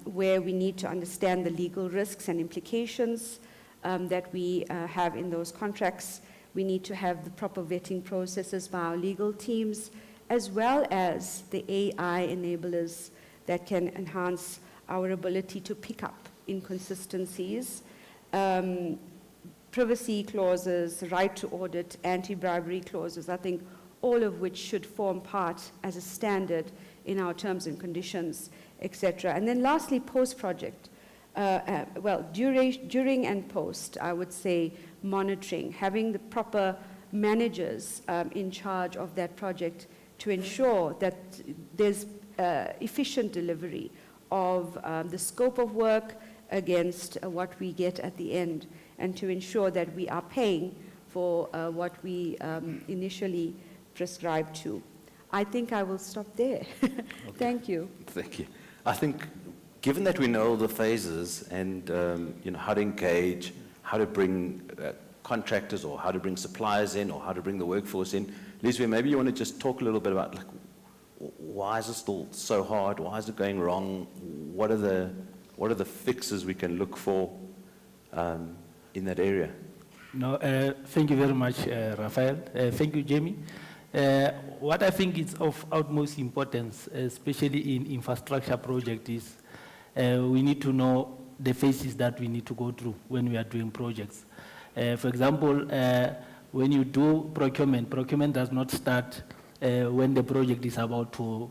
H: where we need to understand the legal risks and implications that we have in those contracts. We need to have the proper vetting processes by our legal teams, as well as the AI enablers that can enhance our ability to pick up inconsistencies, privacy clauses, right to audit, anti-bribery clauses, I think all of which should form part as a standard in our terms and conditions, etc. And then lastly, post-project. During and post, I would say monitoring, having the proper managers in charge of that project to ensure that there's efficient delivery of the scope of work against what we get at the end, and to ensure that we are paying for what we initially prescribed to. I think I will stop there. Thank you.
G: Thank you. I think, given that we know the phases and how to engage, how to bring contractors or how to bring suppliers in or how to bring the workforce in, Lisbeth, maybe you want to just talk a little bit about why is it still so hard? Why is it going wrong? What are the fixes we can look for in that area?
U: No, thank you very much, Raphael. Thank you, Jamie. What I think is of utmost importance, especially in infrastructure projects, is we need to know the phases that we need to go through when we are doing projects. For example, when you do procurement, procurement does not start when the project is about to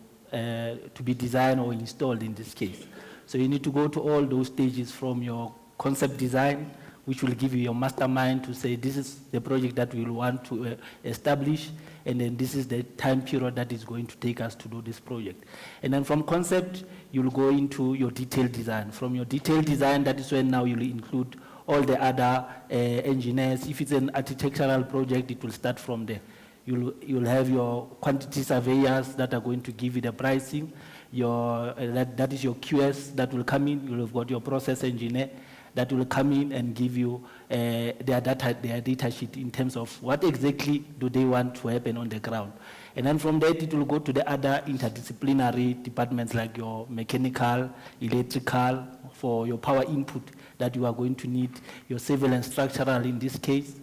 U: be designed or installed in this case. So you need to go to all those stages from your concept design, which will give you your mastermind to say this is the project that we will want to establish, and then this is the time period that is going to take us to do this project. And then from concept, you'll go into your detailed design. From your detailed design, that is when now you'll include all the other engineers. If it's an architectural project, it will start from there. You'll have your quantity surveyors that are going to give you the pricing. That is your QS that will come in. You'll have got your process engineer that will come in and give you their data sheet in terms of what exactly do they want to happen on the ground. And then from that, it will go to the other interdisciplinary departments like your mechanical, electrical, for your power input that you are going to need, your civil and structural in this case,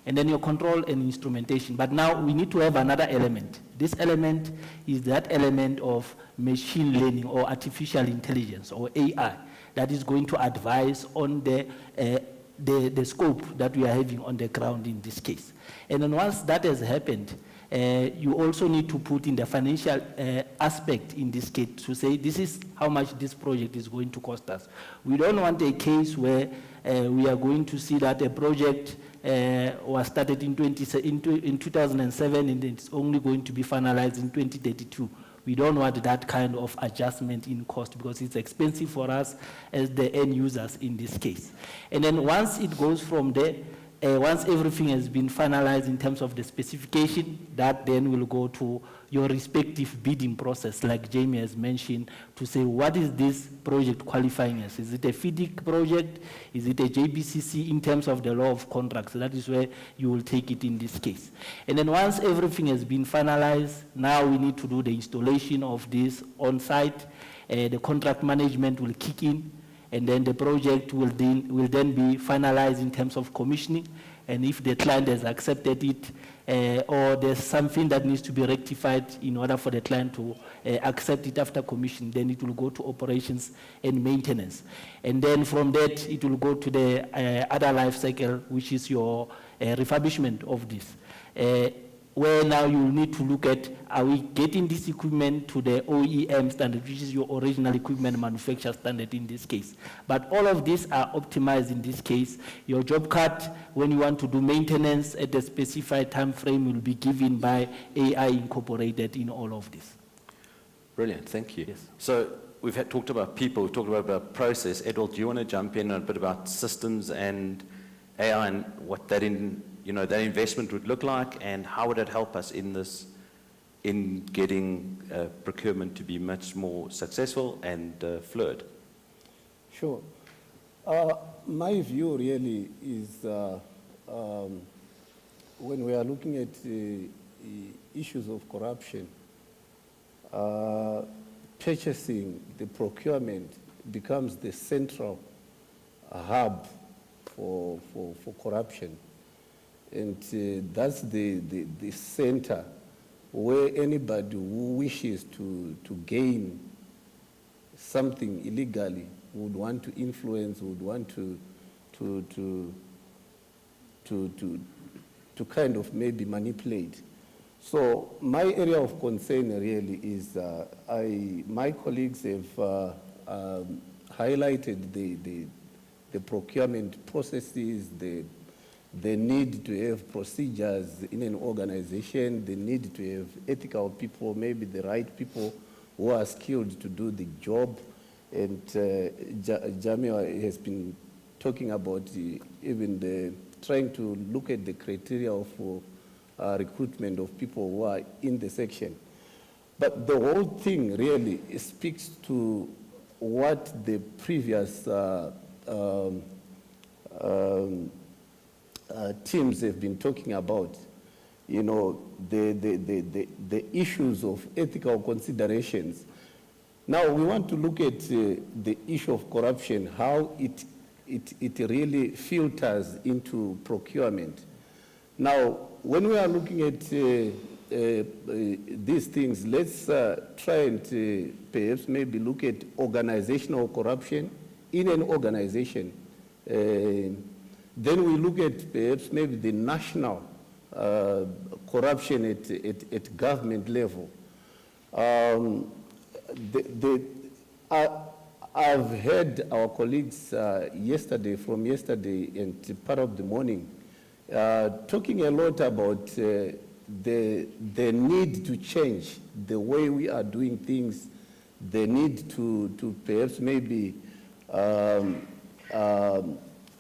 U: and then your control and instrumentation. But now we need to have another element. This element is that element of machine learning or artificial intelligence or AI that is going to advise on the scope that we are having on the ground in this case. And then once that has happened, you also need to put in the financial aspect in this case to say this is how much this project is going to cost us. We don't want a case where we are going to see that a project was started in 2007 and it's only going to be finalized in 2032. We don't want that kind of adjustment in cost because it's expensive for us as the end users in this case. And then once it goes from there, once everything has been finalized in terms of the specification, that then will go to your respective bidding process, like Jamie has mentioned, to say what is this project qualifying as? Is it a FIDIC project? Is it a JBCC in terms of the law of contracts? That is where you will take it in this case. And then once everything has been finalized, now we need to do the installation of this on site. The contract management will kick in, and then the project will then be finalized in terms of commissioning. And if the client has accepted it, or there's something that needs to be rectified in order for the client to accept it after commission, then it will go to operations and maintenance. And then from that, it will go to the other life cycle, which is your refurbishment of this. Where now you need to look at, are we getting this equipment to the OEM standard, which is your original equipment manufacturer standard in this case. But all of these are optimized in this case. Your job cut, when you want to do maintenance at a specified time frame, will be given by AI incorporated in all of this.
G: Brilliant, thank you.
U: Yes.
G: So we've talked about people, we've talked about process. Edward, do you want to jump in a bit about systems and AI and what that that investment would look like, and how would it help us in getting procurement to be much more successful and fluid?
V: Sure. My view really is when we are looking at issues of corruption, purchasing, the procurement becomes the central hub for corruption. And that's the center where anybody who wishes to gain something illegally would want to influence, would want to kind of maybe manipulate. So my area of concern really is my colleagues have highlighted the procurement processes, the need to have procedures in an organization, the need to have ethical people, maybe the right people who are skilled to do the job. And Jamie has been talking about even trying to look at the criteria of recruitment of people who are in the section. But the whole thing really speaks to what the previous teams have been talking about, the issues of ethical considerations. Now we want to look at the issue of corruption, how it really filters into procurement. Now, when we are looking at these things, let's try and perhaps maybe look at organizational corruption in an organization. Then we look at perhaps maybe the national corruption at government level. I've heard our colleagues from yesterday and part of the morning talking a lot about the need to change the way we are doing things, the need to perhaps maybe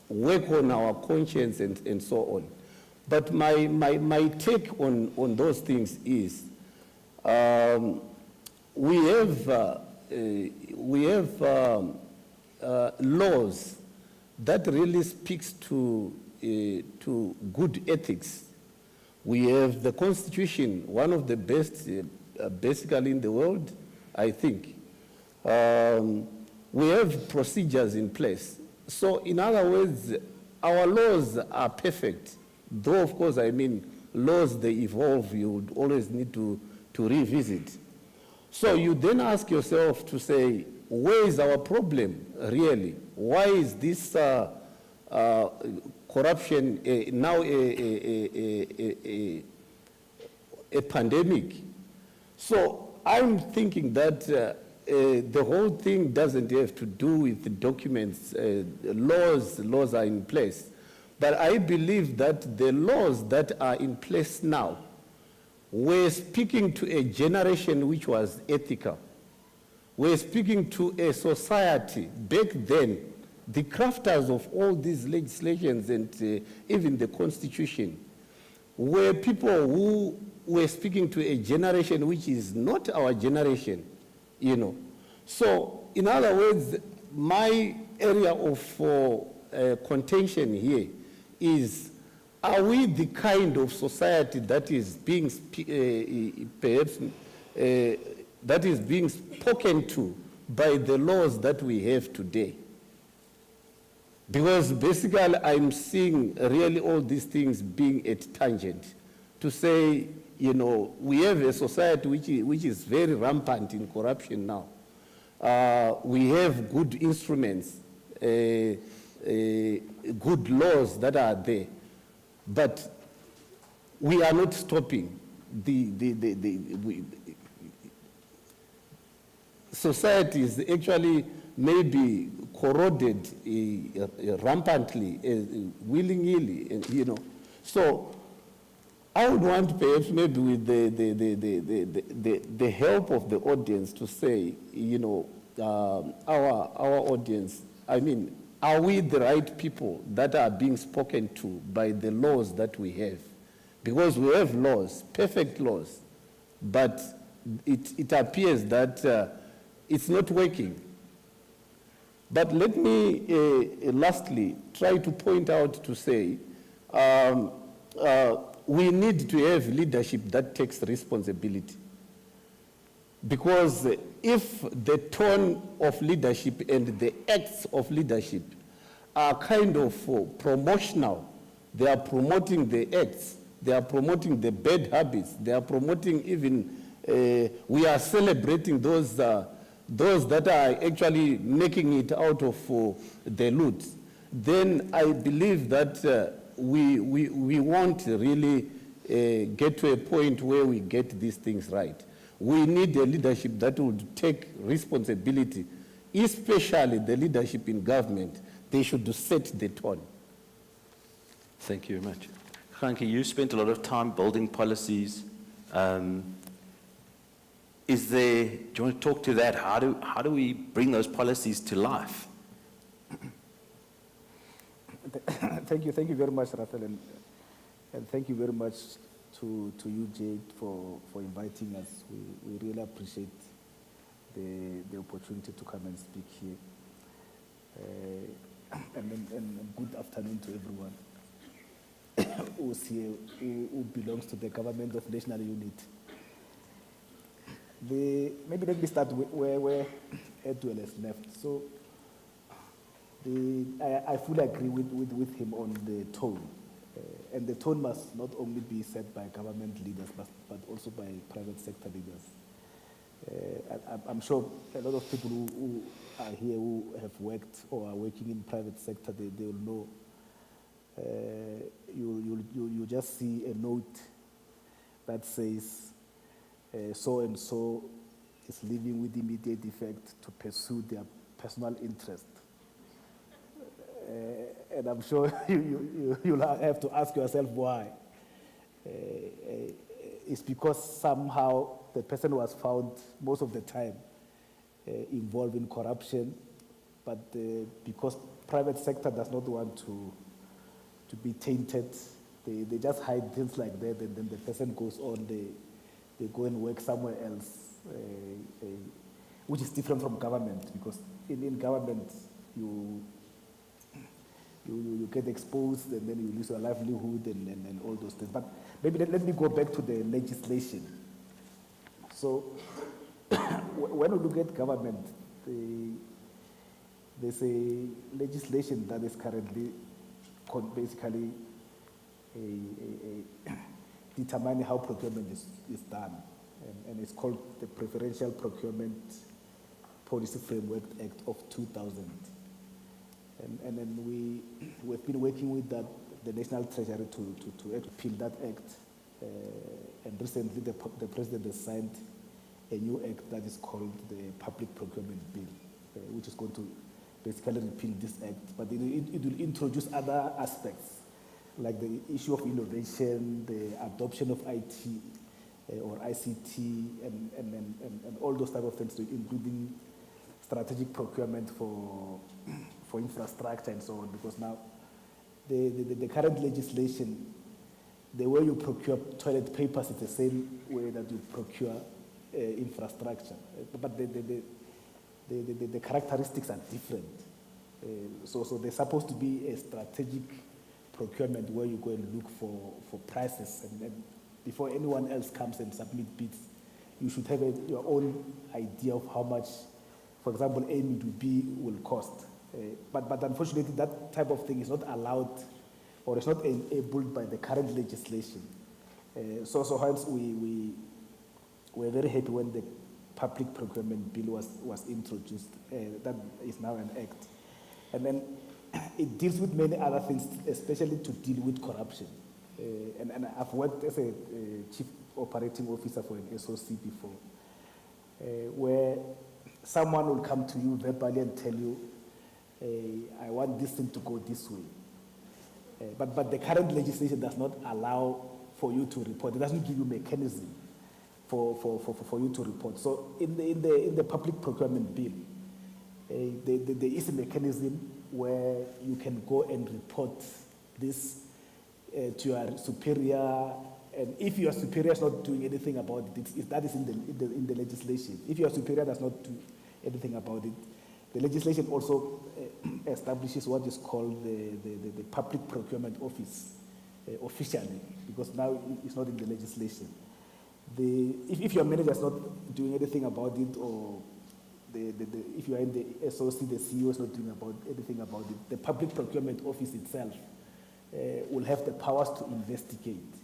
V: work on our conscience and so on. But my take on those things is we have laws that really speaks to good ethics. We have the Constitution, one of the best basically in the world, I think. We have procedures in place. So in other words, our laws are perfect. Though, of course, I mean, laws, they evolve. You would always need to revisit. So you then ask yourself to say, where is our problem, really? Why is this corruption now a pandemic? So I'm thinking that the whole thing doesn't have to do with the documents. Laws are in place. But I believe that the laws that are in place now were speaking to a generation which was ethical. We're speaking to a society back then the crafters of all these legislations and even the Constitution were people who were speaking to a generation which is not our generation, you know. So, in other words, my area of contention here is, are we the kind of society that is being perhaps that is being spoken to by the laws that we have today? Because basically I'm seeing really all these things being at tangent to say, you know, we have a society which is very rampant in corruption now. We have good instruments, good laws that are there, but we are not stopping society is actually maybe corroded rampantly, willingly, you know. So I would want perhaps maybe with the help of the audience to say, you know, our audience, I mean, are we the right people that are being spoken to by the laws that we have? Because we have laws, perfect laws, but it appears that it's not working. But let me lastly try to point out to say, we need to have leadership that takes responsibility. Because if the tone of leadership and the acts of leadership are kind of promotional, they are promoting the acts, they are promoting the bad habits, they are promoting even, we are celebrating those that are actually making it out of the loot, then I believe that we won't really get to a point where we get these things right. We need a leadership that would take responsibility, especially the leadership in government. They should set the tone.
G: Thank you very much. Khanke, you spent a lot of time building policies. Do you want to talk to that? How do we bring those policies to life?
V: Thank you very much, Raphael, and thank you very much to you, Jade, for inviting us. We really appreciate the opportunity to come and speak here. And good afternoon to everyone who's here, who belongs to the Government of National Unity. Maybe let me start where Edwell has left. So I fully agree with him on the tone. And the tone must not only be set by government leaders, but also by private sector leaders. I'm sure a lot of people who are here who have worked or are working in private sector, they will know. You just see a note that says, so and so is living with immediate effect to pursue their personal interest. And I'm sure you'll have to ask yourself why. It's because somehow the person was found most of the time involved in corruption, but because private sector does not want to be tainted, they just hide things like that, and then the person goes on, they go and work somewhere else, which is different from government, because in government you get exposed and then you lose your livelihood and all those things. But maybe let me go back to the legislation. So when we look at government, there's a legislation that is currently basically determining how procurement is done. And it's called the Preferential Procurement Policy Framework Act of 2000. And then we've been working with the National Treasury to repeal that act. And recently the President has signed a new act that is called the Public Procurement Bill, which is going to basically repeal this act. But it will introduce other aspects, like the issue of innovation, the adoption of IT or ICT, and all those type of things, including strategic procurement for for infrastructure and so on, because now the current legislation, the way you procure toilet papers is the same way that you procure infrastructure, but the characteristics are different. So there's supposed to be a strategic procurement where you go and look for prices, and before anyone else comes and submit bids, you should have your own idea of how much, for example, A to B will cost. But unfortunately, that type of thing is not allowed or is not enabled by the current legislation. So hence we were very happy when the public procurement bill was introduced. That is now an act. And then it deals with many other things, especially to deal with corruption. And I've worked as a chief operating officer for an SOC before, where someone will come to you verbally and tell you, I want this thing to go this way. But the current legislation does not allow for you to report. It doesn't give you mechanism for you to report. So in the public procurement bill, there is a mechanism where you can go and report this to your superior, and if your superior is not doing anything about it, that is in the legislation. If your superior does not do anything about it, the legislation also establishes what is called the public procurement office officially, because now it's not in the legislation. If your manager is not doing anything about it, or if you are in the SOC, the CEO is not doing anything about it, the public procurement office itself will have the powers to investigate.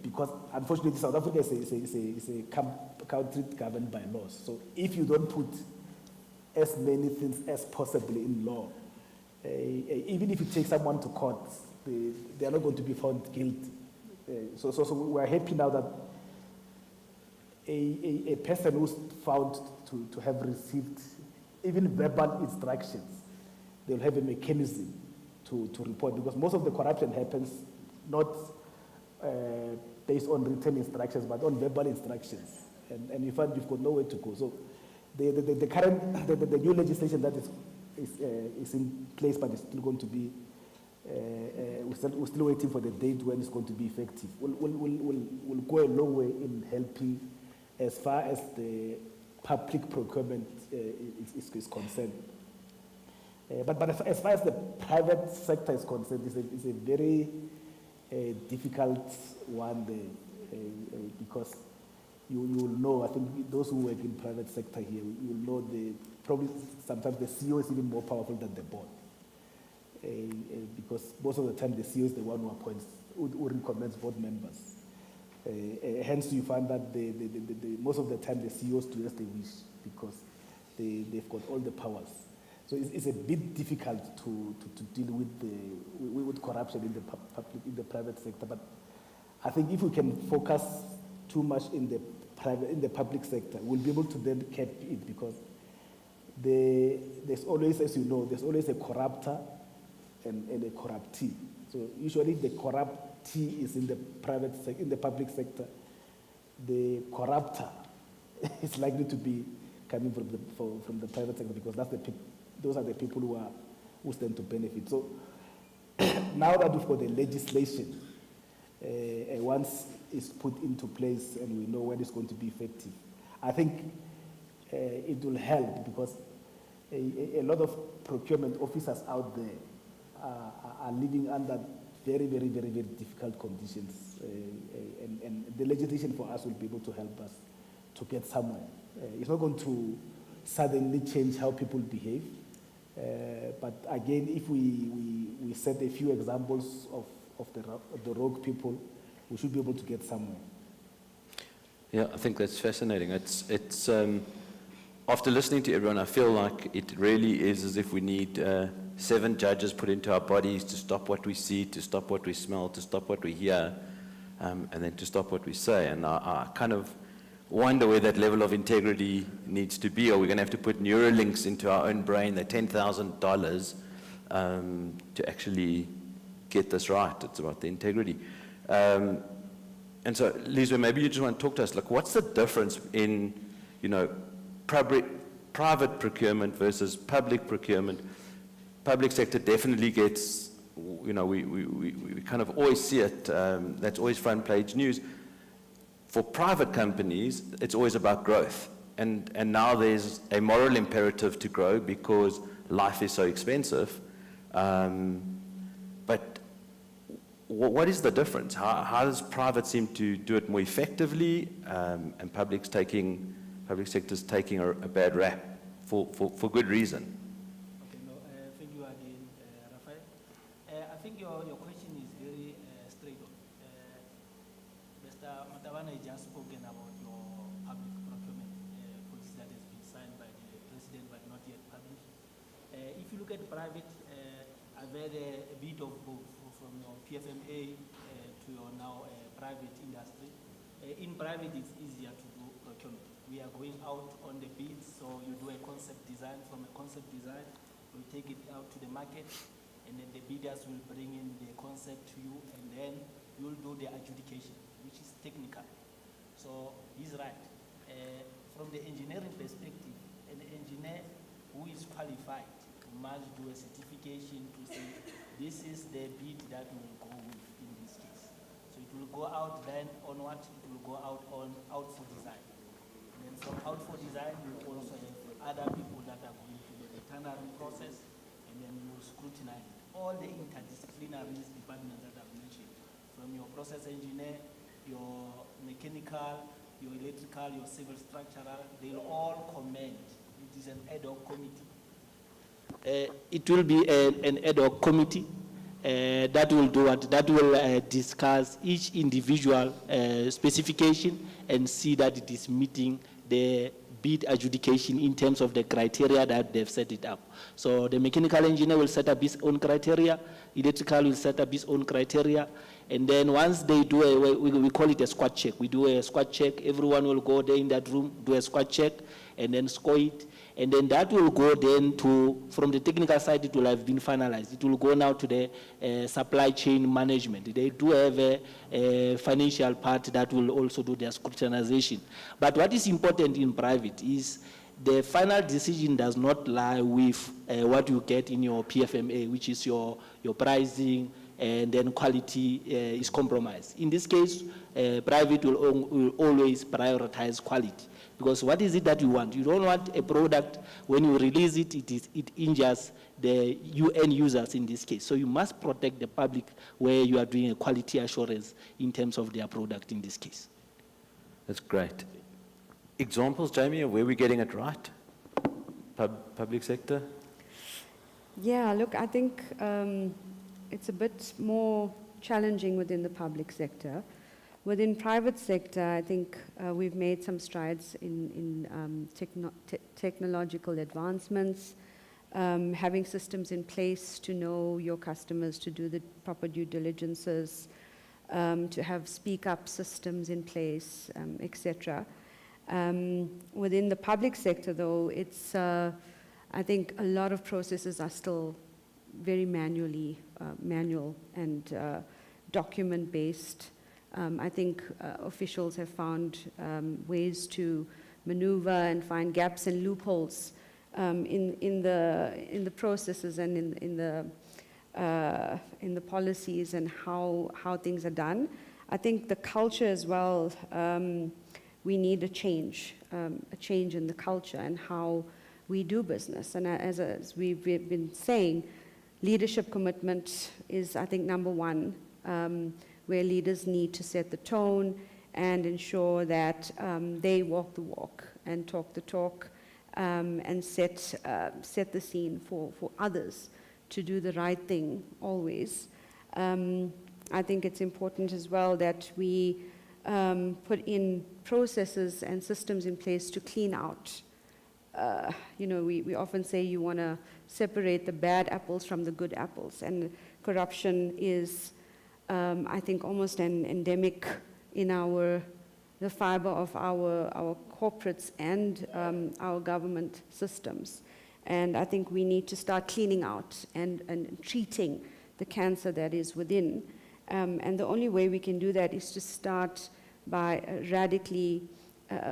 V: Because unfortunately, South Africa is a country governed by laws. So if you don't put as many things as possible in law, even if you take someone to court, they are not going to be found guilty. So we are happy now that a person who's found to have received even verbal instructions, they'll have a mechanism to report, because most of the corruption happens not based on written instructions, but on verbal instructions. And you find you've got nowhere to go. So the new legislation that is in place, but it's still going to be, we're still waiting for the date when it's going to be effective, will go a long way in helping as far as the public procurement is concerned. But as far as the private sector is concerned, it's a very difficult one there, because you will know, I think those who work in private sector here, you will know probably sometimes the CEO is even more powerful than the board. Because most of the time the CEO is the one who appoints, who recommends board members. Hence you find that most of the time the CEOs do as they wish, because they've got all the powers. So it's a bit difficult to deal with corruption in the private sector. But I think if we can focus too much in the public sector, we'll be able to then cap it, because there's always, as you know, there's always a corrupter and a corruptee. So usually the corruptee is in the public sector. The corrupter is likely to be coming from the private sector, because those are the people who stand to benefit. So now that we've got the legislation, once it's put into place and we know when it's going to be effective, I think it will help, because a lot of procurement officers out there are living under very, very, very, very difficult conditions, and the legislation for us will be able to help us to get somewhere. It's not going to suddenly change how people behave, but again, if we set a few examples of the rogue people, we should be able to get somewhere.
G: Yeah, I think that's fascinating. It's after listening to everyone, I feel like it really is as if we need 7 judges put into our bodies to stop what we see, to stop what we smell, to stop what we hear, and then to stop what we say. And I kind of wonder where that level of integrity needs to be. Or we're going to have to put Neuralinks into our own brain, the $10,000, to actually get this right. It's about the integrity. And so, Lizwe, maybe you just want to talk to us. Like, what's the difference in, public private procurement versus public procurement. Public sector definitely gets, you know, we kind of always see it, that's always front page news. For private companies, it's always about growth. And now there's a moral imperative to grow because life is so expensive. But what is the difference? How does private seem to do it more effectively, and public sector's taking a bad rap for good reason?
U: Okay, no, thank you again, Raphael. I think your question is very straight on. Mr. Matabane has just spoken about your public procurement policy that has been signed by the president but not yet published. If you look at private, I've had a bit of both from your PFMA to your now private industry. In private, it's easier to do procurement. We are going out on the bids, so you do a concept design. From a concept design, we take it out to the market, and then the bidders will bring in the concept to you, and then you'll do the adjudication, which is technical. So he's right. From the engineering perspective, an engineer who is qualified must do a certification to say this is the bid that will go with in this case. So it will go out then on what? It will go out for design. And then from out for design, you also have other people that are going through the tendering process, and then you will scrutinize all the interdisciplinary departments that I've mentioned, from your process engineer, your mechanical, your electrical, your civil structural, they'll all comment. It is an ad hoc committee. It will be an ad hoc committee that will do what? That will discuss each individual specification and see that it is meeting the bid adjudication in terms of the criteria that they've set it up. So the mechanical engineer will set up his own criteria, electrical will set up his own criteria, and then once they do we call it a squad check. We do a squad check, everyone will go there in that room, do a squad check, and then score it. And then that will go then to, from the technical side, it will have been finalized. It will go now to the supply chain management. They do have a financial part that will also do their scrutinization. But what is important in private is the final decision does not lie with what you get in your PFMA, which is your pricing, and then quality is compromised. In this case, private will always prioritize quality. Because what is it that you want? You don't want a product, when you release it, it injures the end users in this case. So you must protect the public where you are doing a quality assurance in terms of their product in this case.
G: That's great. Examples, Jamie, of where we're getting it right? Public sector?
H: Yeah, look, I think it's a bit more challenging within the public sector. Within private sector, I think we've made some strides in technological advancements, having systems in place to know your customers, to do the proper due diligences, to have speak-up systems in place, etc. Within the public sector, though, it's, I think a lot of processes are still very manual and document-based. I think officials have found ways to maneuver and find gaps and loopholes in the processes and in the policies and how things are done. I think the culture as well, we need a change in the culture and how we do business. And as we've been saying, leadership commitment is, I think, number one, where leaders need to set the tone and ensure that they walk the walk and talk the talk and set the scene for others to do the right thing always. I think it's important as well that we put in processes and systems in place to clean out. You know, we often say you want to separate the bad apples from the good apples, and corruption is I think almost an endemic in the fiber of our corporates and our government systems. And I think we need to start cleaning out and treating the cancer that is within. And the only way we can do that is to start by radically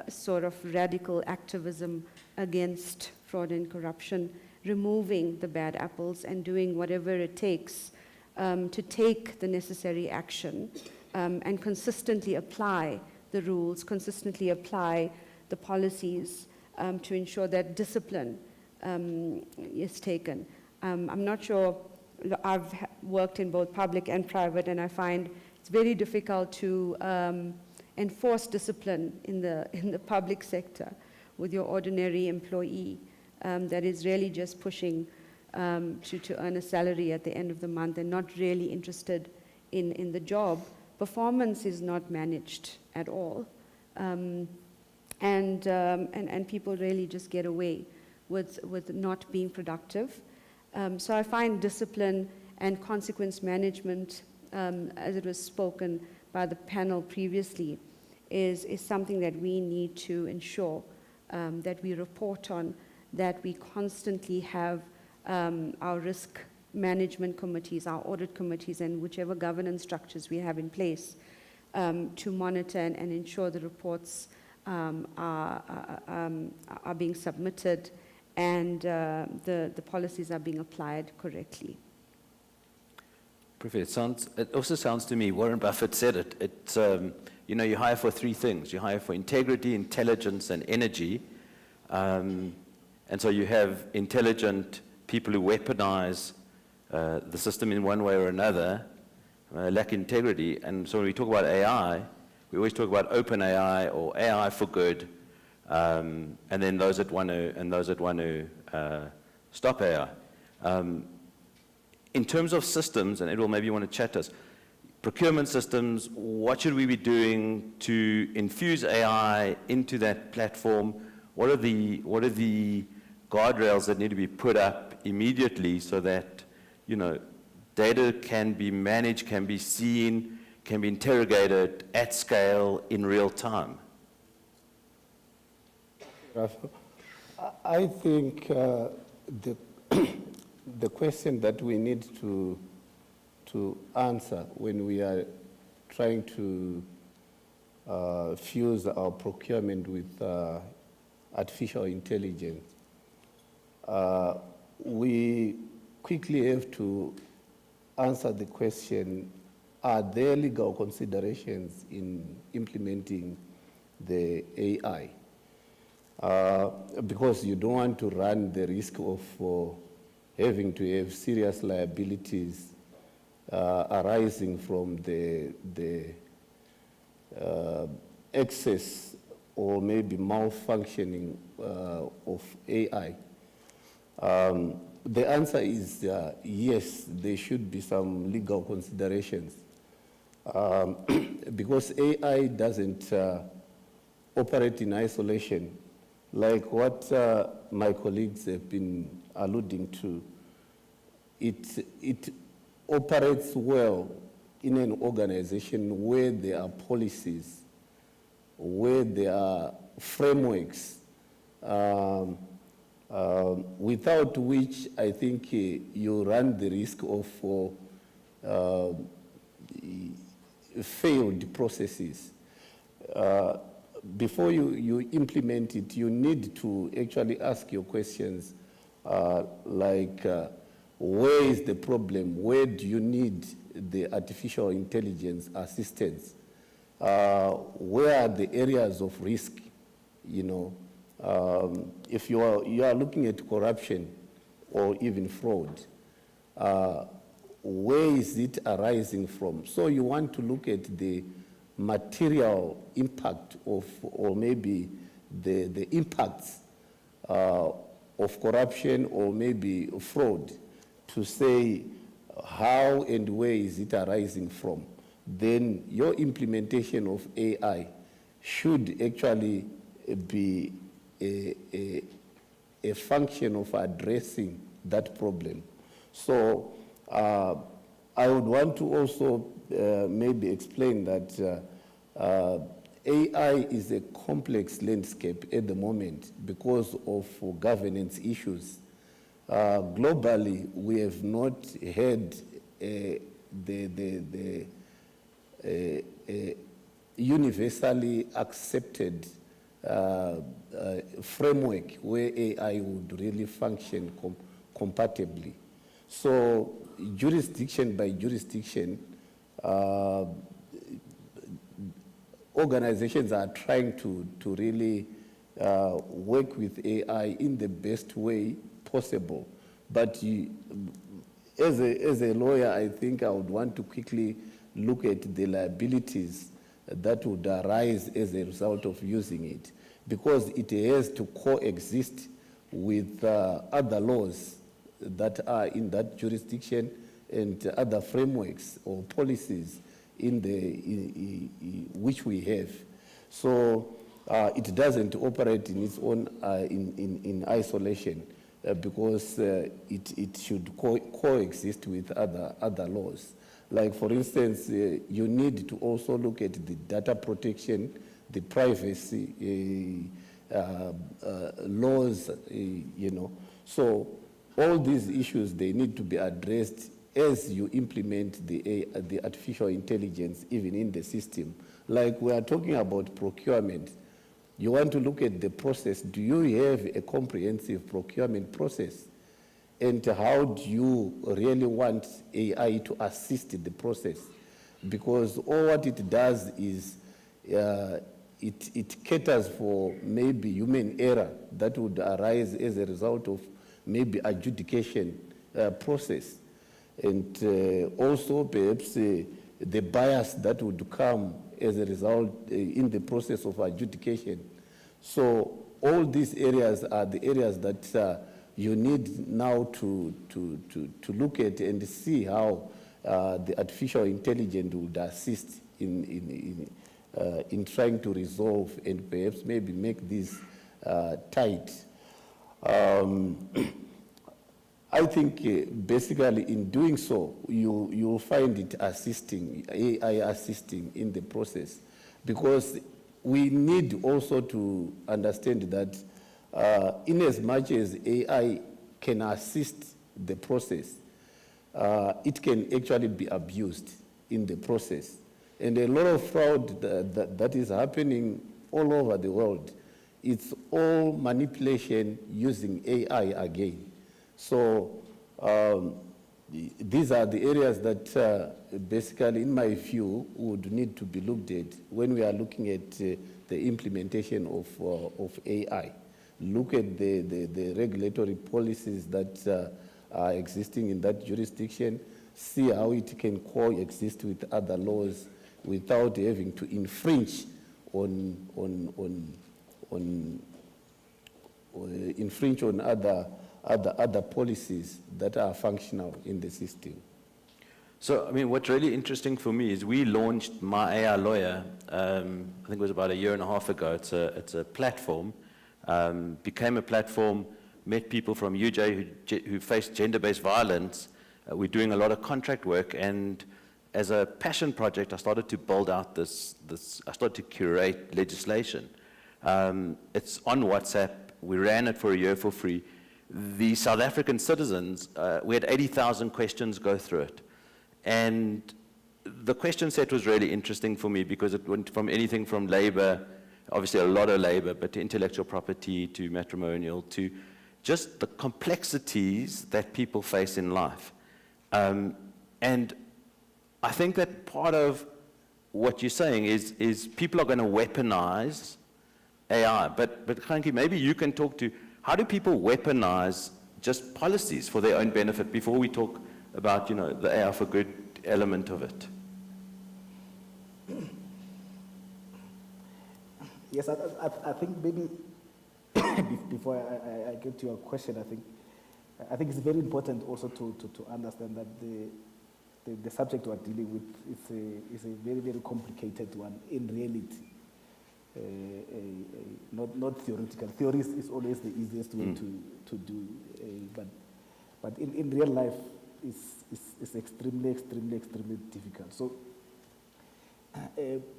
H: sort of radical activism against fraud and corruption, removing the bad apples and doing whatever it takes to take the necessary action and consistently apply the rules, consistently apply the policies to ensure that discipline is taken. I'm not sure, I've worked in both public and private, and I find it's very difficult to enforce discipline in the public sector with your ordinary employee that is really just pushing to earn a salary at the end of the month and not really interested in the job. Performance is not managed at all. And people really just get away with not being productive. So I find discipline and consequence management, as it was spoken by the panel previously, is something that we need to ensure that we report on, that we constantly have our risk management committees, our audit committees, and whichever governance structures we have in place to monitor and ensure the reports are being submitted and the policies are being applied correctly.
G: Prof, it also sounds to me, Warren Buffett said it, it's, you know, you hire for three things. You hire for integrity, intelligence, and energy. And so you have intelligent people who weaponize the system in one way or another, lack integrity. And so when we talk about AI, we always talk about open AI or AI for good, and then those that want to stop AI. In terms of systems, and Edward, maybe you want to chat us, procurement systems, what should we be doing to infuse AI into that platform? What are the guardrails that need to be put up immediately so that, you know, data can be managed, can be seen, can be interrogated at scale in real time?
V: I think the question that we need to answer when we are trying to fuse our procurement with artificial intelligence, we quickly have to answer the question, are there legal considerations in implementing the AI? Because you don't want to run the risk of having to have serious liabilities arising from the excess or maybe malfunctioning of AI. The answer is yes, there should be some legal considerations because AI doesn't operate in isolation. Like what my colleagues have been alluding to, it operates well in an organization where there are policies, where there are frameworks, without which I think you run the risk of failed processes. Before you implement it, you need to actually ask your questions like, where is the problem? Where do you need the artificial intelligence assistance? Where are the areas of risk? You know, if you are looking at corruption or even fraud, where is it arising from? So you want to look at the material impact of, or maybe the impacts of corruption or maybe fraud to say how and where is it arising from. Then your implementation of AI should actually be a function of addressing that problem. So I would want to also maybe explain that AI is a complex landscape at the moment because of governance issues. Globally, we have not had the universally accepted framework where AI would really function compatibly. So jurisdiction by jurisdiction, organizations are trying to really work with AI in the best way possible. But as a lawyer, I think I would want to quickly look at the liabilities that would arise as a result of using it, because it has to coexist with other laws that are in that jurisdiction and other frameworks or policies which we have. So it doesn't operate in its own in isolation because it should coexist with other laws. Like, for instance, you need to also look at the data protection, the privacy laws, So all these issues, they need to be addressed as you implement the artificial intelligence even in the system. Like, we are talking about procurement. You want to look at the process. Do you have a comprehensive procurement process? And how do you really want AI to assist the process? Because all what it does is it caters for maybe human error that would arise as a result of maybe adjudication process. And also perhaps the bias that would come as a result in the process of adjudication. So all these areas are the areas that you need now to look at and see how the artificial intelligence would assist in trying to resolve and perhaps maybe make this tight. I think basically in doing so, you'll find it assisting, AI assisting in the process, because we need also to understand that in as much as AI can assist the process, it can actually be abused in the process. And a lot of fraud that is happening all over the world, it's all manipulation using AI again. So these are the areas that basically, in my view, would need to be looked at when we are looking at the implementation of AI. Look at the regulatory policies that are existing in that jurisdiction, see how it can coexist with other laws without having to infringe on other policies that are functional in the system.
G: So, I mean, what's really interesting for me is we launched My AI Lawyer, I think it was about 1.5 years ago. It's a platform, became a platform, met people from UJ who faced gender-based violence. We're doing a lot of contract work, and as a passion project, I started to build out I started to curate legislation. It's on WhatsApp. We ran it for a year for free. The South African citizens, we had 80,000 questions go through it. And the question set was really interesting for me because it went from anything from labor, obviously a lot of labor, but to intellectual property, to matrimonial, to just the complexities that people face in life. And I think that part of what you're saying is people are going to weaponize AI. But Khanki, maybe you can talk to, how do people weaponize just policies for their own benefit before we talk about, the AI for good element of it?
V: Yes, I think maybe before I get to your question, I think it's very important also to understand that the subject we're dealing with is a very, very complicated one in reality. Not theoretical. Theory is always the easiest way to do, but in real life, it's extremely difficult. So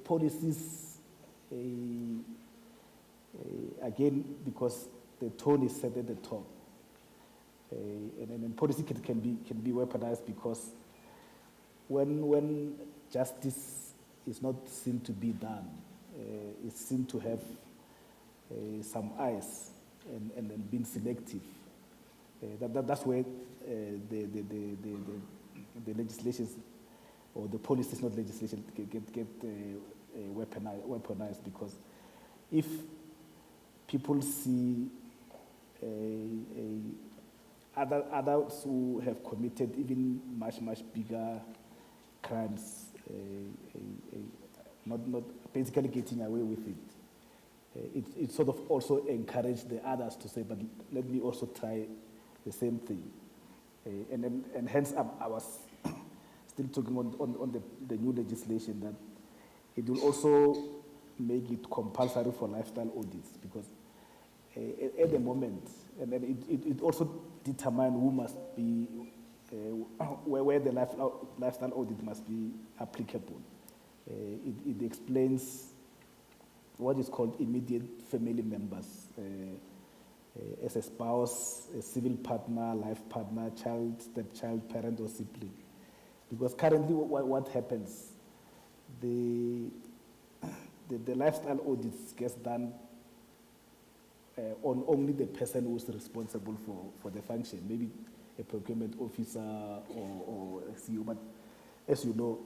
V: policies, again, because the tone is set at the top, and policy can be weaponized because when justice is not seen to be done, it's seen to have some eyes and being selective. That's where the legislations or the policies, not legislation, get weaponized, because if people see others who have committed even much bigger crimes, not basically getting away with it, it sort of also encouraged the others to say, but let me also try the same thing. And hence I was still talking on the new legislation that it will also make it compulsory for lifestyle audits, because at the moment, and then it also determines who must be, where the lifestyle audit must be applicable. It explains what is called immediate family members, as a spouse, a civil partner, life partner, child, stepchild, parent, or sibling. Because currently what happens, the lifestyle audits gets done on only the person who is responsible for the function, maybe a procurement officer or a CEO. But as you know,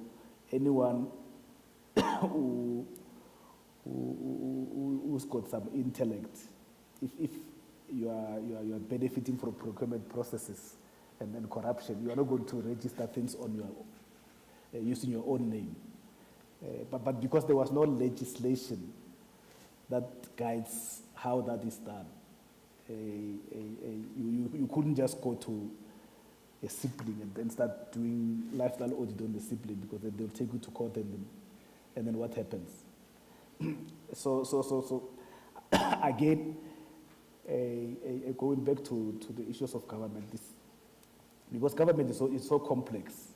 V: anyone who's got some intellect, if you are benefiting from procurement processes and then corruption, you are not going to register things on your using your own name. But because there was no legislation that guides how that is done, you couldn't just go to a sibling and then start doing lifestyle audit on the sibling, because then they'll take you to court and then what happens? So again, going back to the issues of government, because government is so complex,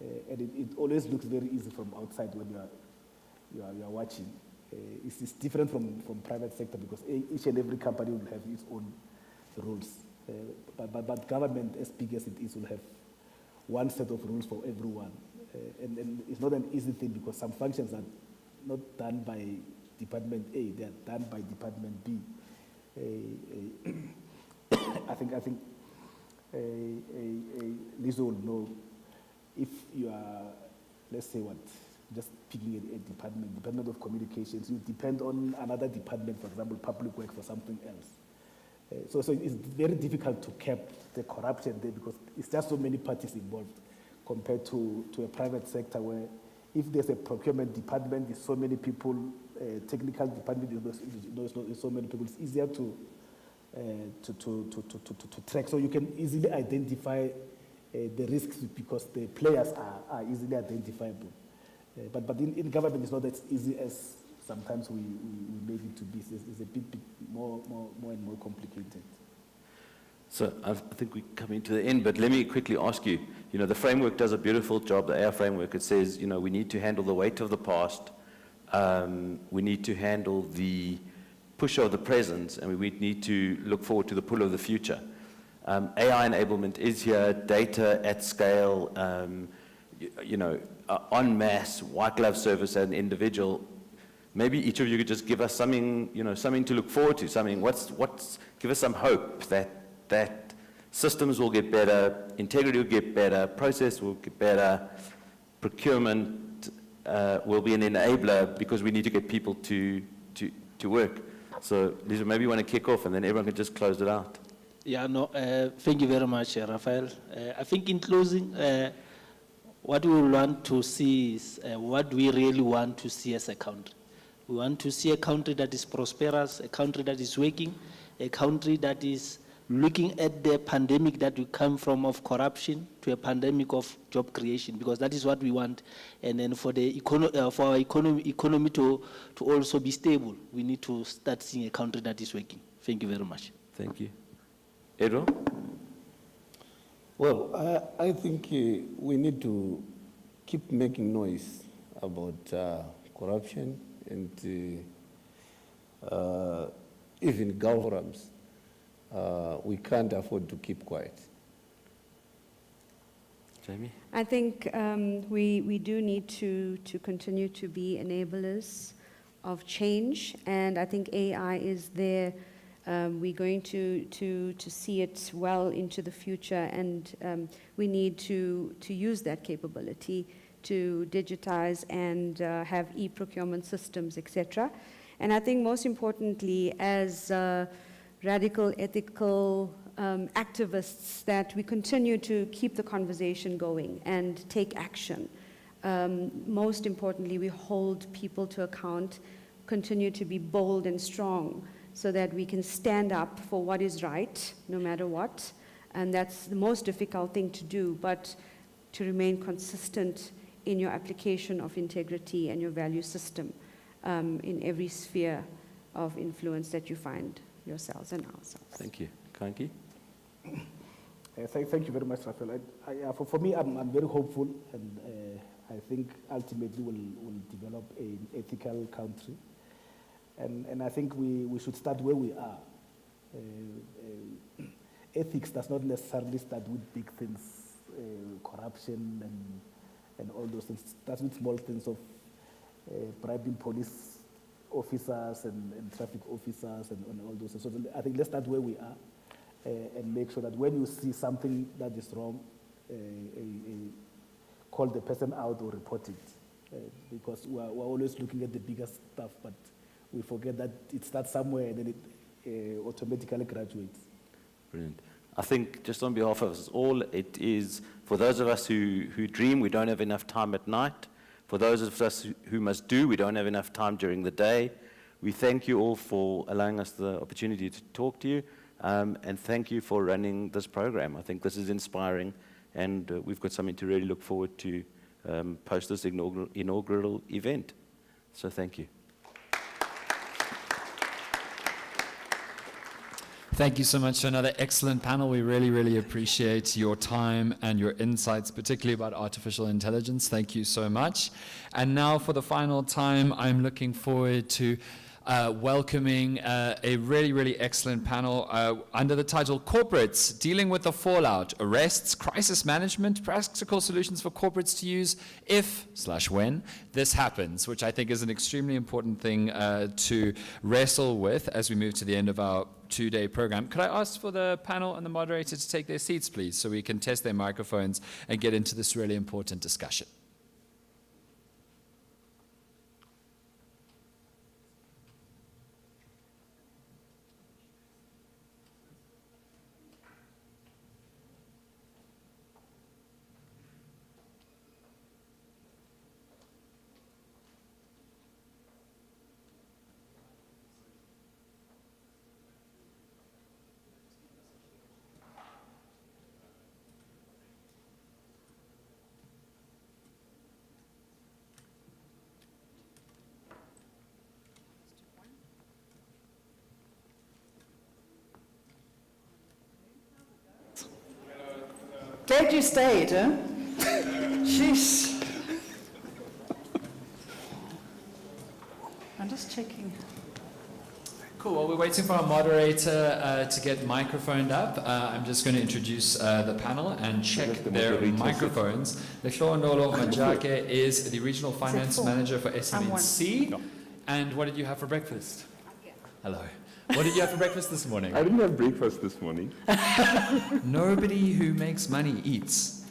V: and it always looks very easy from outside when you are watching. It's different from private sector, because each and every company will have its own rules. But government, as big as it is, will have one set of rules for everyone. And it's not an easy thing, because some functions are not done by Department A, they are done by Department B. I think Lisa will know, if you are, let's say just picking a Department of Communications, you depend on another department, for example, public works, for something else. So it's very difficult to cap the corruption there, because it's just so many parties involved, compared to a private sector where if there's a procurement department, there's so many people, technical department, there's so many people, it's easier to track. So you can easily identify the risks, because the players are easily identifiable. But in government, it's not as easy as sometimes we make it to be. It's a bit more and more complicated.
G: So I think we're coming to the end, but let me quickly ask you, the framework does a beautiful job, the AI framework. It says, we need to handle the weight of the past, we need to handle the push of the present, and we need to look forward to the pull of the future. AI enablement is here, data at scale, en masse, white glove service at an individual. Maybe each of you could just give us something, something to look forward to, give us some hope that systems will get better, integrity will get better, process will get better, procurement will be an enabler, because we need to get people to work. So Lisa, maybe you want to kick off, and then everyone can just close it out.
U: Yeah, no, thank you very much, Raphael. I think in closing, what we want to see is what we really want to see as a country. We want to see a country that is prosperous, a country that is working, a country that is looking at the pandemic that we come from of corruption to a pandemic of job creation, because that is what we want. And then for our economy to also be stable, we need to start seeing a country that is working. Thank you very much.
G: Thank you. Edo?
V: Well, I think we need to keep making noise about corruption and even governments. We can't afford to keep quiet.
G: Jamie?
H: I think we do need to continue to be enablers change, and I think AI is there. We're going to see it well into the future, and we need to use that capability to digitize and have e-procurement systems, etc. And I think most importantly, as radical ethical activists, that we continue to keep the conversation going and take action. Most importantly, we hold people to account, continue to be bold and strong, so that we can stand up for what is right, no matter what. And that's the most difficult thing to do, but to remain consistent in your application of integrity and your value system in every sphere of influence that you find yourselves and ourselves.
G: Thank you. Kanki?
V: Thank you very much, Raphael. For me, I'm very hopeful, and I think ultimately we'll develop an ethical country. And I think we should start where we are. Ethics does not necessarily start with big things, corruption and all those things. It starts with small things of bribing police officers and traffic officers and all those things. So I think let's start where we are and make sure that when you see something that is wrong, call the person out or report it. Because we're always looking at the bigger stuff, but we forget that it starts somewhere and then it automatically graduates.
G: Brilliant. I think just on behalf of us all, it is for those of us who dream, we don't have enough time at night. For those of us who must do, we don't have enough time during the day. We thank you all for allowing us the opportunity to talk to you, and thank you for running this program. I think this is inspiring, and we've got something to really look forward to post this inaugural event. So thank you.
A: Thank you so much for another excellent panel. We really, really appreciate your time and your insights, particularly about artificial intelligence. Thank you so much. And now for the final time, I'm looking forward to welcoming a really, really excellent panel under the title Corporates Dealing with the Fallout, Arrests, Crisis Management, Practical Solutions for Corporates to Use if/when this happens, which I think is an extremely important thing to wrestle with as we move to the end of our two-day program. Could I ask for the panel and the moderator to take their seats, please, so we can test their microphones and get into this really important discussion.
O: Glad you stayed, huh? Jeez. I'm just checking.
A: Cool. Well, we're waiting for our moderator to get microphoned up. I'm just going to introduce the panel and check their microphones. Electoral Majake is the Regional Finance Manager for SMNC. No. And what did you have for breakfast? Hello. What did you have for breakfast this morning?
B: I didn't have breakfast this morning.
A: Nobody who makes money eats.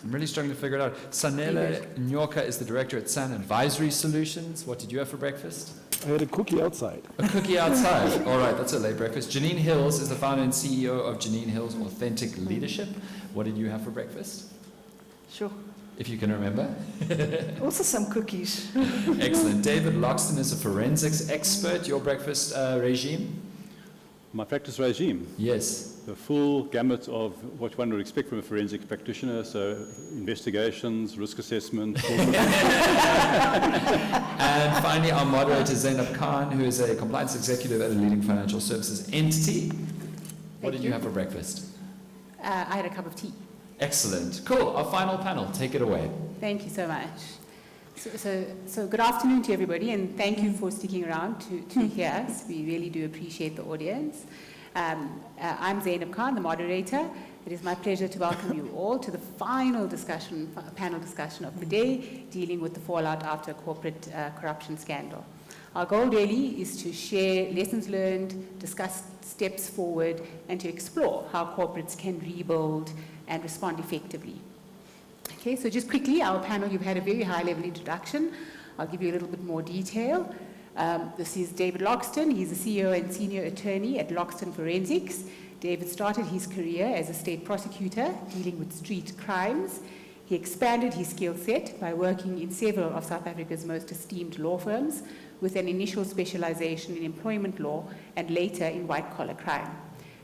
A: I'm really struggling to figure it out. Sanele Nyoka is the Director at San Advisory Solutions. What did you have for breakfast?
V: I had a cookie outside.
A: A cookie outside. All right, that's a late breakfast. Janine Hills is the founder and CEO of Janine Hills Authentic Leadership. What did you have for breakfast?
O: Sure.
A: If you can remember.
O: Also some cookies.
A: Excellent. David Loxton is a forensics expert. Your breakfast regime?
J: My practice regime?
A: Yes.
J: The full gamut of what one would expect from a forensic practitioner, so investigations, risk assessment.
A: And finally, our moderator, Zainab Khan, who is a compliance executive at a leading financial services entity. What did you have for breakfast?
W: I had a cup of tea.
A: Excellent. Cool. Our final panel. Take it away.
W: Thank you so much. So good afternoon to everybody, and thank you for sticking around to hear us. We really do appreciate the audience. I'm Zainab Khan, the moderator. It is my pleasure to welcome you all to the final discussion, panel discussion of the day, dealing with the fallout after a corporate corruption scandal. Our goal really is to share lessons learned, discuss steps forward, and to explore how corporates can rebuild and respond effectively. Okay, so just quickly, our panel, you've had a very high-level introduction. I'll give you a little bit more detail. This is David Loxton. He's the CEO and senior attorney at Loxton Forensics. David started his career as a state prosecutor dealing with street crimes. He expanded his skill set by working in several of South Africa's most esteemed law firms, with an initial specialization in employment law and later in white-collar crime.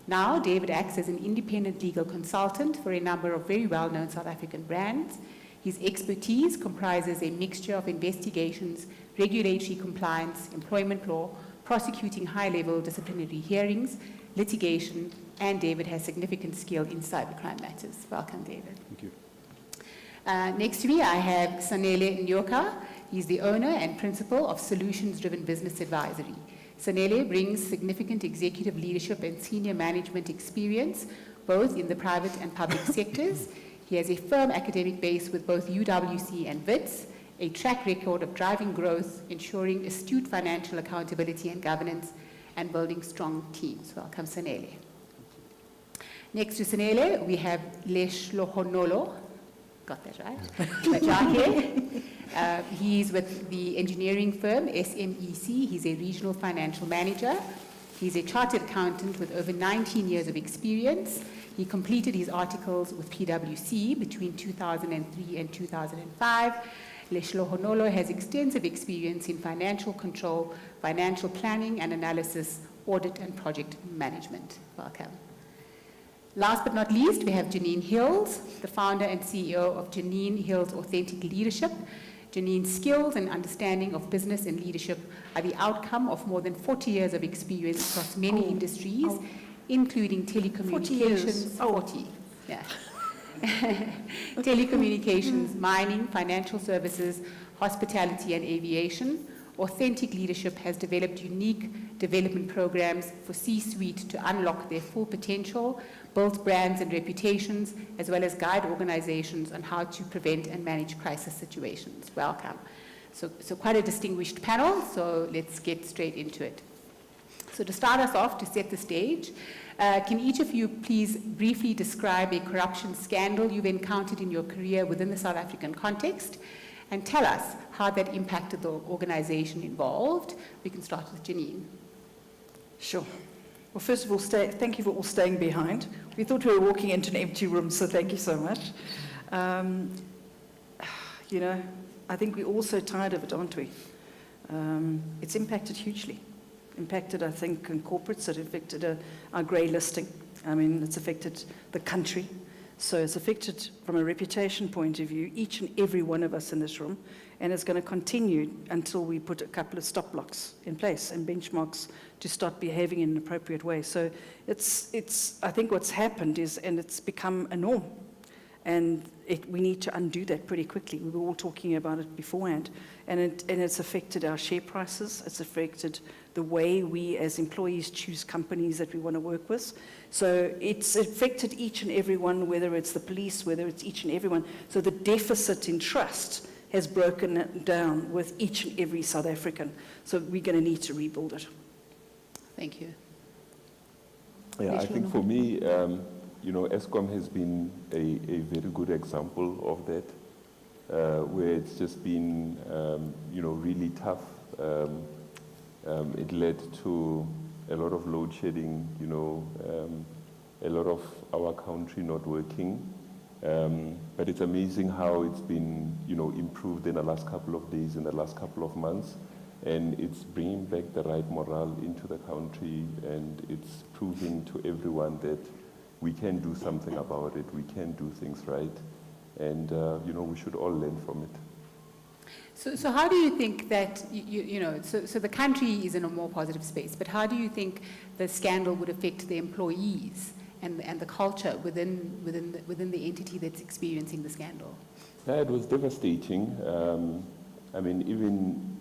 W: Now, David acts as an independent legal consultant for a number of very well-known South African brands. His expertise comprises a mixture of investigations, regulatory compliance, employment law, prosecuting high-level disciplinary hearings, litigation, and David has significant skill in cybercrime matters. Welcome, David.
J: Thank you.
W: Next to me, I have Sanele Nyoka. He's the owner and principal of Solutions Driven Business Advisory. Sanele brings significant executive leadership and senior management experience, both in the private and public sectors. He has a firm academic base with both UWC and WITS, a track record of driving growth, ensuring astute financial accountability and governance, and building strong teams. Welcome, Sanele. Next to Sanele, we have Leshlohonolo. Got that right? He's with the engineering firm SMEC. He's a regional financial manager. He's a chartered accountant with over 19 years of experience. He completed his articles with PwC between 2003 and 2005. Leshlohonolo has extensive experience in financial control, financial planning and analysis, audit and project management. Welcome. Last but not least, we have Janine Hills, the founder and CEO of Janine Hills Authentic Leadership. Janine's skills and understanding of business and leadership are the outcome of more than 40 years of experience across many industries, including telecommunications. 40, yeah. Telecommunications, mining, financial services, hospitality, and aviation. Authentic Leadership has developed unique development programs for C-suite to unlock their full potential, build brands and reputations, as well as guide organizations on how to prevent and manage crisis situations. Welcome. So quite a distinguished panel, so let's get straight into it. So to start us off, to set the stage, can each of you please briefly describe a corruption scandal you've encountered in your career within the South African context, and tell us how that impacted the organization involved? We can start with Janine.
O: Sure. Well, first of all, thank you for all staying behind. We thought we were walking into an empty room, so thank you so much. You know, I think we're all so tired of it, aren't we? It's impacted hugely. Impacted, I think, in corporates. It affected our grey listing. I mean, it's affected the country. So it's affected from a reputation point of view, each and every one of us in this room, and it's going to continue until we put a couple of stop blocks in place and benchmarks to start behaving in an appropriate way. So it's I think what's happened is, and it's become a norm, and we need to undo that pretty quickly. We were all talking about it beforehand, and it's affected our share prices. It's affected the way we as employees choose companies that we want to work with. So it's affected each and every one, whether it's the police, whether it's each and every one. So the deficit in trust has broken down with each and every South African. So we're going to need to rebuild it.
W: Thank you.
R: Yeah, I think for me, you know, Eskom has been a very good example of that, where it's just been, you know, really tough. It led to a lot of load shedding, you know, a lot of our country not working. But it's amazing how it's been, you know, improved in the last couple of days, in the last couple of months. And it's bringing back the right morale into the country, and it's proving to everyone that we can do something about it, we can do things right, and you know, we should all learn from it.
W: So how do you think that, you know, so the country is in a more positive space, but how do you think the scandal would affect the employees and the culture within the entity that's experiencing the scandal?
R: Yeah, it was devastating. I mean, even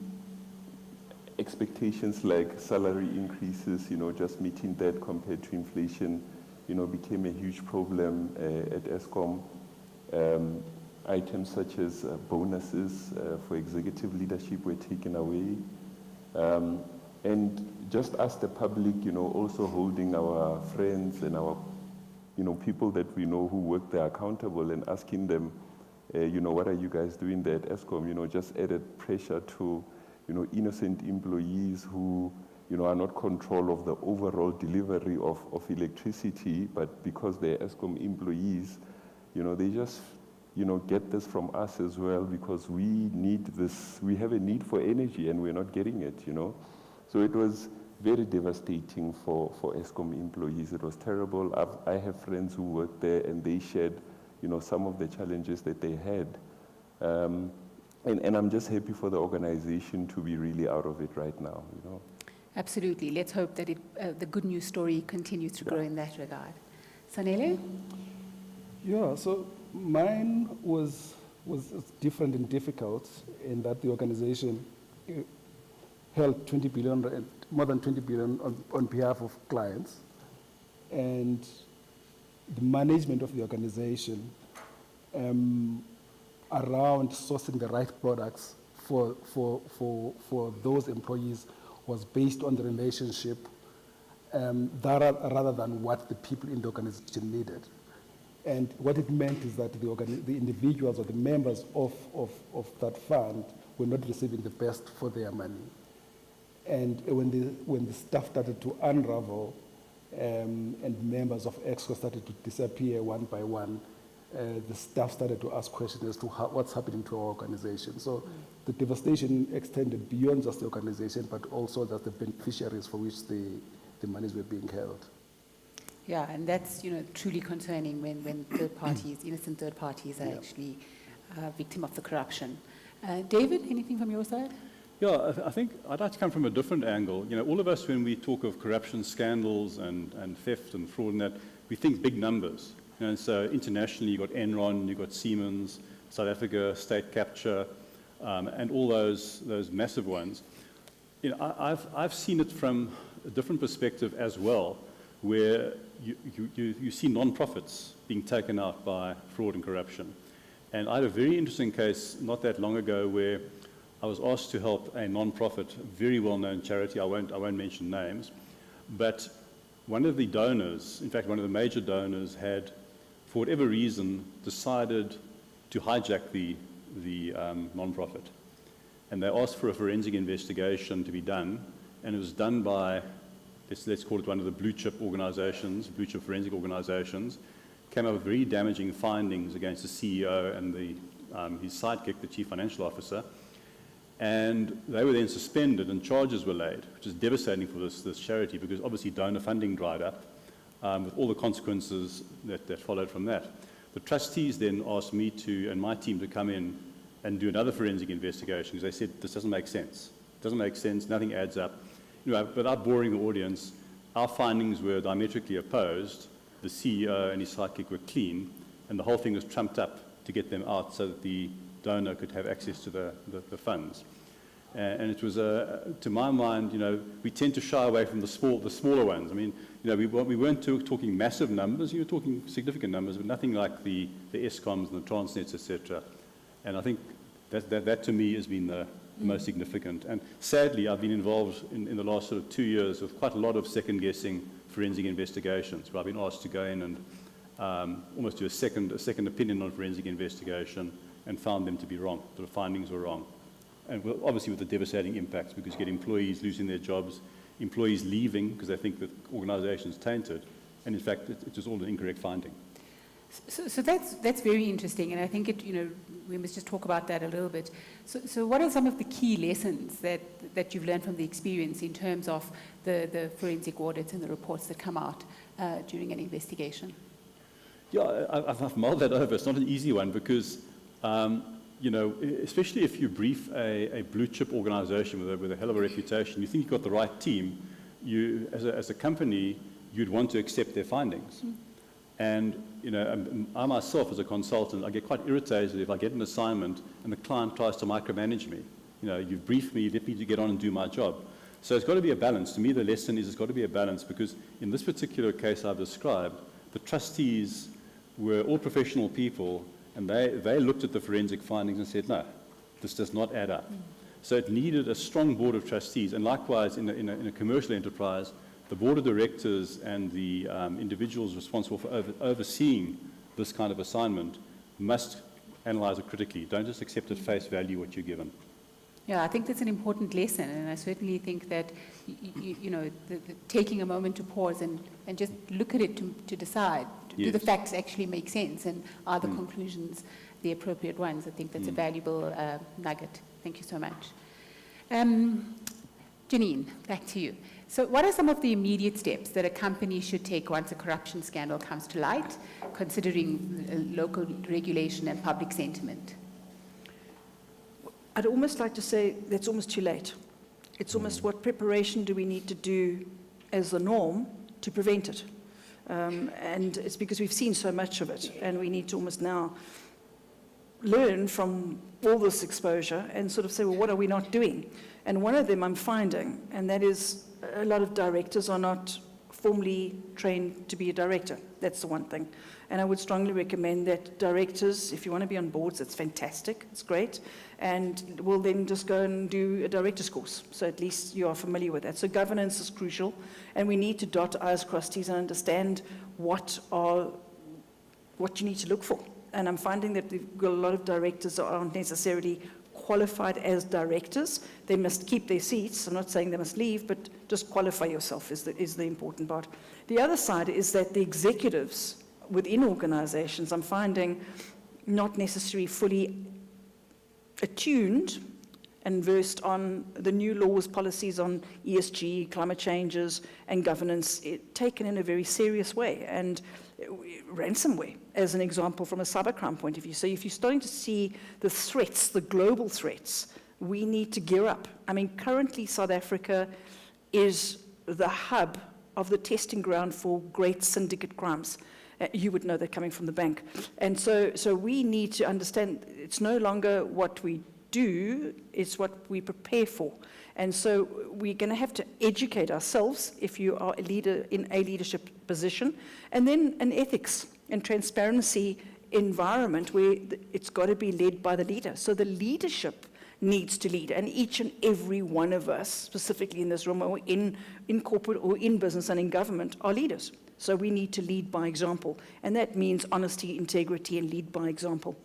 R: expectations like salary increases, you know, just meeting that compared to inflation, you know, became a huge problem at Eskom.
B: Items such as bonuses for executive leadership were taken away. And just as the public, also holding our friends and our, people that we know who work there accountable and asking them, what are you guys doing there at ESCOM? Just added pressure to, innocent employees who, are not control of the overall delivery of electricity, but because they're ESCOM employees, they just, get this from us as well because we need this, we have a need for energy and we're not getting it, So it was very devastating for ESCOM employees. It was terrible. I have friends who work there and they shared, some of the challenges that they had. And I'm just happy for the organization to be really out of it right now,
W: Absolutely. Let's hope that the good news story continues to grow in that regard. Sanele?
V: Yeah, so mine was different and difficult in that the organization held 20 billion, more than 20 billion on behalf of clients. And the management of the organization around sourcing the right products for those employees was based on the relationship rather than what the people in the organization needed. And what it meant is that the individuals or the members of that fund were not receiving the best for their money. And when the stuff started to unravel and members of EXCO started to disappear one by one, the staff started to ask questions as to what's happening to our organization. So the devastation extended beyond just the organization, but also just the beneficiaries for which the monies were being held.
W: Yeah, and that's truly concerning when third parties, innocent third parties, are actually victim of the corruption. David, anything from your side?
J: Yeah, I think I'd like to come from a different angle. All of us, when we talk of corruption scandals and theft and fraud and that, we think big numbers. And so internationally, you've got Enron, you've got Siemens, South Africa, state capture, and all those massive ones. I've seen it from a different perspective as well, where you see non-profits being taken out by fraud and corruption. And I had a very interesting case not that long ago where I was asked to help a non-profit, very well-known charity. I won't mention names, but one of the donors, in fact, one of the major donors had, for whatever reason, decided to hijack the non-profit. And they asked for a forensic investigation to be done, and it was done by, let's call it one of the blue chip organizations, blue chip forensic organizations, came up with very damaging findings against the CEO and his sidekick, the chief financial officer. And they were then suspended and charges were laid, which is devastating for this charity because obviously donor funding dried up with all the consequences that followed from that. The trustees then asked me and my team to come in and do another forensic investigation because they said, this doesn't make sense. It doesn't make sense, nothing adds up. Without boring the audience, our findings were diametrically opposed. The CEO and his sidekick were clean, and the whole thing was trumped up to get them out so that the donor could have access to the funds. And it was, to my mind, we tend to shy away from the smaller ones. I mean, we weren't talking massive numbers, you were talking significant numbers, but nothing like the ESCOMs and the Transnets, etc. And I think that to me has been the most significant. And sadly, I've been involved in the last sort of 2 years with quite a lot of second-guessing forensic investigations, where I've been asked to go in and almost do a second opinion on forensic investigation and found them to be wrong. The findings were wrong. And obviously with the devastating impacts, because you get employees losing their jobs, employees leaving because they think the organization's tainted, and in fact, it was all an incorrect finding.
W: So that's very interesting, and I think we must just talk about that a little bit. So what are some of the key lessons that you've learned from the experience in terms of the forensic audits and the reports that come out during an investigation?
J: Yeah, I've mulled that over. It's not an easy one because, especially if you brief a blue chip organization with a hell of a reputation, you think you've got the right team, as a company, you'd want to accept their findings. And I myself, as a consultant, I get quite irritated if I get an assignment and the client tries to micromanage me. You've briefed me, let me get on and do my job. So it's got to be a balance. To me, the lesson is it's got to be a balance because in this particular case I've described, the trustees were all professional people And they looked at the forensic findings and said, no, this does not add up. So it needed a strong board of trustees. And likewise, in a commercial enterprise, the board of directors and the individuals responsible for overseeing this kind of assignment must analyze it critically. Don't just accept at face value what you're given.
W: Yeah, I think that's an important lesson, and I certainly think that, taking a moment to pause and just look at it to decide, do the facts actually make sense, and are the conclusions the appropriate ones? I think that's a valuable nugget. Thank you so much. Janine, back to you. So what are some of the immediate steps that a company should take once a corruption scandal comes to light, considering local regulation and public sentiment?
I: I'd almost like to say that's almost too late. It's almost what preparation do we need to do as the norm to prevent it? And it's because we've seen so much of it, and we need to almost now learn from all this exposure and sort of say, well, what are we not doing? And one of them I'm finding, and that is a lot of directors are not formally trained to be a director. That's the one thing. And I would strongly recommend that directors, if you want to be on boards, it's fantastic, it's great, and we'll then just go and do a director's course. So at least you are familiar with that. So governance is crucial, and we need to dot I's, cross T's, and understand what you need to look for. And I'm finding that we've got a lot of directors that aren't necessarily qualified as directors. They must keep their seats. I'm not saying they must leave, but just qualify yourself is the important part. The other side is that the executives within organizations, I'm finding not necessarily fully attuned and versed on the new laws, policies on ESG, climate changes, and governance, taken in a very serious way. And ransomware, as an example, from a cybercrime point of view. So if you're starting to see the threats, the global threats, we need to gear up. I mean, currently South Africa is the hub of the testing ground for great syndicate crimes. You would know that coming from the bank. And so we need to understand it's no longer what we do, it's what we prepare for. And so we're going to have to educate ourselves if you are a leader in a leadership position, and then an ethics and transparency environment where it's got to be led by the leader. So the leadership needs to lead, and each and every one of us, specifically in this room or in corporate or in business and in government, are leaders. So we need to lead by example, and that means honesty, integrity, and lead by example.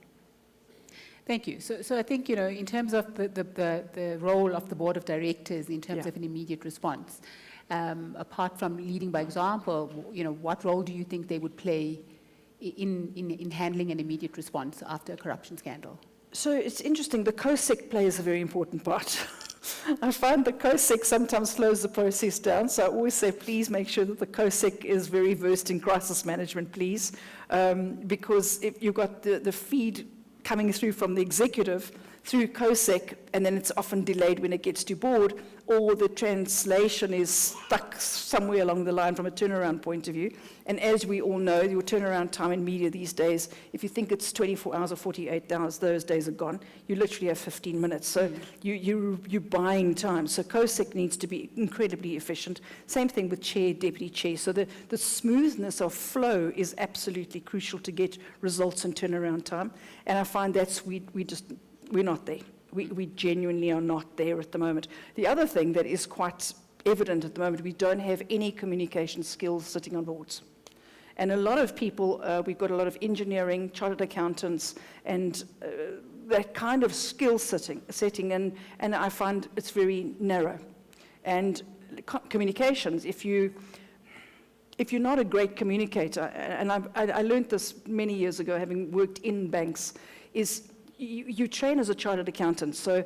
W: Thank you. So I think, in terms of the role of the board of directors in terms of an immediate response, apart from leading by example, what role do you think they would play in handling an immediate response after a corruption scandal?
I: So it's interesting, the COSEC plays a very important part. I find the COSEC sometimes slows the process down, so I always say, please make sure that the COSEC is very versed in crisis management, please, because if you've got the feed coming through from the executive through COSEC, and then it's often delayed when it gets to board, or the translation is stuck somewhere along the line from a turnaround point of view. And as we all know, your turnaround time in media these days, if you think it's 24 hours or 48 hours, those days are gone. You literally have 15 minutes. So you're buying time. So COSEC needs to be incredibly efficient. Same thing with chair, deputy chair. So the smoothness of flow is absolutely crucial to get results in turnaround time. And I find we're not there. We genuinely are not there at the moment. The other thing that is quite evident at the moment, we don't have any communication skills sitting on boards. And a lot of people, we've got a lot of engineering, chartered accountants, and that kind of skill setting, and I find it's very narrow. And communications, if you're not a great communicator, and I learned this many years ago, having worked in banks, is you train as a chartered accountant, so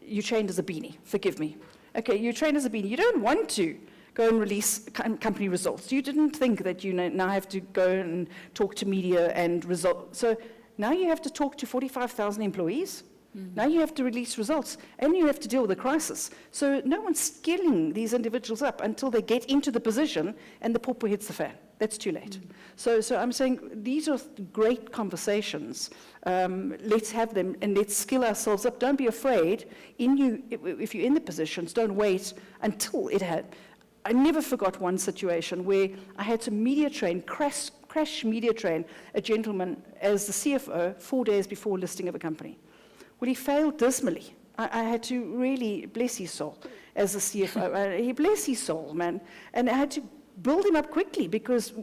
I: you trained as a beanie, forgive me. Okay, you train as a beanie. You don't want to go and release company results. You didn't think that you now have to go and talk to media and result. So now you have to talk to 45,000 employees. Mm-hmm. Now you have to release results, and you have to deal with a crisis. So no one's skilling these individuals up until they get into the position and the pawpaw hits the fan. That's too late. Mm-hmm. So I'm saying these are great conversations. Let's have them, and let's skill ourselves up. Don't be afraid. If you're in the positions, don't wait until it had. I never forgot one situation where I had to media train, crash crash media train a gentleman as the CFO 4 days before listing of a company. Well, he failed dismally. I had to really bless his soul as the CFO. He bless his soul, man. And I had to build him up quickly because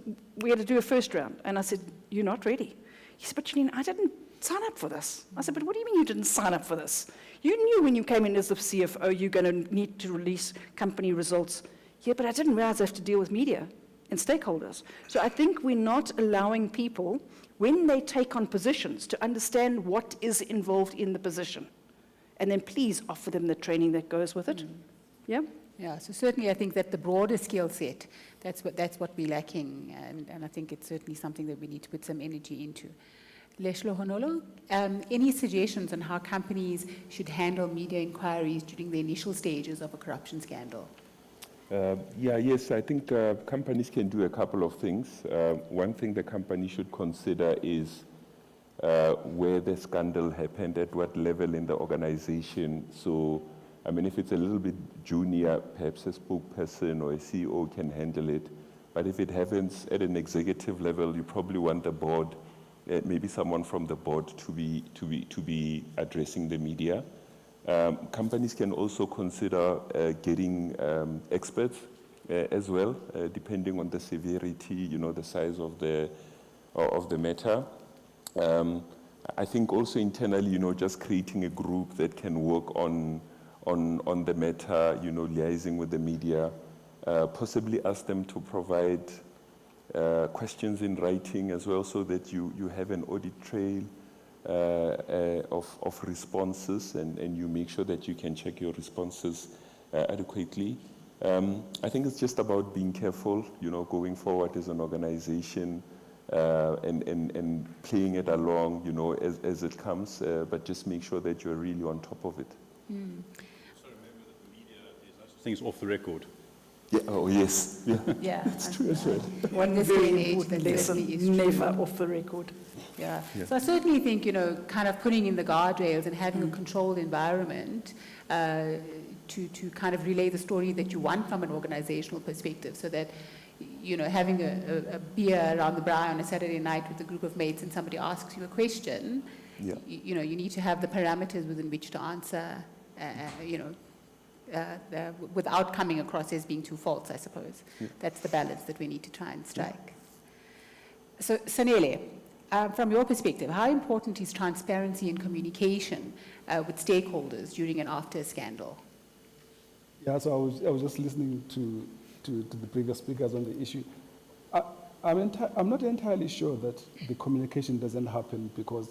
I: we had to do a first round. And I said, you're not ready. He said, but Janine, I didn't sign up for this. I said, but what do you mean you didn't sign up for this? You knew when you came in as the CFO, you're going to need to release company results. Yeah, but I didn't realize I have to deal with media and stakeholders. So I think we're not allowing people, when they take on positions, to understand what is involved in the position. And then please offer them the training that goes with it. Yeah?
W: Yeah, so certainly I think that the broader skill set, that's what we're lacking, and I think it's certainly something that we need to put some energy into. Leshlo Honolo, any suggestions on how companies should handle media inquiries during the initial stages of a corruption scandal?
B: Yes, I think companies can do a couple of things. One thing the company should consider is where the scandal happened, at what level in the organization. So, I mean, if it's a little bit junior, perhaps a spokesperson or a CEO can handle it. But if it happens at an executive level, you probably want the board, maybe someone from the board to be addressing the media. Companies can also consider getting experts as well, depending on the severity, the size of the matter. I think also internally, just creating a group that can work on the matter, liaising with the media, possibly ask them to provide questions in writing as well, so that you have an audit trail of responses, and you make sure that you can check your responses adequately. I think it's just about being careful, going forward as an organization, and playing it along, as it comes, but just make sure that you're really on top of it.
J: So remember that the media, there's no such thing as off the record.
B: Yeah. Oh, yes. Yeah.
W: Yeah.
B: It's true as well.
I: One very important lesson, never off the record.
W: Yeah. So I certainly think, kind of putting in the guardrails and having a controlled environment to kind of relay the story that you want from an organizational perspective, so that, having a beer around the braai on a Saturday night with a group of mates and somebody asks you a question, you need to have the parameters within which to answer, without coming across as being too false, I suppose. Yeah. That's the balance that we need to try and strike. So, Sanele, from your perspective, how important is transparency and communication with stakeholders during and after a scandal?
V: Yeah, so I was just listening to the previous speakers on the issue. I'm not entirely sure that the communication doesn't happen because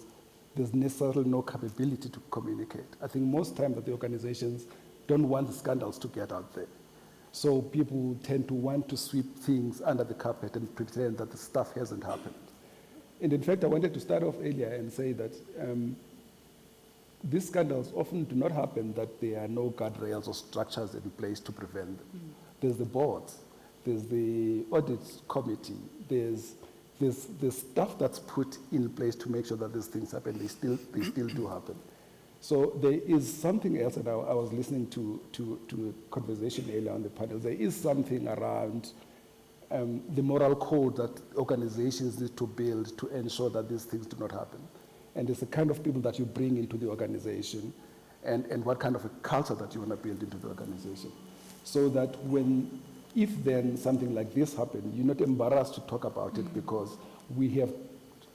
V: there's necessarily no capability to communicate. I think most times that the organizations don't want the scandals to get out there. So people tend to want to sweep things under the carpet and pretend that the stuff hasn't happened. And in fact, I wanted to start off earlier and say that these scandals often do not happen that there are no guardrails or structures in place to prevent them. There's the boards, there's the audit committee, there's stuff that's put in place to make sure that these things happen. They still do happen. So there is something else that I was listening to a conversation earlier on the panel. There is something around the moral code that organizations need to build to ensure that these things do not happen. And it's the kind of people that you bring into the organization and what kind of a culture that you want to build into the organization. So that if then something like this happens, you're not embarrassed to talk about it because we have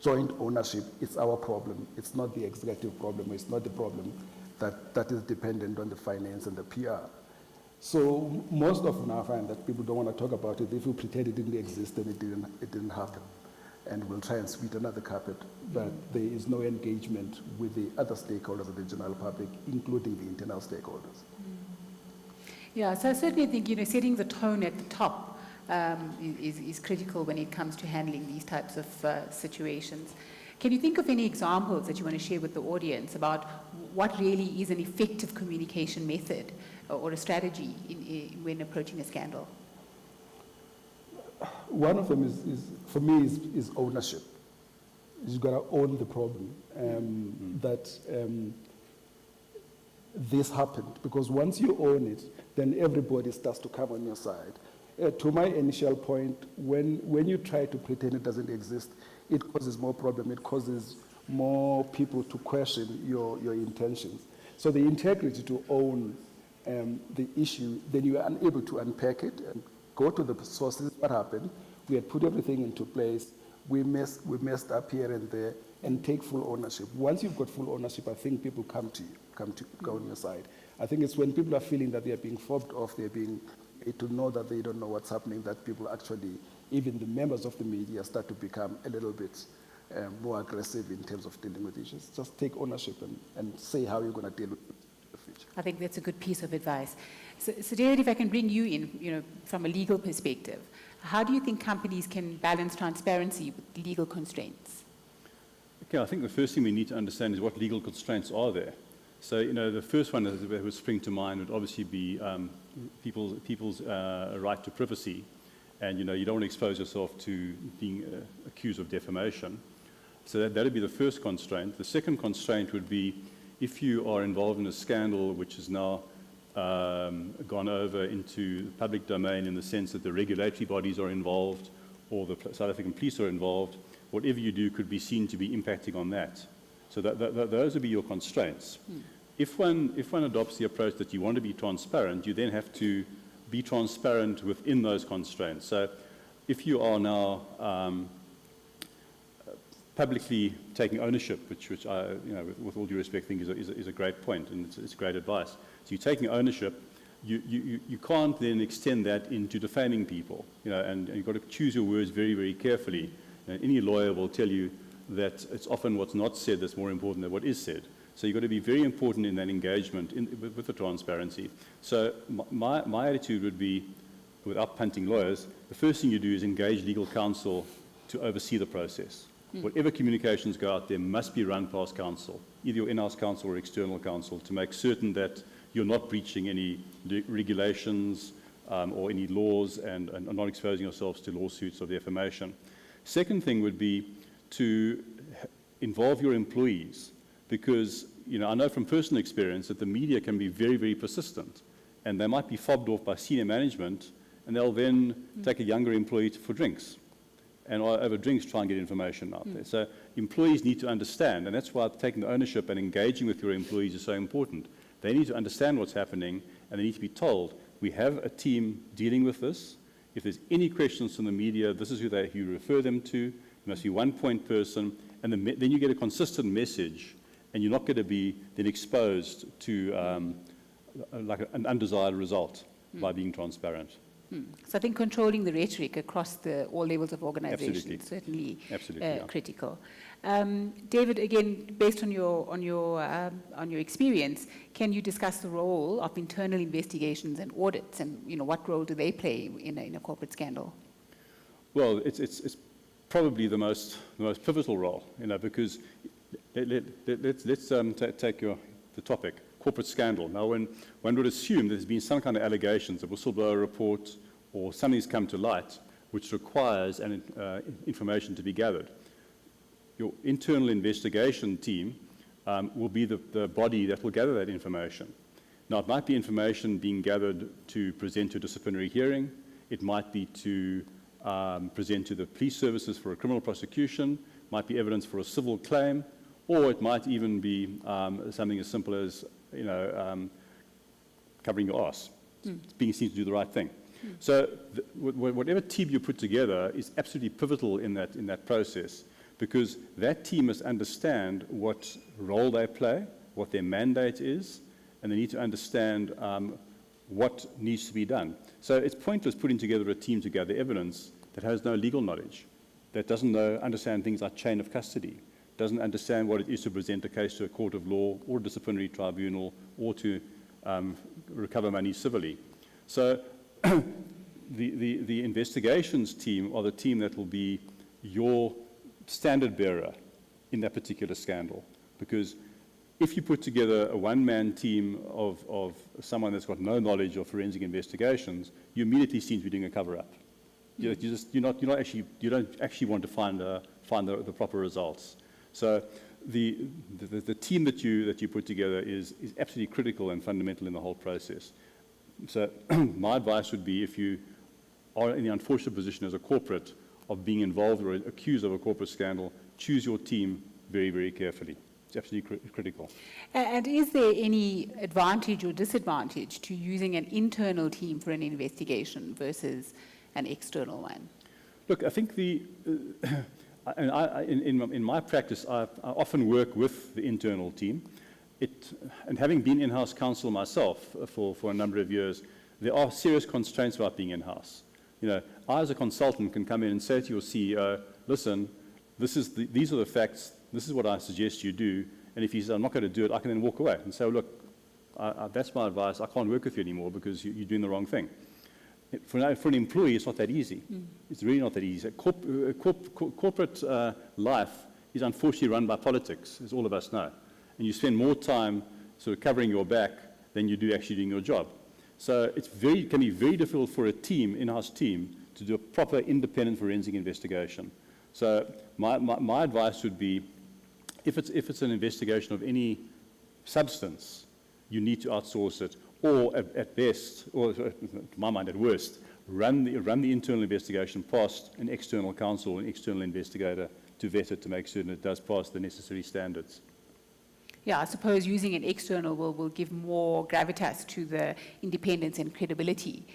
V: joint ownership. It's our problem. It's not the executive problem. It's not the problem that is dependent on the finance and the PR. So most often I find that people don't want to talk about it. If you pretend it didn't exist, then it didn't happen. And we'll try and sweep under the carpet. But there is no engagement with the other stakeholders of the general public, including the internal stakeholders.
W: Yeah, so I certainly think, setting the tone at the top is critical when it comes to handling these types of situations. Can you think of any examples that you want to share with the audience about what really is an effective communication method or a strategy when approaching a scandal?
V: One of them for me, is ownership. You've got to own the problem that this happened, because once you own it, then everybody starts to come on your side. to my initial point, when you try to pretend it doesn't exist, it causes more problem. It causes more people to question your intentions. So the integrity to own the issue, then you are unable to unpack it and go to the sources. What happened? We had put everything into place. We messed up here and there, and take full ownership. Once you've got full ownership, I think people come on your side. I think it's when people are feeling that they are being fobbed off, they're being made to know that they don't know what's happening, that people actually, even the members of the media, start to become a little bit more aggressive in terms of dealing with issues. Just take ownership and say how you're going to deal with it in the future.
W: I think that's a good piece of advice. So David, if I can bring you in, from a legal perspective, how do you think companies can balance transparency with legal constraints?
J: Okay, I think the first thing we need to understand is what legal constraints are there. So, the first one that would spring to mind would obviously be people's right to privacy. And, you don't want to expose yourself to being accused of defamation. So that would be the first constraint. The second constraint would be if you are involved in a scandal which has now gone over into the public domain in the sense that the regulatory bodies are involved or the South African police are involved, whatever you do could be seen to be impacting on that. So those would be your constraints. If one adopts the approach that you want to be transparent, you then have to be transparent within those constraints. So if you are now publicly taking ownership, which I, with all due respect, think is a great point, and it's great advice. So you're taking ownership, you can't then extend that into defaming people, and you've got to choose your words very, very carefully. Any lawyer will tell you that it's often what's not said that's more important than what is said. So you've got to be very important in that engagement with the transparency. So my attitude would be, without punting lawyers, the first thing you do is engage legal counsel to oversee the process. Whatever communications go out there must be run past counsel, either your in-house counsel or external counsel, to make certain that you're not breaching any regulations or any laws and not exposing yourselves to lawsuits of defamation. Second thing would be to involve your employees, because I know from personal experience that the media can be very, very persistent, and they might be fobbed off by senior management, and they'll then take a younger employee for drinks, and over drinks try and get information out there. So employees need to understand, and that's why taking the ownership and engaging with your employees is so important. They need to understand what's happening, and they need to be told, we have a team dealing with this. If there's any questions from the media, this is who you refer them to. You must be one-point person, and then you get a consistent message, and you're not going to be then exposed to like an undesired result by being transparent.
W: So I think controlling the rhetoric across all levels of organization is certainly critical. David, again, based on your experience, can you discuss the role of internal investigations and audits, and what role do they play in a corporate scandal?
J: Well, it's probably the most pivotal role, because let's take the topic. Corporate scandal. Now, when one would assume there's been some kind of allegations, a whistleblower report, or something's come to light which requires information to be gathered, your internal investigation team will be the body that will gather that information. Now, it might be information being gathered to present to a disciplinary hearing. It might be to present to the police services for a criminal prosecution. It might be evidence for a civil claim, or it might even be something as simple as covering your arse, being seen to do the right thing. So whatever team you put together is absolutely pivotal in that process, because that team must understand what role they play, what their mandate is, and they need to understand what needs to be done. So it's pointless putting together a team to gather evidence that has no legal knowledge, that doesn't understand things like chain of custody, doesn't understand what it is to present a case to a court of law or a disciplinary tribunal, or to recover money civilly. So the investigations team are the team that will be your standard bearer in that particular scandal. Because if you put together a one-man team of someone that's got no knowledge of forensic investigations, you immediately seem to be doing a cover-up. You don't actually want to find the proper results. So the team that you put together is absolutely critical and fundamental in the whole process. So my advice would be, if you are in the unfortunate position as a corporate of being involved or accused of a corporate scandal, choose your team very, very carefully. It's absolutely critical.
W: And is there any advantage or disadvantage to using an internal team for an investigation versus an external one?
J: Look, I think in my practice, I often work with the internal team. And having been in-house counsel myself for a number of years, there are serious constraints about being in-house. You know, I as a consultant can come in and say to your CEO, listen, these are the facts, this is what I suggest you do, and if he says, I'm not going to do it, I can then walk away and say, look, that's my advice, I can't work with you anymore because you're doing the wrong thing. For an employee, it's not that easy. It's really not that easy. Corporate life is unfortunately run by politics, as all of us know. And you spend more time sort of covering your back than you do actually doing your job. So it can be very difficult for a team, in-house team, to do a proper independent forensic investigation. So my advice would be, if it's an investigation of any substance, you need to outsource it, or at best, or to my mind at worst, run the internal investigation past an external counsel, an external investigator, to vet it to make certain it does pass the necessary standards.
W: Yeah, I suppose using an external will give more gravitas to the independence and credibility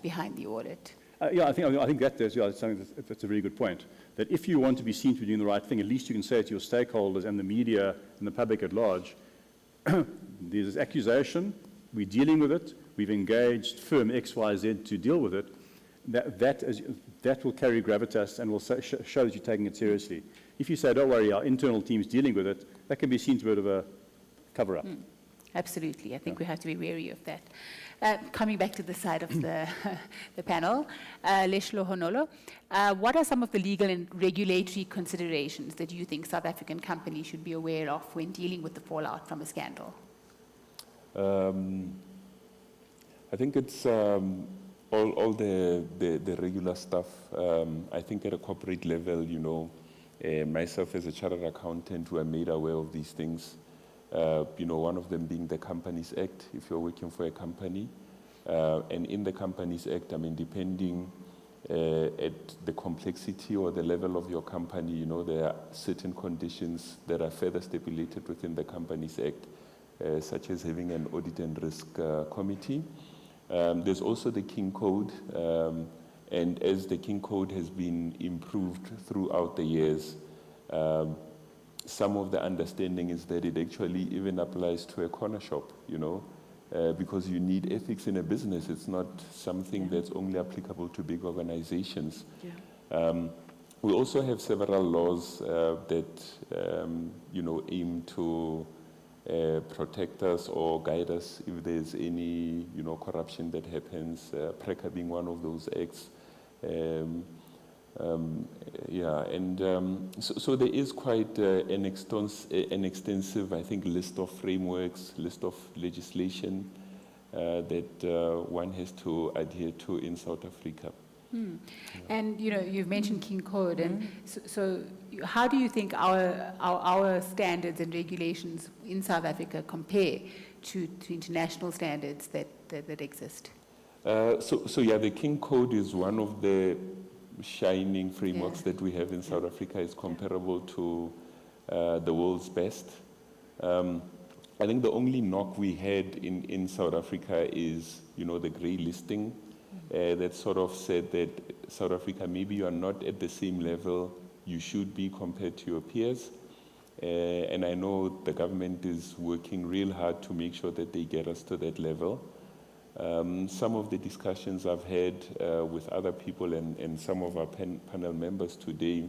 W: behind the audit.
J: Yeah, I think that's a very good point. That if you want to be seen to be doing the right thing, at least you can say to your stakeholders and the media and the public at large, there's this accusation, we're dealing with it, we've engaged firm XYZ to deal with it, that will carry gravitas and will show that you're taking it seriously. If you say, don't worry, our internal team's dealing with it, that can be seen as a bit of a cover-up.
W: Absolutely. I think we have to be wary of that. Coming back to the side of the panel, Leshlo Honolo, what are some of the legal and regulatory considerations that you think South African companies should be aware of when dealing with the fallout from a scandal?
B: I think it's all the regular stuff. I think at a corporate level, you know, myself as a chartered accountant, we are made aware of these things. You know, one of them being the Companies Act, if you're working for a company. And in the Companies Act, I mean, depending at the complexity or the level of your company, you know, there are certain conditions that are further stipulated within the Companies Act, such as having an audit and risk committee. There's also the King Code, and as the King Code has been improved throughout the years, some of the understanding is that it actually even applies to a corner shop, you know, because you need ethics in a business. It's not something that's only applicable to big organizations. We also have several laws that, you know, aim to protect us or guide us if there's any, you know, corruption that happens, PRECA being one of those acts. So there is quite an extensive, I think, list of frameworks, list of legislation that one has to adhere to in South Africa.
W: And you know, you've mentioned King Code, and so how do you think our standards and regulations in South Africa compare to international standards that exist?
B: So yeah, the King Code is one of the shining frameworks that we have in South Africa. It's comparable to the world's best. I think the only knock we had in South Africa is, you know, the grey listing that sort of said that South Africa, maybe you are not at the same level you should be compared to your peers. And I know the government is working real hard to make sure that they get us to that level. Some of the discussions I've had with other people and some of our panel members today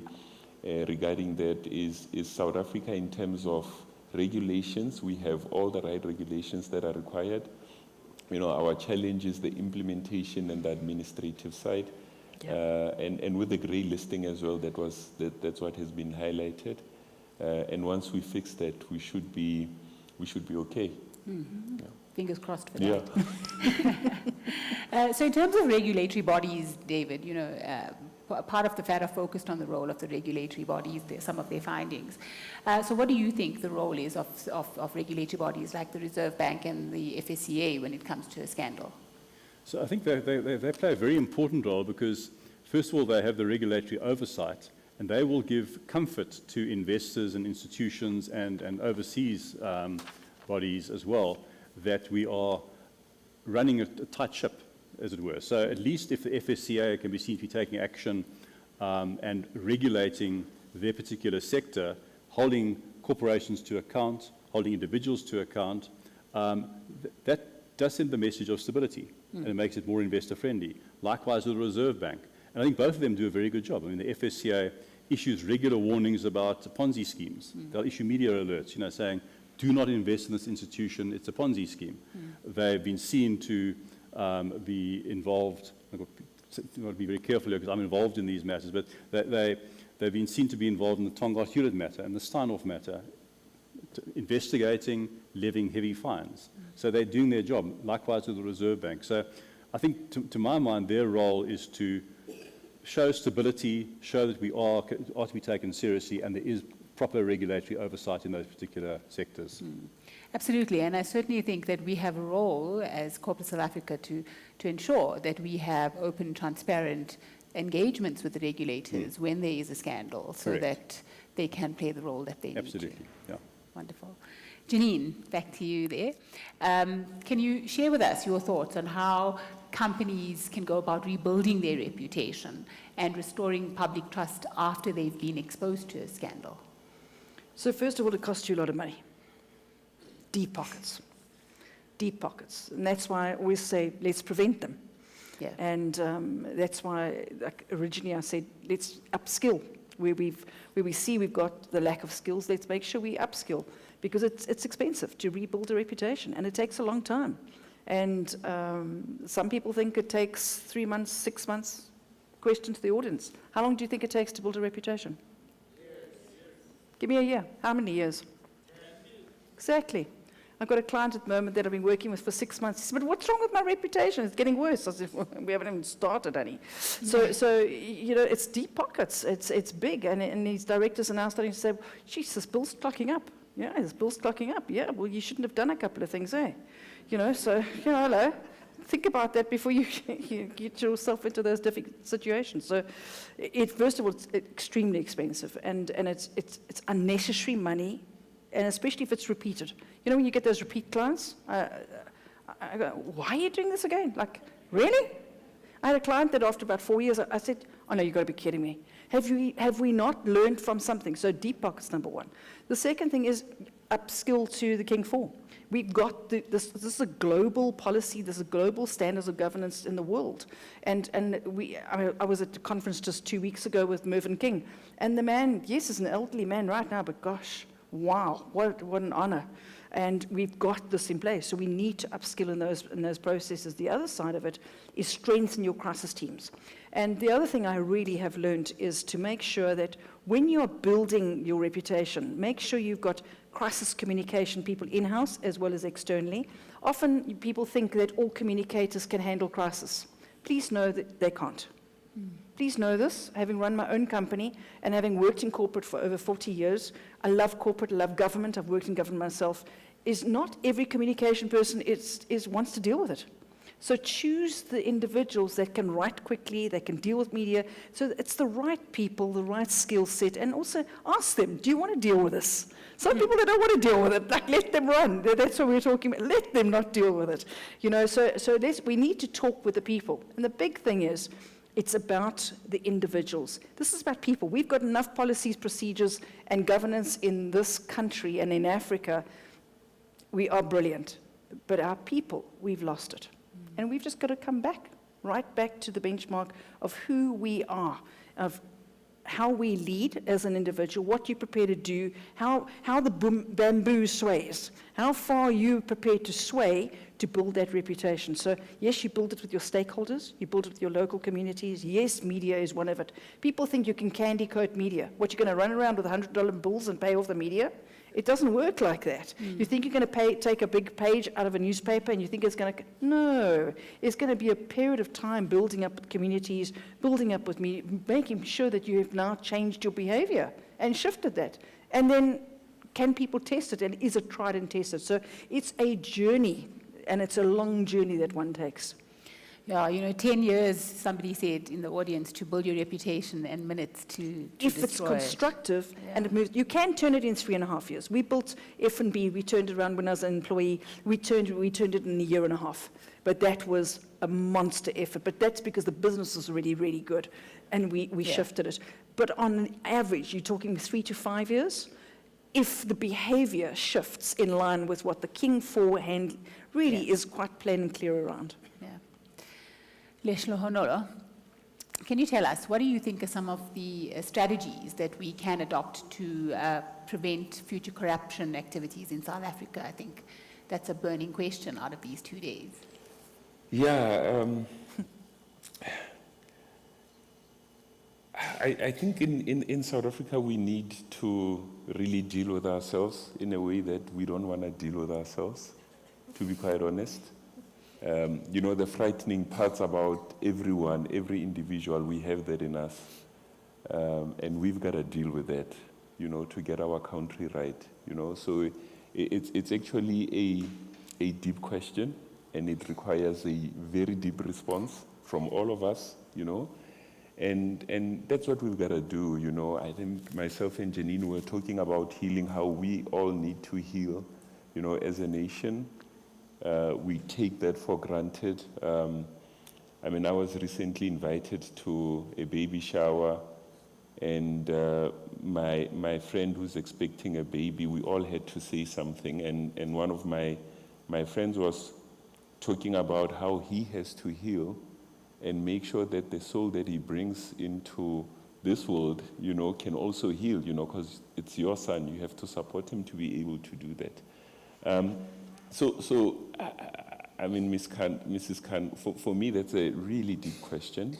B: regarding that is South Africa in terms of regulations. We have all the right regulations that are required. You know, our challenge is the implementation and the administrative side. And with the grey listing as well, that's what has been highlighted. And once we fix that, we should be okay.
W: Yeah. Fingers crossed for that. So in terms of regulatory bodies, David, you know, part of the FATA focused on the role of the regulatory bodies, some of their findings. So what do you think the role is of regulatory bodies like the Reserve Bank and the FSCA when it comes to a scandal?
J: So I think they play a very important role because, first of all, they have the regulatory oversight, and they will give comfort to investors and institutions and overseas bodies as well, that we are running a tight ship, as it were. So at least if the FSCA can be seen to be taking action and regulating their particular sector, holding corporations to account, holding individuals to account, that does send the message of stability, and it makes it more investor-friendly. Likewise with the Reserve Bank. And I think both of them do a very good job. I mean, the FSCA issues regular warnings about Ponzi schemes. They'll issue media alerts, saying, do not invest in this institution, it's a Ponzi scheme. They've been seen to be involved, I've got to be very careful here because I'm involved in these matters, but they've been seen to be involved in the Tongaat Hewlett matter and the Steinhoff matter, investigating, levying heavy fines. So they're doing their job, likewise with the Reserve Bank. So I think, to my mind, their role is to show stability, show that we are to be taken seriously, and there is proper regulatory oversight in those particular sectors.
W: Absolutely, and I certainly think that we have a role as Corporate South Africa to ensure that we have open, transparent engagements with the regulators when there is a scandal, so that they can play the role that they need to.
J: Absolutely, yeah.
W: Wonderful. Janine, back to you there. Can you share with us your thoughts on how companies can go about rebuilding their reputation and restoring public trust after they've been exposed to a scandal?
I: So first of all, it costs you a lot of money. Deep pockets. Deep pockets. And that's why I always say, let's prevent them.
W: Yeah.
I: And that's why, like, originally I said, let's upskill. Where we see we've got the lack of skills, let's make sure we upskill. Because it's expensive to rebuild a reputation, and it takes a long time. And some people think it takes 3 months, 6 months. Question to the audience. How long do you think it takes to build a reputation? Give me a year. How many years? Exactly. I've got a client at the moment that I've been working with for 6 months. He said, but what's wrong with my reputation? It's getting worse. I said, well, we haven't even started any. So it's deep pockets. It's big. And these directors are now starting to say, geez, this bill's clocking up. Yeah, this bill's clocking up. Yeah, well, you shouldn't have done a couple of things, eh? Hello. Think about that before you get yourself into those difficult situations. So, first of all, it's extremely expensive, and it's unnecessary money, and especially if it's repeated. When you get those repeat clients, I go, why are you doing this again? Like, really? I had a client that after about 4 years, I said, oh no, you've got to be kidding me. Have we not learned from something? So deep pockets, number one. The second thing is upskill to the King 4. We've got this is a global policy, this is global standards of governance in the world. And I was at a conference just 2 weeks ago with Mervyn King, and the man, yes, is an elderly man right now, but gosh, wow, what an honor. And we've got this in place, so we need to upskill in those processes. The other side of it is strengthen your crisis teams. And the other thing I really have learned is to make sure that when you're building your reputation, make sure you've got crisis communication people in-house as well as externally. Often people think that all communicators can handle crisis. Please know that they can't. Please know this, having run my own company and having worked in corporate for over 40 years, I love corporate, I love government, I've worked in government myself, is not every communication person wants to deal with it. So choose the individuals that can write quickly, that can deal with media, so it's the right people, the right skill set, and also ask them, do you want to deal with this? Some people, they don't want to deal with it, like let them run. That's what we're talking about, let them not deal with it. So we need to talk with the people. And the big thing is, it's about the individuals. This is about people. We've got enough policies, procedures, and governance in this country and in Africa. We are brilliant. But our people, we've lost it. And we've just got to come back, right back to the benchmark of who we are, of how we lead as an individual, what you're prepared to do, how the bamboo sways, how far you're prepared to sway to build that reputation. So yes, you build it with your stakeholders, you build it with your local communities. Yes, media is one of it. People think you can candy coat media. What, you're going to run around with $100 bills and pay off the media? It doesn't work like that. You think you're going to take a big page out of a newspaper and you think it's going to... No. It's going to be a period of time building up with communities, building up with me, making sure that you have now changed your behavior and shifted that. And then can people test it, and is it tried and tested? So it's a journey, and it's a long journey that one takes.
W: Yeah, you know, 10 years, somebody said in the audience, to build your reputation, and minutes to
I: if it's
W: destroy it.
I: constructive and it moves, you can turn it in 3.5 years. We built F&B, we turned it around when I was an employee, we turned it in 1.5 years. But that was a monster effort. But that's because the business was already really good and we shifted it. But on average, you're talking 3 to 5 years. If the behavior shifts in line with what the King forehand really is quite plain and clear around.
W: Leshlo Honolo, can you tell us, what do you think are some of the strategies that we can adopt to prevent future corruption activities in South Africa? I think that's a burning question out of these 2 days.
B: Yeah, I think in South Africa we need to really deal with ourselves in a way that we don't want to deal with ourselves, to be quite honest. You know, the frightening parts about everyone, every individual, we have that in us. And we've got to deal with that, you know, to get our country right, you know. So it's actually a deep question, and it requires a very deep response from all of us, you know. And that's what we've got to do, you know. I think myself and Janine were talking about healing, how we all need to heal, you know, as a nation. We take that for granted. I mean, I was recently invited to a baby shower, and my friend who's expecting a baby, we all had to say something, and one of my friends was talking about how he has to heal and make sure that the soul that he brings into this world, you know, can also heal, you know, because it's your son. You have to support him to be able to do that. So I mean, Mrs. Khan, for me, that's a really deep question.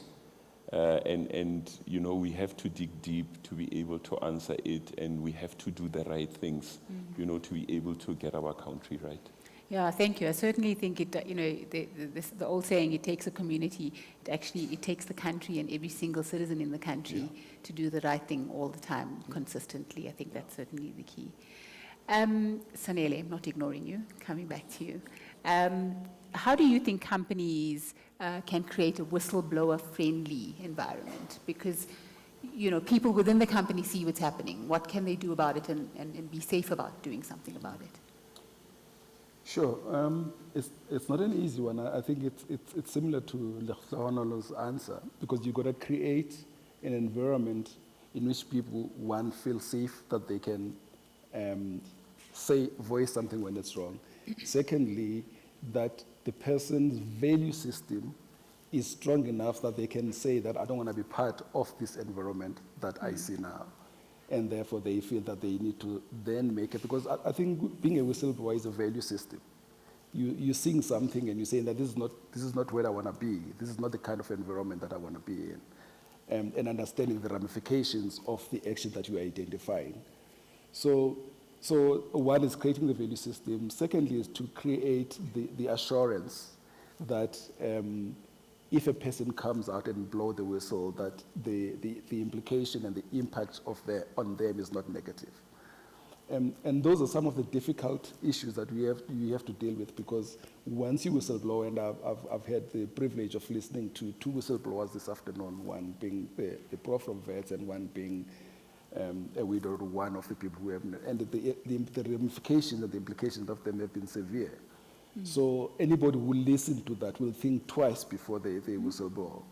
B: And, you know, we have to dig deep to be able to answer it, and we have to do the right things, you know, to be able to get our country right.
W: Yeah, thank you. I certainly think it, you know, the old saying, it takes a community, it takes the country and every single citizen in the country to do the right thing all the time, consistently. I think that's certainly the key. Sanele, I'm not ignoring you, coming back to you. How do you think companies can create a whistleblower-friendly environment? Because, you know, people within the company see what's happening. What can they do about it and be safe about doing something about it?
V: Sure. It's not an easy one. I think it's similar to Lehonolo's answer, because you've got to create an environment in which people, one, feel safe that they can voice something when it's wrong. Secondly, that the person's value system is strong enough that they can say that I don't want to be part of this environment that I see now. And therefore they feel that they need to then make it, because I think being a whistleblower is a value system. You're seeing something and you're saying that this is not where I want to be. This is not the kind of environment that I want to be in. And understanding the ramifications of the action that you are identifying. So one is creating the value system. Secondly is to create the assurance that if a person comes out and blow the whistle, that the implication and the impact on them is not negative. And those are some of the difficult issues that you have to deal with, because once you whistleblow, and I've had the privilege of listening to 2 whistleblowers this afternoon, one being the Prof from VETS and one being a widow of one of the people who have, and the ramifications and the implications of them have been severe. So anybody who listens to that will think twice before they whistleblow.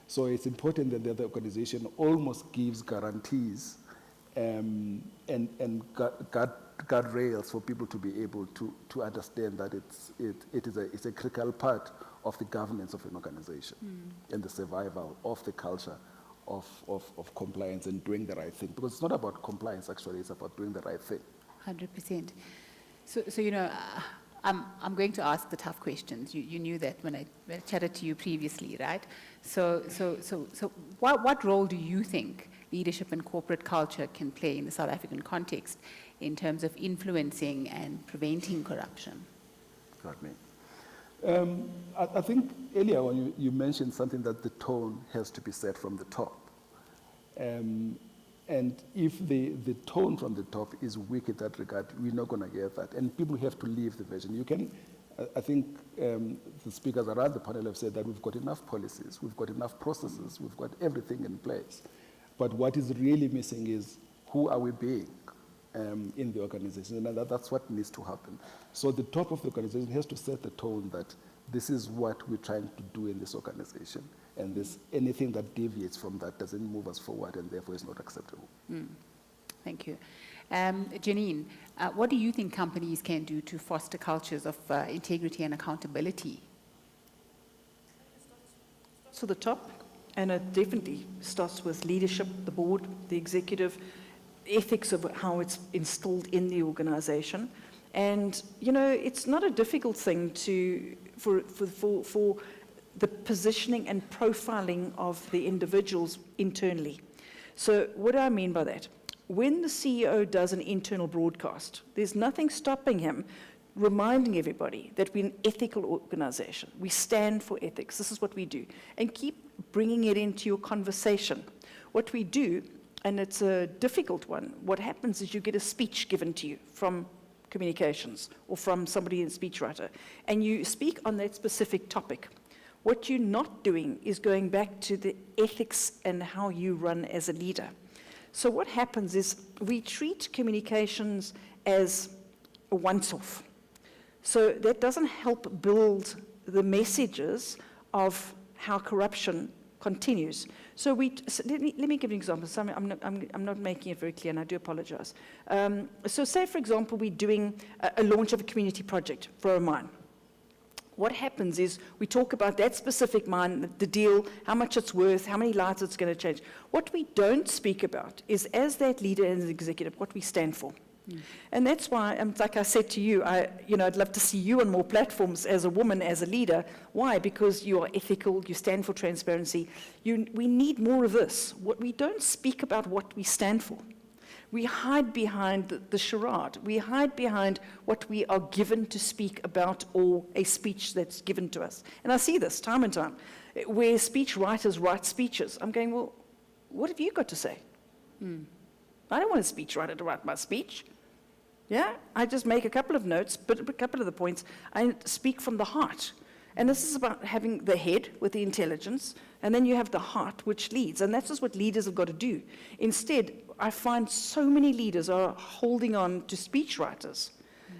V: So it's important that the organization almost gives guarantees and guardrails for people to be able to understand that it's a critical part of the governance of an organization and the survival of the culture of compliance and doing the right thing. Because it's not about compliance, actually, it's about doing the right thing.
W: 100%. So you know, I'm going to ask the tough questions. You knew that when I chatted to you previously, right? So what role do you think leadership and corporate culture can play in the South African context in terms of influencing and preventing corruption?
V: Got me. I think earlier when you mentioned something that the tone has to be set from the top. And if the tone from the top is weak in that regard, we're not going to get that. And people have to leave the vision. You can, I think the speakers around the panel have said that we've got enough policies, we've got enough processes, we've got everything in place. But what is really missing is who are we being in the organization, and that's what needs to happen. So the top of the organization has to set the tone that this is what we're trying to do in this organization, and anything that deviates from that doesn't move us forward and therefore is not acceptable.
W: Thank you. Janine, what do you think companies can do to foster cultures of integrity and accountability?
I: So the top, and it definitely starts with leadership, the board, the executive, ethics of how it's instilled in the organization. And, you know, it's not a difficult thing for the positioning and profiling of the individuals internally. So what do I mean by that? When the CEO does an internal broadcast, there's nothing stopping him reminding everybody that we're an ethical organization. We stand for ethics. This is what we do. And keep bringing it into your conversation. What we do, and it's a difficult one, what happens is you get a speech given to you from communications or from somebody in speechwriter, and you speak on that specific topic. What you're not doing is going back to the ethics and how you run as a leader. So what happens is we treat communications as a once-off. So that doesn't help build the messages of how corruption continues. So let me give you an example. So I'm not making it very clear, and I do apologize. So say, for example, we're doing a launch of a community project for a mine. What happens is we talk about that specific mine, the deal, how much it's worth, how many lives it's going to change. What we don't speak about is, as that leader and the executive, what we stand for. And that's why, like I said to you, I'd love to see you on more platforms as a woman, as a leader. Why? Because you are ethical, you stand for transparency. We need more of this. We don't speak about what we stand for. We hide behind the charade. We hide behind what we are given to speak about, or a speech that's given to us. And I see this time and time, where speech writers write speeches. I'm going, well, what have you got to say? I don't want a speech writer to write my speech. Yeah, I just make a couple of notes, but a couple of the points, I speak from the heart. And this is about having the head with the intelligence, and then you have the heart, which leads. And that's just what leaders have got to do. Instead, I find so many leaders are holding on to speechwriters.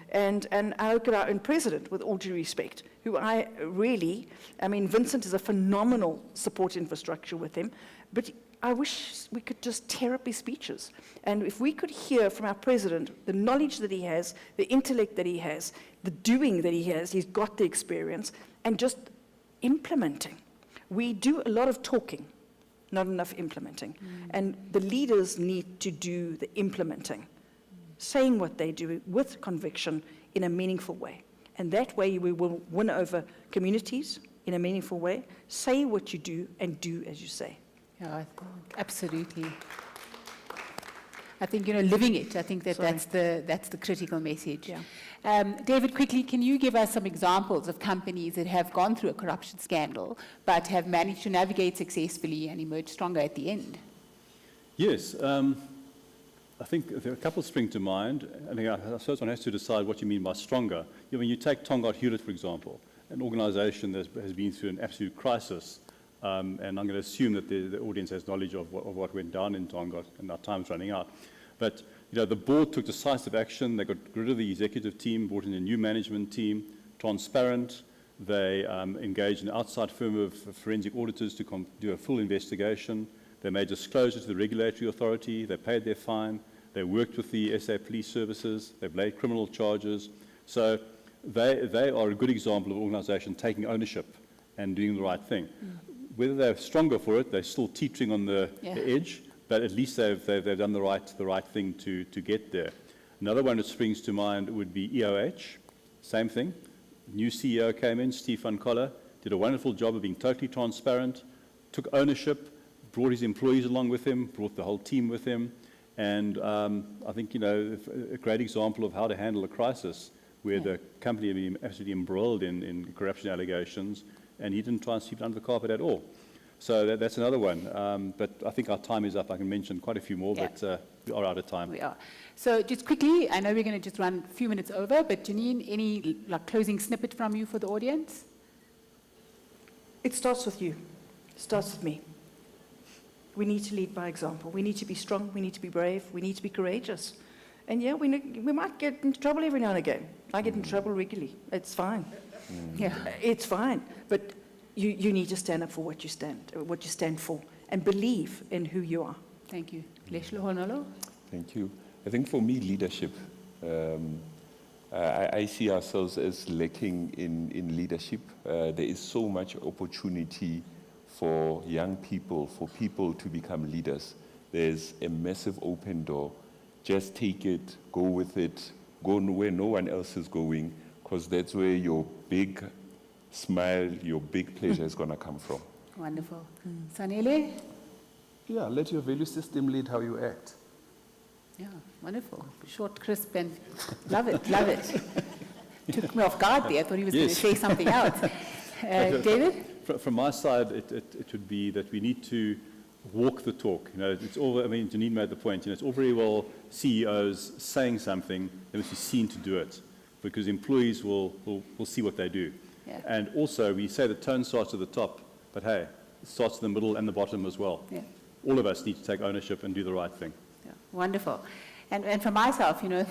I: And I look at our own president, with all due respect, who Vincent is a phenomenal support infrastructure with him, but I wish we could just tear up his speeches. And if we could hear from our president the knowledge that he has, the intellect that he has, the doing that he has, he's got the experience, and just implementing. We do a lot of talking, not enough implementing. And the leaders need to do the implementing, saying what they do with conviction in a meaningful way. And that way we will win over communities in a meaningful way. Say what you do and do as you say.
W: Yeah, absolutely. I think, living it, I think that's the critical message.
I: Yeah.
W: David, quickly, can you give us some examples of companies that have gone through a corruption scandal but have managed to navigate successfully and emerge stronger at the end?
J: Yes. I think there are a couple spring to mind. I suppose one has to decide what you mean by stronger. When you take Tongaat Hewlett, for example, an organization that has been through an absolute crisis, and I'm going to assume that the audience has knowledge of what went down in Tongaat, and our time's running out. But the board took decisive action. They got rid of the executive team, brought in a new management team, transparent. They engaged an outside firm of forensic auditors to do a full investigation. They made disclosure to the regulatory authority. They paid their fine. They worked with the SA Police Services. They've laid criminal charges. So they are a good example of an organisation taking ownership and doing the right thing. Whether they're stronger for it, they're still teetering on the edge, but at least they've done the right thing to get there. Another one that springs to mind would be EOH. Same thing. New CEO came in, Steve van Coller, did a wonderful job of being totally transparent, took ownership, brought his employees along with him, brought the whole team with him, and I think, a great example of how to handle a crisis where the company had been absolutely embroiled in corruption allegations, and he didn't try and sweep it under the carpet at all. So that's another one. But I think our time is up. I can mention quite a few more,
W: Yeah.
J: but we are out of time.
W: We are. So just quickly, I know we're going to just run a few minutes over, but Janine, any closing snippet from you for the audience?
I: It starts with you. It starts with me. We need to lead by example. We need to be strong. We need to be brave. We need to be courageous. And yeah, we might get into trouble every now and again. I get in trouble regularly. It's fine.
W: Yeah.
I: It's fine. But you need to stand up for what you stand for, and believe in who you are.
W: Thank you. Leshlo Honolo?
B: Thank you. I think for me, leadership, I see ourselves as lacking in leadership. There is so much opportunity for young people, for people to become leaders. There's a massive open door. Just take it, go with it, go where no one else is going, because that's where your big smile, your big pleasure is going to come from.
W: Wonderful. Sanele?
M: Yeah, let your value system lead how you act.
W: Yeah, wonderful. Short, crisp, and love it, love it. Took me off guard there. I thought he was going to say something else. David?
J: From my side, it would be that we need to walk the talk. You know, it's all, I mean, Janine made the point, you know, it's all very well CEOs saying something, they must be seen to do it, because employees will see what they do.
W: Yeah.
J: And also, we say the tone starts at the top, but hey, it starts in the middle and the bottom as well.
W: Yeah.
J: All of us need to take ownership and do the right thing.
W: Yeah, wonderful. And for myself, you know,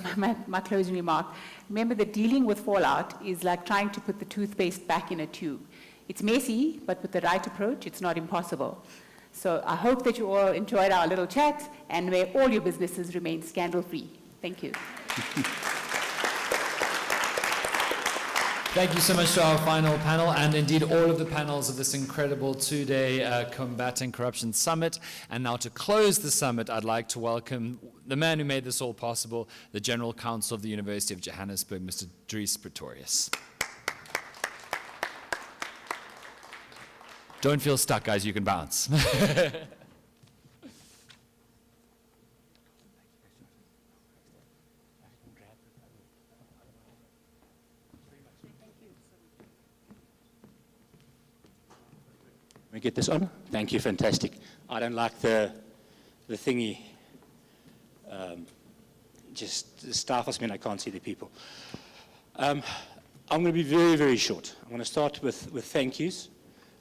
W: my closing remark, remember that dealing with fallout is like trying to put the toothpaste back in a tube. It's messy, but with the right approach, it's not impossible. So I hope that you all enjoyed our little chat, and may all your businesses remain scandal-free. Thank you.
A: Thank you so much to our final panel, and indeed all of the panels of this incredible two-day Combating Corruption Summit. And now to close the summit, I'd like to welcome the man who made this all possible, the General Counsel of the University of Johannesburg, Mr. Dries Pretorius. Don't feel stuck, guys, you can bounce.
K: We get this on? Thank you, fantastic. I don't like the thingy. Just stifles me and I can't see the people. I'm going to be very, very short. I'm going to start with thank yous.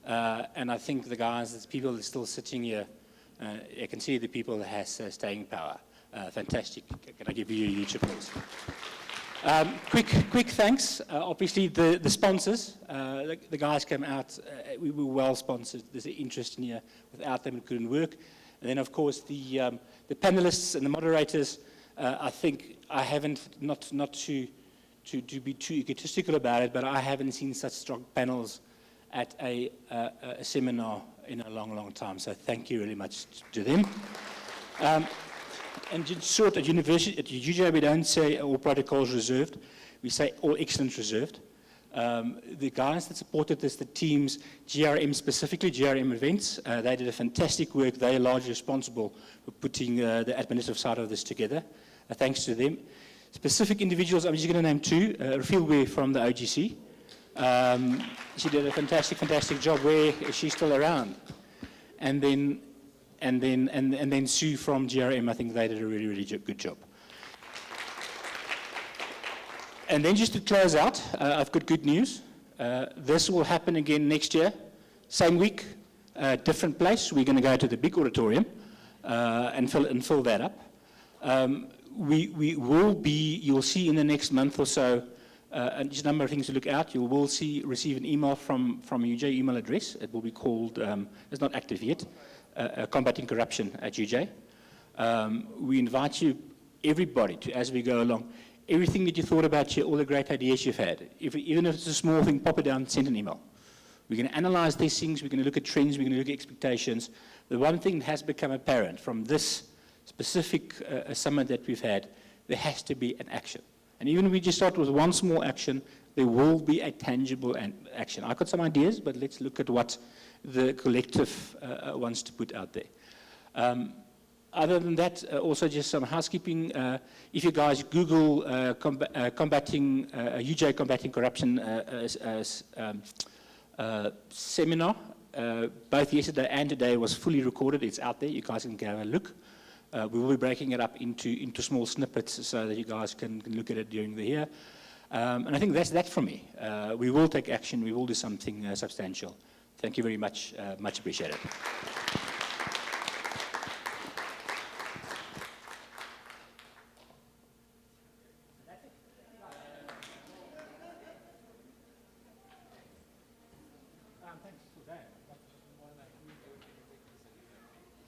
K: And I think the guys, the people that are still sitting here, I can see the people that has staying power. Fantastic. Can I give you a huge applause? Quick thanks. Obviously, the sponsors, the guys came out. We were well sponsored. There's an interest in here. Without them, it couldn't work. And then, of course, the panelists and the moderators. I think I haven't, not to be too egotistical about it, but I haven't seen such strong panels at a seminar in a long, long time. So thank you really much to them. And just short, at university, at UJ, we don't say all protocols reserved. We say all excellence reserved. The guys that supported this, the teams, GRM specifically, GRM events, they did a fantastic work. They are largely responsible for putting the administrative side of this together. Thanks to them. Specific individuals, I'm just going to name two. Rafilwe from the OGC. She did a fantastic job. Where is she still around? And then Sue from GRM, I think they did a really, really good job. And then just to close out, I've got good news. This will happen again next year, same week, different place. We're going to go to the big auditorium and fill that up. We will be, you'll see in the next month or so, just a number of things to look out. You will receive an email from a UJ email address. It will be called, it's not active yet, Combating Corruption at UJ. We invite you, everybody, to, as we go along, everything that you thought about here, all the great ideas you've had, even if it's a small thing, pop it down, send an email. We're going to analyze these things, we're going to look at trends, we're going to look at expectations. The one thing that has become apparent from this specific summit that we've had, there has to be an action. And even if we just start with one small action, there will be a tangible action. I've got some ideas, but let's look at what the collective wants to put out there. Other than that, also just some housekeeping. If you guys Google UJ Combating Corruption seminar, both yesterday and today was fully recorded. It's out there. You guys can go have a look. We will be breaking it up into small snippets so that you guys can look at it during the year. And I think that's that from me. We will take action. We will do something substantial. Thank you very much. Much appreciated. Thanks for that.